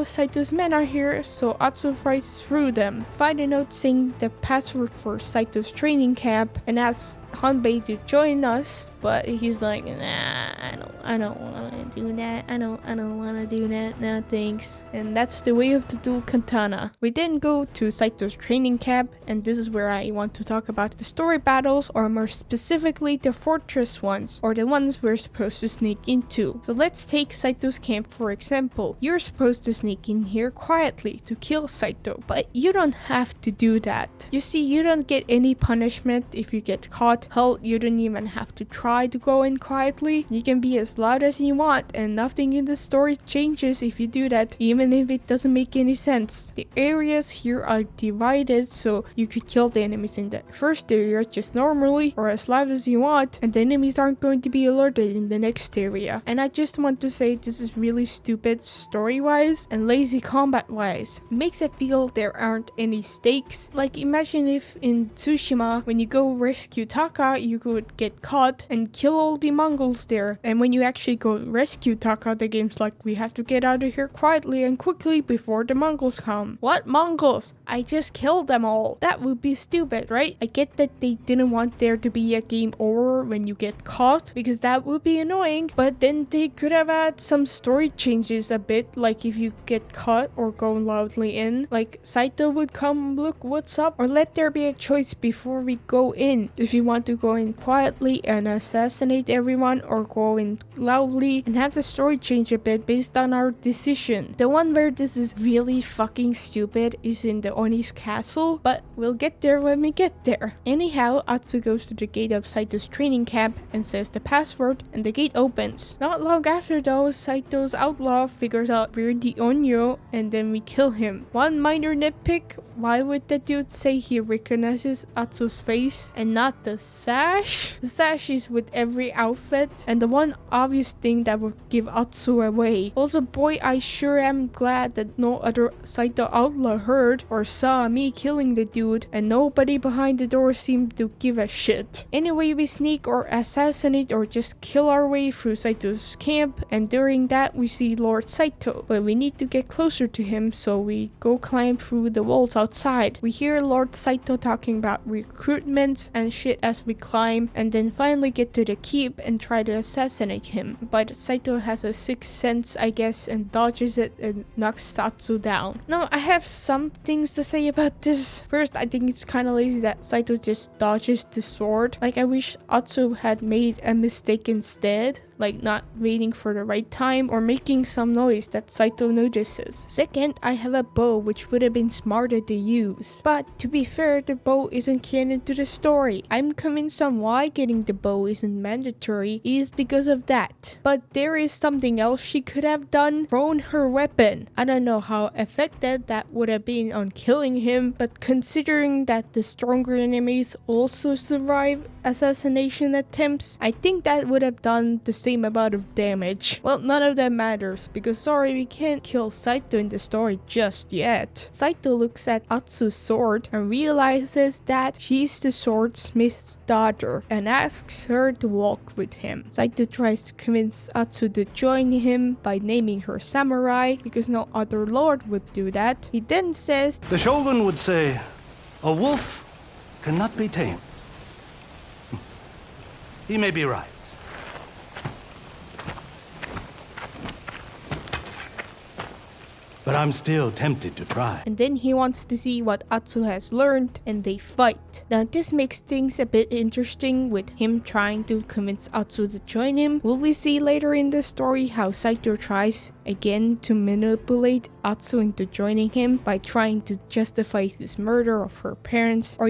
A: Saito's men are here, so Atsu fights through them. Find a note saying the password for Saito's training camp and asks Hanbei to join us, but he's like, nah, I don't wanna do that. I don't wanna do that. No thanks. And that's the way of the dual katana. We then go to Saito's training camp, and this is where I want to talk about the story battles, or more specifically the fortress ones, or the ones we're supposed to sneak into. So let's take Saito's camp for example. You're supposed to sneak in here quietly to kill Saito, but you don't have to do that. You see, you don't get any punishment if you get caught. Hell, you don't even have to try to go in quietly. You can be as loud as you want, and nothing in the story changes if you do that, even if it doesn't make any sense. The areas here are divided, so you could kill the enemies in the first area just normally or as loud as you want, and the enemies aren't going to be alerted in the next area. And I just want to say this is really stupid story-wise and lazy combat-wise. It makes it feel there aren't any stakes. Like, imagine if in Tsushima, when you go rescue Taka, you could get caught and kill all the Mongols there, and when you actually go rescue Taka, the game's like, we have to get out of here quietly and quickly before the Mongols come. What Mongols? I just killed them all. That would be stupid, right? I get that they didn't want there to be a game over when you get caught, because that would be annoying, but then they could have had some story changes a bit, like if you get caught or go loudly in, like Saito would come, look what's up, or let there be a choice before we go in. If you want to go in quietly and assassinate everyone, or go in loudly and have the story change a bit based on our decision. The one where this is really fucking stupid is in the Oni's castle, but we'll get there when we get there. Anyhow, Atsu goes to the gate of Saito's training camp and says the password, and the gate opens. Not long after though, Saito's outlaw figures out we're the Onyo, and then we kill him. One minor nitpick, why would the dude say he recognizes Atsu's face and not the sash? The sash is with every outfit, and the one obvious thing that would give Atsu away. Also, boy, I sure am glad that no other Saito outlaw heard or saw me killing the dude, and nobody behind the door seemed to give a shit. Anyway, we sneak or assassinate or just kill our way through Saito's camp, and during that we see Lord Saito, but we need to get closer to him, so we go climb through the walls outside. We hear Lord Saito talking about recruitments and shit as we climb, and then finally get to the keep and try to assassinate him, but Saito has a sixth sense, I guess, and dodges it and knocks Atsu down. Now, I have some things to say about this. First, I think it's kind of lazy that Saito just dodges the sword. Like, I wish Atsu had made a mistake instead. like not waiting for the right time or making some noise that Saito notices. Second, I have a bow which would have been smarter to use. But to be fair, the bow isn't canon to the story. I'm convinced on why getting the bow isn't mandatory is because of that. But there is something else she could have done: thrown her weapon. I don't know how effective that would have been on killing him, but considering that the stronger enemies also survive assassination attempts, I think that would have done the same amount of damage. Well, none of that matters because sorry, we can't kill Saito in the story just yet. Saito looks at Atsu's sword and realizes that she's the swordsmith's daughter and asks her to walk with him. Saito tries to convince Atsu to join him by naming her samurai because no other lord would do that. He then says,
H: The shogun would say, a wolf cannot be tamed. He may be right. But I'm still tempted to try.
A: and then he wants to see what Atsu has learned, and they fight. Now this makes things a bit interesting with him trying to convince Atsu to join him. Will we see later in the story how Saito tries again to manipulate Atsu into joining him by trying to justify his murder of her parents, or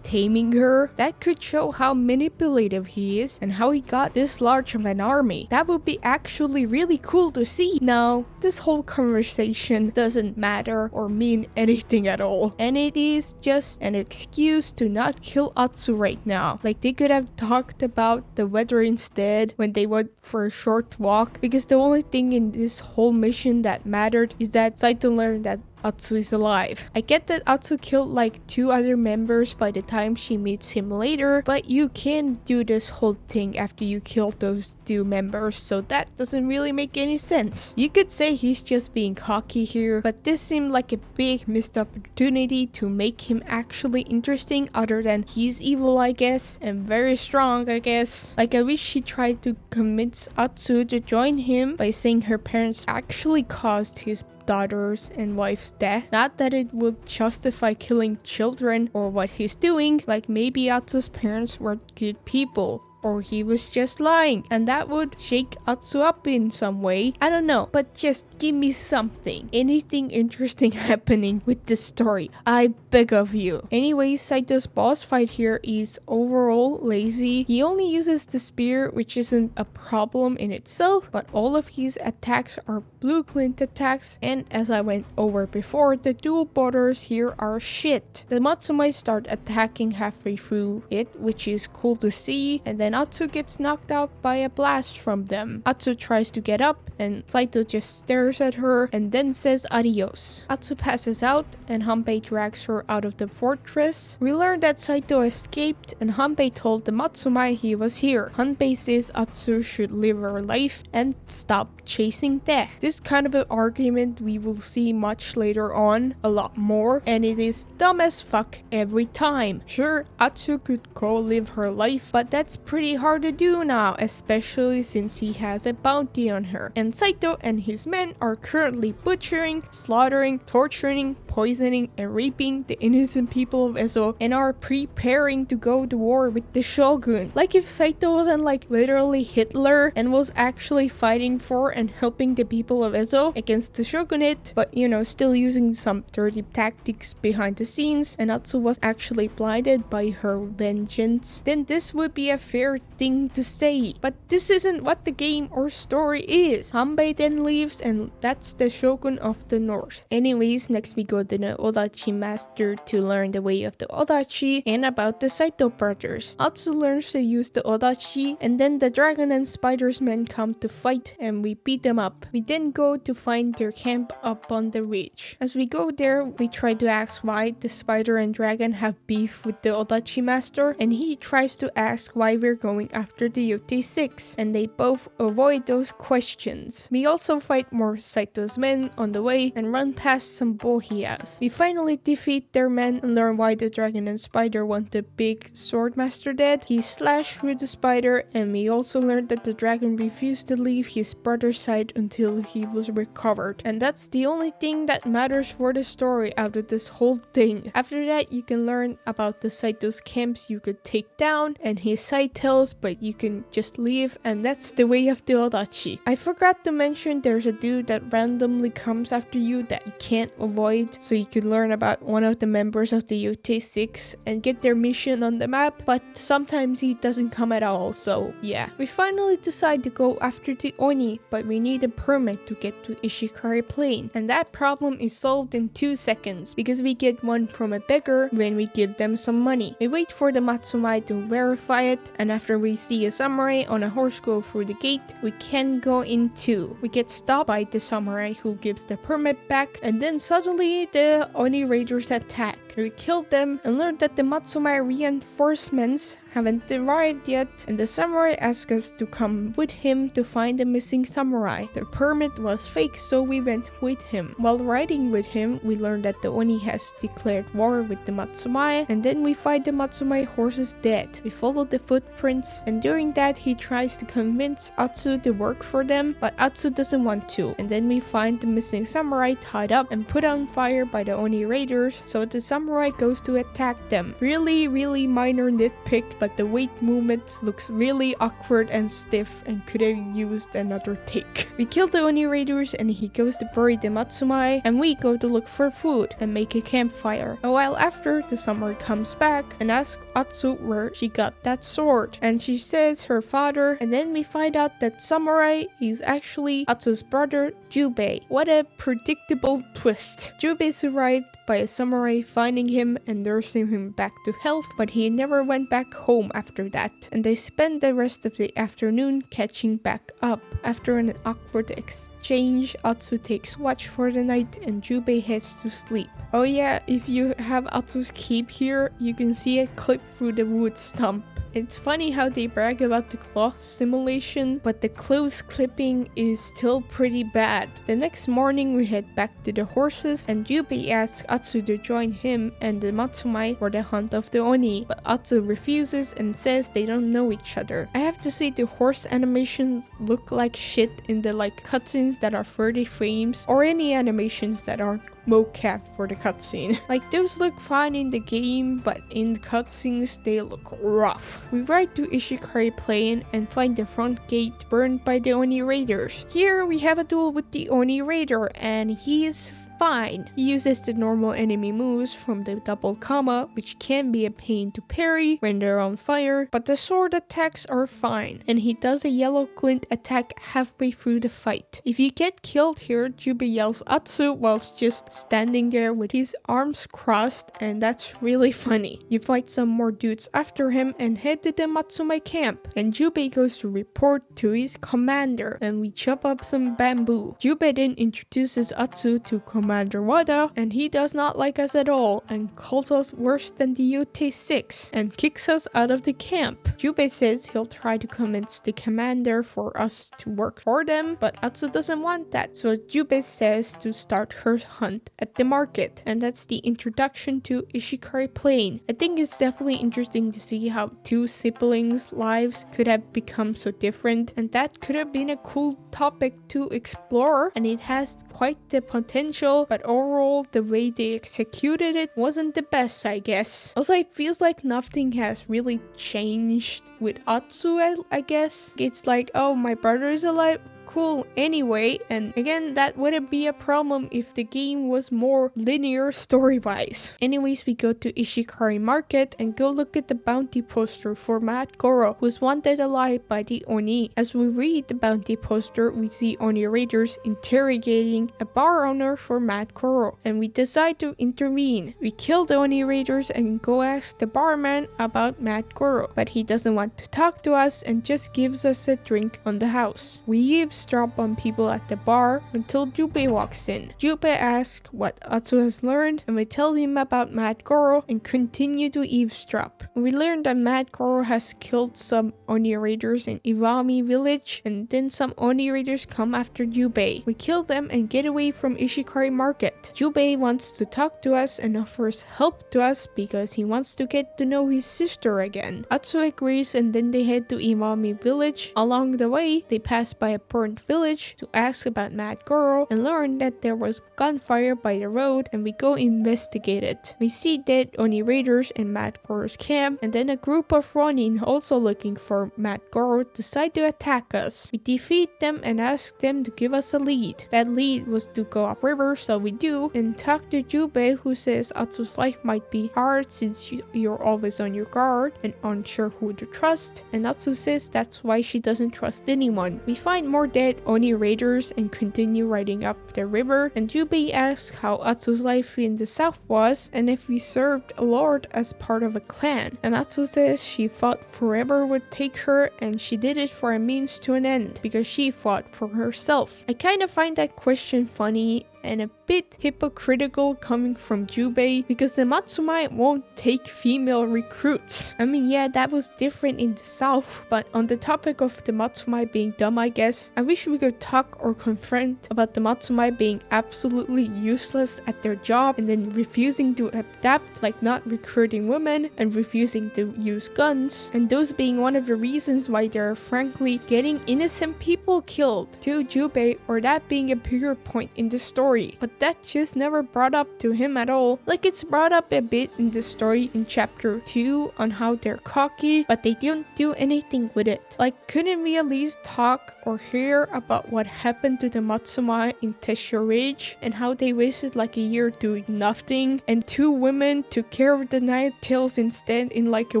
A: taming her? That could show how manipulative he is and how he got this large of an army. That would be actually really cool to see. Now, this whole conversation doesn't matter or mean anything at all, and it is just an excuse to not kill Atsu right now. Like, they could have talked about the weather instead when they went for a short walk, because the only thing in this whole mission that mattered is that Saito learned that Atsu is alive. I get that Atsu killed like 2 other members by the time she meets him later, but you can do this whole thing after you kill those 2 members, so that doesn't really make any sense. You could say he's just being cocky here, but this seemed like a big missed opportunity to make him actually interesting other than he's evil, I guess, and very strong, I guess. Like, I wish she tried to convince Atsu to join him by saying her parents actually caused his daughter's and wife's death. Not that it would justify killing children or what he's doing, like maybe Atsu's parents were good people, or he was just lying, and that would shake Atsu up in some way. I don't know, but just give me something. Anything interesting happening with this story, I beg of you. Anyway, Saito's boss fight here is overall lazy. He only uses the spear, which isn't a problem in itself, but all of his attacks are blue glint attacks, and as I went over before, the dual borders here are shit. The Matsumai start attacking halfway through it, which is cool to see, and then Atsu gets knocked out by a blast from them. Atsu tries to get up, and Saito just stares at her and then says adios. Atsu passes out, and Hanbei drags her out of the fortress. We learn that Saito escaped, and Hanbei told the Matsumai he was here. Hanbei says Atsu should live her life and stop chasing death. This kind of an argument we will see much later on, a lot more, and it is dumb as fuck every time. Sure, Atsu could go live her life, but that's pretty hard to do now, especially since he has a bounty on her. And Saito and his men are currently butchering, slaughtering, torturing, poisoning, and raping the innocent people of Ezo, and are preparing to go to war with the shogun. Like, if Saito wasn't like literally Hitler and was actually fighting for and helping the people of Ezo against the shogunate, but still using some dirty tactics behind the scenes, and Atsu was actually blinded by her vengeance, then this would be a fair thing to say. But this isn't what the game or story is. Hanbei then leaves, and that's the shogun of the north. Anyways, next we go to the Odachi master to learn the way of the Odachi and about the Saito brothers. Atsu learns to use the Odachi, and then the dragon and spiders men come to fight, and we beat them up. We then go to find their camp up on the ridge. As we go there, we try to ask why the spider and dragon have beef with the Odachi master, and he tries to ask why we're going after the Yotei 6, and they both avoid those questions. We also fight more Saito's men on the way and run past some bohi areas. We finally defeat their men and learn why the dragon and spider want the big swordmaster dead. He slashed through the spider, and we also learned that the dragon refused to leave his brother's side until he was recovered. And that's the only thing that matters for the story out of this whole thing. After that, you can learn about the Saito's camps you could take down and his side tales, but you can just leave, and that's the way of the Odachi. I forgot to mention there's a dude that randomly comes after you that you can't avoid, so you could learn about one of the members of the Yotei 6 and get their mission on the map, but sometimes he doesn't come at all, so yeah. We finally decide to go after the Oni, but we need a permit to get to Ishikari Plain, and that problem is solved in 2 seconds because we get one from a beggar when we give them some money. We wait for the Matsumai to verify it, and after we see a samurai on a horse go through the gate, we can go in too. We get stopped by the samurai who gives the permit back, and then suddenly the Oni raiders attack. We killed them and learned that the Matsumai reinforcements haven't arrived yet, and the samurai asked us to come with him to find the missing samurai. The permit was fake, so we went with him. While riding with him, we learned that the Oni has declared war with the Matsumai, and then we find the Matsumai horses dead. We follow the footprints, and during that he tries to convince Atsu to work for them, but Atsu doesn't want to. And then we find the missing samurai tied up and put on fire by the Oni raiders, so the samurai goes to attack them. Really minor nitpick, but the weight movement looks really awkward and stiff and could have used another take. We kill the Oni raiders, and he goes to bury the Matsumai, and we go to look for food and make a campfire. A while after, the samurai comes back and asks Atsu where she got that sword, and she says her father, and then we find out that samurai is actually Atsu's brother Jubei. What a predictable twist. Jubei survived by a samurai finding him and nursing him back to health, but he never went back home after that, and they spend the rest of the afternoon catching back up. After an awkward exchange, Atsu takes watch for the night and Jubei heads to sleep. Oh yeah, if you have Atsu's cape here, you can see it clip through the wood stump. It's funny how they brag about the cloth simulation, but the clothes clipping is still pretty bad. The next morning we head back to the horses, and Jubei asks Atsu to join him and the Matsumai for the hunt of the Oni, but Atsu refuses and says they don't know each other. I have to say the horse animations look like shit in the cutscenes that are 30 frames, or any animations that aren't mocap for the cutscene. Those look fine in the game, but in the cutscenes they look rough. We ride to Ishikari Plain and find the front gate burned by the Oni raiders. Here we have a duel with the Oni raider, and he is fine. He uses the normal enemy moves from the double comma, which can be a pain to parry when they're on fire, but the sword attacks are fine, and he does a yellow glint attack halfway through the fight. If you get killed here, Jubei yells Atsu whilst just standing there with his arms crossed, and that's really funny. You fight some more dudes after him and head to the Matsumai camp, and Jubei goes to report to his commander, and we chop up some bamboo. Jubei then introduces Atsu to Commander Wada, and he does not like us at all and calls us worse than the Yotei 6 and kicks us out of the camp. Jubei says he'll try to convince the commander for us to work for them, but Atsu doesn't want that, so Jubei says to start her hunt at the market, and that's the introduction to Ishikari Plain. I think it's definitely interesting to see how two siblings' lives could have become so different, and that could have been a cool topic to explore, and it has quite the potential, but overall the way they executed it wasn't the best, I guess. Also, it feels like nothing has really changed with Atsu, I guess. It's like, oh, my brother is alive, cool anyway, and again, that wouldn't be a problem if the game was more linear story-wise. Anyways, we go to Ishikari Market and go look at the bounty poster for Mad Goro, who's wanted alive by the Oni. As we read the bounty poster, we see Oni raiders interrogating a bar owner for Mad Goro, and we decide to intervene. We kill the Oni raiders and go ask the barman about Mad Goro, but he doesn't want to talk to us and just gives us a drink on the house. We eavesdrop eavesdrop on people at the bar until Jubei walks in. Jubei asks what Atsu has learned, and we tell him about Mad Goro and continue to eavesdrop. We learn that Mad Goro has killed some Oni raiders in Iwami village, and then some Oni raiders come after Jubei. We kill them and get away from Ishikari market. Jubei wants to talk to us and offers help to us because he wants to get to know his sister again. Atsu agrees, and then they head to Iwami village. Along the way, they pass by a burnt village to ask about Mad Goro and learn that there was gunfire by the road, and we go investigate it. We see dead Oni raiders in Mad Goro's camp, and then a group of Ronin also looking for Mad Goro decide to attack us. We defeat them and ask them to give us a lead. That lead was to go upriver, so we do, and talk to Jubei, who says Atsu's life might be hard since you're always on your guard and unsure who to trust, and Atsu says that's why she doesn't trust anyone. We find more dead Oni raiders and continue riding up the river, and Jubei asks how Atsu's life in the south was and if we served a lord as part of a clan, and Atsu says she thought forever would take her and she did it for a means to an end because she fought for herself. I kind of find that question funny and a bit hypocritical coming from Jubei because the Matsumai won't take female recruits. I mean, yeah, that was different in the south, but on the topic of the Matsumai being dumb, I guess, I wish we could talk or confront about the Matsumai being absolutely useless at their job and then refusing to adapt, like not recruiting women and refusing to use guns, and those being one of the reasons why they're frankly getting innocent people killed to Jubei, or that being a bigger point in the story. But that's just never brought up to him at all. Like, it's brought up a bit in the story in chapter 2 on how they're cocky, but they don't do anything with it. Like, couldn't we at least talk or hear about what happened to the Matsumai in Tessho Ridge and how they wasted like a year doing nothing and 2 women took care of the Nine Tails instead in like a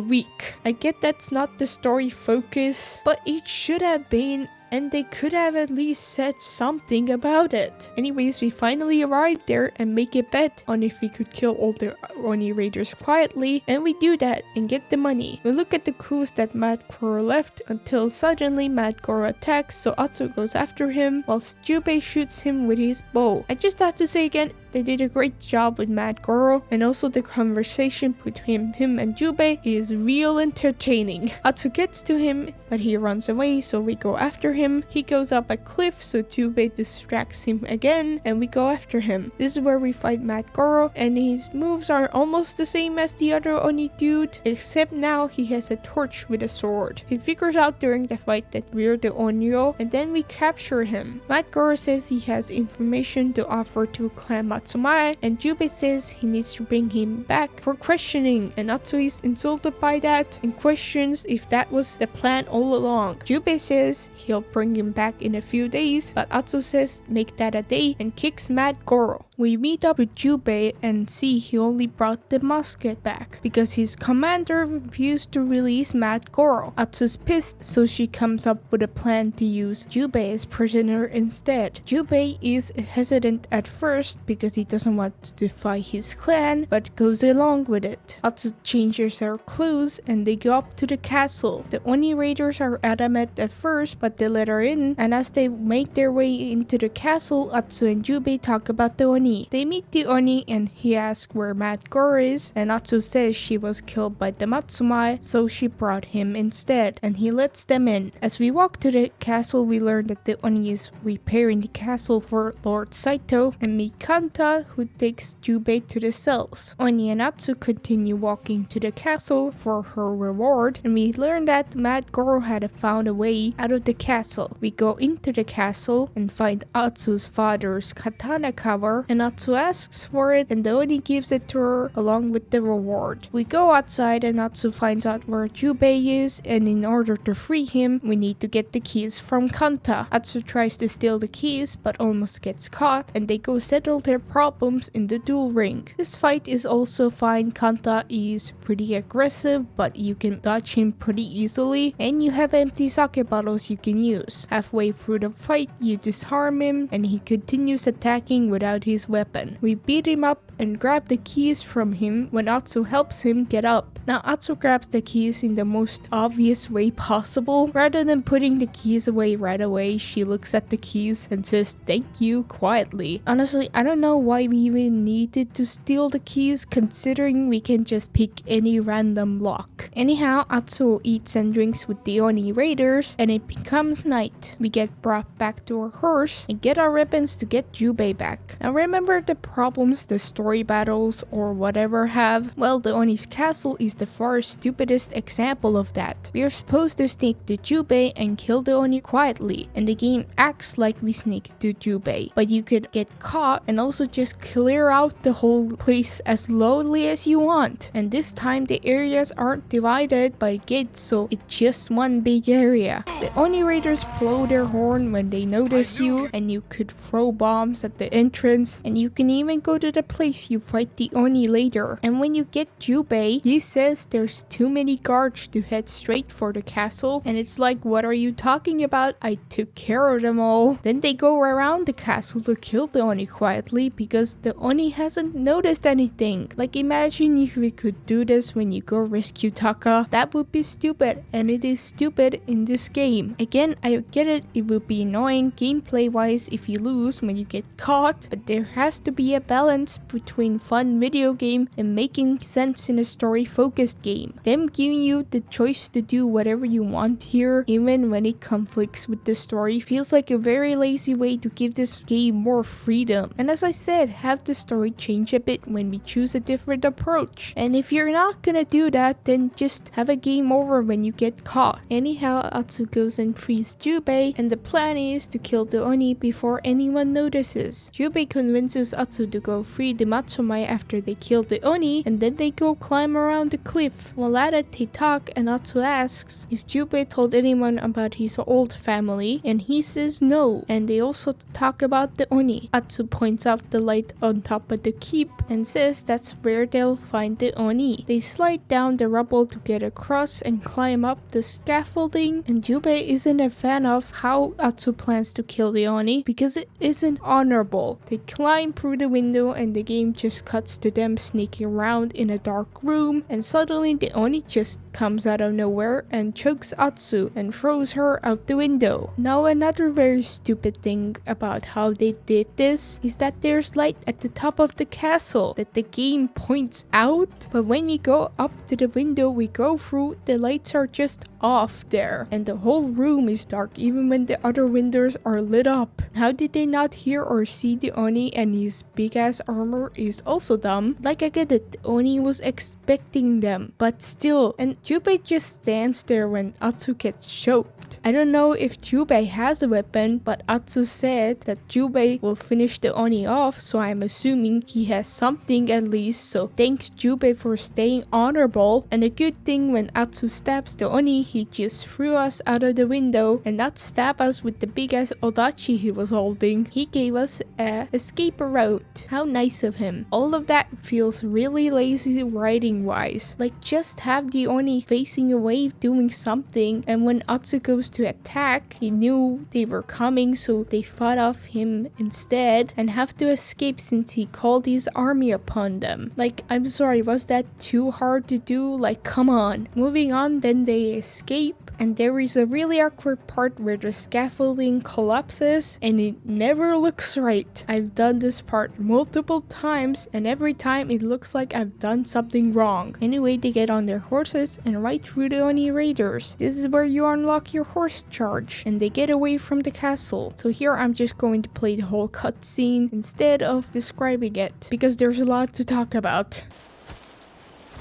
A: week? I get that's not the story focus, but it should have been, and they could have at least said something about it. Anyways, we finally arrived there and make a bet on if we could kill all the Oni raiders quietly, and we do that and get the money. We look at the clues that Mad Goro left until suddenly Mad Goro attacks, so Atsu goes after him whilst Jubei shoots him with his bow. I just have to say again, they did a great job with Mad Goro, and also the conversation between him and Jubei is real entertaining. Atsu gets to him, but he runs away, so we go after him. He goes up a cliff, so Jubei distracts him again, and we go after him. This is where we fight Mad Goro, and his moves are almost the same as the other Oni dude, except now he has a torch with a sword. He figures out during the fight that we're the Onryo, and then we capture him. Mad Goro says he has information to offer to Clan Matsumai, and Jubei says he needs to bring him back for questioning, and Atsu is insulted by that and questions if that was the plan all along. Jubei says he'll bring him back in a few days, but Atsu says make that a day and kicks Mad Goro. We meet up with Jubei and see he only brought the musket back because his commander refused to release Mad Goro. Atsu's pissed, so she comes up with a plan to use Jubei as prisoner instead. Jubei is hesitant at first because he doesn't want to defy his clan, but goes along with it. Atsu changes her clothes and they go up to the castle. The Oni raiders are adamant at first, but they let her in, and as they make their way into the castle, Atsu and Jubei talk about the Oni. They meet the Oni and he asks where Mad Goro is, and Atsu says she was killed by the Matsumai, so she brought him instead, and he lets them in. As we walk to the castle, we learn that the Oni is repairing the castle for Lord Saito, and meet Kanta, who takes Jubei to the cells. Oni and Atsu continue walking to the castle for her reward, and we learn that Mad Goro had found a way out of the castle. We go into the castle and find Atsu's father's katana cover, and Atsu asks for it, and the Oni gives it to her along with the reward. We go outside and Atsu finds out where Jubei is, and in order to free him, we need to get the keys from Kanta. Atsu tries to steal the keys but almost gets caught, and they go settle their problems in the duel ring. This fight is also fine. Kanta is pretty aggressive, but you can dodge him pretty easily, and you have empty sake bottles you can use. Halfway through the fight, you disarm him, and he continues attacking without his weapon. We beat him up and grab the keys from him when Atsu helps him get up. Now Atsu grabs the keys in the most obvious way possible. Rather than putting the keys away right away, she looks at the keys and says thank you quietly. Honestly, I don't know why we even needed to steal the keys considering we can just pick any random lock. Anyhow, Atsu eats and drinks with the Oni raiders and it becomes night. We get brought back to our horse and get our weapons to get Jubei back. Now remember the problems the story battles or whatever have? Well, the Oni's castle is the far stupidest example of that. We are supposed to sneak to Jubei and kill the Oni quietly, and the game acts like we sneak to Jubei. But you could get caught and also just clear out the whole place as slowly as you want. And this time the areas aren't divided by gates, so it's just one big area. The Oni raiders blow their horn when they notice you, and you could throw bombs at the entrance, and you can even go to the place you fight the Oni later. And when you get Jubei, he says there's too many guards to head straight for the castle, and it's like, what are you talking about? I took care of them all. Then they go around the castle to kill the Oni quietly because the Oni hasn't noticed anything. Like, imagine if we could do this when you go rescue Taka. That would be stupid, and it is stupid in this game. Again, I get it would be annoying gameplay wise if you lose when you get caught, but there has to be a balance between fun video game and making sense in a story focused game. Them giving you the choice to do whatever you want here, even when it conflicts with the story, feels like a very lazy way to give this game more freedom. And as I said, have the story change a bit when we choose a different approach. And if you're not gonna do that, then just have a game over when you get caught. Anyhow, Atsu goes and frees Jubei, and the plan is to kill the Oni before anyone notices. Jubei convinces Atsu to go free the Matsumai after they kill the Oni, and then they go climb around the cliff. While at it, they talk and Atsu asks if Jubei told anyone about his old family, and he says no. And they also talk about the Oni. Atsu points out the light on top of the keep and says that's where they'll find the Oni. They slide down the rubble to get across and climb up the scaffolding, and Jubei isn't a fan of how Atsu plans to kill the Oni because it isn't honorable. They climb through the window and the game just cuts to them sneaking around in a dark room, and suddenly the Oni just comes out of nowhere and chokes Atsu and throws her out the window. Now another very stupid thing about how they did this is that there's light at the top of the castle that the game points out, but when we go up to the window we go through, the lights are just off there and the whole room is dark even when the other windows are lit up. How did they not hear or see the Oni, and his big ass armor is also dumb. Like, I get it, the Oni was expecting them, but still. And Jubei just stands there when Atsu gets choked. I don't know if Jubei has a weapon, but Atsu said that Jubei will finish the Oni off, so I'm assuming he has something at least, so thanks Jubei for staying honorable. And a good thing, when Atsu stabs the Oni, he just threw us out of the window and not stab us with the big ass odachi he was holding. He gave us a escape route. How nice of him. All of that feels really lazy writing wise. Like, just have the Oni facing away doing something, and when Atsu goes to attack, he knew they were coming, so they fought off him instead and have to escape since he called his army upon them. Like, I'm sorry, was that too hard to do? Like, come on. Moving on, then they escape. And there is a really awkward part where the scaffolding collapses and it never looks right. I've done this part multiple times and every time it looks like I've done something wrong. Anyway, they get on their horses and ride through the Oni raiders. This is where you unlock your horse charge and they get away from the castle. So here I'm just going to play the whole cutscene instead of describing it because there's a lot to talk about.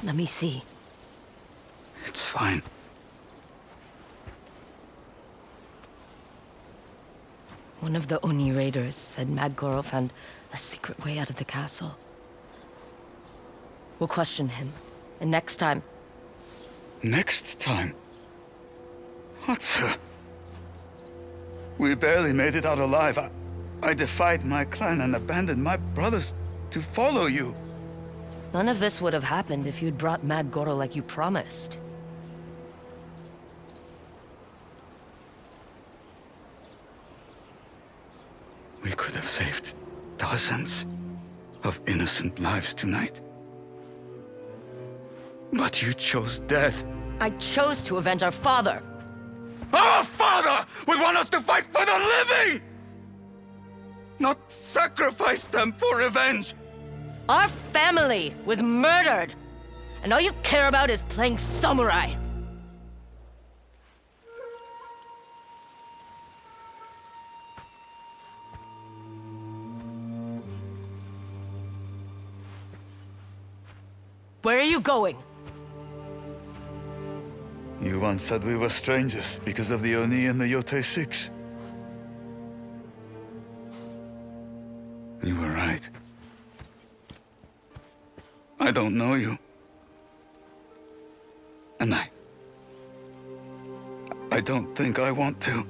E: Let me see.
H: It's fine.
E: One of the Oni raiders said Magoro found a secret way out of the castle. We'll question him, and next time...
I: Next time? Atsu. We barely made it out alive. I defied my clan and abandoned my brothers to follow you.
E: None of this would have happened if you'd brought Magoro like you promised.
I: We could have saved dozens of innocent lives tonight. But you chose death.
E: I chose to avenge our father.
I: Our father would want us to fight for the living! Not sacrifice them for revenge!
E: Our family was murdered, and all you care about is playing samurai. Where are you going?
I: You once said we were strangers because of the Oni and the Yotei 6. You were right. I don't know you. And I don't think I want to.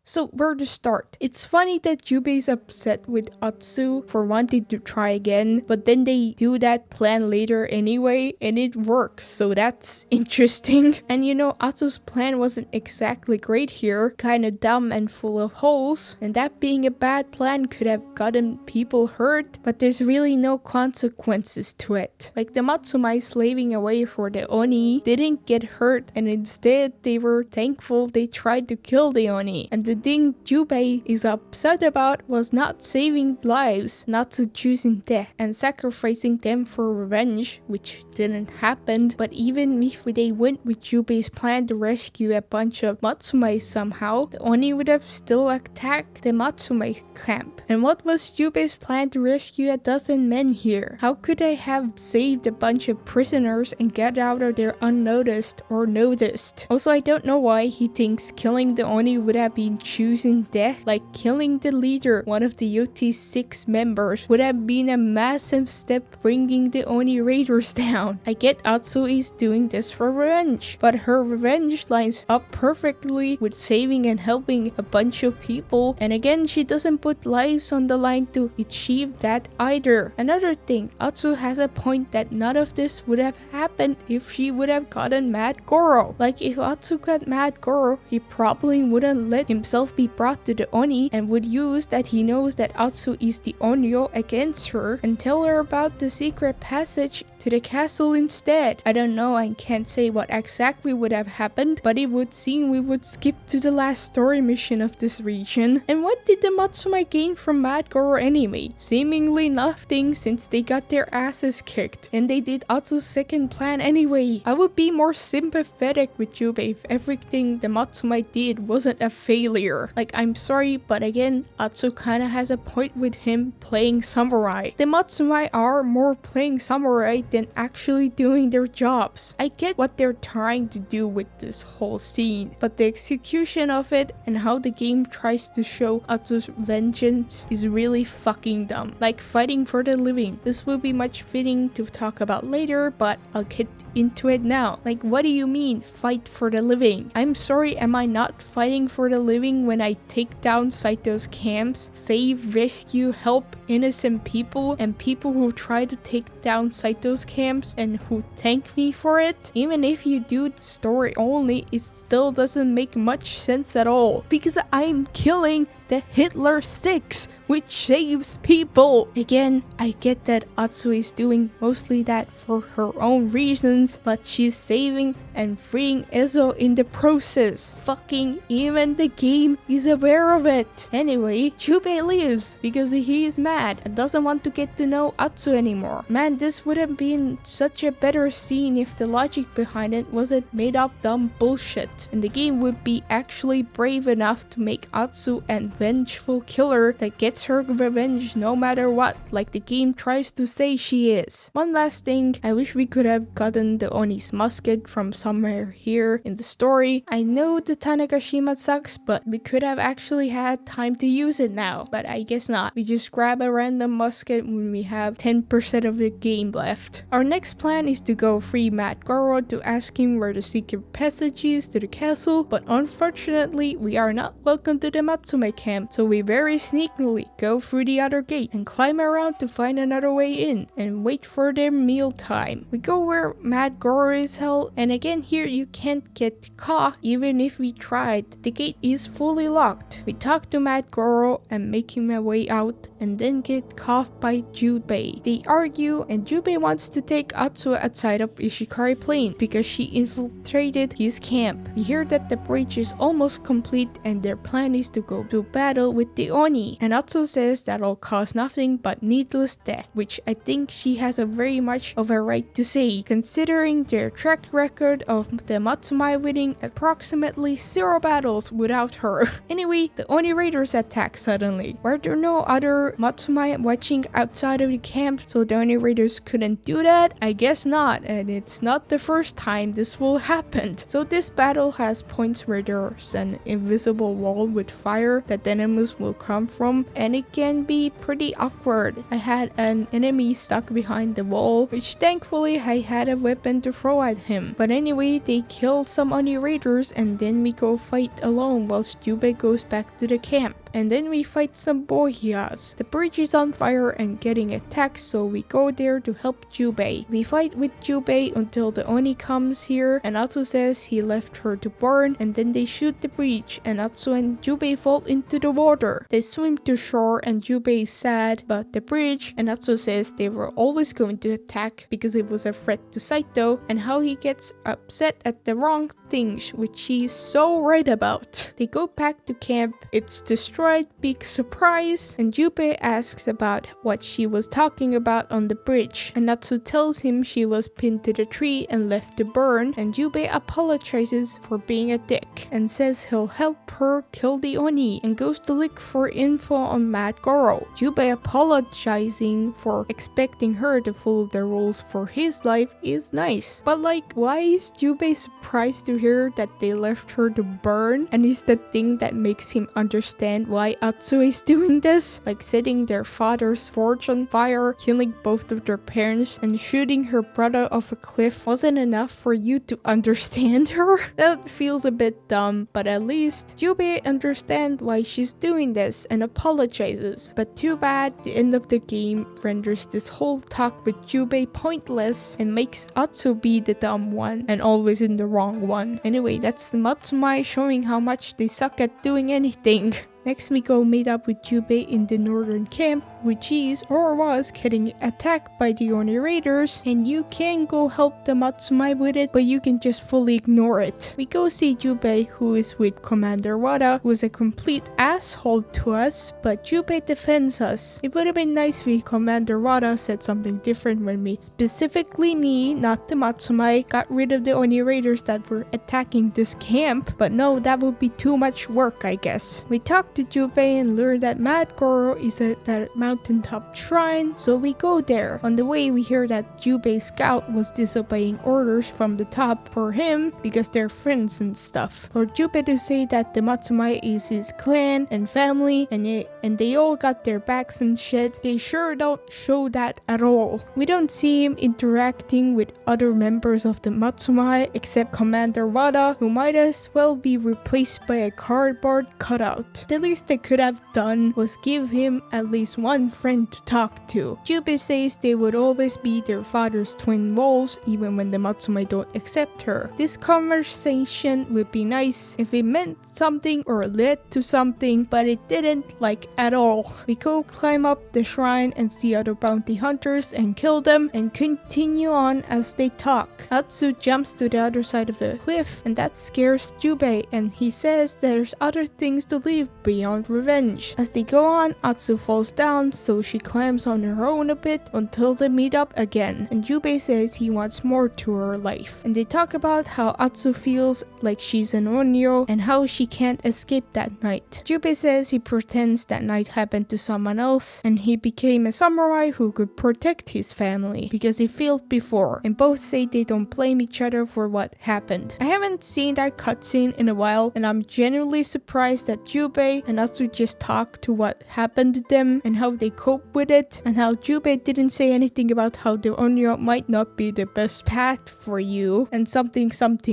A: So where to start? It's funny that Jubei's upset with Atsu for wanting to try again, but then they do that plan later anyway, and it works, so that's interesting. And you know, Atsu's plan wasn't exactly great here, kinda dumb and full of holes, and that being a bad plan could have gotten people hurt, but there's really no consequences to it. Like the Matsumai slaving away for the Oni didn't get hurt, and instead they were thankful they tried to kill the Oni, and the thing Jubei is upset about was not saving lives, not to choosing death and sacrificing them for revenge, which didn't happen. But even if they went with Jubei's plan to rescue a bunch of Matsumai somehow, the Oni would have still attacked the Matsumai camp. And what was Jubei's plan to rescue a dozen men here? How could they have saved a bunch of prisoners and get out of there unnoticed or noticed? Also, I don't know why he thinks killing the Oni would have been choosing death. Like killing the leader, one of the Yotei 6 members, would have been a massive step bringing the Oni raiders down. I get Atsu is doing this for revenge, but her revenge lines up perfectly with saving and helping a bunch of people, and again she doesn't put lives on the line to achieve that either. Another thing, Atsu has a point that none of this would have happened if she would have gotten Mad Goro. Like if Atsu got Mad Goro, he probably wouldn't let himself be brought to the Oni and would use that he knows that Atsu is the Onryo against her and tell her about the secret passage to the castle instead. I don't know, I can't say what exactly would have happened, but it would seem we would skip to the last story mission of this region. And what did the Matsumai gain from Mad Goro anyway? Seemingly nothing, since they got their asses kicked, and they did Atsu's second plan anyway. I would be more sympathetic with Jubei if everything the Matsumai did wasn't a failure. Like, I'm sorry, but again, Atsu kinda has a point with him playing samurai. The Matsumai are more playing samurai than actually doing their jobs. I get what they're trying to do with this whole scene, but the execution of it and how the game tries to show Atsu's vengeance is really fucking dumb. Like fighting for the living. This will be much fitting to talk about later, but I'll get into it now. Like, what do you mean fight for the living? I'm sorry, am I not fighting for the living when I take down Saito's camps, save, rescue, help innocent people, and people who try to take down Saito's camps and who thank me for it? Even if you do the story only, it still doesn't make much sense at all, because I'm killing the Hitler 6, which saves people. Again, I get that Atsu is doing mostly that for her own reasons, but she's saving and freeing Ezo in the process. Fucking even the game is aware of it. Anyway, Jubei leaves because he is mad and doesn't want to get to know Atsu anymore. Man, this would have been such a better scene if the logic behind it wasn't made up dumb bullshit, and the game would be actually brave enough to make Atsu an vengeful killer that gets her revenge no matter what, like the game tries to say she is. One last thing, I wish we could have gotten the Oni's musket from somewhere here in the story. I know the Tanegashima sucks, but we could have actually had time to use it now, but I guess not. We just grab a random musket when we have 10% of the game left. Our next plan is to go free Mad Goro to ask him where the secret passage is to the castle, but unfortunately we are not welcome to the Matsume camp camp, so we very sneakily go through the other gate and climb around to find another way in and wait for their meal time. We go where Mad Goro is held, and again here you can't get caught even if we tried. The gate is fully locked. We talk to Mad Goro and make him a way out, and then get caught by Jubei. They argue, and Jubei wants to take Atsu outside of Ishikari Plain because she infiltrated his camp. We hear that the bridge is almost complete and their plan is to go to battle with the Oni, and Atsu says that'll cause nothing but needless death, which I think she has a very much of a right to say, considering their track record of the Matsumai winning approximately 0 battles without her. Anyway, the Oni raiders attack suddenly. Were there no other Matsumai watching outside of the camp so the Oni raiders couldn't do that? I guess not, and it's not the first time this will happen. So this battle has points where there's an invisible wall with fire that the enemies will come from, and it can be pretty awkward. I had an enemy stuck behind the wall, which thankfully I had a weapon to throw at him. But anyway, they kill some Oni raiders, and then we go fight alone whilst Jubei goes back to the camp. And then we fight some bohiyas. The bridge is on fire and getting attacked, so we go there to help Jubei. We fight with Jubei until the Oni comes here, and Atsu says he left her to burn, and then they shoot the bridge, and Atsu and Jubei fall into the water. They swim to shore, and Jubei is sad about the bridge, and Atsu says they were always going to attack because it was a threat to Saito, and how he gets upset at the wrong things, which she's so right about. They go back to camp. It's destroyed. Big surprise, and Jubei asks about what she was talking about on the bridge, and Natsu tells him she was pinned to the tree and left to burn, and Jubei apologizes for being a dick and says he'll help her kill the Oni, and goes to look for info on Mad Goro. Jubei apologizing for expecting her to follow the rules for his life is nice, but like, why is Jubei surprised to hear that they left her to burn, and is the thing that makes him understand why Atsu is doing this, like setting their father's forge on fire, killing both of their parents, and shooting her brother off a cliff wasn't enough for you to understand her? That feels a bit dumb, but at least Jubei understands why she's doing this and apologizes. But too bad, the end of the game renders this whole talk with Jubei pointless and makes Atsu be the dumb one and always in the wrong one. Anyway, that's the Matsumai showing how much they suck at doing anything. Next we go meet up with Jubei in the northern camp, which is or was getting attacked by the Oni raiders, and you can go help the Matsumai with it, but you can just fully ignore it. We go see Jubei, who is with Commander Wada, who is a complete asshole to us, but Jubei defends us. It would have been nice if Commander Wada said something different when we, specifically me, not the Matsumai, got rid of the Oni raiders that were attacking this camp, but no, that would be too much work, I guess. We talked to Jubei and learn that Mad Goro is at that mountaintop shrine, so we go there. On the way, we hear that Jubei's scout was disobeying orders from the top for him because they're friends and stuff. For Jubei to say that the Matsumai is his clan and family and they all got their backs and shit, they sure don't show that at all. We don't see him interacting with other members of the Matsumai except Commander Wada, who might as well be replaced by a cardboard cutout. The least they could have done was give him at least one friend to talk to. Jubei says they would always be their father's twin wolves even when the Matsumai don't accept her. This conversation would be nice if it meant something or led to something, but it didn't, like, at all. We go climb up the shrine and see other bounty hunters and kill them and continue on as they talk. Atsu jumps to the other side of the cliff, and that scares Jubei, and he says there's other things to live beyond revenge. As they go on, Atsu falls down, so she climbs on her own a bit until they meet up again, and Jubei says he wants more to her life. And they talk about how Atsu feels like she's an Onryo and how she can't escape that night. Jubei says he pretends that night happened to someone else and he became a samurai who could protect his family because he failed before, and both say they don't blame each other for what happened. I haven't seen that cutscene in a while, and I'm genuinely surprised that Jubei and Atsu just talk to what happened to them and how they cope with it, and how Jubei didn't say anything about how the Onryo might not be the best path for you, and something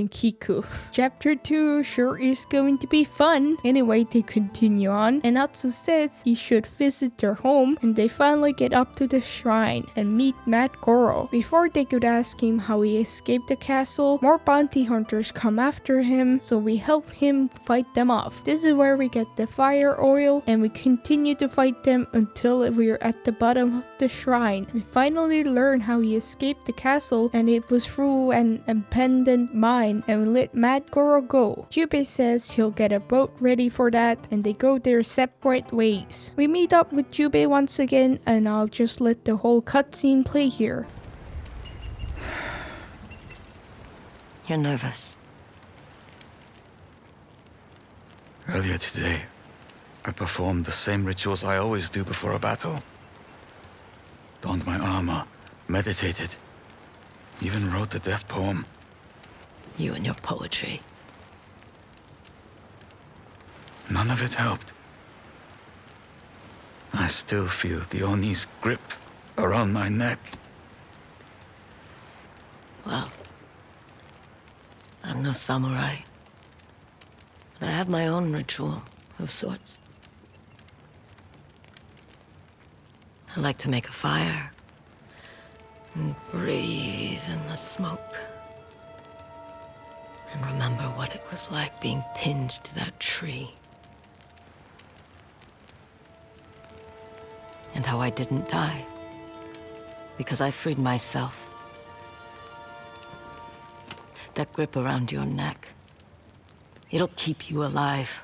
A: Kiku. Chapter 2 sure is going to be fun. Anyway, they continue on, and Atsu says he should visit their home, and they finally get up to the shrine and meet Mad Goro. Before they could ask him how he escaped the castle, more bounty hunters come after him, so we help him fight them off. This is where we get the fire oil, and we continue to fight them until we're at the bottom of the shrine. We finally learn how he escaped the castle, and it was through an abandoned mine, and we let Mad Goro go. Jubei says he'll get a boat ready for that, and they go their separate ways. We meet up with Jubei once again, and I'll just let the whole cutscene play here.
E: You're nervous.
I: Earlier today, I performed the same rituals I always do before a battle. Donned my armor, meditated, even wrote the death poem.
E: You and your poetry.
I: None of it helped. I still feel the Oni's grip around my neck.
E: Well, I'm no samurai, but I have my own ritual of sorts. I like to make a fire and breathe in the smoke and remember what it was like being pinned to that tree. And how I didn't die because I freed myself. That grip around your neck, it'll keep you alive.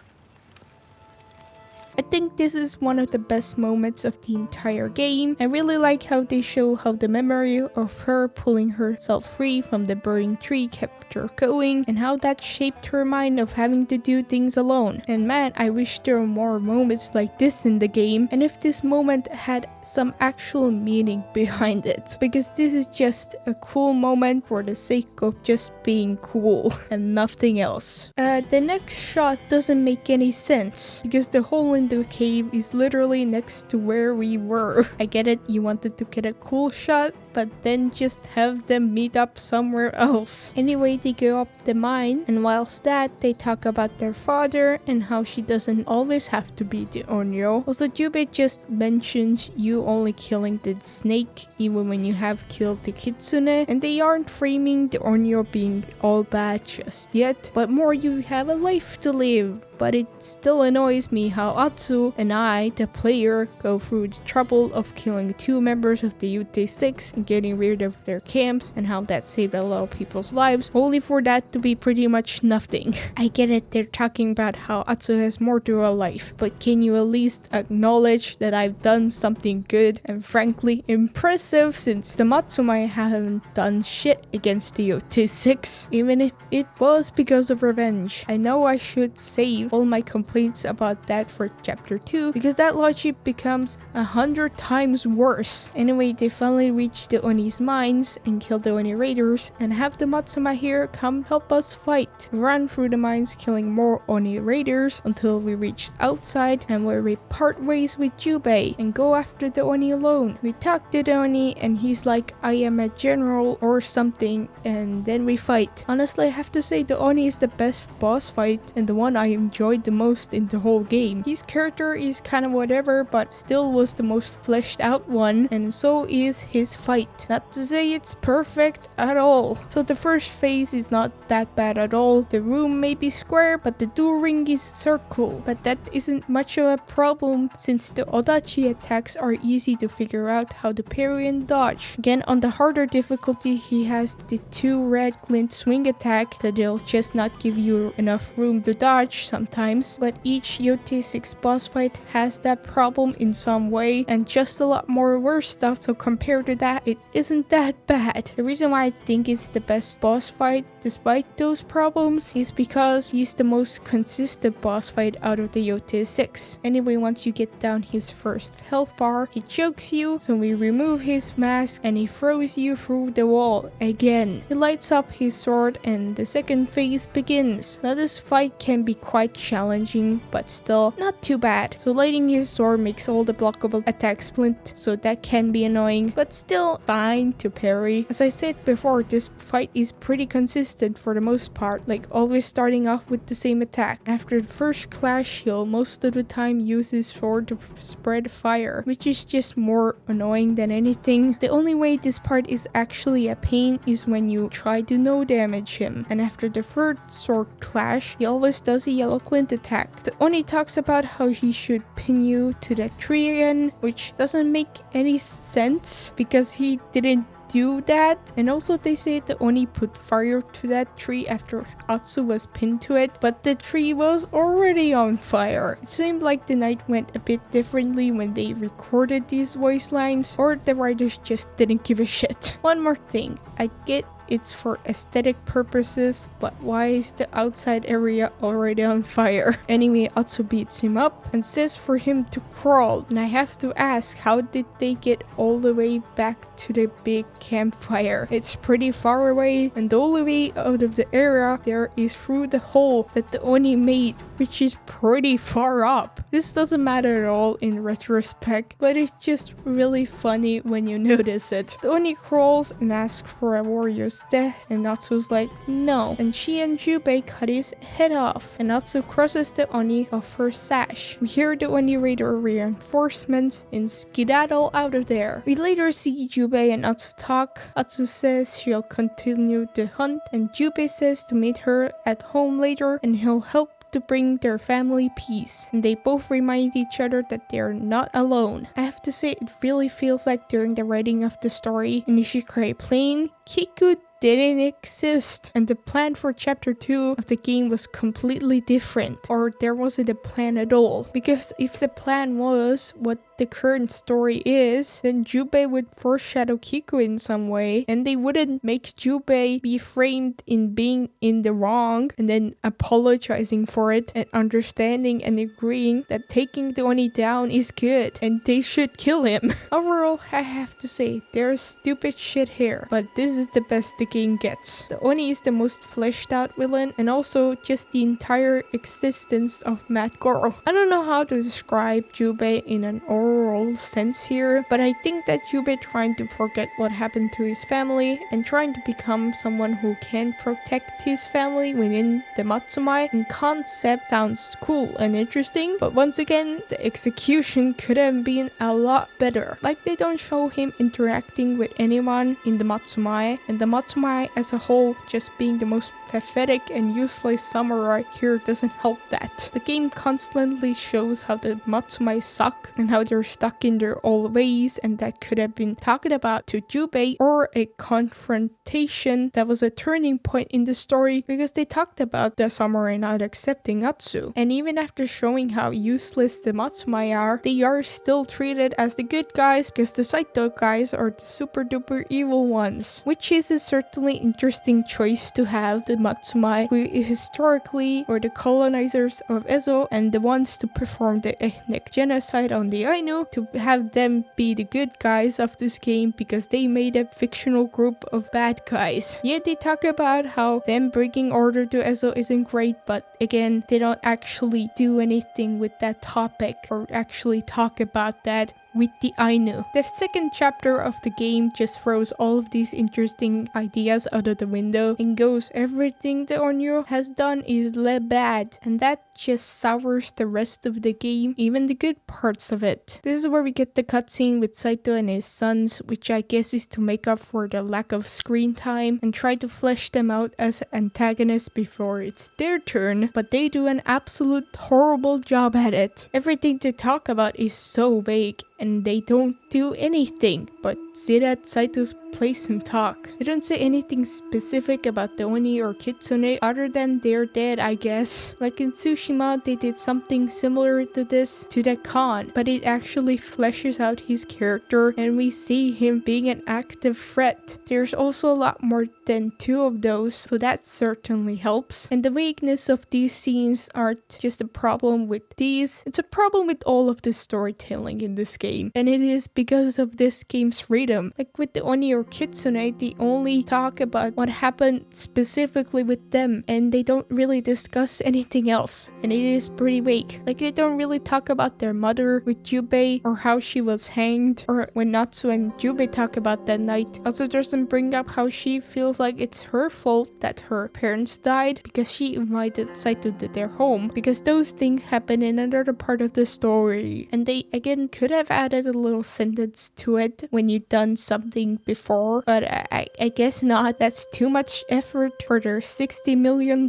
A: I think this is one of the best moments of the entire game. I really like how they show how the memory of her pulling herself free from the burning tree kept her going, and how that shaped her mind of having to do things alone. And man, I wish there were more moments like this in the game, and if this moment had some actual meaning behind it, because this is just a cool moment for the sake of just being cool and nothing else. The next shot doesn't make any sense because the hole in the cave is literally next to where we were. I get it, you wanted to get a cool shot, but then just have them meet up somewhere else. Anyway, they go up the mine, and whilst that, they talk about their father and how she doesn't always have to be the Onryo. Also, Jubei just mentions you only killing the snake even when you have killed the kitsune, and they aren't framing the Onryo being all bad just yet, but more you have a life to live. But it still annoys me how Atsu and I, the player, go through the trouble of killing 2 members of the Yotei 6 and getting rid of their camps, and how that saved a lot of people's lives, only for that to be pretty much nothing. I get it, they're talking about how Atsu has more to her life, but can you at least acknowledge that I've done something good and frankly impressive, since the Matsumai haven't done shit against the Yotei 6, even if it was because of revenge. I know I should save all my complaints about that for chapter 2, because that logic becomes 100 times worse. Anyway, they finally reach the Oni's mines and kill the Oni raiders, and have the Matsuma here come help us fight. We run through the mines killing more Oni raiders until we reach outside, and where we part ways with Jubei and go after the Oni alone. We talk to the Oni and he's like, I am a general or something, and then we fight. Honestly, I have to say the Oni is the best boss fight and the one I enjoyed the most in the whole game. His character is kind of whatever, but still was the most fleshed out one, and so is his fight. Not to say it's perfect at all. So the first phase is not that bad at all. The room may be square, but the duel ring is circle. But that isn't much of a problem since the Odachi attacks are easy to figure out how to parry and dodge. Again, on the harder difficulty, he has the 2 red glint swing attack that they'll just not give you enough room to dodge sometimes, but each Yotei 6 boss fight has that problem in some way, and just a lot more worse stuff, so compared to that, it isn't that bad. The reason why I think it's the best boss fight despite those problems is because he's the most consistent boss fight out of the Yotei 6. Anyway, once you get down his first health bar, he chokes you, so we remove his mask and he throws you through the wall again. He lights up his sword and the second phase begins. Now this fight can be quite challenging, but still not too bad. So lighting his sword makes all the blockable attacks Glint, so that can be annoying, but still fine to parry. As I said before, this fight is pretty consistent for the most part, like always starting off with the same attack. After the first clash, he'll most of the time use his sword to spread fire, which is just more annoying than anything. The only way this part is actually a pain is when you try to no damage him, and after the third sword clash, he always does a yellow Glint attack. The Oni talks about how he should pin you to that tree again, which doesn't make any sense because he didn't do that. And also they say the Oni put fire to that tree after Atsu was pinned to it, but the tree was already on fire. It seemed like the night went a bit differently when they recorded these voice lines, or the writers just didn't give a shit. One more thing, I get it's for aesthetic purposes, but why is the outside area already on fire? Anyway, Atsu beats him up and says for him to crawl, and I have to ask, how did they get all the way back to the big campfire? It's pretty far away, and the only way out of the area there is through the hole that the Oni made, which is pretty far up. This doesn't matter at all in retrospect, but it's just really funny when you notice it. The Oni crawls and asks for a warrior's death, and Natsu's like, no, and she and Jubei cut his head off, and Natsu crosses the Oni of her sash. We hear the Oni Raider reinforcements and skedaddle out of there. We later see Jubei and Natsu talk. Atsu says she'll continue the hunt, and Jubei says to meet her at home later and he'll help to bring their family peace, and they both remind each other that they're not alone. I have to say, it really feels like during the writing of the story in Ishikari Plain, Kiku didn't exist, and the plan for chapter 2 of the game was completely different, or there wasn't a plan at all. Because if the plan was what the current story is, then Jubei would foreshadow Kiku in some way, and they wouldn't make Jubei be framed in being in the wrong and then apologizing for it and understanding and agreeing that taking the Oni down is good and they should kill him. Overall, I have to say, there's stupid shit here, but this is the best the game gets. The Oni is the most fleshed out villain, and also just the entire existence of Mad Goro. I don't know how to describe Jubei in an overall sense here, but I think that Jubei trying to forget what happened to his family and trying to become someone who can protect his family within the Matsumai in concept sounds cool and interesting, but once again, the execution could have been a lot better. Like, they don't show him interacting with anyone in the Matsumai, and the Matsumai as a whole just being the most pathetic and useless samurai here doesn't help that. The game constantly shows how the Matsumai suck and how they're stuck in their old ways, and that could have been talked about to Jubei, or a confrontation that was a turning point in the story, because they talked about the samurai not accepting Atsu. And even after showing how useless the Matsumai are, they are still treated as the good guys because the Saito guys are the super duper evil ones, which is a certainly interesting choice to have the Matsumai, who historically were the colonizers of Ezo and the ones to perform the ethnic genocide on the Ainu, to have them be the good guys of this game because they made a fictional group of bad guys. Yet they talk about how them bringing order to Ezo isn't great, but again, they don't actually do anything with that topic or actually talk about that with the Ainu. The second chapter of the game just throws all of these interesting ideas out of the window and goes, everything the Onryo has done is bad, and that just sours the rest of the game, even the good parts of it. This is where we get the cutscene with Saito and his sons, which I guess is to make up for the lack of screen time and try to flesh them out as antagonists before it's their turn, but they do an absolute horrible job at it. Everything they talk about is so vague, and they don't do anything but sit at Saito's place and talk. They don't say anything specific about the Oni or Kitsune other than they're dead, I guess. Like in Tsushima, Tsushima, they did something similar to this to the Khan, but it actually fleshes out his character and we see him being an active threat. There's also a lot more than 2 of those, so that certainly helps. And the weakness of these scenes aren't just a problem with these, it's a problem with all of the storytelling in this game. And it is because of this game's freedom. Like with the Oni or Kitsune, they only talk about what happened specifically with them and they don't really discuss anything else. And it is pretty vague. Like they don't really talk about their mother with Jubei or how she was hanged, or when Natsu and Jubei talk about that night. Also doesn't bring up how she feels like it's her fault that her parents died because she invited Saito to their home, because those things happen in another part of the story. And they again could have added a little sentence to it when you've done something before, but I guess not. That's too much effort for their $60 million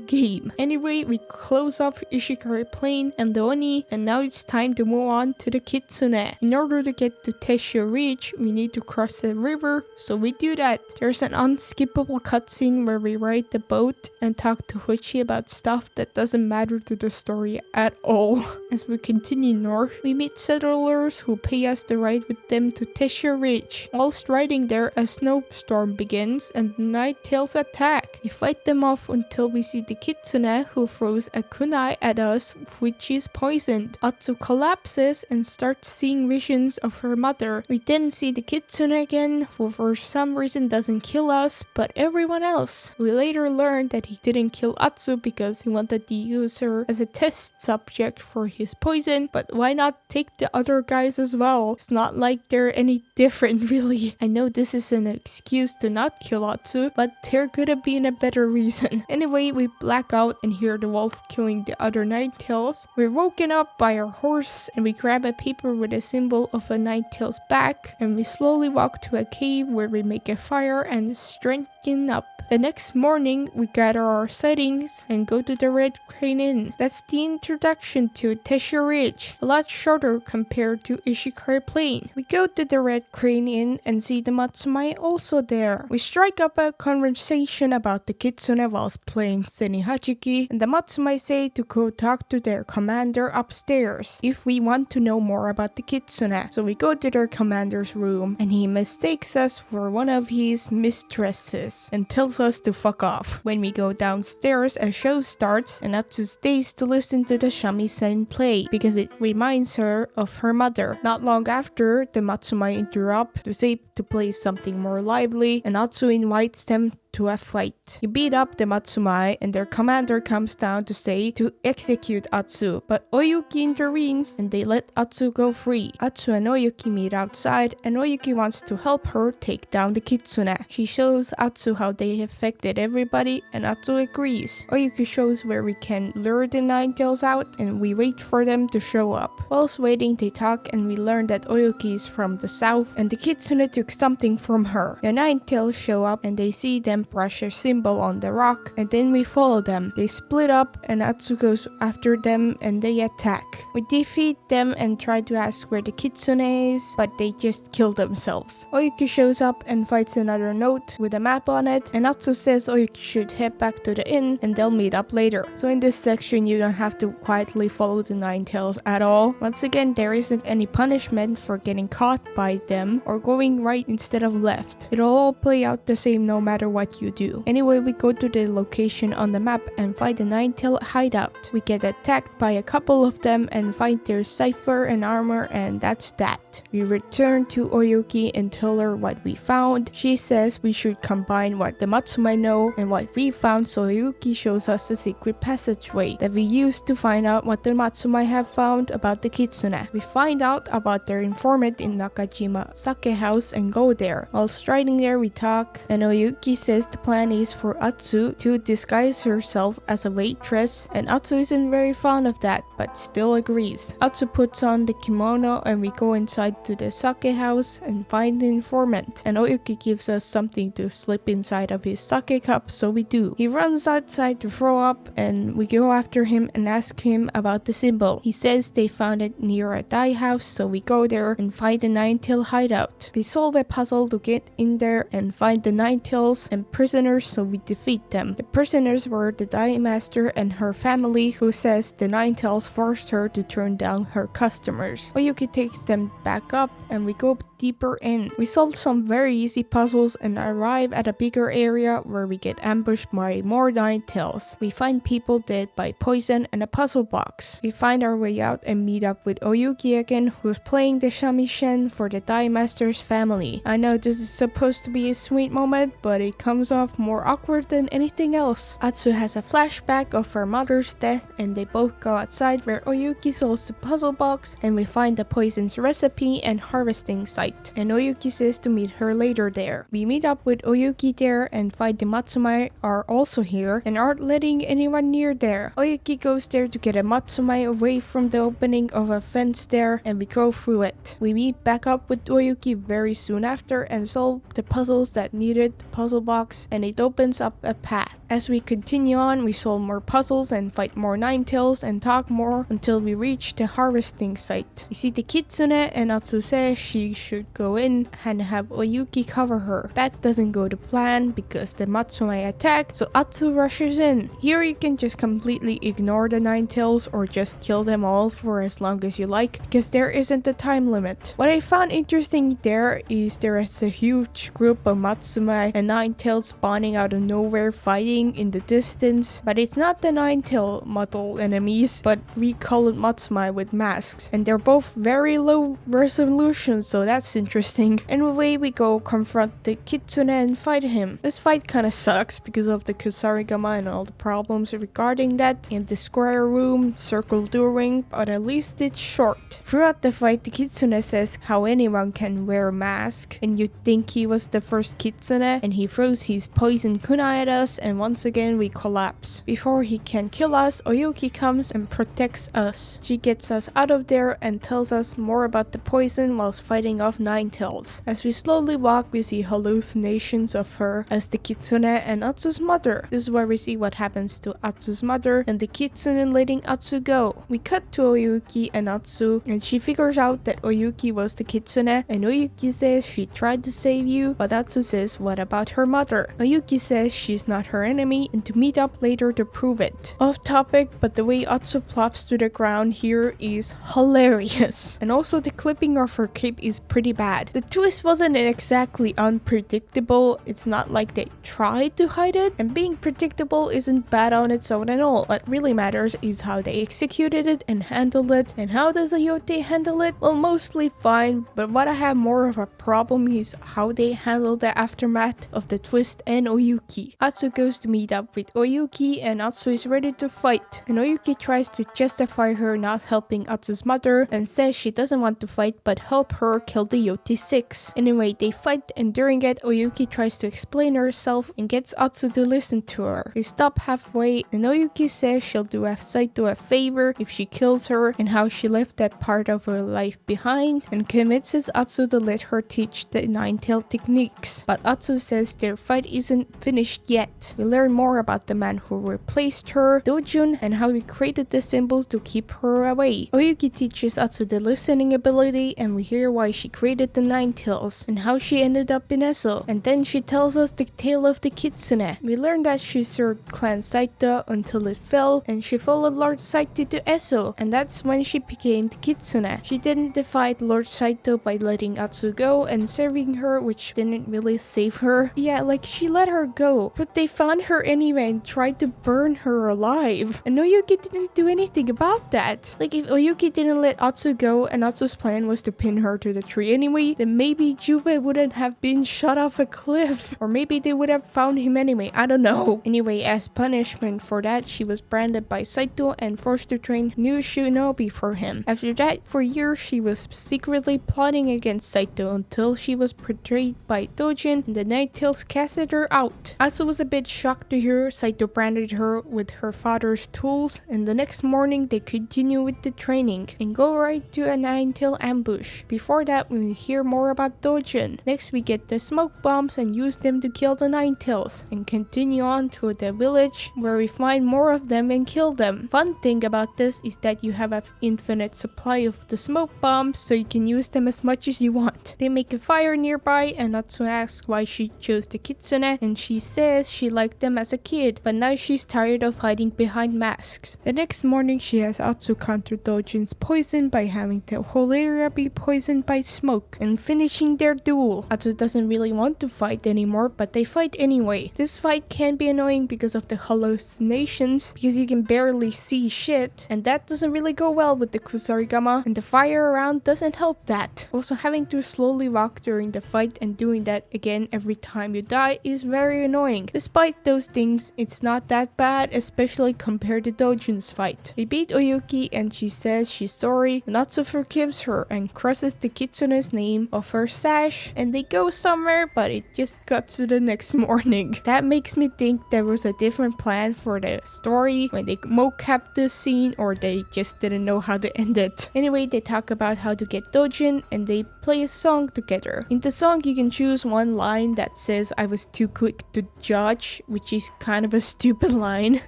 A: game. Anyway, we close off Ishikari Plain and the Oni, and now it's time to move on to the Kitsune. In order to get to Teshio Ridge, we need to cross the river, so we do that. There's an unskippable cutscene where we ride the boat and talk to Hoichi about stuff that doesn't matter to the story at all. As we continue north, we meet settlers who pay us to ride with them to Teshio Ridge. Whilst riding there, a snowstorm begins and the Nighttails attack. We fight them off until we see the Kitsune, who throws a kunai at us, which is poisoned. Atsu collapses and starts seeing visions of her mother. We then see the Kitsune again, who for some reason doesn't kill us, but everyone else. We later learn that he didn't kill Atsu because he wanted to use her as a test subject for his poison, but why not take the other guys as well? It's not like they're any different really. I know this is an excuse to not kill Atsu, but there could have been a better reason. Anyway, we black out and hear the wolf killing the other Nighttails. We're woken up by our horse and we grab a paper with a symbol of a Nighttail's back, and we slowly walk to a cave where we make a fire and strengthen up. The next morning, we gather our settings and go to the Red Crane Inn. That's the introduction to Teshio Ridge, a lot shorter compared to Ishikari Plain. We go to the Red Crane Inn and see the Matsumai also there. We strike up a conversation about the Kitsune whilst playing Senihachiki, and the Matsumai say to go talk to their commander upstairs if we want to know more about the Kitsune. So we go to their commander's room and he mistakes us for one of his mistresses and tells us to fuck off. When we go downstairs, a show starts and Natsu stays to listen to the shamisen play because it reminds her of her mother. Not long after, the Matsumai interrupt to say to play something more lively, and Natsu invites them to a fight. You beat up the Matsumai and their commander comes down to say to execute Atsu, but Oyuki intervenes and they let Atsu go free. Atsu and Oyuki meet outside and Oyuki wants to help her take down the Kitsune. She shows Atsu how they affected everybody and Atsu agrees. Oyuki shows where we can lure the Nighttails out and we wait for them to show up. Whilst waiting, they talk and we learn that Oyuki is from the south and the Kitsune took something from her. The Nighttails show up and they see them brush a symbol on the rock, and then we follow them. They split up and Atsu goes after them and they attack. We defeat them and try to ask where the Kitsune is, but they just kill themselves. Oyuki shows up and fights another note with a map on it, and Atsu says Oyuki should head back to the inn and they'll meet up later. So in this section you don't have to quietly follow the Nighttails at all. Once again, there isn't any punishment for getting caught by them or going right instead of left. It'll all play out the same no matter what you do. Anyway, we go to the location on the map and find the Nighttail hideout. We get attacked by a couple of them and find their cipher and armor, and that's that. We return to Oyuki and tell her what we found. She says we should combine what the Matsumai know and what we found, so Oyuki shows us the secret passageway that we used to find out what the Matsumai have found about the Kitsune. We find out about their informant in Nakajima Sake House and go there. While riding there, we talk and Oyuki says the plan is for Atsu to disguise herself as a waitress, and Atsu isn't very fond of that but still agrees. Atsu puts on the kimono and we go inside to the sake house and find the informant, and Oyuki gives us something to slip inside of his sake cup, so we do. He runs outside to throw up and we go after him and ask him about the symbol. He says they found it near a dye house, so we go there and find the Nighttail hideout. We solve a puzzle to get in there and find the Nighttails and prisoners, so we defeat them. The prisoners were the Dai Master and her family, who says the Nine Tails forced her to turn down her customers. Oyuki takes them back up and we go deeper in. We solve some very easy puzzles and arrive at a bigger area where we get ambushed by more Nine Tails. We find people dead by poison and a puzzle box. We find our way out and meet up with Oyuki again, who's playing the shamisen for the Dai Master's family. I know this is supposed to be a sweet moment, but it comes off more awkward than anything else. Atsu has a flashback of her mother's death and they both go outside where Oyuki solves the puzzle box and we find the poison's recipe and harvesting site. And Oyuki says to meet her later there. We meet up with Oyuki there and find the Matsumai are also here and aren't letting anyone near there. Oyuki goes there to get a Matsumai away from the opening of a fence there and we go through it. We meet back up with Oyuki very soon after and solve the puzzles that needed the puzzle box and it opens up a path. As we continue on, we solve more puzzles and fight more Nine Tails and talk more until we reach the harvesting site. We see the Kitsune and Atsu says she should go in and have Oyuki cover her. That doesn't go to plan because the Matsumai attack, so Atsu rushes in. Here you can just completely ignore the Nine Tails or just kill them all for as long as you like because there isn't a time limit. What I found interesting there is there is a huge group of Matsumai and Nine Tails spawning out of nowhere fighting in the distance, but it's not the Nine Tail model enemies but recolored Matsumai with masks, and they're both very low resolution, so that's interesting. And away we go confront the Kitsune and fight him. This fight kinda sucks because of the Kusarigama and all the problems regarding that in the square room, circle during, but at least it's short. Throughout the fight, the Kitsune says how anyone can wear a mask, and you'd think he was the first Kitsune, and he throws his poison kunai at us, and once again we collapse. Before he can kill us, Oyuki comes and protects us. She gets us out of there and tells us more about the poison whilst fighting off Nine Tails. As we slowly walk, we see hallucinations of her as the Kitsune and Atsu's mother. This is where we see what happens to Atsu's mother and the Kitsune letting Atsu go. We cut to Oyuki and Atsu and she figures out that Oyuki was the Kitsune and Oyuki says she tried to save you, but Atsu says what about her mother? Oyuki says she's not her enemy and to meet up later to prove it. Off topic, but the way Atsu plops to the ground here is hilarious. And also the clipping of her cape is pretty bad. The twist wasn't exactly unpredictable. It's not like they tried to hide it, and being predictable isn't bad on its own at all. What really matters is how they executed it and handled it. And how does a Yotei handle it? Well, mostly fine, but what I have more of a problem is how they handle the aftermath of the twist and Oyuki. Atsu goes to meet up with Oyuki and Atsu is ready to fight, and Oyuki tries to justify her not helping Atsu's mother and says she doesn't want to fight but help her kill the Yotei 6. Anyway, they fight and during it Oyuki tries to explain herself and gets Atsu to listen to her. They stop halfway and Oyuki says she'll do Saito a favor if she kills her and how she left that part of her life behind, and convinces Atsu to let her teach the Nine-Tail techniques. But Atsu says their fight isn't finished yet. We learn more about the man who replaced her, Dojun, and how he created the symbols to keep her away. Oyuki teaches Atsu the listening ability and we hear why she created the Nine Tails and how she ended up in Ezo. And then she tells us the tale of the Kitsune. We learn that she served Clan Saito until it fell and she followed Lord Saito to Ezo, and that's when she became the Kitsune. She didn't defy Lord Saito by letting Atsu go and serving her, which didn't really save her. Yeah, like she let her go, but they found her anyway and tried to burn her alive. And Oyuki didn't do anything about that. Like if Oyuki didn't let Atsu go and Atsu's plan was to pin her to the tree anyway, then maybe Jubei wouldn't have been shot off a cliff. Or maybe they would have found him anyway, I don't know. Anyway, as punishment for that, she was branded by Saito and forced to train new shinobi for him. After that, for years she was secretly plotting against Saito until she was betrayed by Dojin and the Night Tails casted her out. Atsu was a bit shocked shocked to hear Saito branded her with her father's tools, and the next morning they continue with the training and go right to a nine-tail ambush. Before that, we hear more about Dojin. Next we get the smoke bombs and use them to kill the nine-tails, and continue on to the village where we find more of them and kill them. Fun thing about this is that you have an infinite supply of the smoke bombs, so you can use them as much as you want. They make a fire nearby, and Natsu asks why she chose the kitsune, and she says she liked them as a kid, but now she's tired of hiding behind masks. The next morning she has Atsu counter Dojin's poison by having the whole area be poisoned by smoke and finishing their duel. Atsu doesn't really want to fight anymore, but they fight anyway. This fight can be annoying because of the hallucinations, because you can barely see shit, and that doesn't really go well with the Kusarigama, and the fire around doesn't help that. Also, having to slowly walk during the fight and doing that again every time you die is very annoying. Despite those things, it's not that bad, especially compared to Dojin's fight. We beat Oyuki and she says she's sorry. Natsu forgives her and crosses the kitsune's name of her sash, and they go somewhere, but it just cuts to the next morning. That makes me think there was a different plan for the story when they mocapped this scene, or they just didn't know how to end it. Anyway, they talk about how to get Dojin and they play a song together. In the song, you can choose one line that says "I was too quick to judge," which is kind of a stupid line.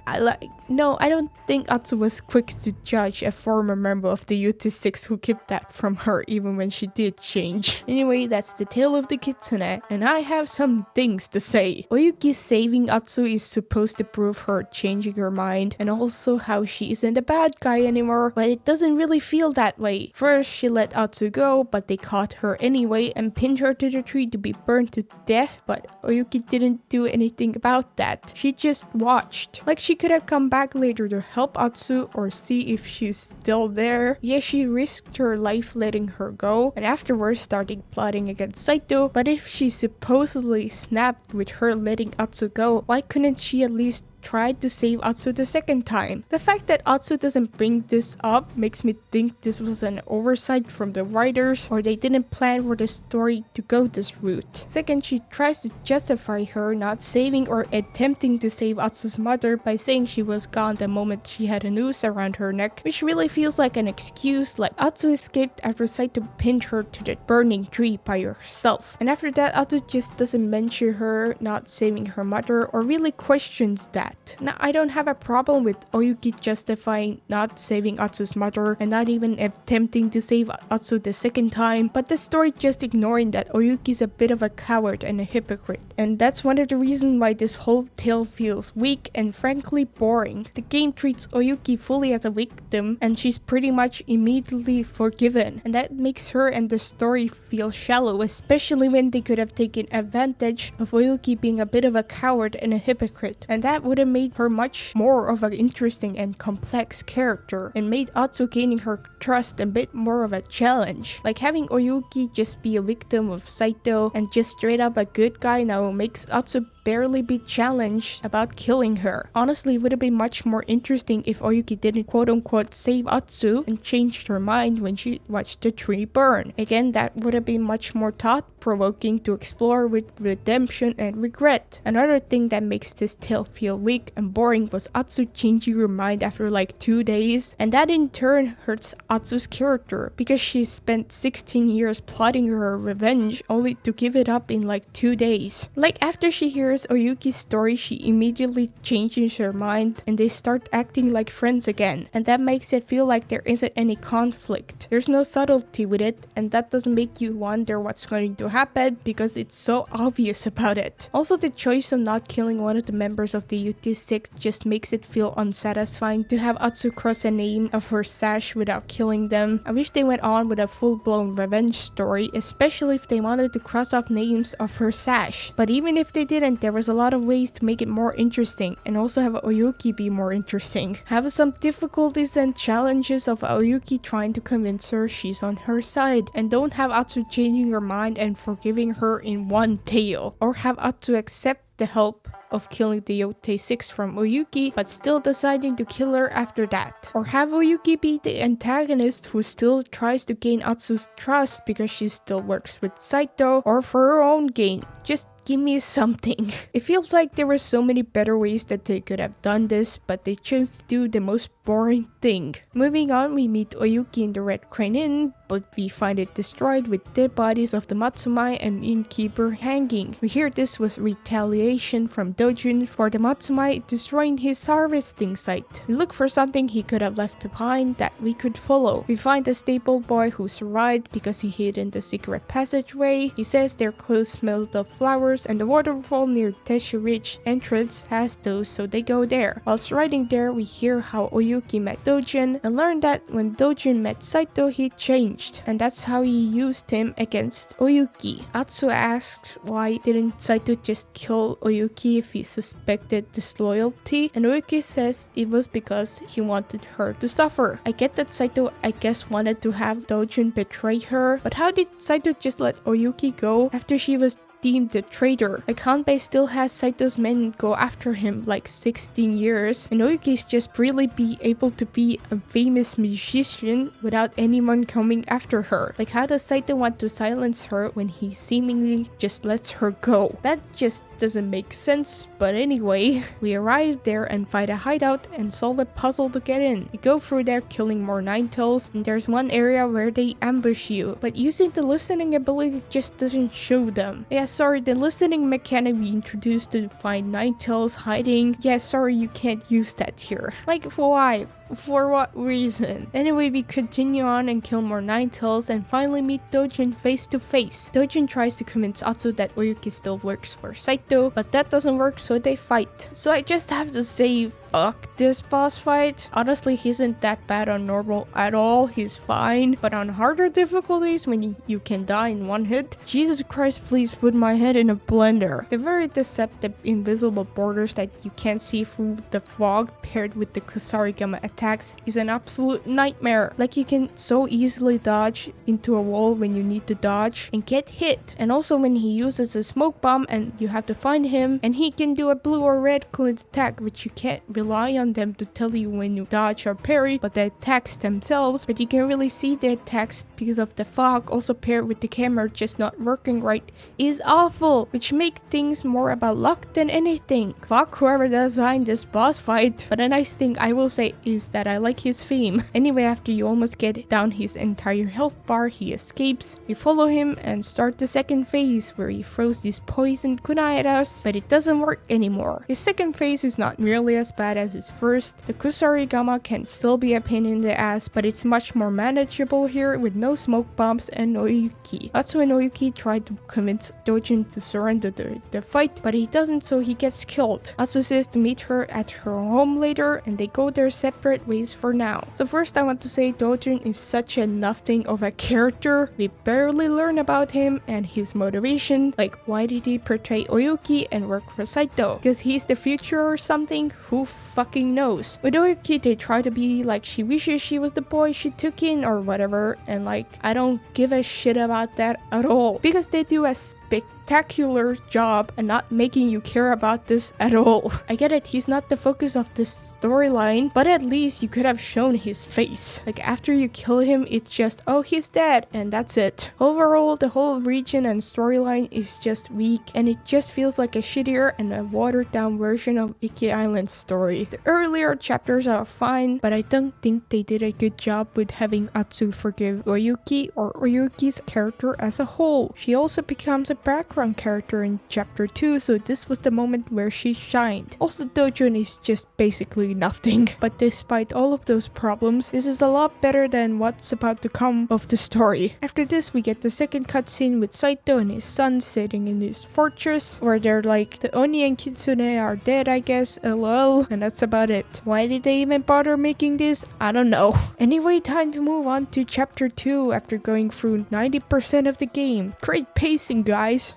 A: I don't think Atsu was quick to judge a former member of the UT6 who kept that from her even when she did change. Anyway, that's the tale of the kitsune, and I have some things to say. Oyuki saving Atsu is supposed to prove her changing her mind, and also how she isn't a bad guy anymore, but it doesn't really feel that way. First, she let Atsu go, but they caught her anyway and pinned her to the tree to be burned to death, but Oyuki didn't do anything about that. She just watched. Like, she could have come back later to help Atsu or see if she's still there. Yeah, she risked her life letting her go, and afterwards started plotting against Saito, but if she supposedly snapped with her letting Atsu go, why couldn't she at least tried to save Atsu the second time? The fact that Atsu doesn't bring this up makes me think this was an oversight from the writers, or they didn't plan for the story to go this route. Second, she tries to justify her not saving or attempting to save Atsu's mother by saying she was gone the moment she had a noose around her neck, which really feels like an excuse, like Atsu escaped after Saito pinned her to the burning tree by herself. And after that, Atsu just doesn't mention her not saving her mother or really questions that. Now, I don't have a problem with Oyuki justifying not saving Atsu's mother and not even attempting to save Atsu the second time, but the story just ignoring that Oyuki's a bit of a coward and a hypocrite. And that's one of the reasons why this whole tale feels weak and frankly boring. The game treats Oyuki fully as a victim, and she's pretty much immediately forgiven, and that makes her and the story feel shallow, especially when they could have taken advantage of Oyuki being a bit of a coward and a hypocrite, and that would have made her much more of an interesting and complex character, and made Atsu gaining her trust a bit more of a challenge. Like, having Oyuki just be a victim of Saito and just straight up a good guy now makes Atsu barely be challenged about killing her. Honestly, it would have been much more interesting if Oyuki didn't quote-unquote save Atsu and changed her mind when she watched the tree burn. Again, that would have been much more thought-provoking to explore with redemption and regret. Another thing that makes this tale feel weak and boring was Atsu changing her mind after like 2 days, and that in turn hurts Atsu's character because she spent 16 years plotting her revenge only to give it up in like 2 days. Like, after she hears Oyuki's story, she immediately changes her mind and they start acting like friends again, and that makes it feel like there isn't any conflict. There's no subtlety with it, and that doesn't make you wonder what's going to happen because it's so obvious about it. Also, the choice of not killing one of the members of the UT6 just makes it feel unsatisfying to have Atsu cross a name of her sash without killing them. I wish they went on with a full-blown revenge story, especially if they wanted to cross off names of her sash. But even if they didn't, there was a lot of ways to make it more interesting, and also have Oyuki be more interesting. Have some difficulties and challenges of Oyuki trying to convince her she's on her side, and don't have Atsu changing her mind and forgiving her in one tale. Or have Atsu accept the help of killing the Yotei 6 from Oyuki, but still deciding to kill her after that. Or have Oyuki be the antagonist who still tries to gain Atsu's trust because she still works with Saito, or for her own gain. Just give me something. It feels like there were so many better ways that they could have done this, but they chose to do the most boring thing. Moving on, we meet Oyuki in the Red Crane Inn, but we find it destroyed with dead bodies of the Matsumai and innkeeper hanging. We hear this was retaliation from Dojun for the Matsumai destroying his harvesting site. We look for something he could have left behind that we could follow. We find a stable boy who survived because he hid in the secret passageway. He says their clothes smelled of flowers and the waterfall near Teshu Ridge entrance has those, so they go there. Whilst riding there, we hear how Oyuki met Dojun and learn that when Dojun met Saito, he changed. And that's how he used him against Oyuki. Atsu asks why didn't Saito just kill Oyuki if he suspected disloyalty, and Oyuki says it was because he wanted her to suffer. I get that Saito, I guess, wanted to have Dojun betray her, but how did Saito just let Oyuki go after she was deemed a traitor? Like, Hanbei still has Saito's men go after him like 16 years, and Oyuki's just really be able to be a famous musician without anyone coming after her. Like, how does Saito want to silence her when he seemingly just lets her go? That just doesn't make sense, but anyway, we arrive there and find a hideout and solve a puzzle to get in. We go through there killing more Ninetales, and there's one area where they ambush you, but using the listening ability just doesn't show them. Yeah, sorry, the listening mechanic we introduced to find Ninetales hiding, yeah, sorry, you can't use that here. Like, why? For what reason? Anyway, we continue on and kill more Ninetales and finally meet Dojun face to face. Dojun tries to convince Atsu that Oyuki still works for Saito, but that doesn't work, so they fight. So I just have to say, fuck this boss fight. Honestly, he isn't that bad on normal at all, he's fine, but on harder difficulties when you can die in one hit, Jesus Christ, please put my head in a blender. The very deceptive invisible borders that you can't see through the fog paired with the Kusarigama attacks is an absolute nightmare. Like, you can so easily dodge into a wall when you need to dodge and get hit, and also when he uses a smoke bomb and you have to find him, and he can do a blue or red Glint attack, which you can't rely on them to tell you when you dodge or parry, but the attacks themselves, but you can really see the attacks because of the fog, also paired with the camera just not working right, is awful, which makes things more about luck than anything. Fuck whoever designed this boss fight, but a nice thing I will say is that I like his theme. Anyway, after you almost get down his entire health bar, he escapes. We follow him and start the second phase where he throws this poison kunai at us, but it doesn't work anymore. His second phase is not nearly as bad as his first. The Kusarigama can still be a pain in the ass, but it's much more manageable here with no smoke bombs and Oyuki. Atsu and Oyuki try to convince Dojun to surrender the fight, but he doesn't, so he gets killed. Atsu says to meet her at her home later, and they go their separate ways for now. So first I want to say Dojun is such a nothing of a character. We barely learn about him and his motivation, like why did he portray Oyuki and work for Saito? Because he's the future or something? Who fucking knows? With Oyuki, they try to be like she wishes she was the boy she took in or whatever, and like I don't give a shit about that at all, because they do a spectacular job and not making you care about this at all. I get it, he's not the focus of this storyline, but at least you could have shown his face. Like, after you kill him, it's just, oh, he's dead, and that's it. Overall, the whole region and storyline is just weak, and it just feels like a shittier and a watered down version of Iki Island's story. The earlier chapters are fine, but I don't think they did a good job with having Atsu forgive Oyuki or Oyuki's character as a whole. She also becomes a background character in chapter 2, so this was the moment where she shined. Also, Dojun is just basically nothing, but despite all of those problems, this is a lot better than what's about to come of the story. After this, we get the second cutscene with Saito and his son sitting in his fortress, where they're like, the Oni and Kitsune are dead, I guess, lol, and that's about it. Why did they even bother making this? I don't know. Anyway, time to move on to chapter 2 after going through 90% of the game. Great pacing, guys.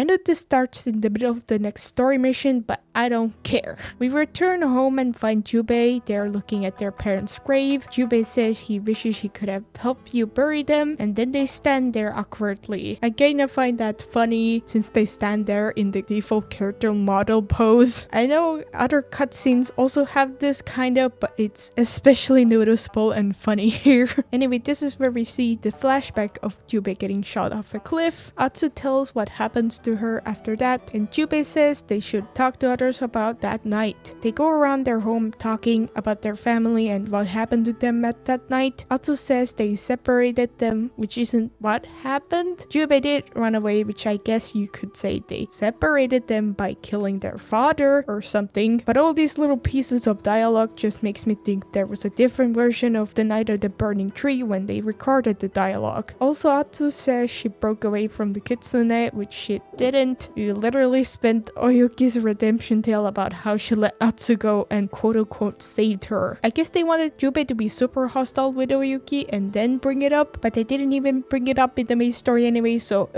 A: I know this starts in the middle of the next story mission, but I don't care. We return home and find Jubei. They're looking at their parents' grave. Jubei says he wishes he could have helped you bury them, and then they stand there awkwardly. I kinda find that funny since they stand there in the default character model pose. I know other cutscenes also have this kind of, but it's especially noticeable and funny here. Anyway, this is where we see the flashback of Jubei getting shot off a cliff. Atsu tells what happens to her after that, and Jubei says they should talk to others about that night. They go around their home talking about their family and what happened to them at that night. Atsu says they separated them, which isn't what happened. Jubei did run away, which I guess you could say they separated them by killing their father or something. But all these little pieces of dialogue just makes me think there was a different version of the Night of the Burning Tree when they recorded the dialogue. Also, Atsu says she broke away from the kitsune, which she didn't. We literally spent Oyuki's redemption tale about how she let Atsu go and quote-unquote saved her. I guess they wanted Jubei to be super hostile with Oyuki and then bring it up, but they didn't even bring it up in the main story anyway, so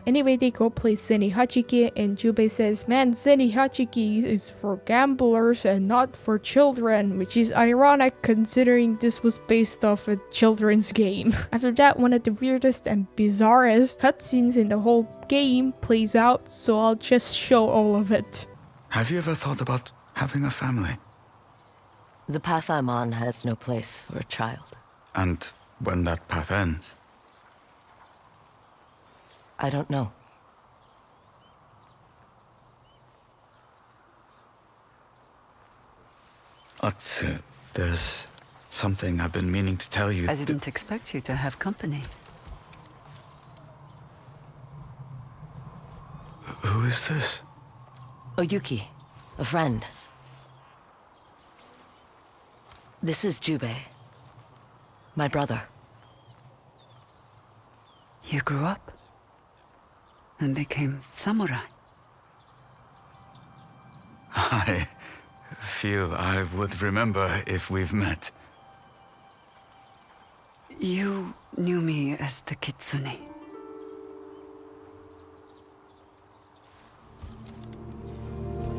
A: Anyway, they go play Zenny Hachiki, and Jubei says, man, Zenny Hachiki is for gamblers and not for children, which is ironic considering this was based off a children's game. After that, one of the weirdest and bizarrest cutscenes in the whole game plays out, so I'll just show all of it.
I: Have you ever thought about having a family?
E: The path I'm on has no place for a child.
I: And when that path ends?
E: I don't know.
I: Atsu, there's something I've been meaning to tell you.
J: I didn't expect you to have company.
I: Who is this?
E: Oyuki, a friend. This is Jubei, my brother.
J: You grew up and became samurai.
I: I feel I would remember if we've met.
J: You knew me as the kitsune.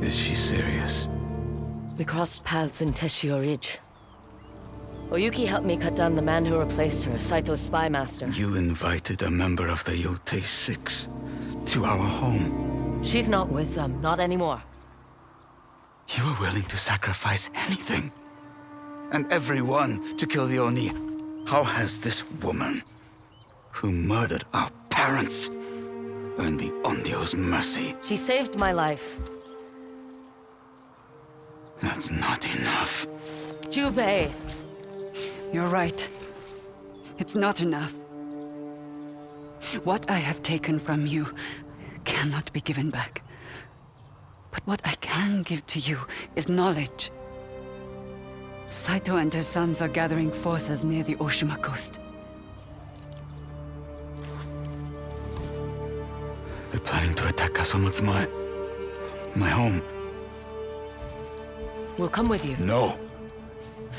I: Is she serious?
E: We crossed paths in Teshio Ridge. Oyuki helped me cut down the man who replaced her, Saito's spy master.
I: You invited a member of the Yotei 6 to our home.
E: She's not with them, not anymore.
I: You were willing to sacrifice anything and everyone to kill the Oni. How has this woman, who murdered our parents, earned the Ondio's mercy?
E: She saved my life.
I: That's not enough.
E: Jubei!
J: You're right. It's not enough. What I have taken from you cannot be given back. But what I can give to you is knowledge. Saito and his sons are gathering forces near the Oshima coast.
I: They're planning to attack Kasumatsumae. My home.
E: We'll come with you.
I: No.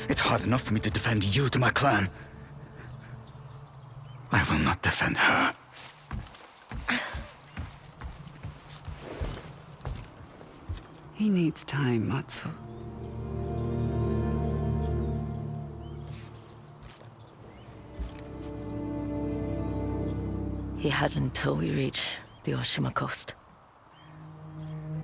I: It's hard enough for me to defend you to my clan. I will not defend her.
J: He needs time, Matsu.
E: He has until we reach the Oshima coast.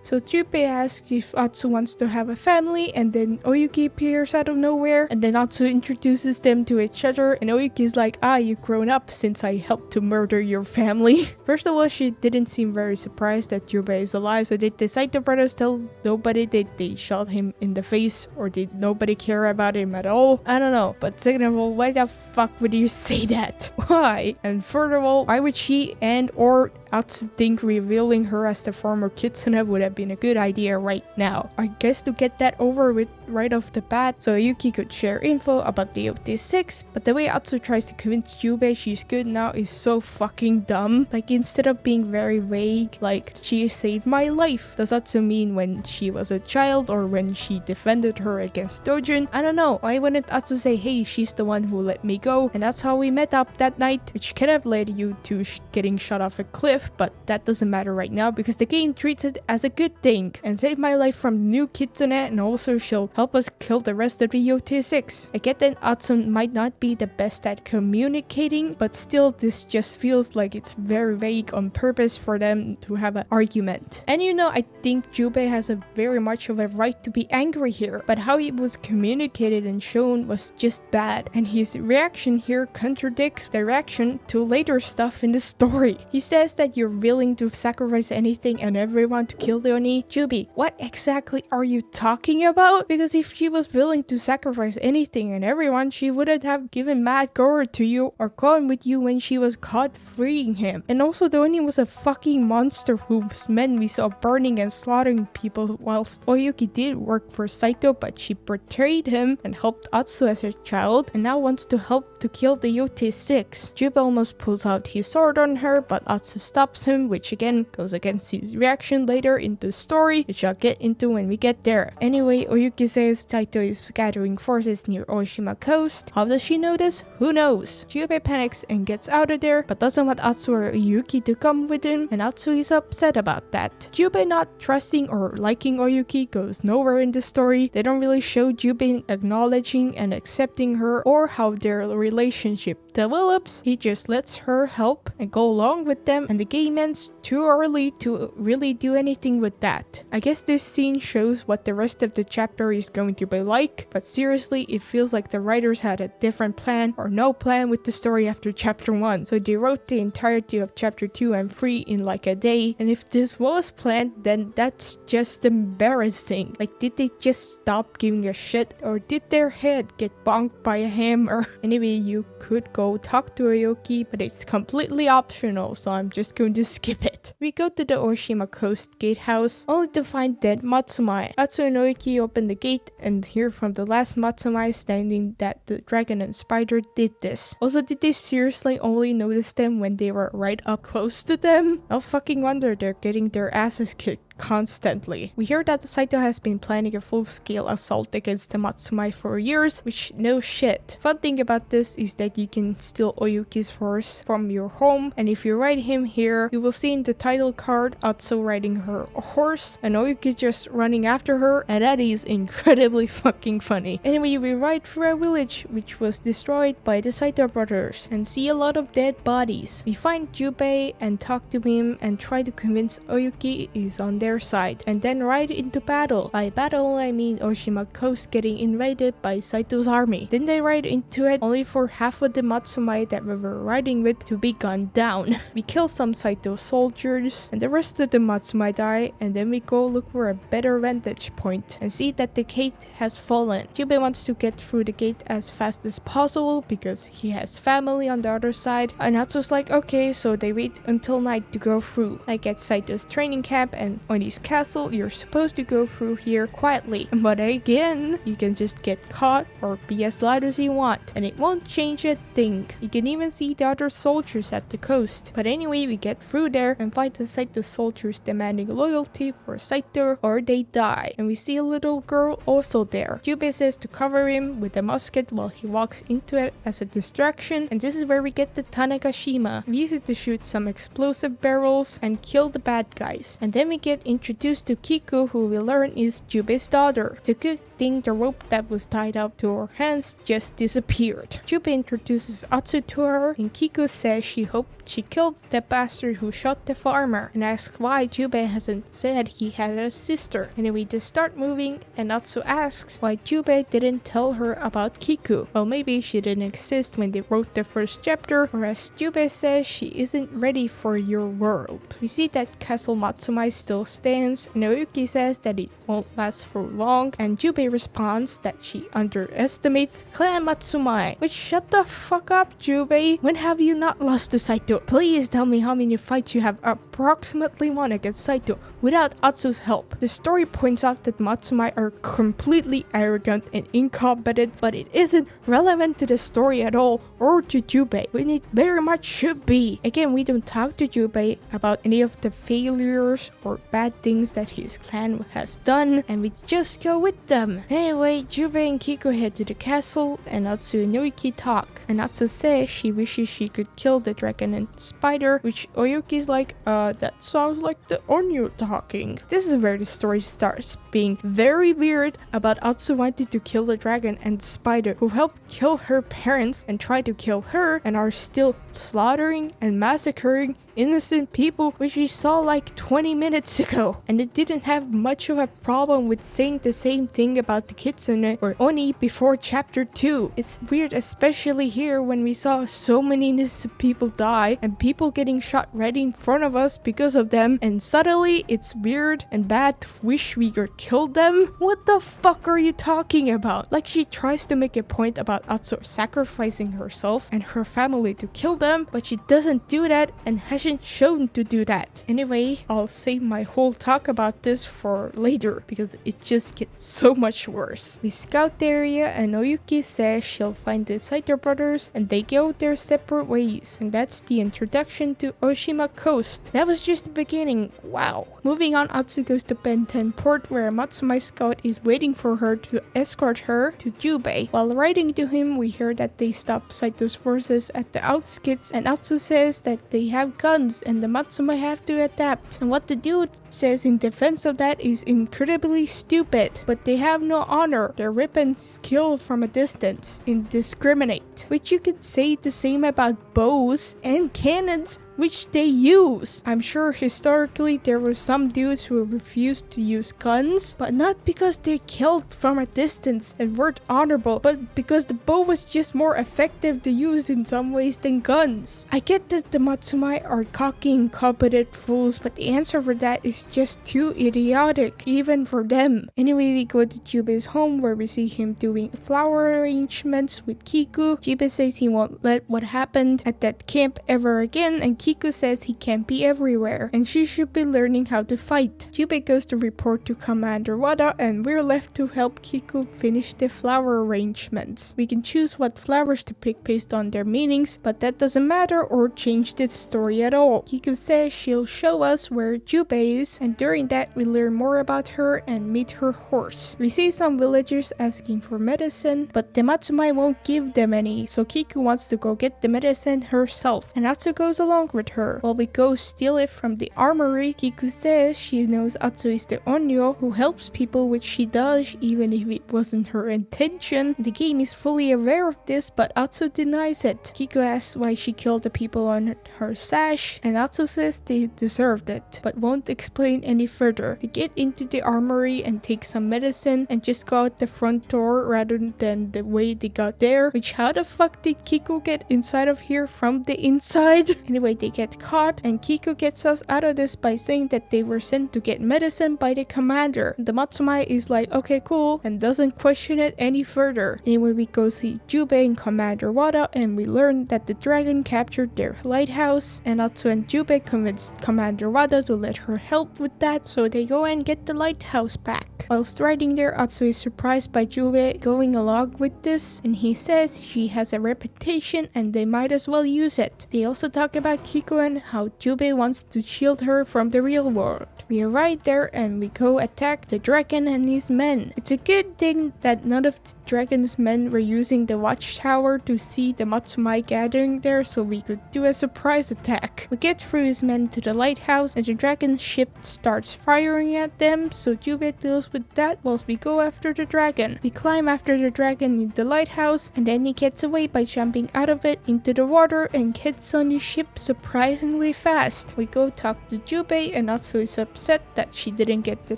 A: So Jubei asks if Atsu wants to have a family, and then Oyuki appears out of nowhere, and then Atsu introduces them to each other, and Oyuki's like, you've grown up since I helped to murder your family. First of all, she didn't seem very surprised that Jubei is alive, so did the Saito brothers tell nobody that they shot him in the face, or did nobody care about him at all? I don't know, but second of all, why the fuck would you say that? Why? And further of all, why would she and or Atsu think revealing her as the former kitsune would have been a good idea right now? I guess to get that over with right off the bat, so Yuki could share info about the Yotei 6, but the way Atsu tries to convince Jubei she's good now is so fucking dumb. Like, instead of being very vague, like, she saved my life, does Atsu mean when she was a child or when she defended her against Dojun? I don't know. Why wouldn't Atsu say, hey, she's the one who let me go, and that's how we met up that night, which could have led you to getting shot off a cliff, life, but that doesn't matter right now because the game treats it as a good thing and saved my life from the new kitsune, and also she'll help us kill the rest of the Yotei 6. I get that Atsu might not be the best at communicating, but still this just feels like it's very vague on purpose for them to have an argument. And you know, I think Jubei has a very much of a right to be angry here, but how it was communicated and shown was just bad, and his reaction here contradicts the reaction to later stuff in the story. He says that you're willing to sacrifice anything and everyone to kill the Oni. Jubi, what exactly are you talking about? Because if she was willing to sacrifice anything and everyone, she wouldn't have given Mad Goro to you or gone with you when she was caught freeing him. And also the Oni was a fucking monster whose men we saw burning and slaughtering people, whilst Oyuki did work for Saito, but she betrayed him and helped Atsu as a child and now wants to help to kill the Yotei 6. Jubei almost pulls out his sword on her, but Atsu stops him, which again goes against his reaction later in the story, which I'll get into when we get there. Anyway, Oyuki says Saito is gathering forces near Oshima coast. How does she know this? Who knows? Jubei panics and gets out of there, but doesn't want Atsu or Oyuki to come with him, and Atsu is upset about that. Jubei not trusting or liking Oyuki goes nowhere in the story. They don't really show Jubei acknowledging and accepting her or how their relationship develops. He just lets her help and go along with them, and the game ends too early to really do anything with that. I guess this scene shows what the rest of the chapter is going to be like, but seriously, it feels like the writers had a different plan or no plan with the story after chapter 1. So they wrote the entirety of chapter 2 and 3 in like a day, and if this was planned, then that's just embarrassing. Like, did they just stop giving a shit, or did their head get bonked by a hammer? Anyway, you could go talk to Oyuki, but it's completely optional, so I'm just going to skip it. We go to the Oshima Coast gatehouse, only to find dead Matsumai. Atsu and Oyuki open the gate and hear from the last Matsumai standing that the dragon and spider did this. Also, did they seriously only notice them when they were right up close to them? No fucking wonder they're getting their asses kicked constantly. We hear that Saito has been planning a full-scale assault against the Matsumai for years, which no shit. Fun thing about this is that you can steal Oyuki's horse from your home, and if you ride him here, you will see in the title card Atsu riding her horse and Oyuki just running after her, and that is incredibly fucking funny. Anyway, we ride through a village which was destroyed by the Saito brothers and see a lot of dead bodies. We find Jubei and talk to him and try to convince Oyuki is on their side, and then ride into battle. By battle, I mean Oshima Coast getting invaded by Saito's army. Then they ride into it, only for half of the Matsumai that we were riding with to be gunned down. We kill some Saito soldiers, and the rest of the Matsumai die, and then we go look for a better vantage point and see that the gate has fallen. Jubei wants to get through the gate as fast as possible because he has family on the other side, and Atsu's like, okay, so they wait until night to go through. Like at Saito's training camp and Oni's castle, you're supposed to go through here quietly, but again, you can just get caught or be as loud as you want, and it won't change a thing. You can even see the other soldiers at the coast. But anyway, we get through there and find the Saito soldiers demanding loyalty for Saito or they die, and we see a little girl also there. Jubei says to cover him with a musket while he walks into it as a distraction, and this is where we get the Tanegashima. We use it to shoot some explosive barrels and kill the bad guys, and then we get introduced to Kiku, who we learn is Jubei's daughter. It's a good thing the rope that was tied up to her hands just disappeared. Jubei introduces Atsu to her, and Kiku says she hoped she killed the bastard who shot the farmer, and asks why Jubei hasn't said he had a sister. Anyway, they start moving, and Atsu asks why Jubei didn't tell her about Kiku. Well, maybe she didn't exist when they wrote the first chapter, or as Jubei says, she isn't ready for your world. We see that Castle Matsumai still stands, and Oyuki says that it won't last for long, and Jubei responds that she underestimates Clan Matsumai. Which, shut the fuck up, Jubei. When have you not lost to Saito? Please tell me how many fights you have approximately won against Saito without Atsu's help. The story points out that Matsumai are completely arrogant and incompetent, but it isn't relevant to the story at all or to Jubei, when it very much should be. Again, we don't talk to Jubei about any of the failures or bad things that his clan has done, and we just go with them. Anyway, Jubei and Kiku head to the castle, and Atsu and Oyuki talk, and Atsu says she wishes she could kill the dragon and giant spider, which Oyuki's like, that sounds like the Onyo talking. This is where the story starts being very weird about Atsu wanting to kill the dragon and the spider who helped kill her parents and tried to kill her and are still slaughtering and massacring innocent people, which we saw like 20 minutes ago. And it didn't have much of a problem with saying the same thing about the Kitsune or Oni before chapter 2. It's weird, especially here when we saw so many innocent people die and people getting shot right in front of us because of them, and suddenly it's weird and bad to wish we could kill them. What the fuck are you talking about? Like, she tries to make a point about Atsu sacrificing herself and her family to kill them, but she doesn't do that and hasn't shown to do that. Anyway, I'll save my whole talk about this for later because it just gets so much worse. We scout the area and Oyuki says she'll find the Saito brothers and they go their separate ways. And that's the introduction to Oshima Coast. That was just the beginning. Wow. Moving on, Atsu goes to Benten Port where a Matsumai scout is waiting for her to escort her to Jubei. While riding to him, we hear that they stop Saito's forces at the outskirts and Atsu says that they have guns and the Matsumai have to adapt. And what the dude says in defense of that is incredibly stupid. But they have no honor. Their weapons kill from a distance. Indiscriminate. Which you could say the same about bows and cannons, which they use. I'm sure historically there were some dudes who refused to use guns, but not because they killed from a distance and weren't honorable, but because the bow was just more effective to use in some ways than guns. I get that the Matsumai are cocky incompetent fools, but the answer for that is just too idiotic, even for them. Anyway, we go to Jubei's home where we see him doing flower arrangements with Kiku. Jubei says he won't let what happened at that camp ever again, and Kiku says he can't be everywhere and she should be learning how to fight. Jubei goes to report to Commander Wada and we're left to help Kiku finish the flower arrangements. We can choose what flowers to pick based on their meanings, but that doesn't matter or change the story at all. Kiku says she'll show us where Jubei is, and during that we learn more about her and meet her horse. We see some villagers asking for medicine, but the Matsumai won't give them any, so Kiku wants to go get the medicine herself, and Atsu goes along with her. While we go steal it from the armory, Kiku says she knows Atsu is the Onyo who helps people, which she does even if it wasn't her intention. The game is fully aware of this, but Atsu denies it. Kiku asks why she killed the people on her sash, and Atsu says they deserved it, but won't explain any further. They get into the armory and take some medicine and just go out the front door rather than the way they got there, which how the fuck did Kiku get inside of here from the inside? Anyway, they get caught and Kiku gets us out of this by saying that they were sent to get medicine by the commander. The Matsumai is like, okay, cool, and doesn't question it any further. Anyway, we go see Jubei and Commander Wada and we learn that the dragon captured their lighthouse, and Atsu and Jubei convinced Commander Wada to let her help with that, so they go and get the lighthouse back. Whilst riding there, Atsu is surprised by Jubei going along with this, and he says she has a reputation and they might as well use it. They also talk about Kiku and how Jubei wants to shield her from the real world. We arrive there and we go attack the dragon and his men. It's a good thing that none of the dragon's men were using the watchtower to see the Matsumai gathering there, so we could do a surprise attack. We get through his men to the lighthouse and the dragon's ship starts firing at them, so Jubei deals with that whilst we go after the dragon. We climb after the dragon in the lighthouse and then he gets away by jumping out of it into the water and gets on the ship surprisingly fast. We go talk to Jubei and Atsu is upset that she didn't get the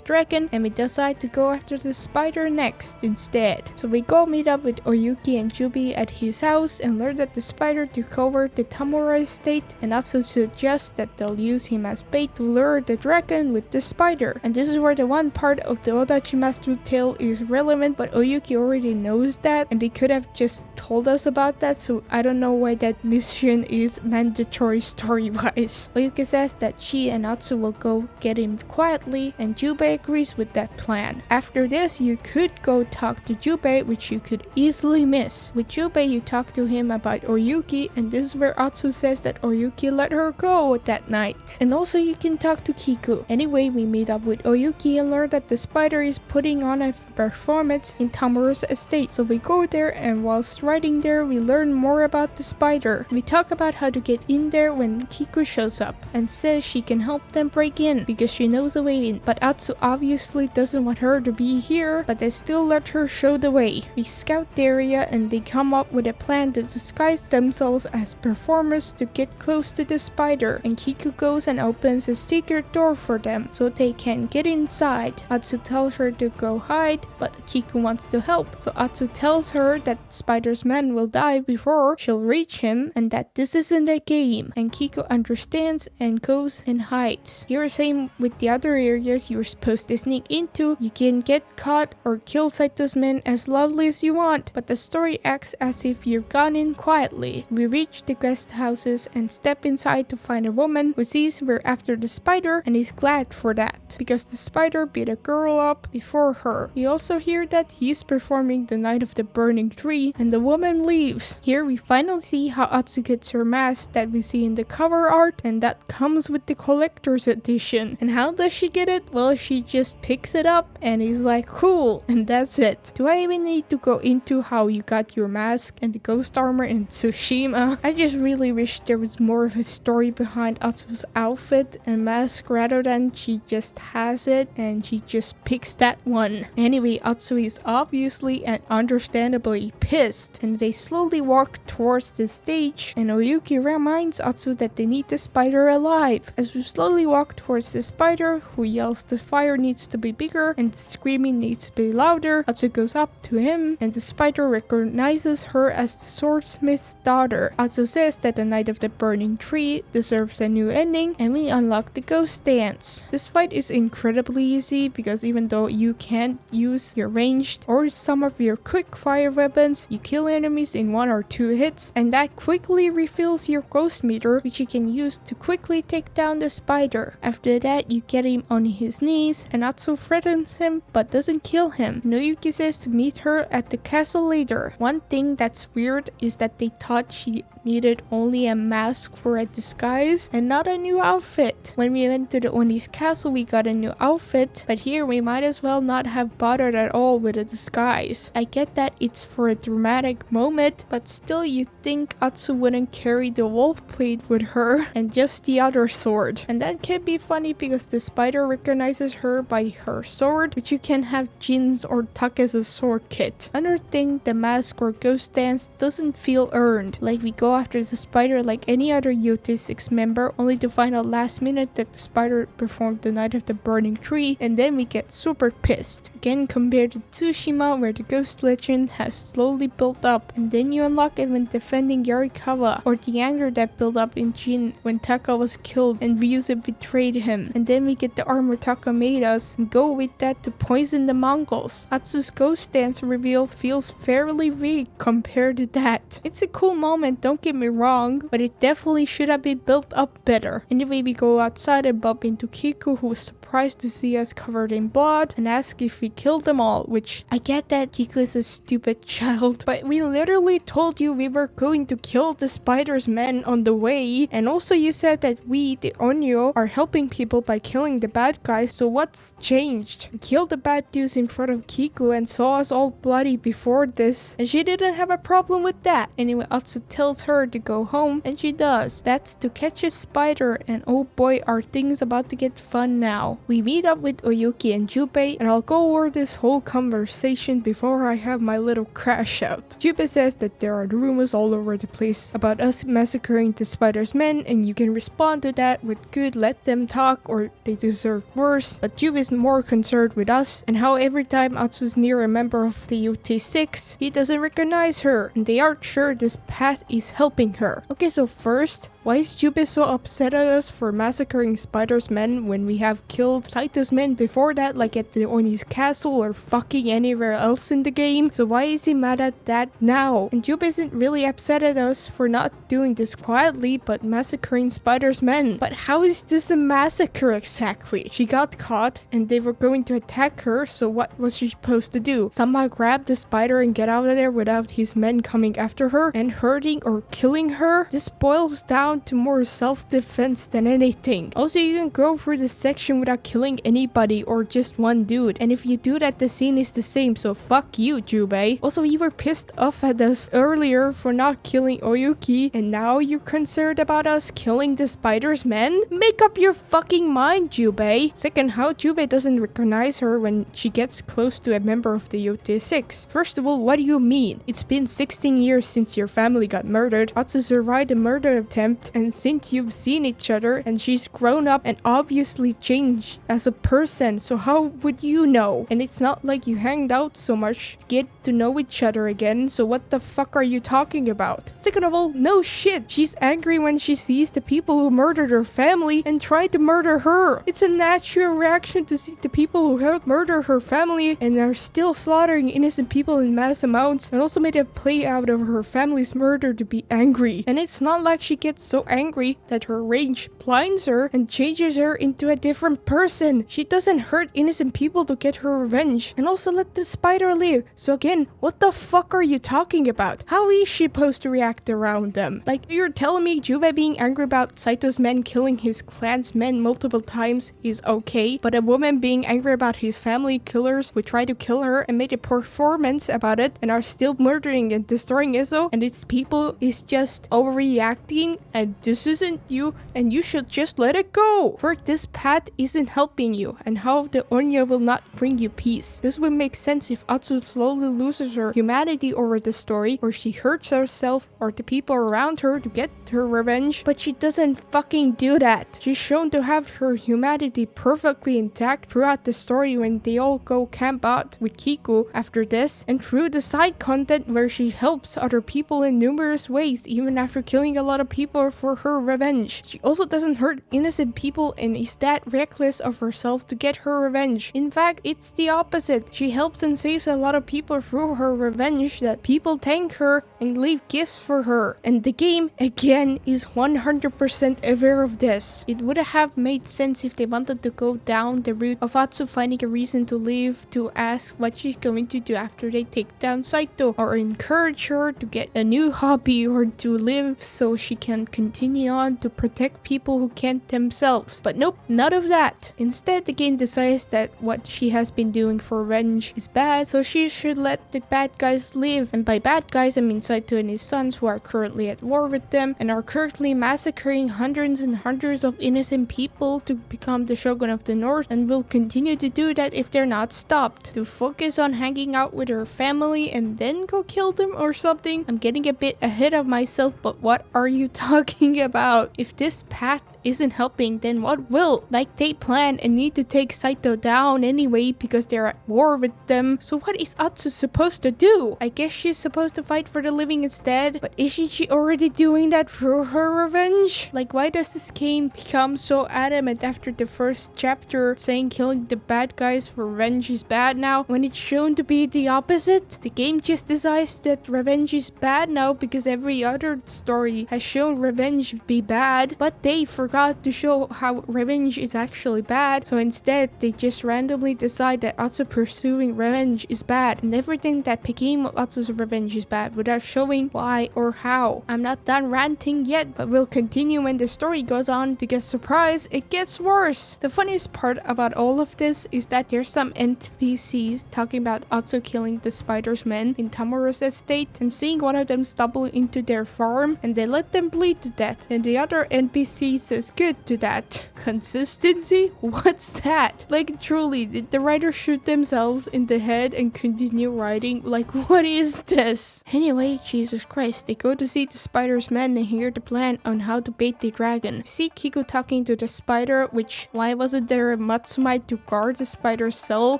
A: dragon, and we decide to go after the spider next instead. So we go meet up with Oyuki and Jubei at his house and learn that the spider took over the Tamura estate, and Atsu suggests that they'll use him as bait to lure the dragon with the spider. And this is where the one part of the Odachimasu tale is relevant, but Oyuki already knows that and they could have just told us about that, so I don't know why that mission is mandatory story-wise. Oyuki says that she and Atsu will go get him quietly, and Jubei agrees with that plan. After this, you could go talk to Jubei, which you could easily miss. With Jubei, you talk to him about Oyuki, and this is where Atsu says that Oyuki let her go that night. And also you can talk to Kiku. Anyway, we meet up with Oyuki and learn that the spider is putting on a performance in Tamura's estate. So we go there, and whilst riding there, we learn more about the spider. We talk about how to get in there when Kiku shows up and says she can help them break in because she knows the way in, but Atsu obviously doesn't want her to be here, but they still let her show the way. We scout the area and they come up with a plan to disguise themselves as performers to get close to the spider, and Kiku goes and opens a secret door for them so they can get inside. Atsu tells her to go hide, but Kiku wants to help, so Atsu tells her that Spider's man will die before she'll reach him and that this isn't a game, and Kiku understands and goes and hides. Here, same with the other areas you're supposed to sneak into, you can get caught or kill Saito's men as lovely as you want, but the story acts as if you've gone in quietly. We reach the guest houses and step inside to find a woman who sees we're after the spider and is glad for that, because the spider beat a girl up before her. We also hear that he's performing the Night of the Burning Tree and the woman leaves. Here we finally see how Atsu gets her mask that we see in the cover art, and that comes with the collector's edition. And how does she get it? Well, she just picks it up and is like, cool, and that's it. Do I even need to go into how you got your mask and the ghost armor in Tsushima? I just really wish there was more of a story behind Atsu's outfit and mask rather than she just has it and she just picks that one. Anyway, Atsu is obviously and understandably pissed, and they slowly walk towards the stage, and Oyuki reminds Atsu that they need the spider alive. As we slowly walk towards the spider, who yells the fire needs to be bigger and the screaming needs to be louder, Atsu goes up to him and the spider recognizes her as the swordsmith's daughter. Atsu says that the Night of the Burning Tree deserves a new ending, and we unlock the ghost dance. This fight is incredibly easy because even though you can't use your ranged or some of your quick fire weapons, you kill enemies in 1 or 2 hits, and that quickly refills your ghost meter, which you can use to quickly take down the spider. After that, you get him on his knees, and Atsu threatens him but doesn't kill him. Noyuki says to meet her at the castle later. One thing that's weird is that they thought she needed only a mask for a disguise and not a new outfit. When we went to the Oni's castle, we got a new outfit, but here we might as well not have bothered at all with a disguise. I get that it's for a dramatic moment, but still you'd think Atsu wouldn't carry the wolf blade with her and just the other sword. And that can be funny because the spider recognizes her by her sword, which you can have Jin's or Take's sword kit. Another thing, the mask or ghost dance doesn't feel earned, like we go after the spider like any other Yotei 6 member, only to find out last minute that the spider performed the Night of the Burning Tree, and then we get super pissed. Again, compared to Tsushima, where the ghost legend has slowly built up, and then you unlock it when defending Yarikawa, or the anger that built up in Jin when Taka was killed and Ryuza betrayed him, and then we get the armor Taka made us and go with that to poison the Mongols. Atsu's ghost dance reveal feels fairly weak compared to that. It's a cool moment, don't get me wrong, but it definitely should have been built up better. Anyway, we go outside and bump into Kiku, who is surprised to see us covered in blood and asks if we killed them all, which I get that Kiku is a stupid child, but we literally told you we were going to kill the spider's men on the way, and also you said that we, the Onyo, are helping people by killing the bad guys, so what's changed? We killed the bad dudes in front of Kiku and saw us all bloody before this, and she didn't have a problem with that. Anyway, Atsu tells her to go home, and she does. That's to catch a spider, and oh boy, are things about to get fun now. We meet up with Oyuki and Junpei, and I'll go over this whole conversation before I have my little crash out. Junpei says that there are rumors all over the place about us massacring the spider's men, and you can respond to that with good let them talk or they deserve worse, but Junpei is more concerned with us and how every time Atsu's near a member of the Yotei 6, he doesn't recognize her, and they aren't sure this path is helping her. Okay, so first, why is Junpei so upset at us for massacring Spider's men when we have killed Saito's men before that, like at the Oni's castle or fucking anywhere else in the game? So why is he mad at that now? And Junpei isn't really upset at us for not doing this quietly but massacring Spider's men. But how is this a massacre exactly? She got caught and they were going to attack her, so what was she supposed to do? Somehow grab the spider and get out of there without his men coming after her and hurting or killing her? This boils down down to more self-defense than anything. Also, you can go through the section without killing anybody or just one dude, and if you do that, the scene is the same, so fuck you, Jubei. Also, you were pissed off at us earlier for not killing Oyuki, and now you're concerned about us killing the spider's men? Make up your fucking mind, Jubei. Second, how Jubei doesn't recognize her when she gets close to a member of the Yotei 6. First of all, what do you mean? It's been 16 years since your family got murdered. Atsu survived a murder attempt, and since you've seen each other, and she's grown up and obviously changed as a person, so how would you know? And it's not like you hanged out so much to get to know each other again, so what the fuck are you talking about? Second of all, no shit. She's angry when she sees the people who murdered her family and tried to murder her. It's a natural reaction to see the people who helped murder her family and are still slaughtering innocent people in mass amounts, and also made a play out of her family's murder to be angry. And it's not like she gets so angry that her rage blinds her and changes her into a different person. She doesn't hurt innocent people to get her revenge, and also let the spider live. So again, what the fuck are you talking about? How is she supposed to react around them? Like, you're telling me Jubei being angry about Saito's men killing his clan's men multiple times is okay, but a woman being angry about his family killers who tried to kill her and made a performance about it and are still murdering and destroying Ezo and its people is just overreacting, and this isn't you, and you should just let it go. For this path isn't helping you, and how the Onya will not bring you peace. This would make sense if Atsu slowly loses her humanity over the story, or she hurts herself or the people around her to get her revenge, but she doesn't fucking do that. She's shown to have her humanity perfectly intact throughout the story when they all go camp out with Kiku after this, and through the side content where she helps other people in numerous ways even after killing a lot of people for her revenge. She also doesn't hurt innocent people and is that reckless of herself to get her revenge. In fact, it's the opposite. She helps and saves a lot of people through her revenge that people thank her and leave gifts for her. And the game, again, is 100% aware of this. It would have made sense if they wanted to go down the route of Atsu finding a reason to leave to ask what she's going to do after they take down Saito, or encourage her to get a new hobby or to live so she can continue on to protect people who can't themselves. But nope, none of that. Instead, the game decides that what she has been doing for revenge is bad, so she should let the bad guys live. And by bad guys, I mean Saito and his sons, who are currently at war with them and are currently massacring hundreds and hundreds of innocent people to become the Shogun of the North, and will continue to do that if they're not stopped. To focus on hanging out with her family and then go kill them or something? I'm getting a bit ahead of myself, but what are you talking about? If this path isn't helping, then what will? Like, they plan and need to take Saito down anyway because they're at war with them. So what is Atsu supposed to do? I guess she's supposed to fight for the living instead, but isn't she already doing that through her revenge? Like, why does this game become so adamant after the first chapter saying killing the bad guys for revenge is bad now, when it's shown to be the opposite? The game just decides that revenge is bad now because every other story has shown revenge be bad, but they forgot to show how revenge is actually bad, so instead they just randomly decide that Atsu pursuing revenge is bad, and everything that became of Atsu's revenge is bad without showing why or how. I'm not done ranting yet, but we'll continue when the story goes on, because surprise, it gets worse. The funniest part about all of this is that there's some NPCs talking about Atsu killing the spider's men in Tamuro's estate and seeing one of them stumble into their farm and they let them bleed to death, and the other NPC says good to that. Consistency? What's that? Like, truly, did the writers shoot themselves in the head and continue writing? Like, what is this? Anyway, Jesus Christ, they go to see the spider's men and hear the plan on how to bait the dragon. See Kiku talking to the spider, which, why wasn't there a Matsumai to guard the spider's cell?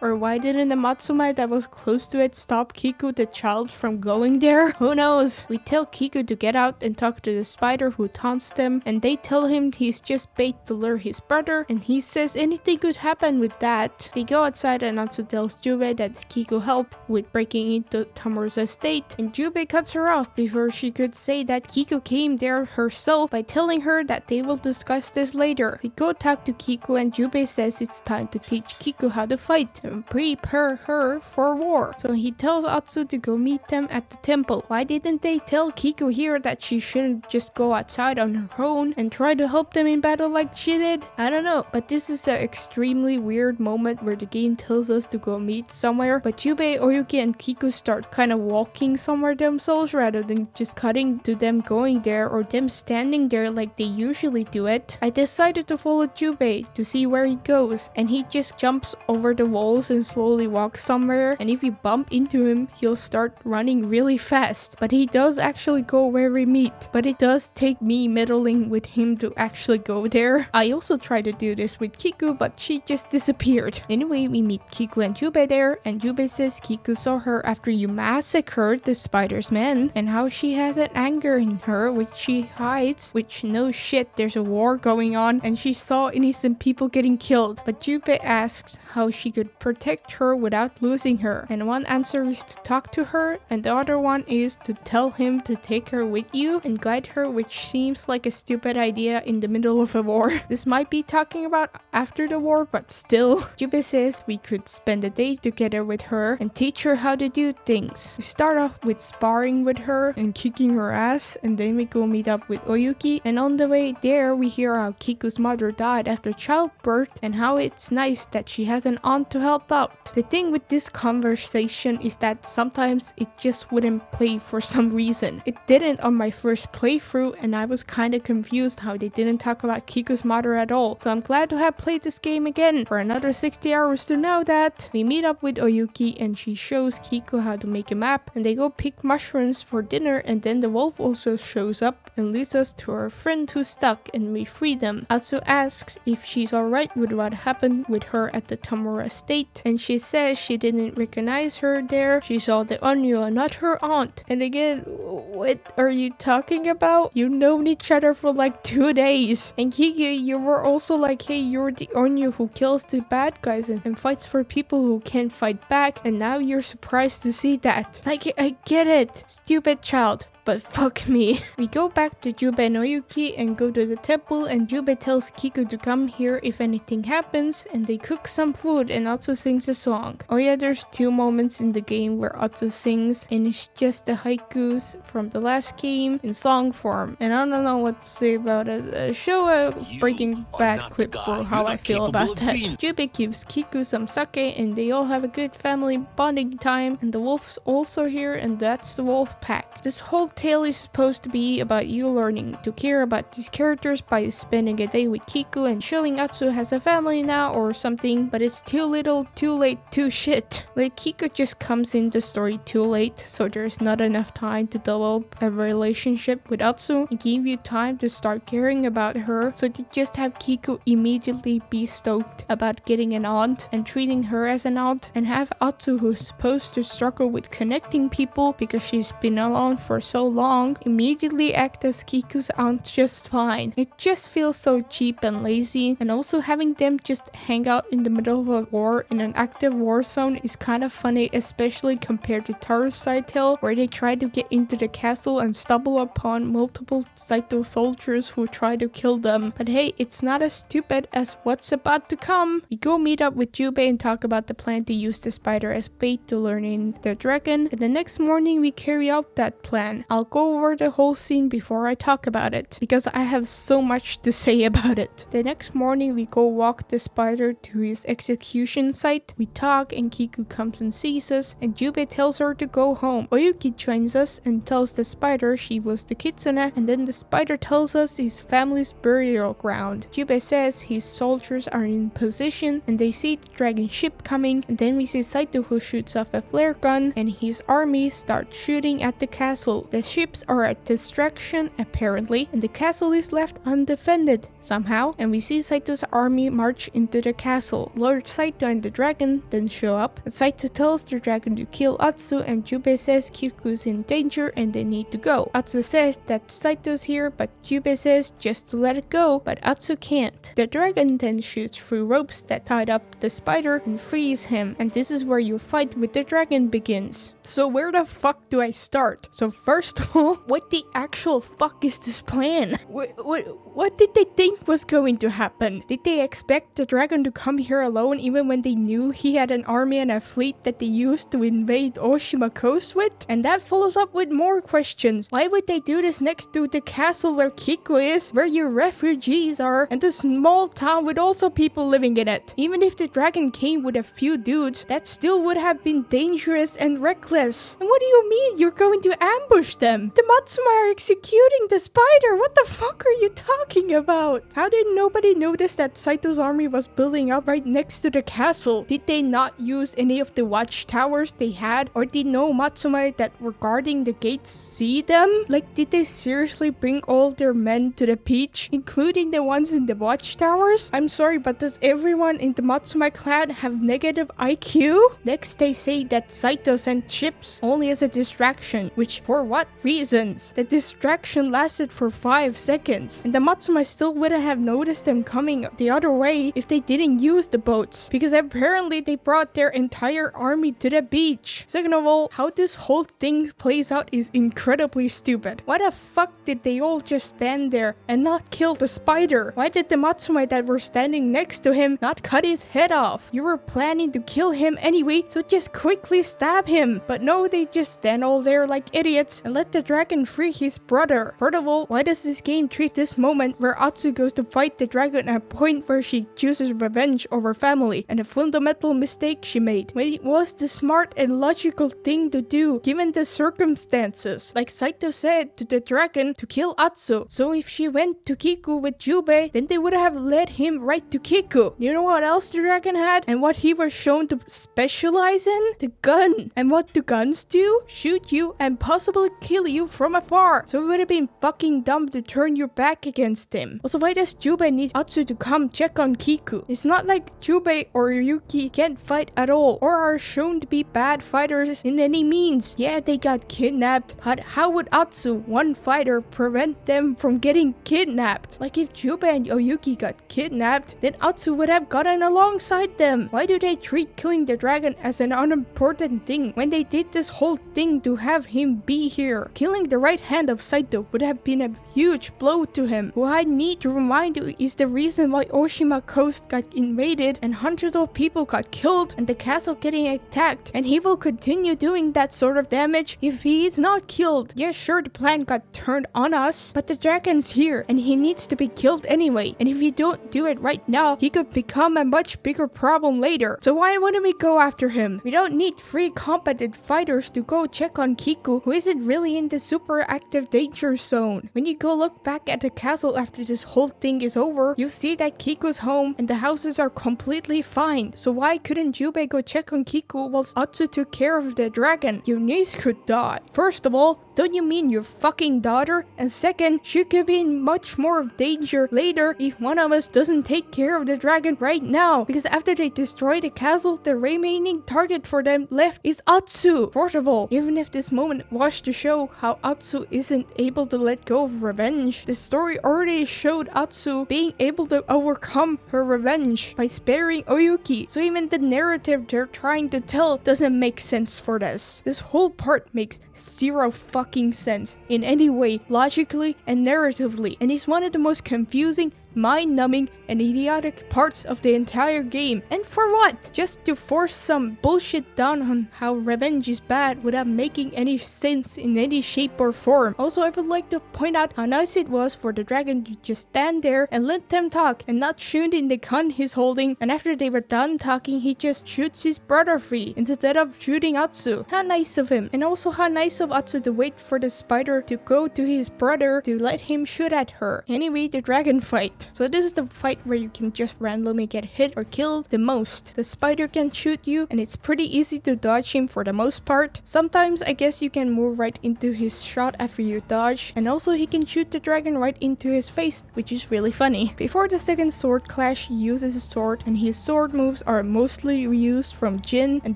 A: Or why didn't the Matsumai that was close to it stop Kiku the child from going there? Who knows? We tell Kiku to get out and talk to the spider who taunts them, and they tell him he he's just bait to lure his brother, and he says anything could happen with that. They go outside and Natsu tells Jubei that Kiko helped with breaking into Tamura's estate, and Jubei cuts her off before she could say that Kiko came there herself by telling her that they will discuss this later. They go talk to Kiko and Jubei says it's time to teach Kiko how to fight and prepare her for war. So he tells Atsu to go meet them at the temple. Why didn't they tell Kiko here that she shouldn't just go outside on her own and try to help them in battle like she did? I don't know, but this is an extremely weird moment where the game tells us to go meet somewhere, but Jubei, Oyuki, and Kiko start kind of walking somewhere themselves rather than just cutting to them going there or them standing there like they usually do it. I decided to follow Jubei to see where he goes, and he just jumps over the walls and slowly walks somewhere, and if you bump into him, he'll start running really fast. But he does actually go where we meet, but it does take me meddling with him to actually go there. I also tried to do this with Kiku, but she just disappeared. Anyway, we meet Kiku and Jubei there, and Jubei says Kiku saw her after you massacred the spider's men, and how she has an anger in her which she hides, which no shit, there's a war going on and she saw innocent people getting killed. But Jubei asks how she could protect her without losing her, and one answer is to talk to her, and the other one is to tell him to take her with you and guide her, which seems like a stupid idea in the middle of a war. This might be talking about after the war, but still. Jubei says we could spend a day together with her and teach her how to do things. We start off with sparring with her and kicking her ass, and then we go meet up with Oyuki, and on the way there we hear how Kiku's mother died after childbirth and how it's nice that she has an aunt to help out. The thing with this conversation is that sometimes it just wouldn't play for some reason. It didn't on my first playthrough, and I was kinda confused how they didn't talk about Kiku's mother at all. So I'm glad to have played this game again for another 60 hours to know that. We meet up with Oyuki and she shows Kiku how to make a map, and they go pick mushrooms for dinner, and then the wolf also shows up and leads us to our friend who's stuck, and we free them. Atsu asks if she's alright with what happened with her at the Tamura estate, and she says she didn't recognize her there. She saw the Onyo, not her aunt. And again, what are you talking about? You've known each other for like 2 days. And Kiku, you were also like, hey, you're the Onyo who kills the bad guys and fights for people who can't fight back, and now you're surprised to see that. Like, I get it. Stupid child. But fuck me. We go back to Jubei and Oyuki and go to the temple, and Jubei tells Kiku to come here if anything happens, and they cook some food and Atsu sings a song. Oh yeah, there's 2 moments in the game where Atsu sings, and it's just the haikus from the last game in song form. And I don't know what to say about it. Show a Breaking Bad clip for how I feel about that. Jubei gives Kiku some sake, and they all have a good family bonding time, and the wolf's also here, and that's the wolf pack. This whole tale is supposed to be about you learning to care about these characters by spending a day with Kiku and showing Atsu has a family now or something, but it's too little, too late, too shit. Like, Kiku just comes in the story too late, so there's not enough time to develop a relationship with Atsu and give you time to start caring about her, so to just have Kiku immediately be stoked about getting an aunt and treating her as an aunt, and have Atsu, who's supposed to struggle with connecting people because she's been alone for so long, immediately act as Kiku's aunt just fine. It just feels so cheap and lazy, and also having them just hang out in the middle of a war in an active war zone is kind of funny, especially compared to Taru's side tale, where they try to get into the castle and stumble upon multiple Saito soldiers who try to kill them. But hey, it's not as stupid as what's about to come. We go meet up with Jubei and talk about the plan to use the spider as bait to lure in the dragon, and the next morning we carry out that plan. I'll go over the whole scene before I talk about it, because I have so much to say about it. The next morning we go walk the spider to his execution site. We talk and Kiku comes and sees us, and Jubei tells her to go home. Oyuki joins us and tells the spider she was the kitsune, and then the spider tells us his family's burial ground. Jubei says his soldiers are in position and they see the dragon ship coming, and then we see Saito who shoots off a flare gun and his army start shooting at the castle. the ships are a distraction apparently, and the castle is left undefended somehow, and we see Saito's army march into the castle. Lord Saito and the dragon then show up, and Saito tells the dragon to kill Atsu, and Jubei says Kiku's in danger and they need to go. Atsu says that Saito's here, but Jubei says just to let it go, but Atsu can't. The dragon then shoots through ropes that tied up the spider and frees him, and this is where your fight with the dragon begins. So where the fuck do I start? So first of all, what the actual fuck is this plan? What did they think was going to happen? Did they expect the dragon to come here alone even when they knew he had an army and a fleet that they used to invade Oshima coast with? And that follows up with more questions. Why would they do this next to the castle where Kiku is, where your refugees are, and the small town with also people living in it? Even if the dragon came with a few dudes, that still would have been dangerous and reckless. And what do you mean you're going to ambush them? The Matsuma are executing the spider. What the fuck are you talking about? How did nobody notice that Saito's army was building up right next to the castle? Did they not use any of the watchtowers they had? Or did no Matsuma that were guarding the gates see them? Like, did they seriously bring all their men to the beach, including the ones in the watchtowers? I'm sorry, but does everyone in the Matsuma clan have negative IQ? Next, they say that Saito sent ships only as a distraction, which for what reasons? The distraction lasted for 5 seconds, and the Matsuma still wouldn't have noticed them coming the other way if they didn't use the boats, because apparently they brought their entire army to the beach. Second of all, how this whole thing plays out is incredibly stupid. Why the fuck did they all just stand there and not kill the spider? Why did the Matsuma that were standing next to him not cut his head off? You were planning to kill him anyway, so just quickly stab him. But no, they just stand all there like idiots and let the dragon free his brother. Third of all, why does this game treat this moment where Atsu goes to fight the dragon at a point where she chooses revenge over family and a fundamental mistake she made, when it was the smart and logical thing to do given the circumstances? Like Saito said to the dragon to kill Atsu, so if she went to Kiku with Jubei, then they would have led him right to Kiku. You know what else the dragon had and what he was shown to specialize in? The gun. And what do guns do? Shoot you and possibly kill you from afar. So it would have been fucking dumb to turn your back against him. Also, why does Jubei need Atsu to come check on Kiku? It's not like Jubei or Yuki can't fight at all or are shown to be bad fighters in any means. Yeah, they got kidnapped, but how would Atsu, one fighter, prevent them from getting kidnapped? Like, if Jubei and Oyuki got kidnapped, then Atsu would have gotten alongside them. Why do they treat killing the dragon as an unimportant thing when they did this whole thing to have him be here? Killing the right hand of Saito would have been a huge blow to him, who I need to remind you is the reason why Oshima coast got invaded and hundreds of people got killed and the castle getting attacked, and he will continue doing that sort of damage if he is not killed. Yeah, sure, the plan got turned on us, but the dragon's here and he needs to be killed anyway, and if you don't do it right now, he could become a much bigger problem later. So why wouldn't we go after him? We don't need 3 competent fighters to go check on Kiku, who isn't really in the super active danger zone. When you go look back at the castle after this whole thing is over, you see that Kiku's home and the houses are completely fine. So why couldn't Jubei go check on Kiku whilst Atsu took care of the dragon? Your niece could die. First of all, don't you mean your fucking daughter? And second, she could be in much more danger later if one of us doesn't take care of the dragon right now, because after they destroy the castle, the remaining target for them left is Atsu. Fourth of all, even if this moment was to show how Atsu isn't able to let go of revenge, the story already showed Atsu being able to overcome her revenge by sparing Oyuki. So even the narrative they're trying to tell doesn't make sense for this. This whole part makes zero fucking sense in any way, logically and narratively, and is one of the most confusing, mind-numbing and idiotic parts of the entire game. And for what? Just to force some bullshit down on how revenge is bad without making any sense in any shape or form. Also, I would like to point out how nice it was for the dragon to just stand there and let them talk and not shoot in the gun he's holding, and after they were done talking, he just shoots his brother free instead of shooting Atsu. How nice of him. And also how nice of Atsu to wait for the spider to go to his brother to let him shoot at her. Anyway, the dragon fight. fight. So this is the fight where you can just randomly get hit or killed the most. The spider can shoot you and it's pretty easy to dodge him for the most part. Sometimes I guess you can move right into his shot after you dodge, and also he can shoot the dragon right into his face, which is really funny. Before the second sword clash, he uses a sword and his sword moves are mostly reused from Jin and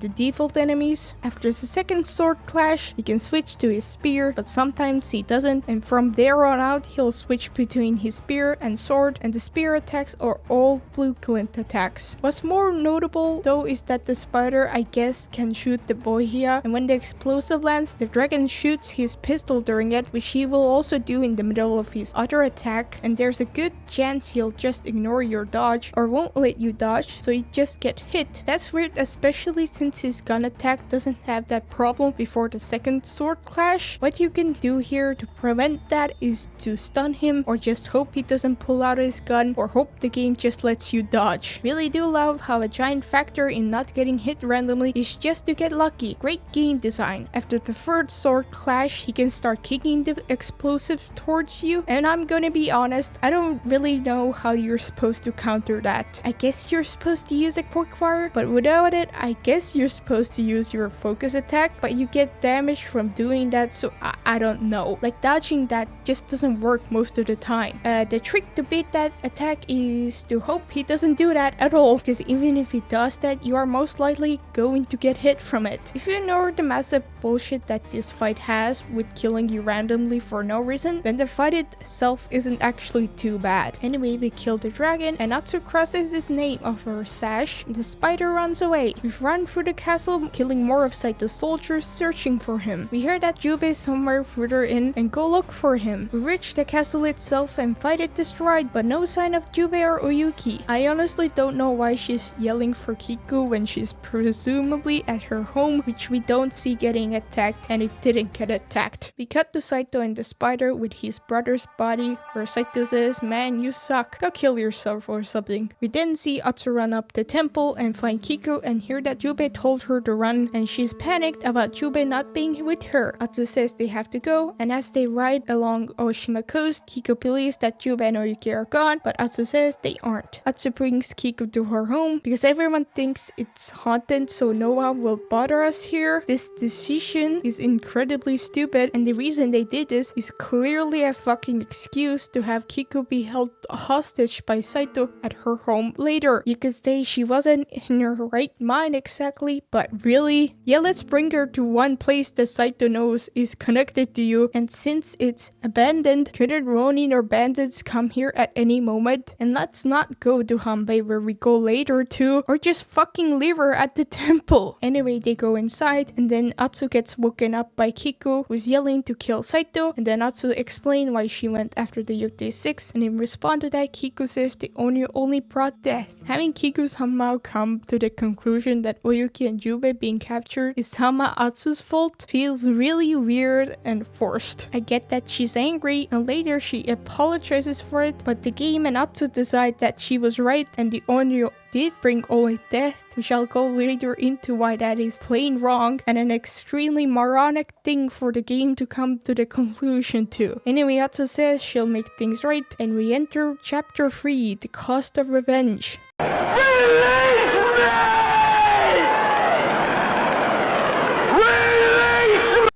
A: the default enemies. After the second sword clash, he can switch to his spear, but sometimes he doesn't, and from there on out he'll switch between his spear and sword, and the spear attacks are all blue glint attacks. What's more notable though is that the spider, I guess, can shoot the bohia, and when the explosive lands, the dragon shoots his pistol during it, which he will also do in the middle of his other attack, and there's a good chance he'll just ignore your dodge or won't let you dodge, so you just get hit. That's weird, especially since his gun attack doesn't have that problem before the second sword clash. What you can do here to prevent that is to stun him, or just hope he doesn't pull out his gun, or hope the game just lets you dodge. Really do love how a giant factor in not getting hit randomly is just to get lucky. Great game design. After the third sword clash, he can start kicking the explosive towards you, and I'm gonna be honest, I don't really know how you're supposed to counter that. I guess you're supposed to use a quick fire, but without it, I guess you're supposed to use your focus attack, but you get damage from doing that, so I don't know. Like, dodging that just doesn't work most of the time. The trick to beat that attack is to hope he doesn't do that at all, because even if he does that, you are most likely going to get hit from it. If you ignore the massive bullshit that this fight has with killing you randomly for no reason, then the fight itself isn't actually too bad. Anyway, we kill the dragon, and Natsu crosses his name off her sash, and the spider runs away. We run through the castle, killing more of Saito's soldiers searching for him. We hear that Jubei is somewhere further in and go look for him. We reach the castle itself and fight it destroyed, but no sign of Jubei or Oyuki. I honestly don't know why she's yelling for Kiku when she's presumably at her home, which we don't see getting attacked, and it didn't get attacked. We cut to Saito and the spider with his brother's body, where Saito says, "Man, you suck. Go kill yourself or something." We then see Atsu run up the temple and find Kiku and hear that Jubei told her to run, and she's panicked about Jubei not being with her. Atsu says they have to go, and as they ride along Oshima coast, Kiku believes that Jubei and Oyuki are gone, but Atsu says they aren't. Atsu brings Kiku to her home because everyone thinks it's haunted, so no one will bother us here. This decision is incredibly stupid, and the reason they did this is clearly a fucking excuse to have Kiku be held hostage by Saito at her home later. You could say she wasn't in her right mind exactly, but really? Yeah, let's bring her to one place that Saito knows is connected to you, and since it's abandoned, couldn't Ronin or bandits come here at any moment? And let's not go to Hanbei where we go later too, or just fucking leave her at the temple. Anyway, they go inside, and then Atsu gets woken up by Kiku, who's yelling to kill Saito, and then Atsu explains why she went after the Yotei 6, and in response to that, Kiku says the Onryo only brought death. Having Kiku somehow come to the conclusion that Oyuki and Jubei being captured is somehow Atsu's fault feels really weird and forced. I get that she's angry, and later she apologizes for it, but the game and Atsu decide that she was right and the Onryo did bring only death. We shall go later into why that is plain wrong and an extremely moronic thing for the game to come to the conclusion to. Anyway, Atsu says she'll make things right, and we enter chapter 3, the cost of revenge.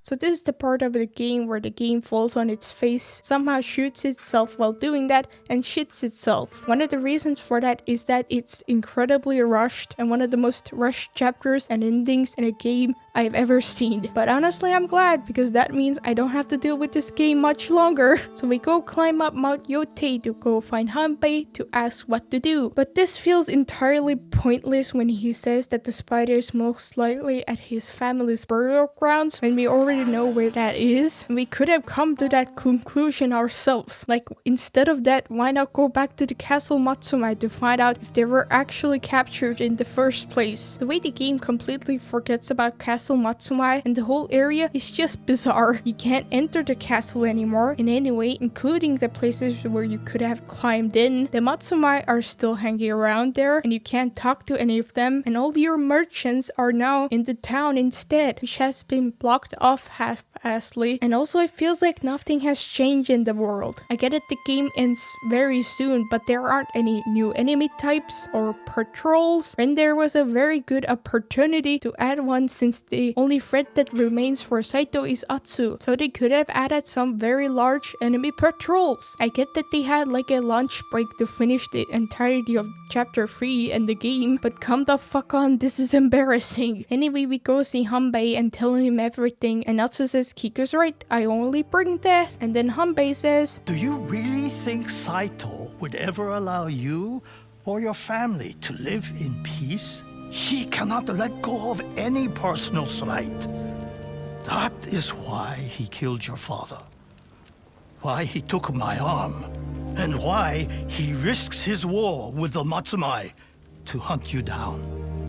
A: So this is the part of the game where the game falls on its face, somehow shoots itself while doing that, and shits itself. One of the reasons for that is that it's incredibly rushed, and one of the most rushed chapters and endings in a game I've ever seen. But honestly, I'm glad, because that means I don't have to deal with this game much longer. So we go climb up Mount Yotei to go find Hanbei to ask what to do. But this feels entirely pointless when he says that the spider is most likely at his family's burial grounds, when we already know where that is. We could have come to that conclusion ourselves. Like, instead of that, why not go back to the castle Matsumai to find out if they were actually captured in the first place? The way the game completely forgets about castle Castle Matsumai, and the whole area is just bizarre. You can't enter the castle anymore in any way, including the places where you could have climbed in. The Matsumai are still hanging around there, and you can't talk to any of them, and all your merchants are now in the town instead, which has been blocked off half-assly. And also it feels like nothing has changed in the world. I get it, the game ends very soon, but there aren't any new enemy types or patrols, and there was a very good opportunity to add one since the only threat that remains for Saito is Atsu, so they could have added some very large enemy patrols. I get that they had like a lunch break to finish the entirety of chapter 3 and the game, but come the fuck on, this is embarrassing. Anyway, we go see Hanbei and tell him everything, and Atsu says Kiku's right, I only bring that. And then Hanbei says,
K: do you really think Saito would ever allow you or your family to live in peace? He cannot let go of any personal slight. That is why he killed your father, why he took my arm, and why he risks his war with the Matsumai to hunt you down.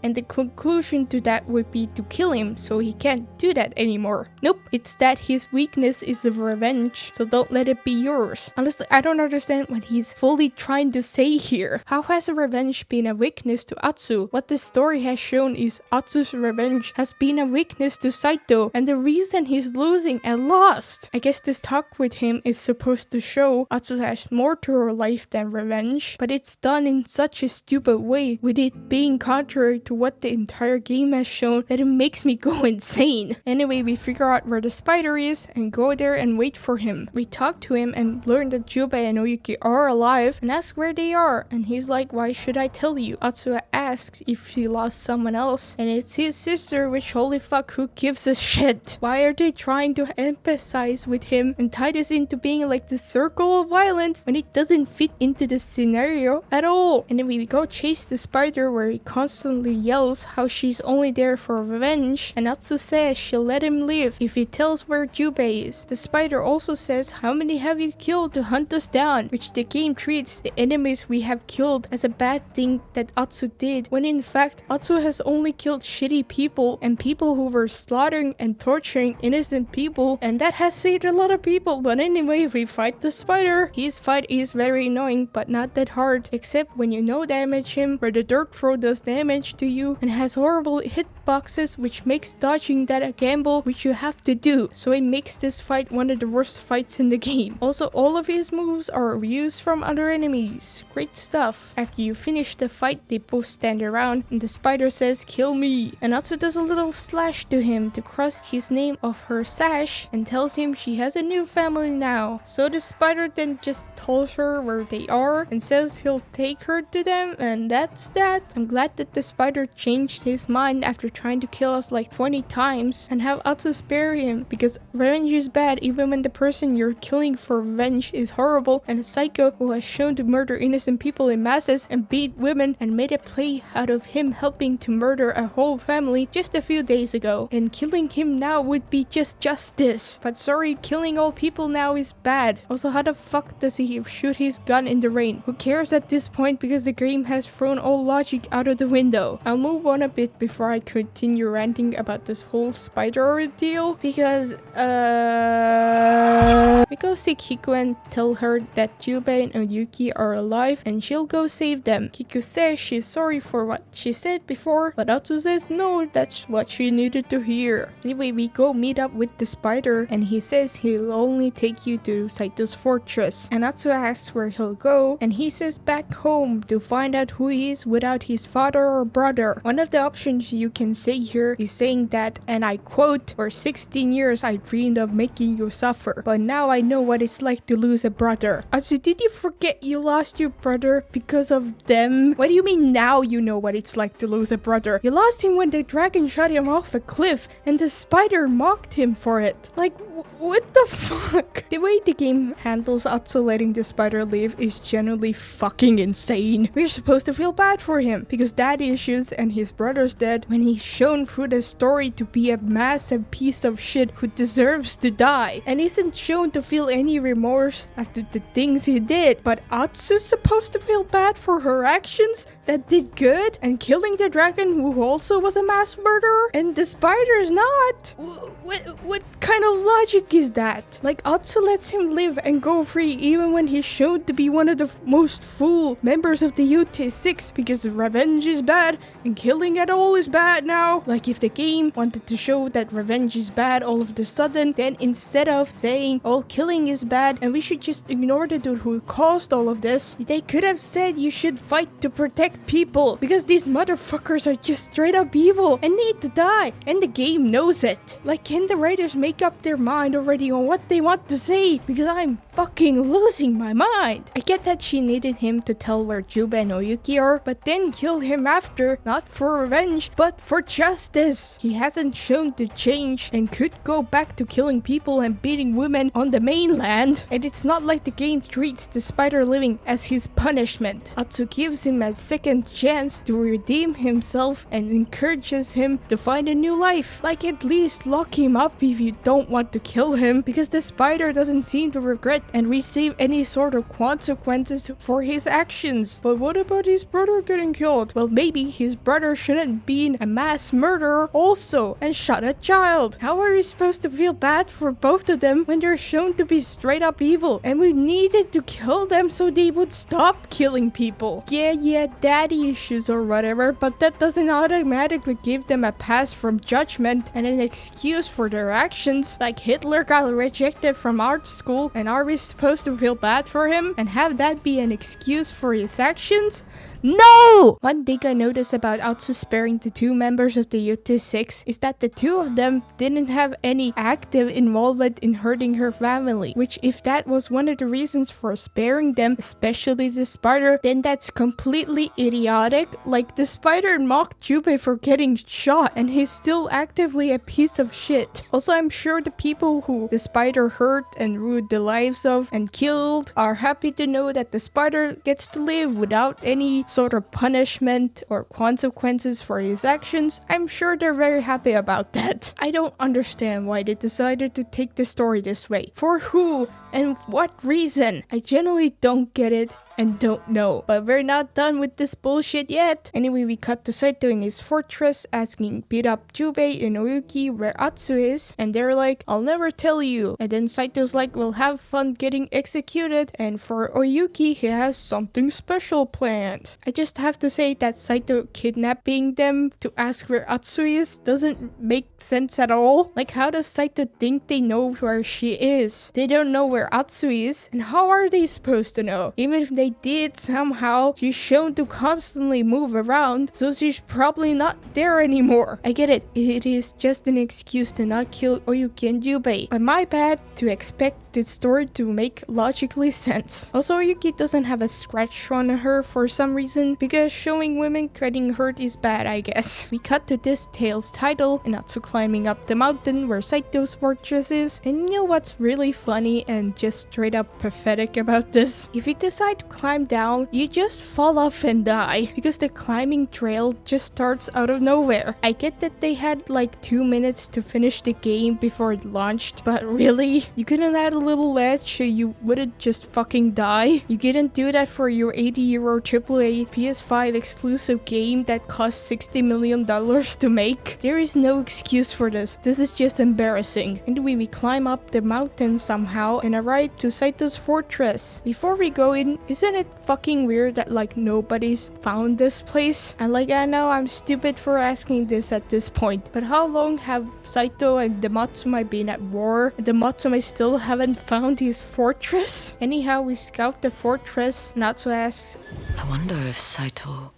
A: And the conclusion to that would be to kill him, so he can't do that anymore. Nope, it's that his weakness is of revenge, so don't let it be yours. Honestly, I don't understand what he's fully trying to say here. How has revenge been a weakness to Atsu? What the story has shown is Atsu's revenge has been a weakness to Saito, and the reason he's losing and lost. I guess this talk with him is supposed to show Atsu has more to her life than revenge, but it's done in such a stupid way, with it being contrary to what the entire game has shown, that it makes me go insane. Anyway, we figure out where the spider is and go there and wait for him. We talk to him and learn that Jubei and Oyuki are alive and ask where they are, and he's like, why should I tell you? Atsu asks if he lost someone else, and it's his sister, which holy fuck, who gives a shit? Why are they trying to empathize with him and tie this into being like the circle of violence when it doesn't fit into the scenario at all? And then we go chase the spider, where he constantly yells how she's only there for revenge, and Atsu says she'll let him live if he tells where Jubei is. The spider also says, how many have you killed to hunt us down? Which the game treats the enemies we have killed as a bad thing that Atsu did, when in fact Atsu has only killed shitty people and people who were slaughtering and torturing innocent people, and that has saved a lot of people. But anyway, we fight the spider. His fight is very annoying, but not that hard, except when you no damage him, where the dirt throw does damage to you and has horrible hitboxes, which makes dodging that a gamble which you have to do, so it makes this fight one of the worst fights in the game. Also, all of his moves are reused from other enemies. Great stuff. After you finish the fight, they both stand around and the spider says, kill me, and Atsu does a little slash to him to cross his name off her sash and tells him she has a new family now. So the spider then just tells her where they are and says he'll take her to them, and that's that. I'm glad that the spider changed his mind after trying to kill us like 20 times, and have Atsu spare him, because revenge is bad even when the person you're killing for revenge is horrible and a psycho who has shown to murder innocent people in masses and beat women, and made a play out of him helping to murder a whole family just a few days ago. And killing him now would be just justice. But sorry, killing all people now is bad. Also, how the fuck does he shoot his gun in the rain? Who cares at this point, because the game has thrown all logic out of the window. I'll move on a bit before I continue ranting about this whole spider ordeal, because we go see Kiku and tell her that Jubei and Oyuki are alive and she'll go save them. Kiku says she's sorry for what she said before, but Atsu says no, that's what she needed to hear. Anyway, we go meet up with the spider, and he says he'll only take you to Saito's fortress, and Atsu asks where he'll go, and he says back home to find out who he is without his father or brother. One of the options you can say here is saying that, and I quote, for 16 years I dreamed of making you suffer, but now I know what it's like to lose a brother. Atsu, did you forget you lost your brother because of them? What do you mean now you know what it's like to lose a brother? You lost him when the dragon shot him off a cliff and the spider mocked him for it. Like, What the fuck? The way the game handles Atsu letting the spider live is genuinely fucking insane. We're supposed to feel bad for him because daddy issues and his brother's dead when he's shown through the story to be a massive piece of shit who deserves to die and isn't shown to feel any remorse after the things he did. But Atsu's supposed to feel bad for her actions that did good and killing the dragon who also was a mass murderer and the spider's not? What kind of logic is that? Like, Atsu lets him live and go free even when he's shown to be one of the most full members of the Yotei 6 because revenge is bad and killing at all is bad now. Like, if the game wanted to show that revenge is bad all of a sudden, then instead of saying, oh, killing is bad and we should just ignore the dude who caused all of this, they could have said you should fight to protect people because these motherfuckers are just straight up evil and need to die and the game knows it. Like, can the writers make up their mind already on what they want to say? Because I'm fucking losing my mind. I get that she needed him to tell where Jubei and Oyuki are, but then kill him after, not for revenge, but for justice. He hasn't shown to change and could go back to killing people and beating women on the mainland. And it's not like the game treats the spider living as his punishment. Atsu gives him a second chance to redeem himself and encourages him to find a new life. Like, at least lock him up if you don't want to kill him, because the spider doesn't seem to regret and receive any sort of consequences for his actions. But what about his brother getting killed? Well, maybe his brother shouldn't be a mass murderer also and shot a child. How are we supposed to feel bad for both of them when they're shown to be straight up evil and we needed to kill them so they would stop killing people? Yeah, daddy issues or whatever, but that doesn't automatically give them a pass from judgment and an excuse for their actions. Like, Hitler got rejected from art school, and are we supposed to feel bad for him and have that be an excuse for his actions? No! One thing I noticed about Atsu sparing the two members of the Yotei 6 is that the two of them didn't have any active involvement in hurting her family, which if that was one of the reasons for sparing them, especially the spider, then that's completely idiotic. Like, the spider mocked Jubei for getting shot and he's still actively a piece of shit. Also, I'm sure the people who the spider hurt and ruined the lives of and killed are happy to know that the spider gets to live without any sort of punishment or consequences for his actions. I'm sure they're very happy about that. I don't understand why they decided to take the story this way. For who and what reason? I genuinely don't get it and don't know. But we're not done with this bullshit yet. Anyway, we cut to Saito in his fortress asking beat up Jubei and Oyuki where Atsu is, and they're like, I'll never tell you. And then Saito's like, we'll have fun getting executed, and for Oyuki, he has something special planned. I just have to say that Saito kidnapping them to ask where Atsu is doesn't make sense at all. Like, how does Saito think they know where she is? They don't know where Atsu is, and how are they supposed to know? Even if they did, somehow she's shown to constantly move around, so she's probably not there anymore. I get it, it is just an excuse to not kill Oyuki and Jubei, but my bad to expect this story to make logically sense. Also, Oyuki doesn't have a scratch on her for some reason, because showing women getting hurt is bad, I guess. We cut to this tale's title, and Atsu climbing up the mountain where Saito's fortress is, and you know what's really funny and just straight up pathetic about this? If you decide to climb down, you just fall off and die, because the climbing trail just starts out of nowhere. I get that they had like 2 minutes to finish the game before it launched, but really? You couldn't add a little ledge so you wouldn't just fucking die? You couldn't do that for your €80 AAA PS5 exclusive game that cost $60 million to make? There is no excuse for this. This is just embarrassing. Anyway, we climb up the mountain somehow and arrive to Saito's fortress. Before we go in, isn't it fucking weird that like nobody's found this place? And like, I know I'm stupid for asking this at this point, but how long have Saito and the Matsumae been at war? The Matsumae still haven't found his fortress? Anyhow, we scout the fortress. Natsu asks,
E: I wonder if Saito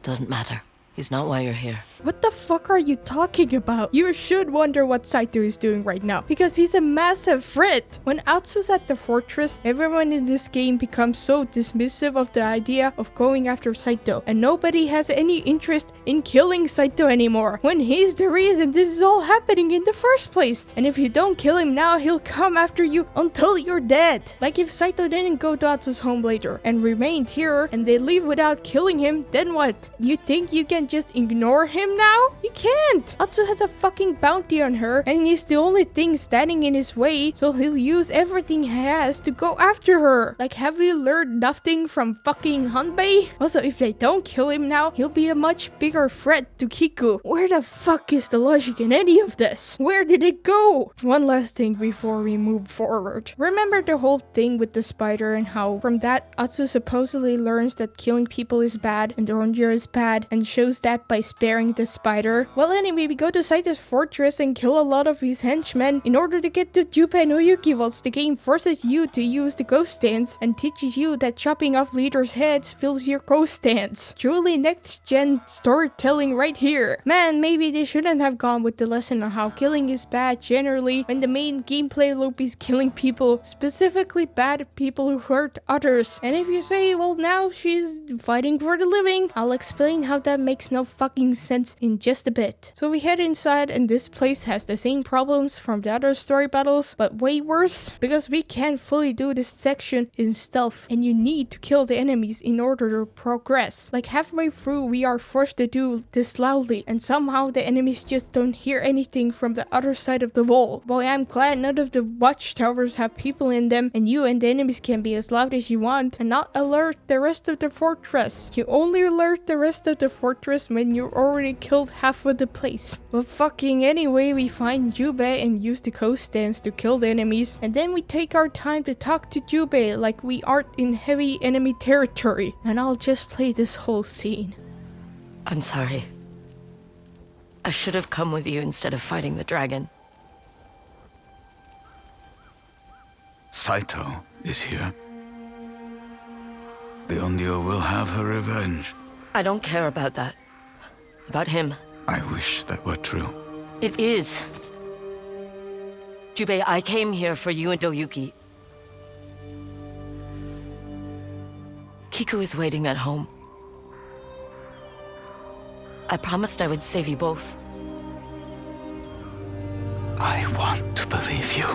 E: doesn't matter. He's not why you're here.
A: What the fuck are you talking about? You should wonder what Saito is doing right now, because he's a massive threat. When Atsu's at the fortress, everyone in this game becomes so dismissive of the idea of going after Saito, and nobody has any interest in killing Saito anymore, when he's the reason this is all happening in the first place. And if you don't kill him now, he'll come after you until you're dead. Like if Saito didn't go to Atsu's home later and remained here and they leave without killing him, then what? You think you can just ignore him now? You can't! Atsu has a fucking bounty on her, and he's the only thing standing in his way, so he'll use everything he has to go after her. Like, have we learned nothing from fucking Hanbei? Also, if they don't kill him now, he'll be a much bigger threat to Kiku. Where the fuck is the logic in any of this? Where did it go? One last thing before we move forward. Remember the whole thing with the spider and how from that Atsu supposedly learns that killing people is bad and the Ronja is bad, and shows that by sparing the spider? Well, anyway, we go to Saito's fortress and kill a lot of his henchmen in order to get to Junpei and Oyuki, whilst the game forces you to use the ghost dance and teaches you that chopping off leaders' heads fills your ghost dance. Truly next-gen storytelling right here. Man, maybe they shouldn't have gone with the lesson on how killing is bad generally when the main gameplay loop is killing people, specifically bad people who hurt others. And if you say, well, now she's fighting for the living, I'll explain how that makes no fucking sense in just a bit. So we head inside, and this place has the same problems from the other story battles, but way worse, because we can't fully do this section in stealth, and you need to kill the enemies in order to progress. Like halfway through, we are forced to do this loudly, and somehow the enemies just don't hear anything from the other side of the wall. Boy, I'm glad none of the watchtowers have people in them, and you and the enemies can be as loud as you want and not alert the rest of the fortress. You only alert the rest of the fortress when you're already killed half of the place. But fucking anyway, we find Junpei and use the ghost dance to kill the enemies, and then we take our time to talk to Junpei like we aren't in heavy enemy territory. And I'll just play this whole scene.
E: I'm sorry. I should have come with you instead of fighting the dragon.
I: Saito is here. The Onryo will have her revenge.
E: I don't care about that. About him.
I: I wish that were true.
E: It is. Junpei, I came here for you and Oyuki. Kiku is waiting at home. I promised I would save you both.
I: I want to believe you.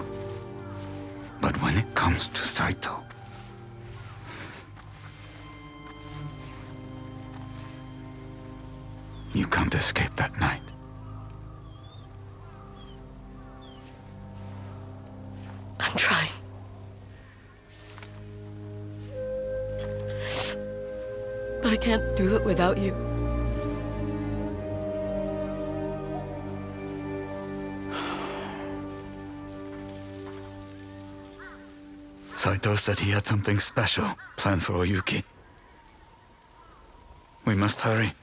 I: But when it comes to Saito, you can't escape that night.
E: I'm trying. But I can't do it without you.
I: Saito said he had something special planned for Oyuki. We must hurry.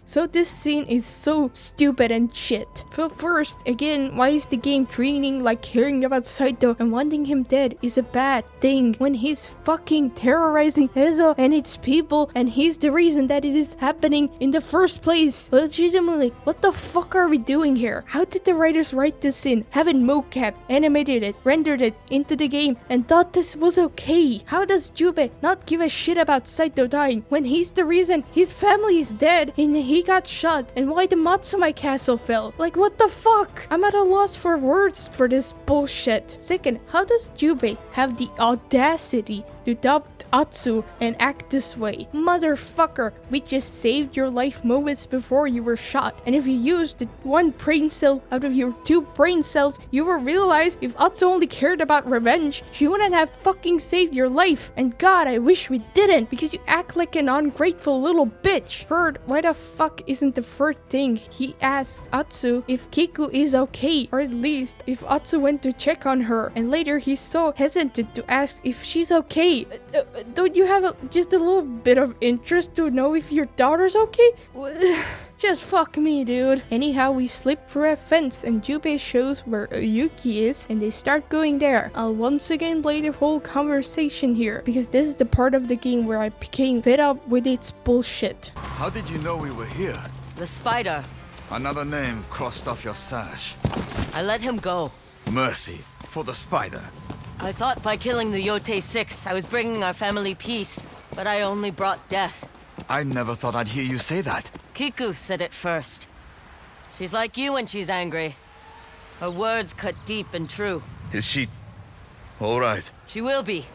A: So this scene is so stupid and shit. So first, again, why is the game treating like hearing about Saito and wanting him dead is a bad thing when he's fucking terrorizing Ezo and its people, and he's the reason that it is happening in the first place? Legitimately, what the fuck are we doing here? How did the writers write this in, have it mocap, animated it, rendered it into the game, and thought this was okay? How does Junpei not give a shit about Saito dying when he's the reason his family is dead and he got shot, and why the Matsumai castle fell? Like, what the fuck? I'm at a loss for words for this bullshit. Second, how does Junpei have the audacity to adopt Atsu and act this way? Motherfucker, we just saved your life moments before you were shot, and if you used the one brain cell out of your 2 brain cells, you will realize if Atsu only cared about revenge, she wouldn't have fucking saved your life. And God, I wish we didn't, because you act like an ungrateful little bitch. Third, why the fuck isn't the first thing he asked Atsu if Kiku is okay, or at least if Atsu went to check on her, and later he's so hesitant to ask if she's okay? Don't you have just a little bit of interest to know if your daughter's okay? Just fuck me, dude. Anyhow, we slip through a fence and Jubei shows where Oyuki is and they start going there. I'll once again play the whole conversation here because this is the part of the game where I became fed up with its bullshit.
I: How did you know we were here?
E: The spider.
I: Another name crossed off your sash.
E: I let him go.
I: Mercy for the spider.
E: I thought by killing the Yotei 6, I was bringing our family peace, but I only brought death.
I: I never thought I'd hear you say that.
E: Kiku said it first. She's like you when she's angry. Her words cut deep and true.
I: Is she all right?
E: She will be,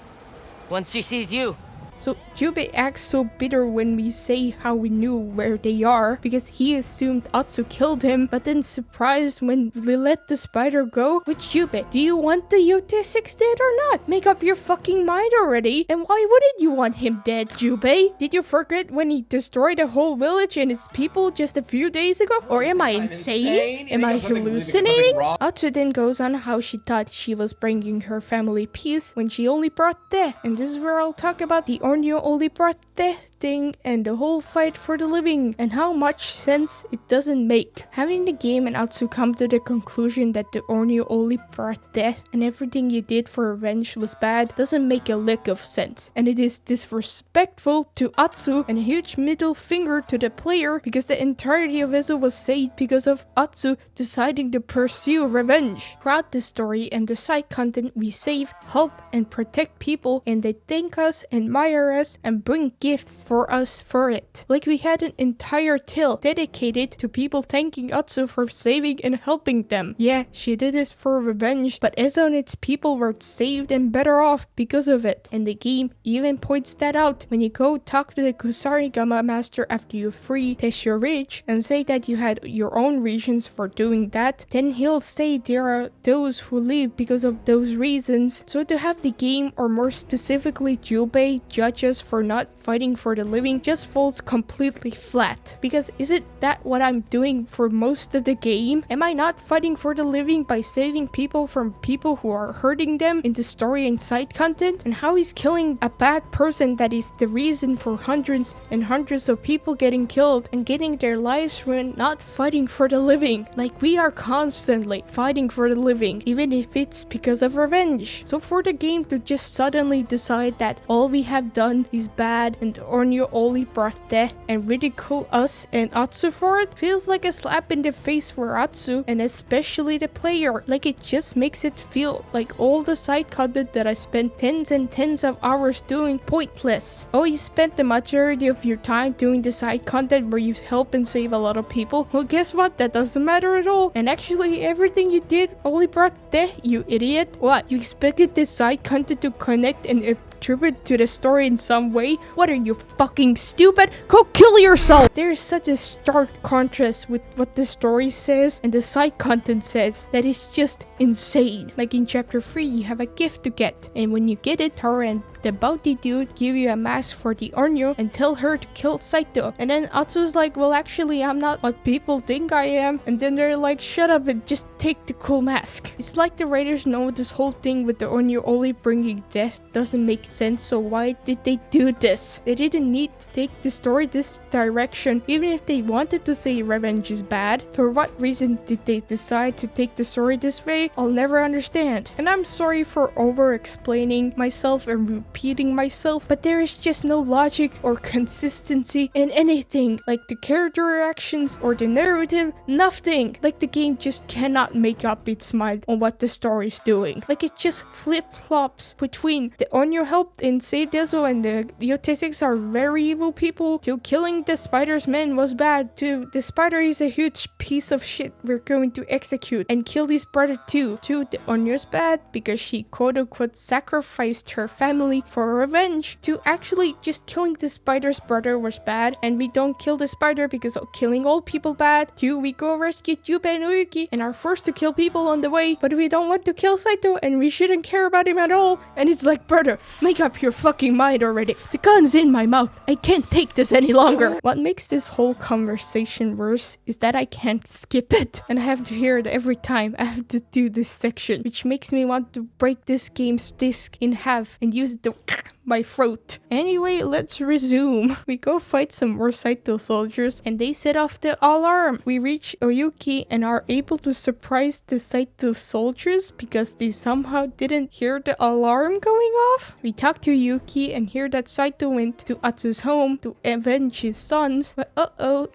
E: once she sees you.
A: So Jubei acts so bitter when we say how we knew where they are because he assumed Atsu killed him, but then surprised when we let the spider go. Which Jubei, do you want the Yotei 6 dead or not? Make up your fucking mind already. And why wouldn't you want him dead, Jubei? Did you forget when he destroyed a whole village and its people just a few days ago? Or am I insane? Am I hallucinating? Atsu then goes on how she thought she was bringing her family peace when she only brought death. And this is where I'll talk about the Onryo only brought death thing and the whole fight for the living and how much sense it doesn't make. Having the game and Atsu come to the conclusion that the Onryo only brought death and everything you did for revenge was bad doesn't make a lick of sense. And it is disrespectful to Atsu and a huge middle finger to the player because the entirety of Ezo was saved because of Atsu deciding to pursue revenge. Throughout the story and the side content we save, help and protect people and they thank us, admire us and bring gifts for us for it. Like we had an entire tale dedicated to people thanking Atsu for saving and helping them. Yeah, she did this for revenge, but Ezo and its people were saved and better off because of it. And the game even points that out when you go talk to the Kusarigama master after you free Teshio Ridge and say that you had your own reasons for doing that, then he'll say there are those who live because of those reasons. So to have the game, or more specifically Jubei, judge us for not fighting for the living just falls completely flat. Because isn't that what I'm doing for most of the game? Am I not fighting for the living by saving people from people who are hurting them in the story and side content? And how is killing a bad person that is the reason for hundreds and hundreds of people getting killed and getting their lives ruined not fighting for the living? Like we are constantly fighting for the living, even if it's because of revenge. So for the game to just suddenly decide that all we have done is bad and Onryo only brought death and ridicule us and Atsu for it feels like a slap in the face for Atsu and especially the player. Like it just makes it feel like all the side content that I spent tens and tens of hours doing pointless. Oh, you spent the majority of your time doing the side content where you help and save a lot of people? Well, guess what? That doesn't matter at all. And actually everything you did only brought death, you idiot. What? You expected this side content to connect and attribute to the story in some way? What are you, fucking stupid? Go kill yourself! There is such a stark contrast with what the story says and the side content says that is just insane. Like in chapter 3 you have a gift to get and when you get it, Tara and the bounty dude give you a mask for the Onryo and tell her to kill Saito. And then Atsu's like, well actually I'm not what people think I am. And then they're like, shut up and just take the cool mask. It's like the writers know this whole thing with the Onryo only bringing death doesn't make sense, so why did they do this? They didn't need to take the story this direction. Even if they wanted to say revenge is bad, for what reason did they decide to take the story this way? I'll never understand. And I'm sorry for over explaining myself and repeating myself, but there is just no logic or consistency in anything, like the character reactions or the narrative, nothing. Like the game just cannot make up its mind on what the story is doing. Like it just flip-flops between the Onryo helped and saved Ezo and the Yotei 6 are very evil people, to killing the spider's men was bad, to the spider is a huge piece of shit we're going to execute and kill his brother too, to the Onryo's bad because she quote-unquote sacrificed her family for revenge, to actually just killing the spider's brother was bad and we don't kill the spider because of killing all people bad, to we go rescue Jubei and Oyuki and are forced to kill people on the way, but we don't want to kill Saito and we shouldn't care about him at all. And it's like, brother, make up your fucking mind already. The gun's in my mouth. I can't take this any longer. What makes this whole conversation worse is that I can't skip it and I have to hear it every time I have to do this section, which makes me want to break this game's disc in half and use the my throat. Anyway, let's resume. We go fight some more Saito soldiers and they set off the alarm. We reach Oyuki and are able to surprise the Saito soldiers because they somehow didn't hear the alarm going off. We talk to Yuki and hear that Saito went to Atsu's home to avenge his sons. But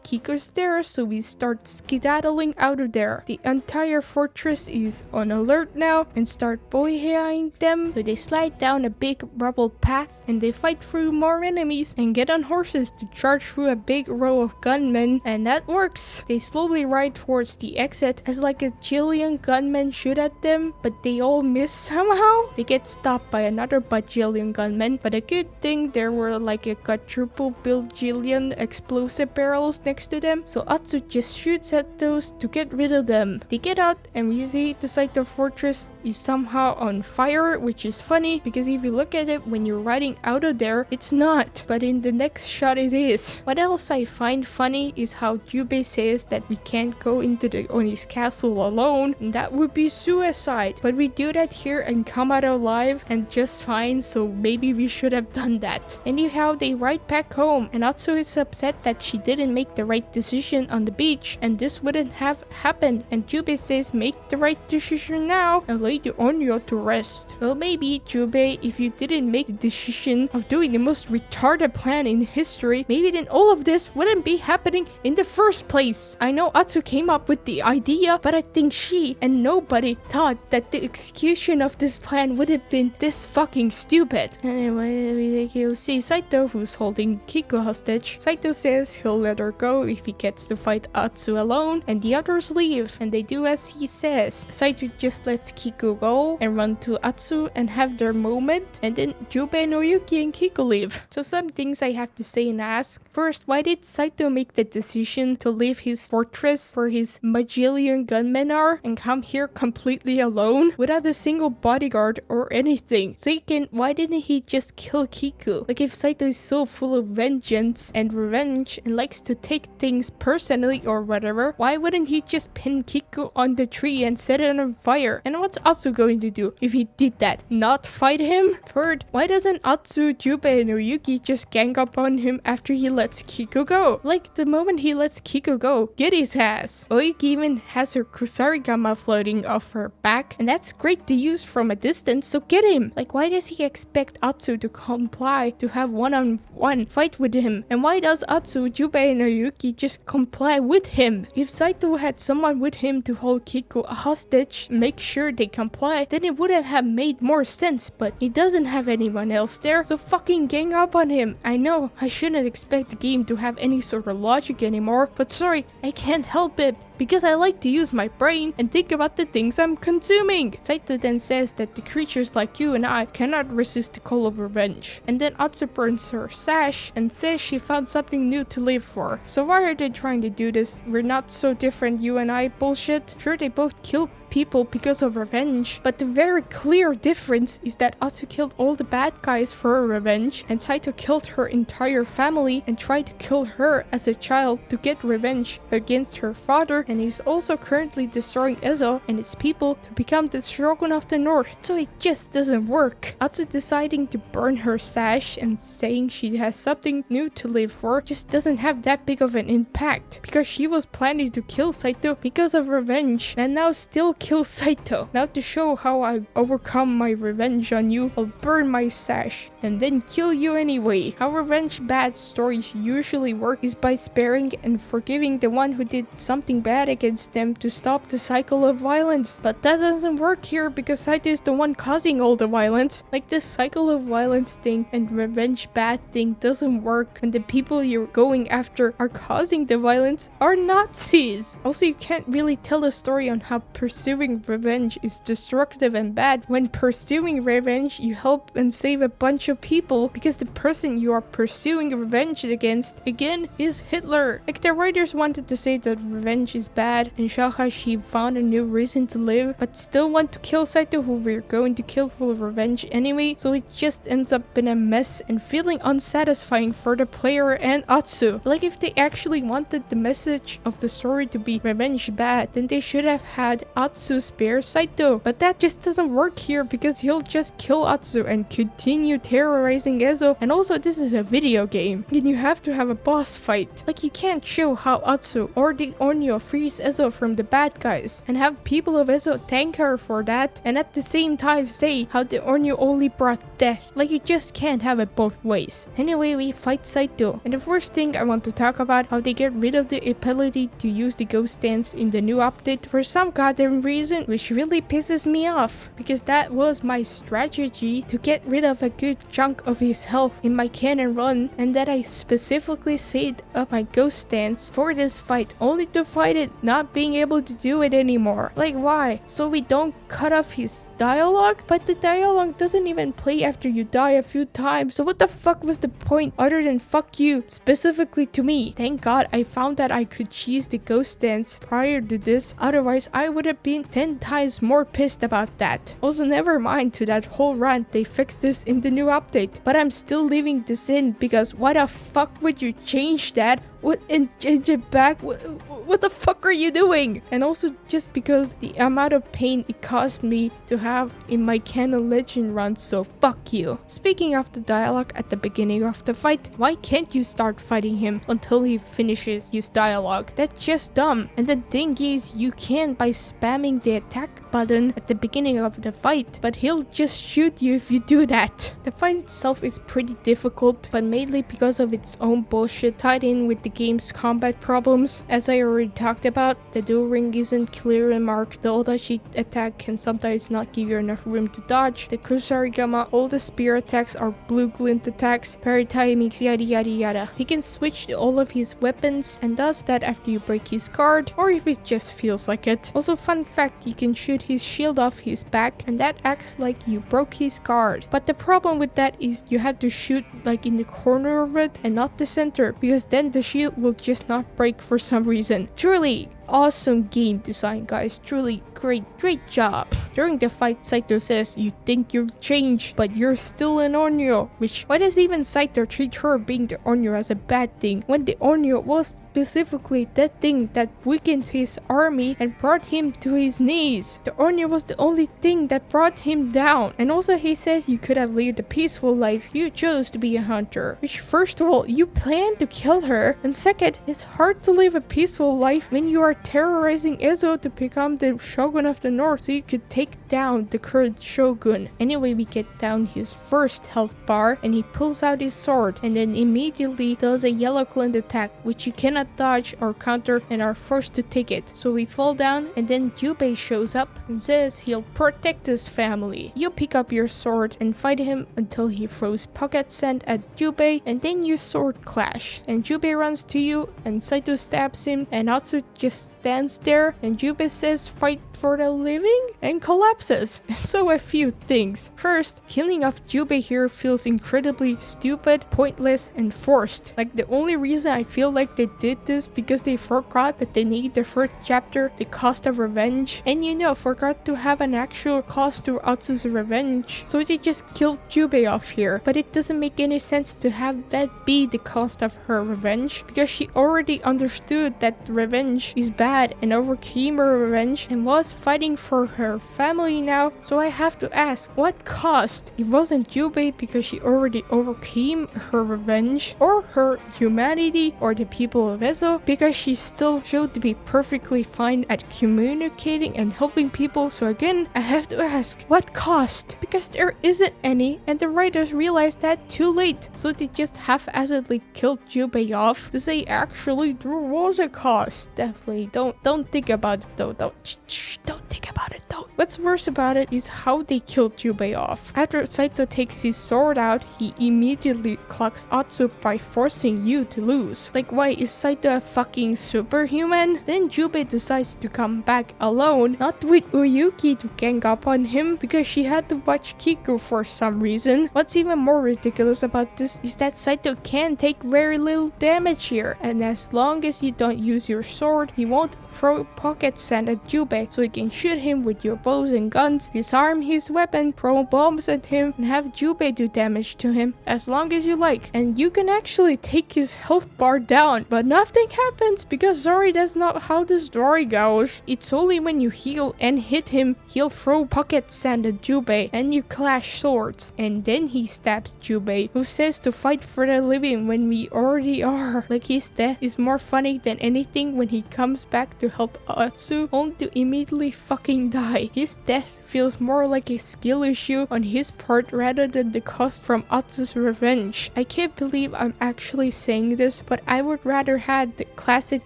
A: Kiko's there, so we start skedaddling out of there. The entire fortress is on alert now and start boyheaing them. So they slide down a big rubble path and they fight through more enemies and get on horses to charge through a big row of gunmen, and that works. They slowly ride towards the exit as like a jillion gunmen shoot at them, but they all miss somehow. They get stopped by another bajillion gunmen, but a good thing there were like a quadruple bajillion explosive barrels next to them, so Atsu just shoots at those to get rid of them. They get out and we see the Saito fortress is somehow on fire, which is funny because if you look at it when you're riding out of there, it's not, but in the next shot it is. What else I find funny is how Jubei says that we can't go into the Oni's castle alone, and that would be suicide, but we do that here and come out alive and just fine, so maybe we should have done that. Anyhow, they ride back home and Atsu is upset that she didn't make the right decision on the beach and this wouldn't have happened, and Jubei says make the right decision now and lay the Onyo to rest. Well, maybe Jubei, if you didn't make the decision of doing the most retarded plan in history, maybe then all of this wouldn't be happening in the first place. I know Atsu came up with the idea, but I think she and nobody thought that the execution of this plan would have been this fucking stupid. Anyway, you'll see Saito, who's holding Kiko hostage. Saito says he'll let her go if he gets to fight Atsu alone, and the others leave, and they do as he says. Saito just lets Kiko go and run to Atsu and have their moment, and then Jubei, Oyuki, and Kiko leave. So some things I have to say and ask. First, why did Saito make the decision to leave his fortress where his bajillion gunmen are and come here completely alone without a single bodyguard or anything? Second, why didn't he just kill Kiko? Like, if Saito is so full of vengeance and revenge and likes to take things personally or whatever, why wouldn't he just pin Kiko on the tree and set it on fire? And what's Atsu going to do if he did that? Not fight him? Third, why doesn't Atsu, Jubei, and Oyuki just gang up on him after he lets Kiko go? Like, the moment he lets Kiko go, get his ass. Oyuki even has her Kusarigama floating off her back, and that's great to use from a distance, so get him. Like, why does he expect Atsu to comply to have one-on-one fight with him? And why does Atsu, Jubei, and Oyuki just comply with him? If Saito had someone with him to hold Kiko hostage, make sure they comply, then it would have made more sense, but he doesn't have anyone else there, so fucking gang up on him. I know I shouldn't expect the game to have any sort of logic anymore, but sorry, I can't help it, because I like to use my brain and think about the things I'm consuming. Saito then says that the creatures like you and I cannot resist the call of revenge. And then Atsu burns her sash and says she found something new to live for. So why are they trying to do this "we're not so different, you and I" bullshit? Sure, they both kill people because of revenge, but the very clear difference is that Atsu killed all the bad guys for her revenge, and Saito killed her entire family and tried to kill her as a child to get revenge against her father, and is also currently destroying Ezo and its people to become the Shogun of the North. So it just doesn't work. Atsu deciding to burn her sash and saying she has something new to live for just doesn't have that big of an impact, because she was planning to kill Saito because of revenge and now still kill Saito. Now, to show how I overcome my revenge on you, I'll burn my sash and then kill you anyway. How revenge bad stories usually work is by sparing and forgiving the one who did something bad against them to stop the cycle of violence. But that doesn't work here because Saito is the one causing all the violence. Like, this cycle of violence thing and revenge bad thing doesn't work when the people you're going after are causing the violence are Nazis. Also, you can't really tell a story on how pursuing revenge is destructive and bad when pursuing revenge you help and save a bunch of people, because the person you are pursuing revenge against again is Hitler. Like, the writers wanted to say that revenge is bad and show how she found a new reason to live, but still want to kill Saito, who we're going to kill for revenge anyway, so it just ends up in a mess and feeling unsatisfying for the player and Atsu. Like, if they actually wanted the message of the story to be revenge bad, then they should have had Atsu Atsu spare Saito. But that just doesn't work here because he'll just kill Atsu and continue terrorizing Ezo. And also this is a video game and you have to have a boss fight. Like you can't show how Atsu or the Onyo frees Ezo from the bad guys and have people of Ezo thank her for that and at the same time say how the Onyo only brought death. Like you just can't have it both ways. Anyway, we fight Saito, and the first thing I want to talk about how they get rid of the ability to use the ghost dance in the new update for some goddamn reason, which really pisses me off because that was my strategy to get rid of a good chunk of his health in my cannon run, and that I specifically saved up my ghost dance for this fight only to fight it not being able to do it anymore. Like why? So we don't cut off his dialogue? But the dialogue doesn't even play after you die a few times, so what the fuck was the point other than fuck you specifically to me? Thank god I found that I could cheese the ghost dance prior to this, otherwise I would have been 10 times more pissed about that. Also never mind to that whole rant, they fixed this in the new update, but I'm still leaving this in because why the fuck would you change that? What, and change it back? What the fuck are you doing? And also just because the amount of pain it caused me to have in my canon legend run, so fuck you. Speaking of the dialogue at the beginning of the fight, why can't you start fighting him until he finishes his dialogue? That's just dumb. And the thing is, you can by spamming the attack button at the beginning of the fight, but he'll just shoot you if you do that. The fight itself is pretty difficult, but mainly because of its own bullshit tied in with the game's combat problems. As I already talked about, the dual ring isn't clear and marked, the Odachi attack can sometimes not give you enough room to dodge, the Kusarigama, all the spear attacks are blue glint attacks, parry timings, yada yada yada. He can switch to all of his weapons and does that after you break his guard, or if it just feels like it. Also fun fact, you can shoot his shield off his back and that acts like you broke his guard. But the problem with that is you have to shoot like in the corner of it and not the center, because then the shield will just not break for some reason. Truly awesome game design, guys. Truly great job. During the fight, Saito says, you think you've changed, but you're still an Onyo. Which, why does even Saito treat her being the Onyo as a bad thing, when the Onyo was specifically that thing that weakened his army and brought him to his knees? The Onyo was the only thing that brought him down. And also he says you could have lived a peaceful life, you chose to be a hunter. Which, first of all, you planned to kill her, and second, it's hard to live a peaceful life when you are terrorizing Ezo to become the shogun of the north so you could take down the current shogun. Anyway, we get down his first health bar and he pulls out his sword and then immediately does a yellow glint attack which you cannot dodge or counter and are forced to take it. So we fall down and then Jubei shows up and says he'll protect his family. You pick up your sword and fight him until he throws pocket sand at Jubei, and then you sword clash and Jubei runs to you and Saito stabs him and Atsu just stands there and Jubei says fight for the living and collapses. So a few things. First, killing off Jubei here feels incredibly stupid, pointless, and forced. Like the only reason I feel like they did this because they forgot that they named the first chapter the cost of revenge, and forgot to have an actual cost to Atsu's revenge, so they just killed Jubei off here. But it doesn't make any sense to have that be the cost of her revenge because she already understood that revenge is bad and overcame her revenge and was fighting for her family now. So I have to ask, what cost? It wasn't Jubei because she already overcame her revenge, or her humanity, or the people of Ezo because she still showed to be perfectly fine at communicating and helping people. So again, I have to ask, what cost? Because there isn't any, and the writers realized that too late, so they just half-assedly killed Jubei off to say actually there was a cost. Definitely don't think about it though. Don't think about it though. What's worse about it is how they killed Jubei off. After Saito takes his sword out, he immediately clocks Atsu by forcing you to lose. Like, why is Saito a fucking superhuman? Then Jubei decides to come back alone, not with Uyuki to gang up on him because she had to watch Kiku for some reason. What's even more ridiculous about this is that Saito can take very little damage here, and as long as you don't use your sword, he won't throw pocket sand at Jubei, so you can shoot him with your bows and guns, disarm his weapon, throw bombs at him, and have Jubei do damage to him as long as you like. And you can actually take his health bar down, but nothing happens because sorry, that's not how the story goes. It's only when you heal and hit him, he'll throw pocket sand at Jubei and you clash swords. And then he stabs Jubei, who says to fight for the living when we already are. Like his death is more funny than anything when he comes back to help Atsu, only to immediately fucking die. His death feels more like a skill issue on his part rather than the cost from Atsu's revenge. I can't believe I'm actually saying this, but I would rather had the classic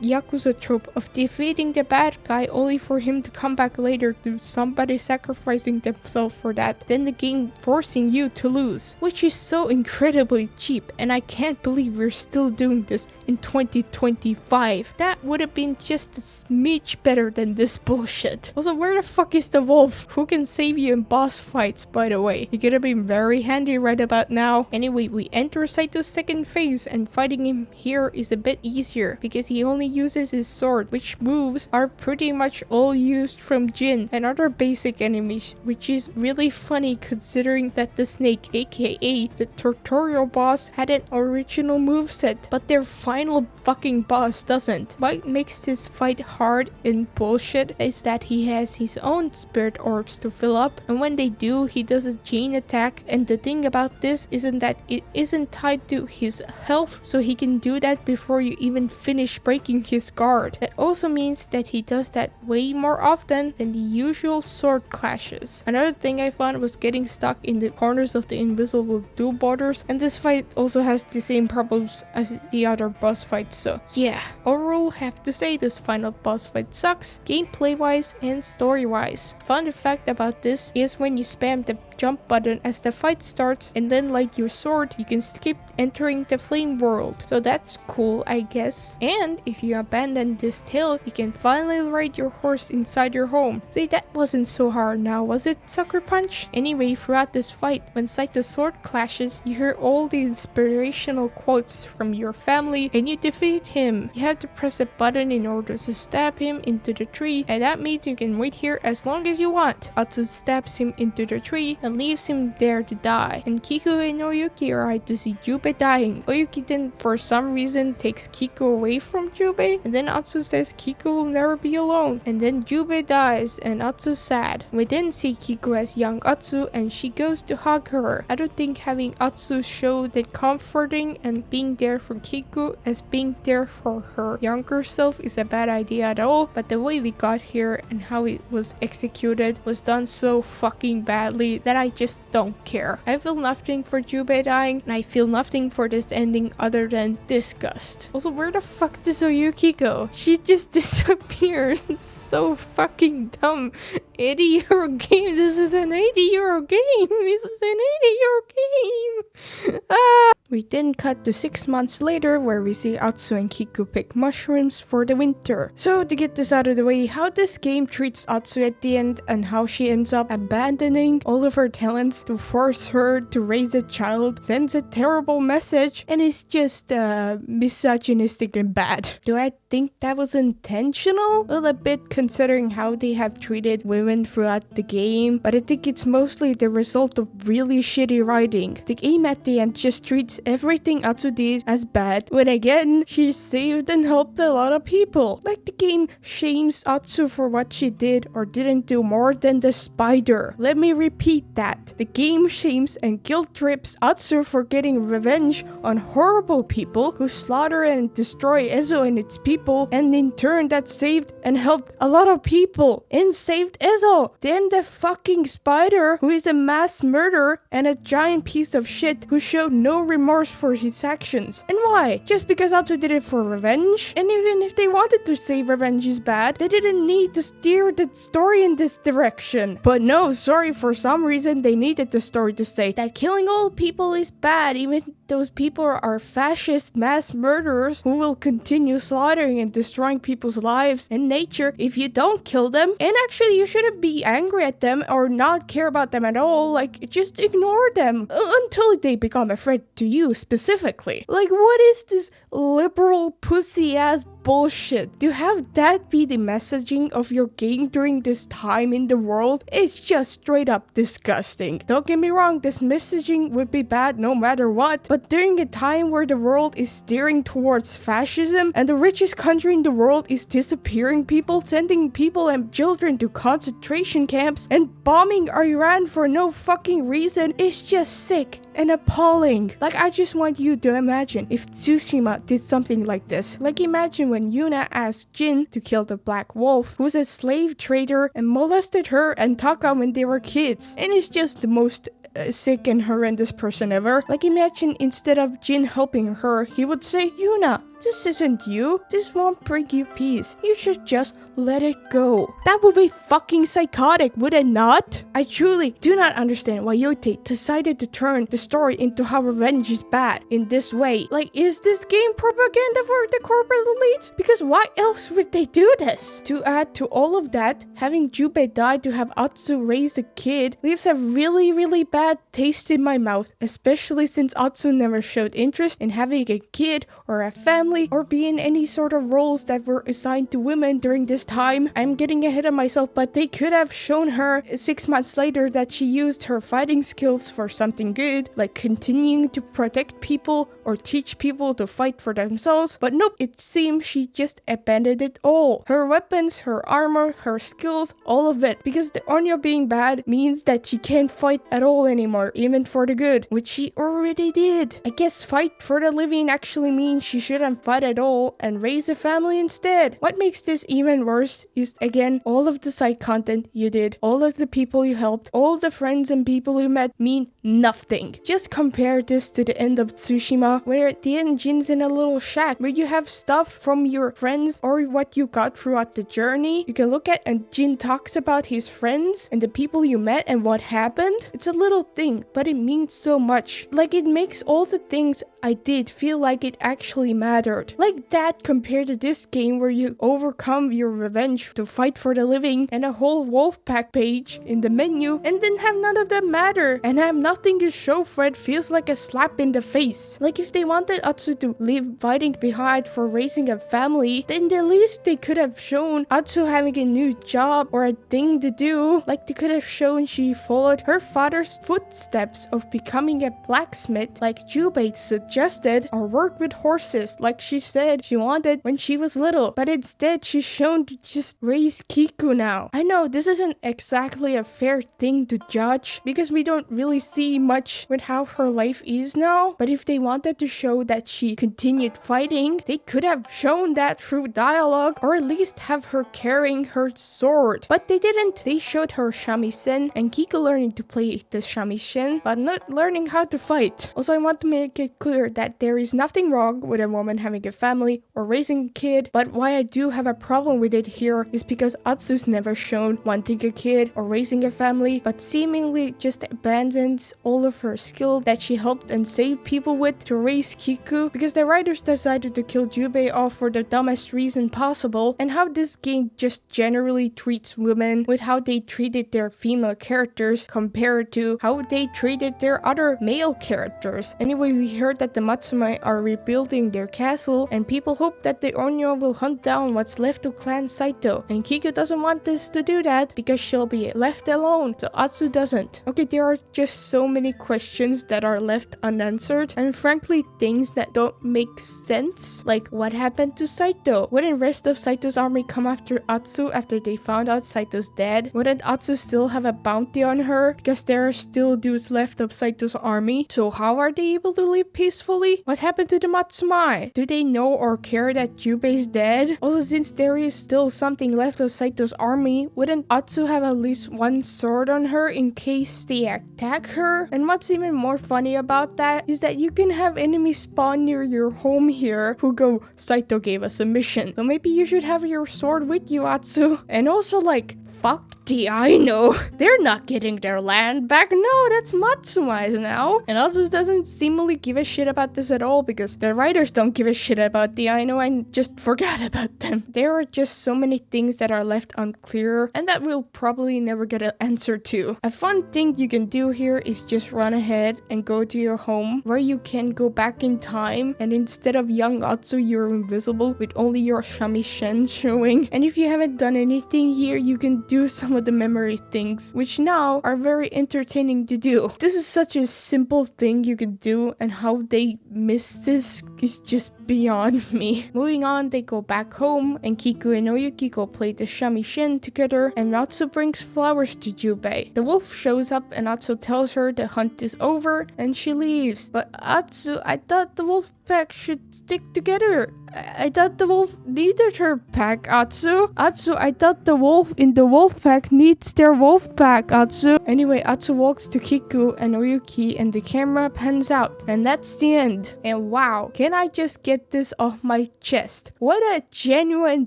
A: Yakuza trope of defeating the bad guy only for him to come back later to somebody sacrificing themselves for that, than the game forcing you to lose, which is so incredibly cheap, and I can't believe we're still doing this in 2025. That would have been just a smidge better than this bullshit. Also, where the fuck is the wolf? Who can save you in boss fights, by the way? You're gonna be very handy right about now. Anyway, we enter Saito's second phase, and fighting him here is a bit easier because he only uses his sword, which moves are pretty much all used from Jin and other basic enemies, which is really funny considering that the snake, aka the tutorial boss, had an original moveset, but their final fucking boss doesn't. What makes this fight hard and bullshit is that he has his own spirit orbs to fill up, and when they do, he does a chain attack, and the thing about this isn't that it isn't tied to his health, so he can do that before you even finish breaking his guard. That also means that he does that way more often than the usual sword clashes. Another thing I found was getting stuck in the corners of the invisible duel borders, and this fight also has the same problems as the other boss fights, so yeah. Overall, have to say this final boss fight sucks, gameplay wise and story wise. Fun fact about this is when you spam the jump button as the fight starts and then light your sword, you can skip entering the flame world. So that's cool, I guess. And if you abandon this hill, you can finally ride your horse inside your home. See, that wasn't so hard now, was it, Sucker Punch? Anyway, throughout this fight, when Saito's sword clashes, you hear all the inspirational quotes from your family and you defeat him. You have to press a button in order to stab him into the tree, and that means you can wait here as long as you want. Atsu stabs him into the tree and leaves him there to die, and Kiku and Oyuki arrive to see Jubei dying. Oyuki then for some reason takes Kiku away from Jubei, and then Atsu says Kiku will never be alone, and then Jubei dies and Atsu's sad. We then see Kiku as young Atsu and she goes to hug her. I don't think having Atsu show that comforting and being there for Kiku as being there for her younger self is a bad idea at all, but the way we got here and how it was executed was done so fucking badly that I just don't care. I feel nothing for Jubei dying, and I feel nothing for this ending other than disgust. Also, where the fuck does Oyuki go? She just disappears. It's so fucking dumb. 80-euro game. This is an 80-euro game. This is an 80-euro game. We then cut to 6 months later where we see Atsu and Kiku pick mushrooms for the winter. So to get this out of the way, how this game treats Atsu at the end and how she ends up abandoning all of her talents to force her to raise a child sends a terrible message and is just misogynistic and bad. Do I think that was intentional? Well, a bit considering how they have treated women throughout the game, but I think it's mostly the result of really shitty writing. The game at the end just treats everything Atsu did as bad, when again, she saved and helped a lot of people. Like the game shames Atsu for what she did or didn't do more than the spider. Let me repeat that. The game shames and guilt trips Atsu for getting revenge on horrible people who slaughter and destroy Ezo and its people, and in turn that saved and helped a lot of people and saved Ezo. Then the fucking spider, who is a mass murderer and a giant piece of shit who showed no remorse for his actions. And why? Just because Atsu did it for revenge? And even if they wanted to say revenge is bad, they didn't need to steer the story in this direction. But no, sorry, for some reason they needed the story to say that killing all people is bad, even those people are fascist mass murderers who will continue slaughtering and destroying people's lives and nature if you don't kill them. And actually, you shouldn't be angry at them or not care about them at all. Like, just ignore them until they become a threat to you specifically. Like, what is this liberal pussy ass bullshit. To have that be the messaging of your game during this time in the world, it's just straight up disgusting. Don't get me wrong, this messaging would be bad no matter what, but during a time where the world is steering towards fascism and the richest country in the world is disappearing people, sending people and children to concentration camps, and bombing Iran for no fucking reason, is just sick and appalling. Like, I just want you to imagine if Tsushima did something like this. Like, imagine when Yuna asked Jin to kill the Black Wolf, who's a slave trader, and molested her and Taka when they were kids. And it's just the most sick and horrendous person ever. Like, imagine instead of Jin helping her, he would say, Yuna, this isn't you. This won't bring you peace. You should just let it go. That would be fucking psychotic, would it not? I truly do not understand why Yotei decided to turn the story into how revenge is bad in this way. Like, is this game propaganda for the corporate elites? Because why else would they do this? To add to all of that, having Jubei die to have Atsu raise a kid leaves a really bad taste in my mouth, especially since Atsu never showed interest in having a kid or a family or be in any sort of roles that were assigned to women during this time. I'm getting ahead of myself, but they could have shown her 6 months later that she used her fighting skills for something good, like continuing to protect people or teach people to fight for themselves. But nope, it seems she just abandoned it all. Her weapons, her armor, her skills, all of it. Because the Onyo being bad means that she can't fight at all anymore, even for the good, which she already did. I guess fight for the living actually means she shouldn't fight at all and raise a family instead. What makes this even worse is, again, all of the side content you did, all of the people you helped, all the friends and people you met mean nothing. Just compare this to the end of Tsushima, where at the end Jin's in a little shack where you have stuff from your friends or what you got throughout the journey you can look at, and Jin talks about his friends and the people you met and what happened. It's a little thing, but it means so much. Like, it makes all the things I did feel like it actually mattered. Like that compared to this game where you overcome your revenge to fight for the living and a whole Wolfpack page in the menu and then have none of them matter and have nothing to show for it feels like a slap in the face. Like, if they wanted Atsu to leave fighting behind for raising a family, then the least they could have shown Atsu having a new job or a thing to do. Like, they could have shown she followed her father's footsteps of becoming a blacksmith like Jubei suggested, or work with horses like she said she wanted when she was little. But instead she's shown to just raise Kiku now. I know this isn't exactly a fair thing to judge because we don't really see much with how her life is now, but if they wanted to show that she continued fighting, they could have shown that through dialogue or at least have her carrying her sword. But they didn't. They showed her shamisen and Kiku learning to play the shamisen but not learning how to fight. Also, I want to make it clear that there is nothing wrong with a woman having a family or raising a kid, but why I do have a problem with it here is because Atsu's never shown wanting a kid or raising a family, but seemingly just abandons all of her skill that she helped and saved people with to raise Kiku, because the writers decided to kill Jubei off for the dumbest reason possible, and how this game just generally treats women with how they treated their female characters compared to how they treated their other male characters. Anyway, we heard that the Matsumae are rebuilding their castle, and people hope that the Onyo will hunt down what's left of Clan Saito, and Kiku doesn't want this to do that because she'll be left alone, so Atsu doesn't. Okay, there are just so many questions that are left unanswered, and frankly things that don't make sense. Like, what happened to Saito? Wouldn't rest of Saito's army come after Atsu after they found out Saito's dead? Wouldn't Atsu still have a bounty on her because there are still dudes left of Saito's army? So how are they able to live peacefully? What happened to the Matsumae? Do they know or care that Jubei's dead? Also, since there is still something left of Saito's army, wouldn't Atsu have at least one sword on her in case they attack her? And what's even more funny about that is that you can have enemies spawn near your home here who go, Saito gave us a mission, so maybe you should have your sword with you, Atsu. And also, like, fuck the Ainu. They're not getting their land back. No, that's Matsuma's now. And also doesn't seemingly give a shit about this at all because the writers don't give a shit about the Ainu and just forgot about them. There are just so many things that are left unclear and that we'll probably never get an answer to. A fun thing you can do here is just run ahead and go to your home where you can go back in time, and instead of young Atsu, you're invisible with only your shamisen showing. And if you haven't done anything here, you can do some of the memory things, which now are very entertaining to do. This is such a simple thing you can do, and how they miss this is just beyond me. Moving on, they go back home, and Kiku and Oyuki go play the shamisen together, and Atsu brings flowers to Jubei. The wolf shows up, and Atsu tells her the hunt is over, and she leaves. But Atsu, I thought the wolf pack should stick together. I thought the wolf needed her pack, Atsu. Atsu, I thought the wolf in the wolf pack needs their wolf pack, Atsu. Anyway, Atsu walks to Kiku and Oyuki, and the camera pans out. And that's the end. And wow, can I just get this off my chest? What a genuine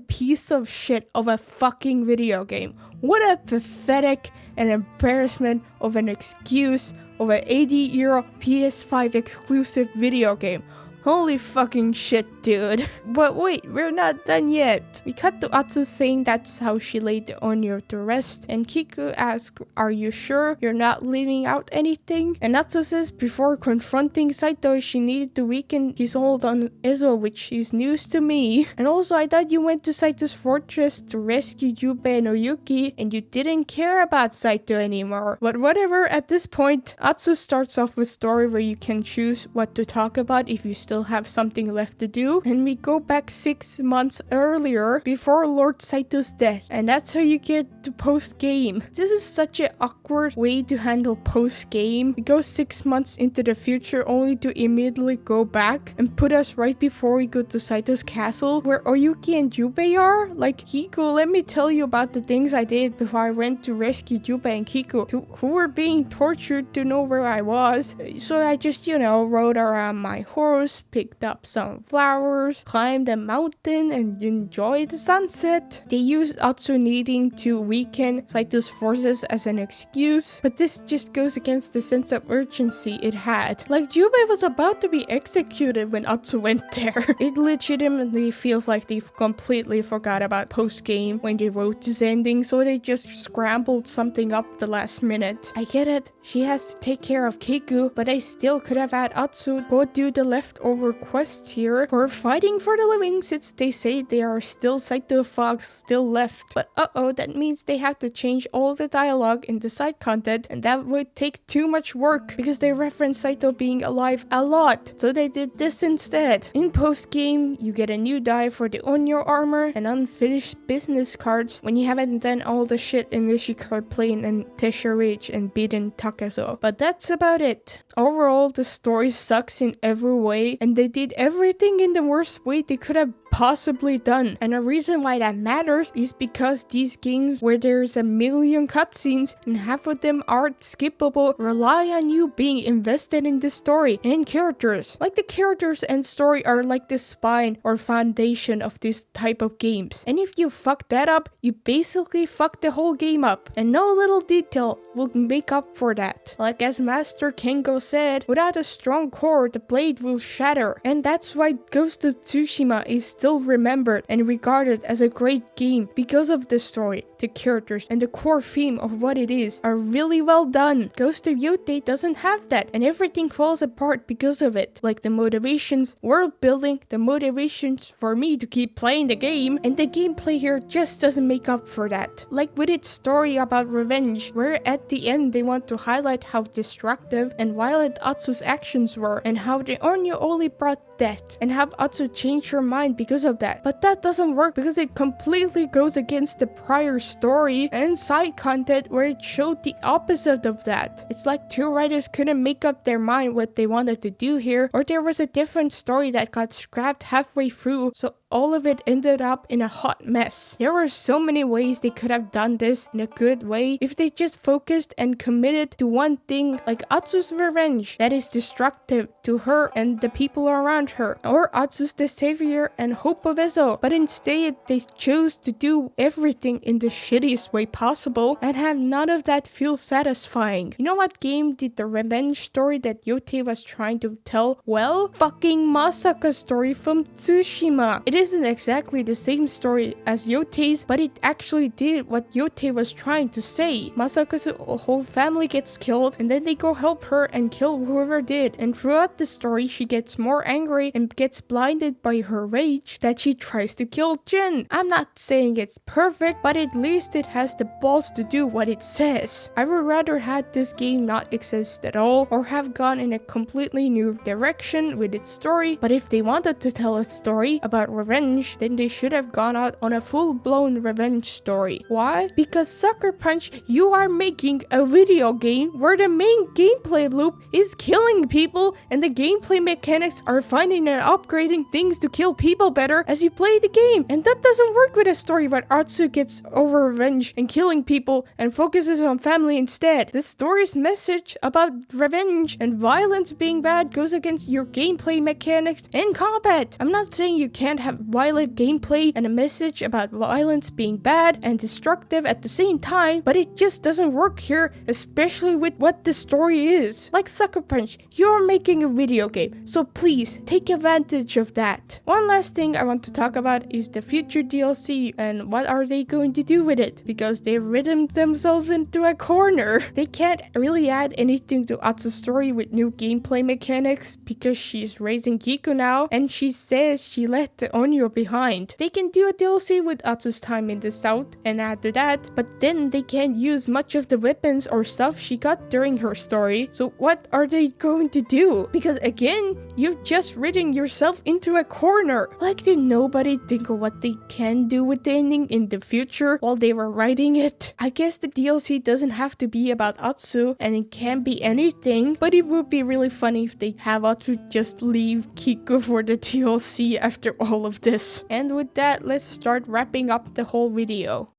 A: piece of shit of a fucking video game. What a pathetic and embarrassment of an excuse of an 80-euro PS5 exclusive video game. Holy fucking shit, dude. But wait, we're not done yet. We cut to Atsu saying that's how she laid the Onyo to rest, and Kiku asks, are you sure you're not leaving out anything? And Atsu says before confronting Saito, she needed to weaken his hold on Ezo, which is news to me. And also, I thought you went to Saito's fortress to rescue Jubei and Oyuki, and you didn't care about Saito anymore. But whatever, at this point, Atsu starts off with a story where you can choose what to talk about if you still have something left to do, and we go back 6 months earlier before Lord Saito's death, and that's how you get to post-game. This is such an awkward way to handle post-game. We go 6 months into the future only to immediately go back and put us right before we go to Saito's castle where Oyuki and Jubei are. Like, Kiku, let me tell you about the things I did before I went to rescue Jubei and Kiku, who were being tortured to know where I was. So I just, rode around my horse, picked up some flowers, climbed a mountain, and enjoyed the sunset. They used Atsu needing to weaken Saito's forces as an excuse, but this just goes against the sense of urgency it had. Like, Jubei was about to be executed when Atsu went there. It legitimately feels like they've completely forgot about post-game when they wrote this ending, so they just scrambled something up the last minute. I get it, she has to take care of Kiku, but I still could have had Atsu go do the leftover quests here for fighting for the living, since they say there are still Saito Fogs still left. But that means they have to change all the dialogue in the side content, and that would take too much work because they reference Saito being alive a lot, so they did this instead. In post-game, you get a new die for the Onyo armor and unfinished business cards when you haven't done all the shit in Nishikar Plain and Tesha Ridge and beaten Takazo. But that's about it. Overall, the story sucks in every way, and they did everything in the worst way they could have possibly done. And the reason why that matters is because these games where there's a million cutscenes and half of them aren't skippable rely on you being invested in the story and characters. Like, the characters and story are like the spine or foundation of this type of games. And if you fuck that up, you basically fuck the whole game up. And no little detail will make up for that. Like, as Master Kengo said, without a strong core, the blade will shatter. And that's why Ghost of Tsushima is still remembered and regarded as a great game, because of the story, the characters, and the core theme of what it is are really well done. Ghost of Yotei doesn't have that, and everything falls apart because of it. Like the motivations, world building, the motivations for me to keep playing the game, and the gameplay here just doesn't make up for that. Like with its story about revenge, where at the end they want to highlight how destructive and violent Atsu's actions were, and how the Onyo only brought death, and have Atsu change her mind because of that. But that doesn't work because it completely goes against the prior story and side content where it showed the opposite of that. It's like two writers couldn't make up their mind what they wanted to do here, or there was a different story that got scrapped halfway through, so all of it ended up in a hot mess. There were so many ways they could have done this in a good way if they just focused and committed to one thing, like Atsu's revenge that is destructive to her and the people around her, or Atsu's the savior and hope of Ezo. But instead they chose to do everything in the shittiest way possible and have none of that feel satisfying. You know what game did the revenge story that Yotei was trying to tell well? Fucking Masaka's story from Tsushima. It isn't exactly the same story as Yotei's, but it actually did what Yotei was trying to say. Masaka's whole family gets killed and then they go help her and kill whoever did, and throughout the story she gets more angry and gets blinded by her rage that she tries to kill Jin. I'm not saying it's perfect, but at least it has the balls to do what it says. I would rather had this game not exist at all or have gone in a completely new direction with its story, but if they wanted to tell a story about revenge, then they should have gone out on a full-blown revenge story. Why? Because Sucker Punch, you are making a video game where the main gameplay loop is killing people and the gameplay mechanics are finding and upgrading things to kill people better as you play the game, and that doesn't work with a story where Atsu gets over revenge and killing people and focuses on family instead. The story's message about revenge and violence being bad goes against your gameplay mechanics and combat. I'm not saying you can't have violent gameplay and a message about violence being bad and destructive at the same time, but it just doesn't work here, especially with what the story is. Like Sucker Punch, you're making a video game, so please take advantage of that. One last thing I want to talk about is the future DLC and what are they going to do with it, because they've ridden themselves into a corner. They can't really add anything to Atsu's story with new gameplay mechanics because she's raising Kiku now and she says she left the Onyo behind. They can do a DLC with Atsu's time in the south and add to that, but then they can't use much of the weapons or stuff she got during her story. So what are they going to do? Because again, you've just ridden yourself into a corner. Like, did nobody think of what they can do with the ending in the future while they were writing it? I guess the DLC doesn't have to be about Atsu and it can be anything, but it would be really funny if they have Atsu just leave Kiku for the DLC after all of this. And with that, let's start wrapping up the whole video.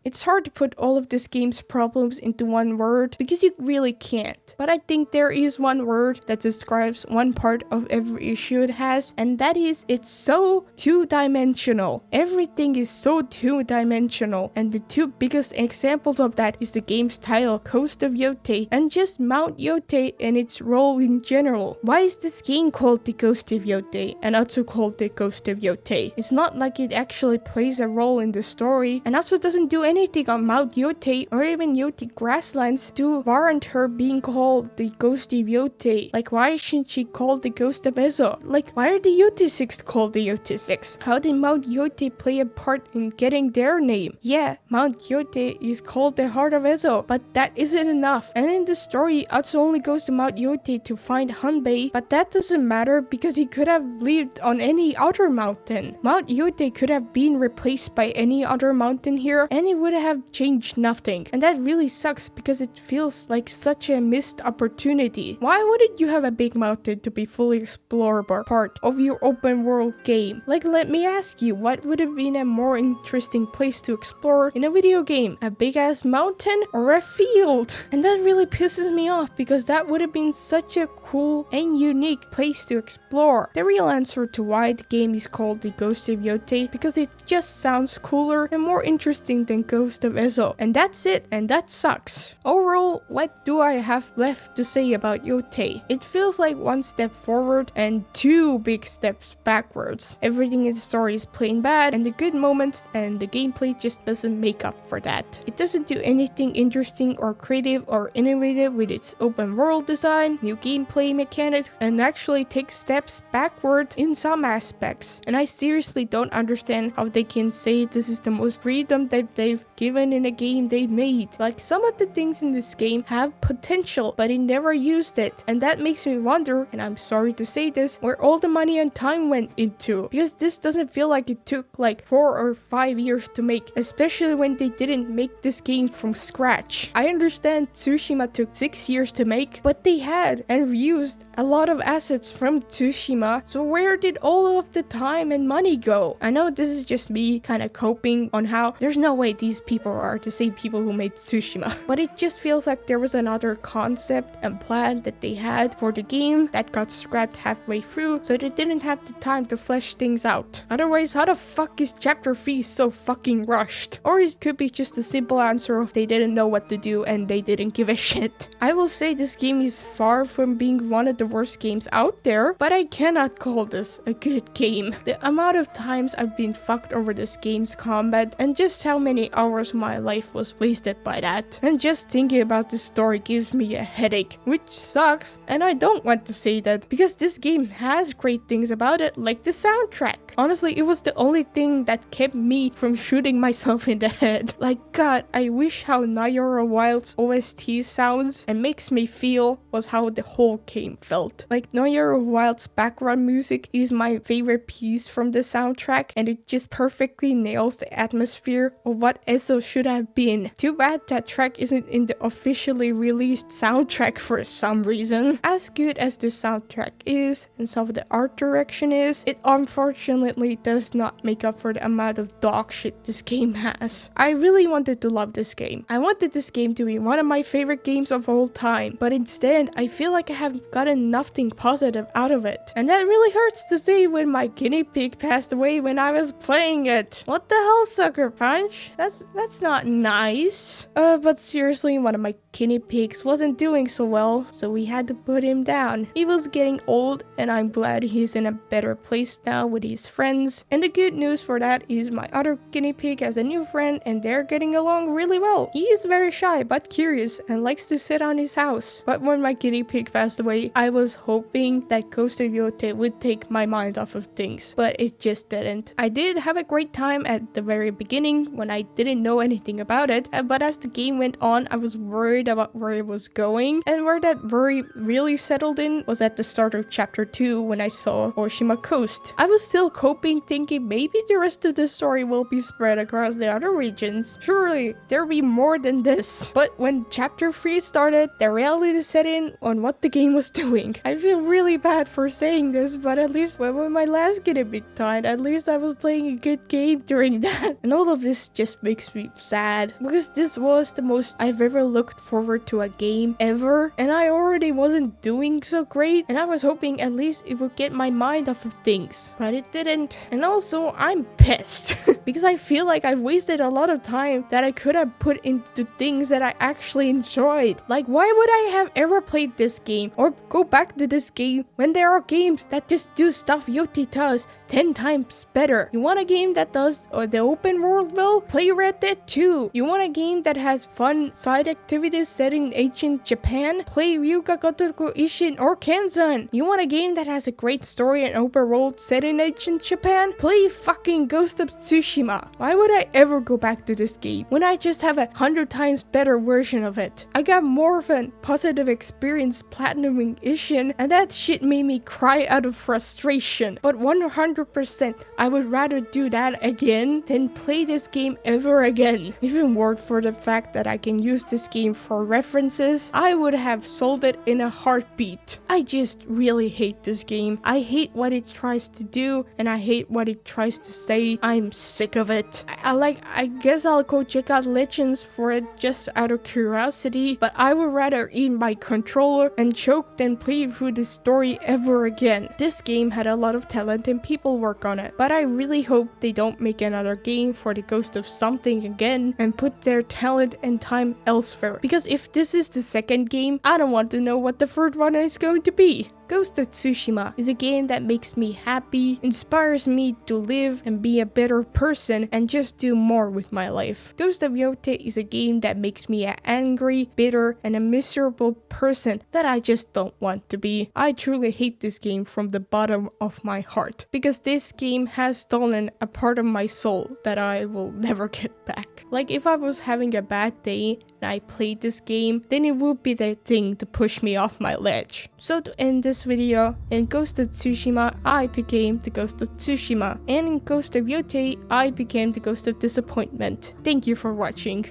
A: It's hard to put all of this game's problems into one word because you really can't. But I think there is one word that describes one part of every issue it has, and that is it's so two-dimensional. Everything is so two-dimensional, and the two biggest examples of that is the game's title, Ghost of Yotei, and just Mount Yotei and its role in general. Why is this game called the Ghost of Yotei and Atsu called the Ghost of Yotei? It's not like it actually plays a role in the story, and Atsu doesn't do anything on Mount Yotei or even Yotei grasslands to warrant her being called the Ghost of Yotei. Like, why shouldn't she call the Ghost of Ezo? Like, why are the Yotei 6 called the Yotei 6? How did Mount Yotei play a part in getting their name? Yeah, Mount Yotei is called the Heart of Ezo, but that isn't enough. And in the story, Atsu only goes to Mount Yotei to find Hanbei, but that doesn't matter because he could have lived on any other mountain. Mount Yotei could have been replaced by any other mountain here, and it would have changed nothing. And that really sucks because it feels like such a missed opportunity. Why wouldn't you have a big mountain to be fully explorable part of your open world game? Like, let me ask you, what would have been a more interesting place to explore in a video game? A big ass mountain or a field? And that really pisses me off because that would have been such a cool and unique place to explore. The real answer to why the game is called the Ghost of Yotei because it just sounds cooler and more interesting than Ghost of Ezo. And that's it, and that sucks. Overall, what do I have left to say about Yotei? It feels like one step forward and two big steps backwards. Everything in the story is plain bad, and the good moments and the gameplay just doesn't make up for that. It doesn't do anything interesting or creative or innovative with its open world design, new gameplay mechanics, and actually takes steps backward in some aspects. And I seriously don't understand how they can say this is the most freedom that they've given given in a game they made. Like, some of the things in this game have potential, but it never used it. And that makes me wonder, and I'm sorry to say this, where all the money and time went into. Because this doesn't feel like it took like 4 or 5 years to make, especially when they didn't make this game from scratch. I understand Tsushima took 6 years to make, but they had and reused a lot of assets from Tsushima, so where did all of the time and money go? I know this is just me kind of coping on how there's no way these people are the same people who made Tsushima, but it just feels like there was another concept and plan that they had for the game that got scrapped halfway through, so they didn't have the time to flesh things out. Otherwise, how the fuck is chapter 3 so fucking rushed? Or it could be just a simple answer of they didn't know what to do and they didn't give a shit. I will say this game is far from being one of the worst games out there, but I cannot call this a good game. The amount of times I've been fucked over this game's combat and just how many hours of my life was wasted by that. And just thinking about this story gives me a headache, which sucks, and I don't want to say that because this game has great things about it, like the soundtrack. Honestly, it was the only thing that kept me from shooting myself in the head. Like, God, I wish how Nayara Wild's OST sounds and makes me feel was how the whole game felt. Like, Nayara Wild's background music is my favorite piece from the soundtrack, and it just perfectly nails the atmosphere of what Ezo should have been. Too bad that track isn't in the officially released soundtrack for some reason. As good as the soundtrack is, and some of the art direction is, it unfortunately does not make up for the amount of dog shit this game has. I really wanted to love this game. I wanted this game to be one of my favorite games of all time, but instead, I feel like I have gotten nothing positive out of it. And that really hurts to say when my guinea pig passed away when I was playing it. What the hell, Sucker Punch? That's not nice. But seriously, one of my guinea pigs wasn't doing so well, so we had to put him down. He was getting old, and I'm glad he's in a better place now with his friends. And the good news for that is my other guinea pig has a new friend, and they're getting along really well. He is very shy but curious and likes to sit on his house. But when my guinea pig passed away, I was hoping that Ghost of Yotei would take my mind off of things, but it just didn't. I did have a great time at the very beginning when I didn't know anything about it, but as the game went on, I was worried about where it was going, and where that worry really settled in was at the start of chapter 2 when I saw Tsushima Coast. I was still coping, thinking maybe the rest of the story will be spread across the other regions. Surely there'll be more than this. But when chapter 3 started, the reality set in on what the game was doing. I feel really bad for saying this, but at least when my last guinea pig died, at least I was playing a good game during that. And all of this just makes me sad, because this was the most I've ever looked forward to a game ever, and I already wasn't doing so great, and I was hoping at least it would get my mind off of things, but it didn't. And also, I'm pissed because I feel like I've wasted a lot of time that I could have put into things that I actually enjoyed. Like, why would I have ever played this game or go back to this game when there are games that just do stuff Yotei does 10 times better? You want a game that does the open world well? Play Red Dead 2. You want a game that has fun side activities set in ancient Japan? Play Ryuga Gotoku Ishin or Kenzan. You want a game that has a great story and open world set in ancient Japan? Play fucking Ghost of Tsushima. Why would I ever go back to this game when I just have 100 times better version of it? I got more of a positive experience platinuming Ishin, and that shit made me cry out of frustration. But 100% I would rather do that again than play this game ever again. Even more for the fact that I can use this game for references, I would have sold it in a heartbeat. I just really hate this game. I hate what it tries to do, and I hate what it tries to say. I'm sick of it. I guess I'll go check out Legends for it just out of curiosity, but I would rather eat my controller and choke than play through this story ever again. This game had a lot of talent and people work on it, but I really hope they don't make another game for the Ghost of something again and put their talent and time elsewhere, because if this is the second game, I don't want to know what the third one is going to be. Ghost of Tsushima is a game that makes me happy, inspires me to live and be a better person and just do more with my life. Ghost of Yotei is a game that makes me an angry, bitter, and a miserable person that I just don't want to be. I truly hate this game from the bottom of my heart because this game has stolen a part of my soul that I will never get back. Like if I was having a bad day and I played this game, then it would be the thing to push me off my ledge. So to end this video, in Ghost of Tsushima, I became the Ghost of Tsushima, and in Ghost of Yotei, I became the Ghost of Disappointment. Thank you for watching.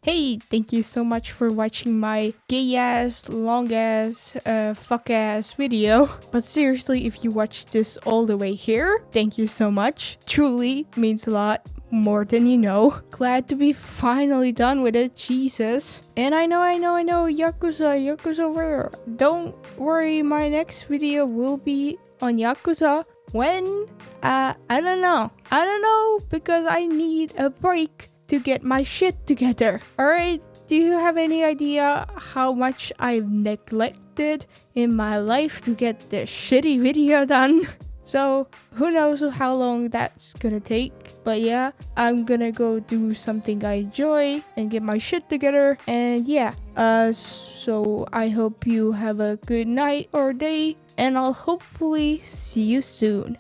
A: Hey, thank you so much for watching my gay-ass, long-ass, fuck-ass video. But seriously, if you watched this all the way here, thank you so much. Truly means a lot. More than you know. Glad to be finally done with it, Jesus. And I know, Yakuza rare. Don't worry, my next video will be on Yakuza. When? I don't know, because I need a break to get my shit together. Alright, do you have any idea how much I've neglected in my life to get this shitty video done? So, who knows how long that's gonna take. But yeah, I'm gonna go do something I enjoy and get my shit together. And yeah, so I hope you have a good night or day. And I'll hopefully see you soon.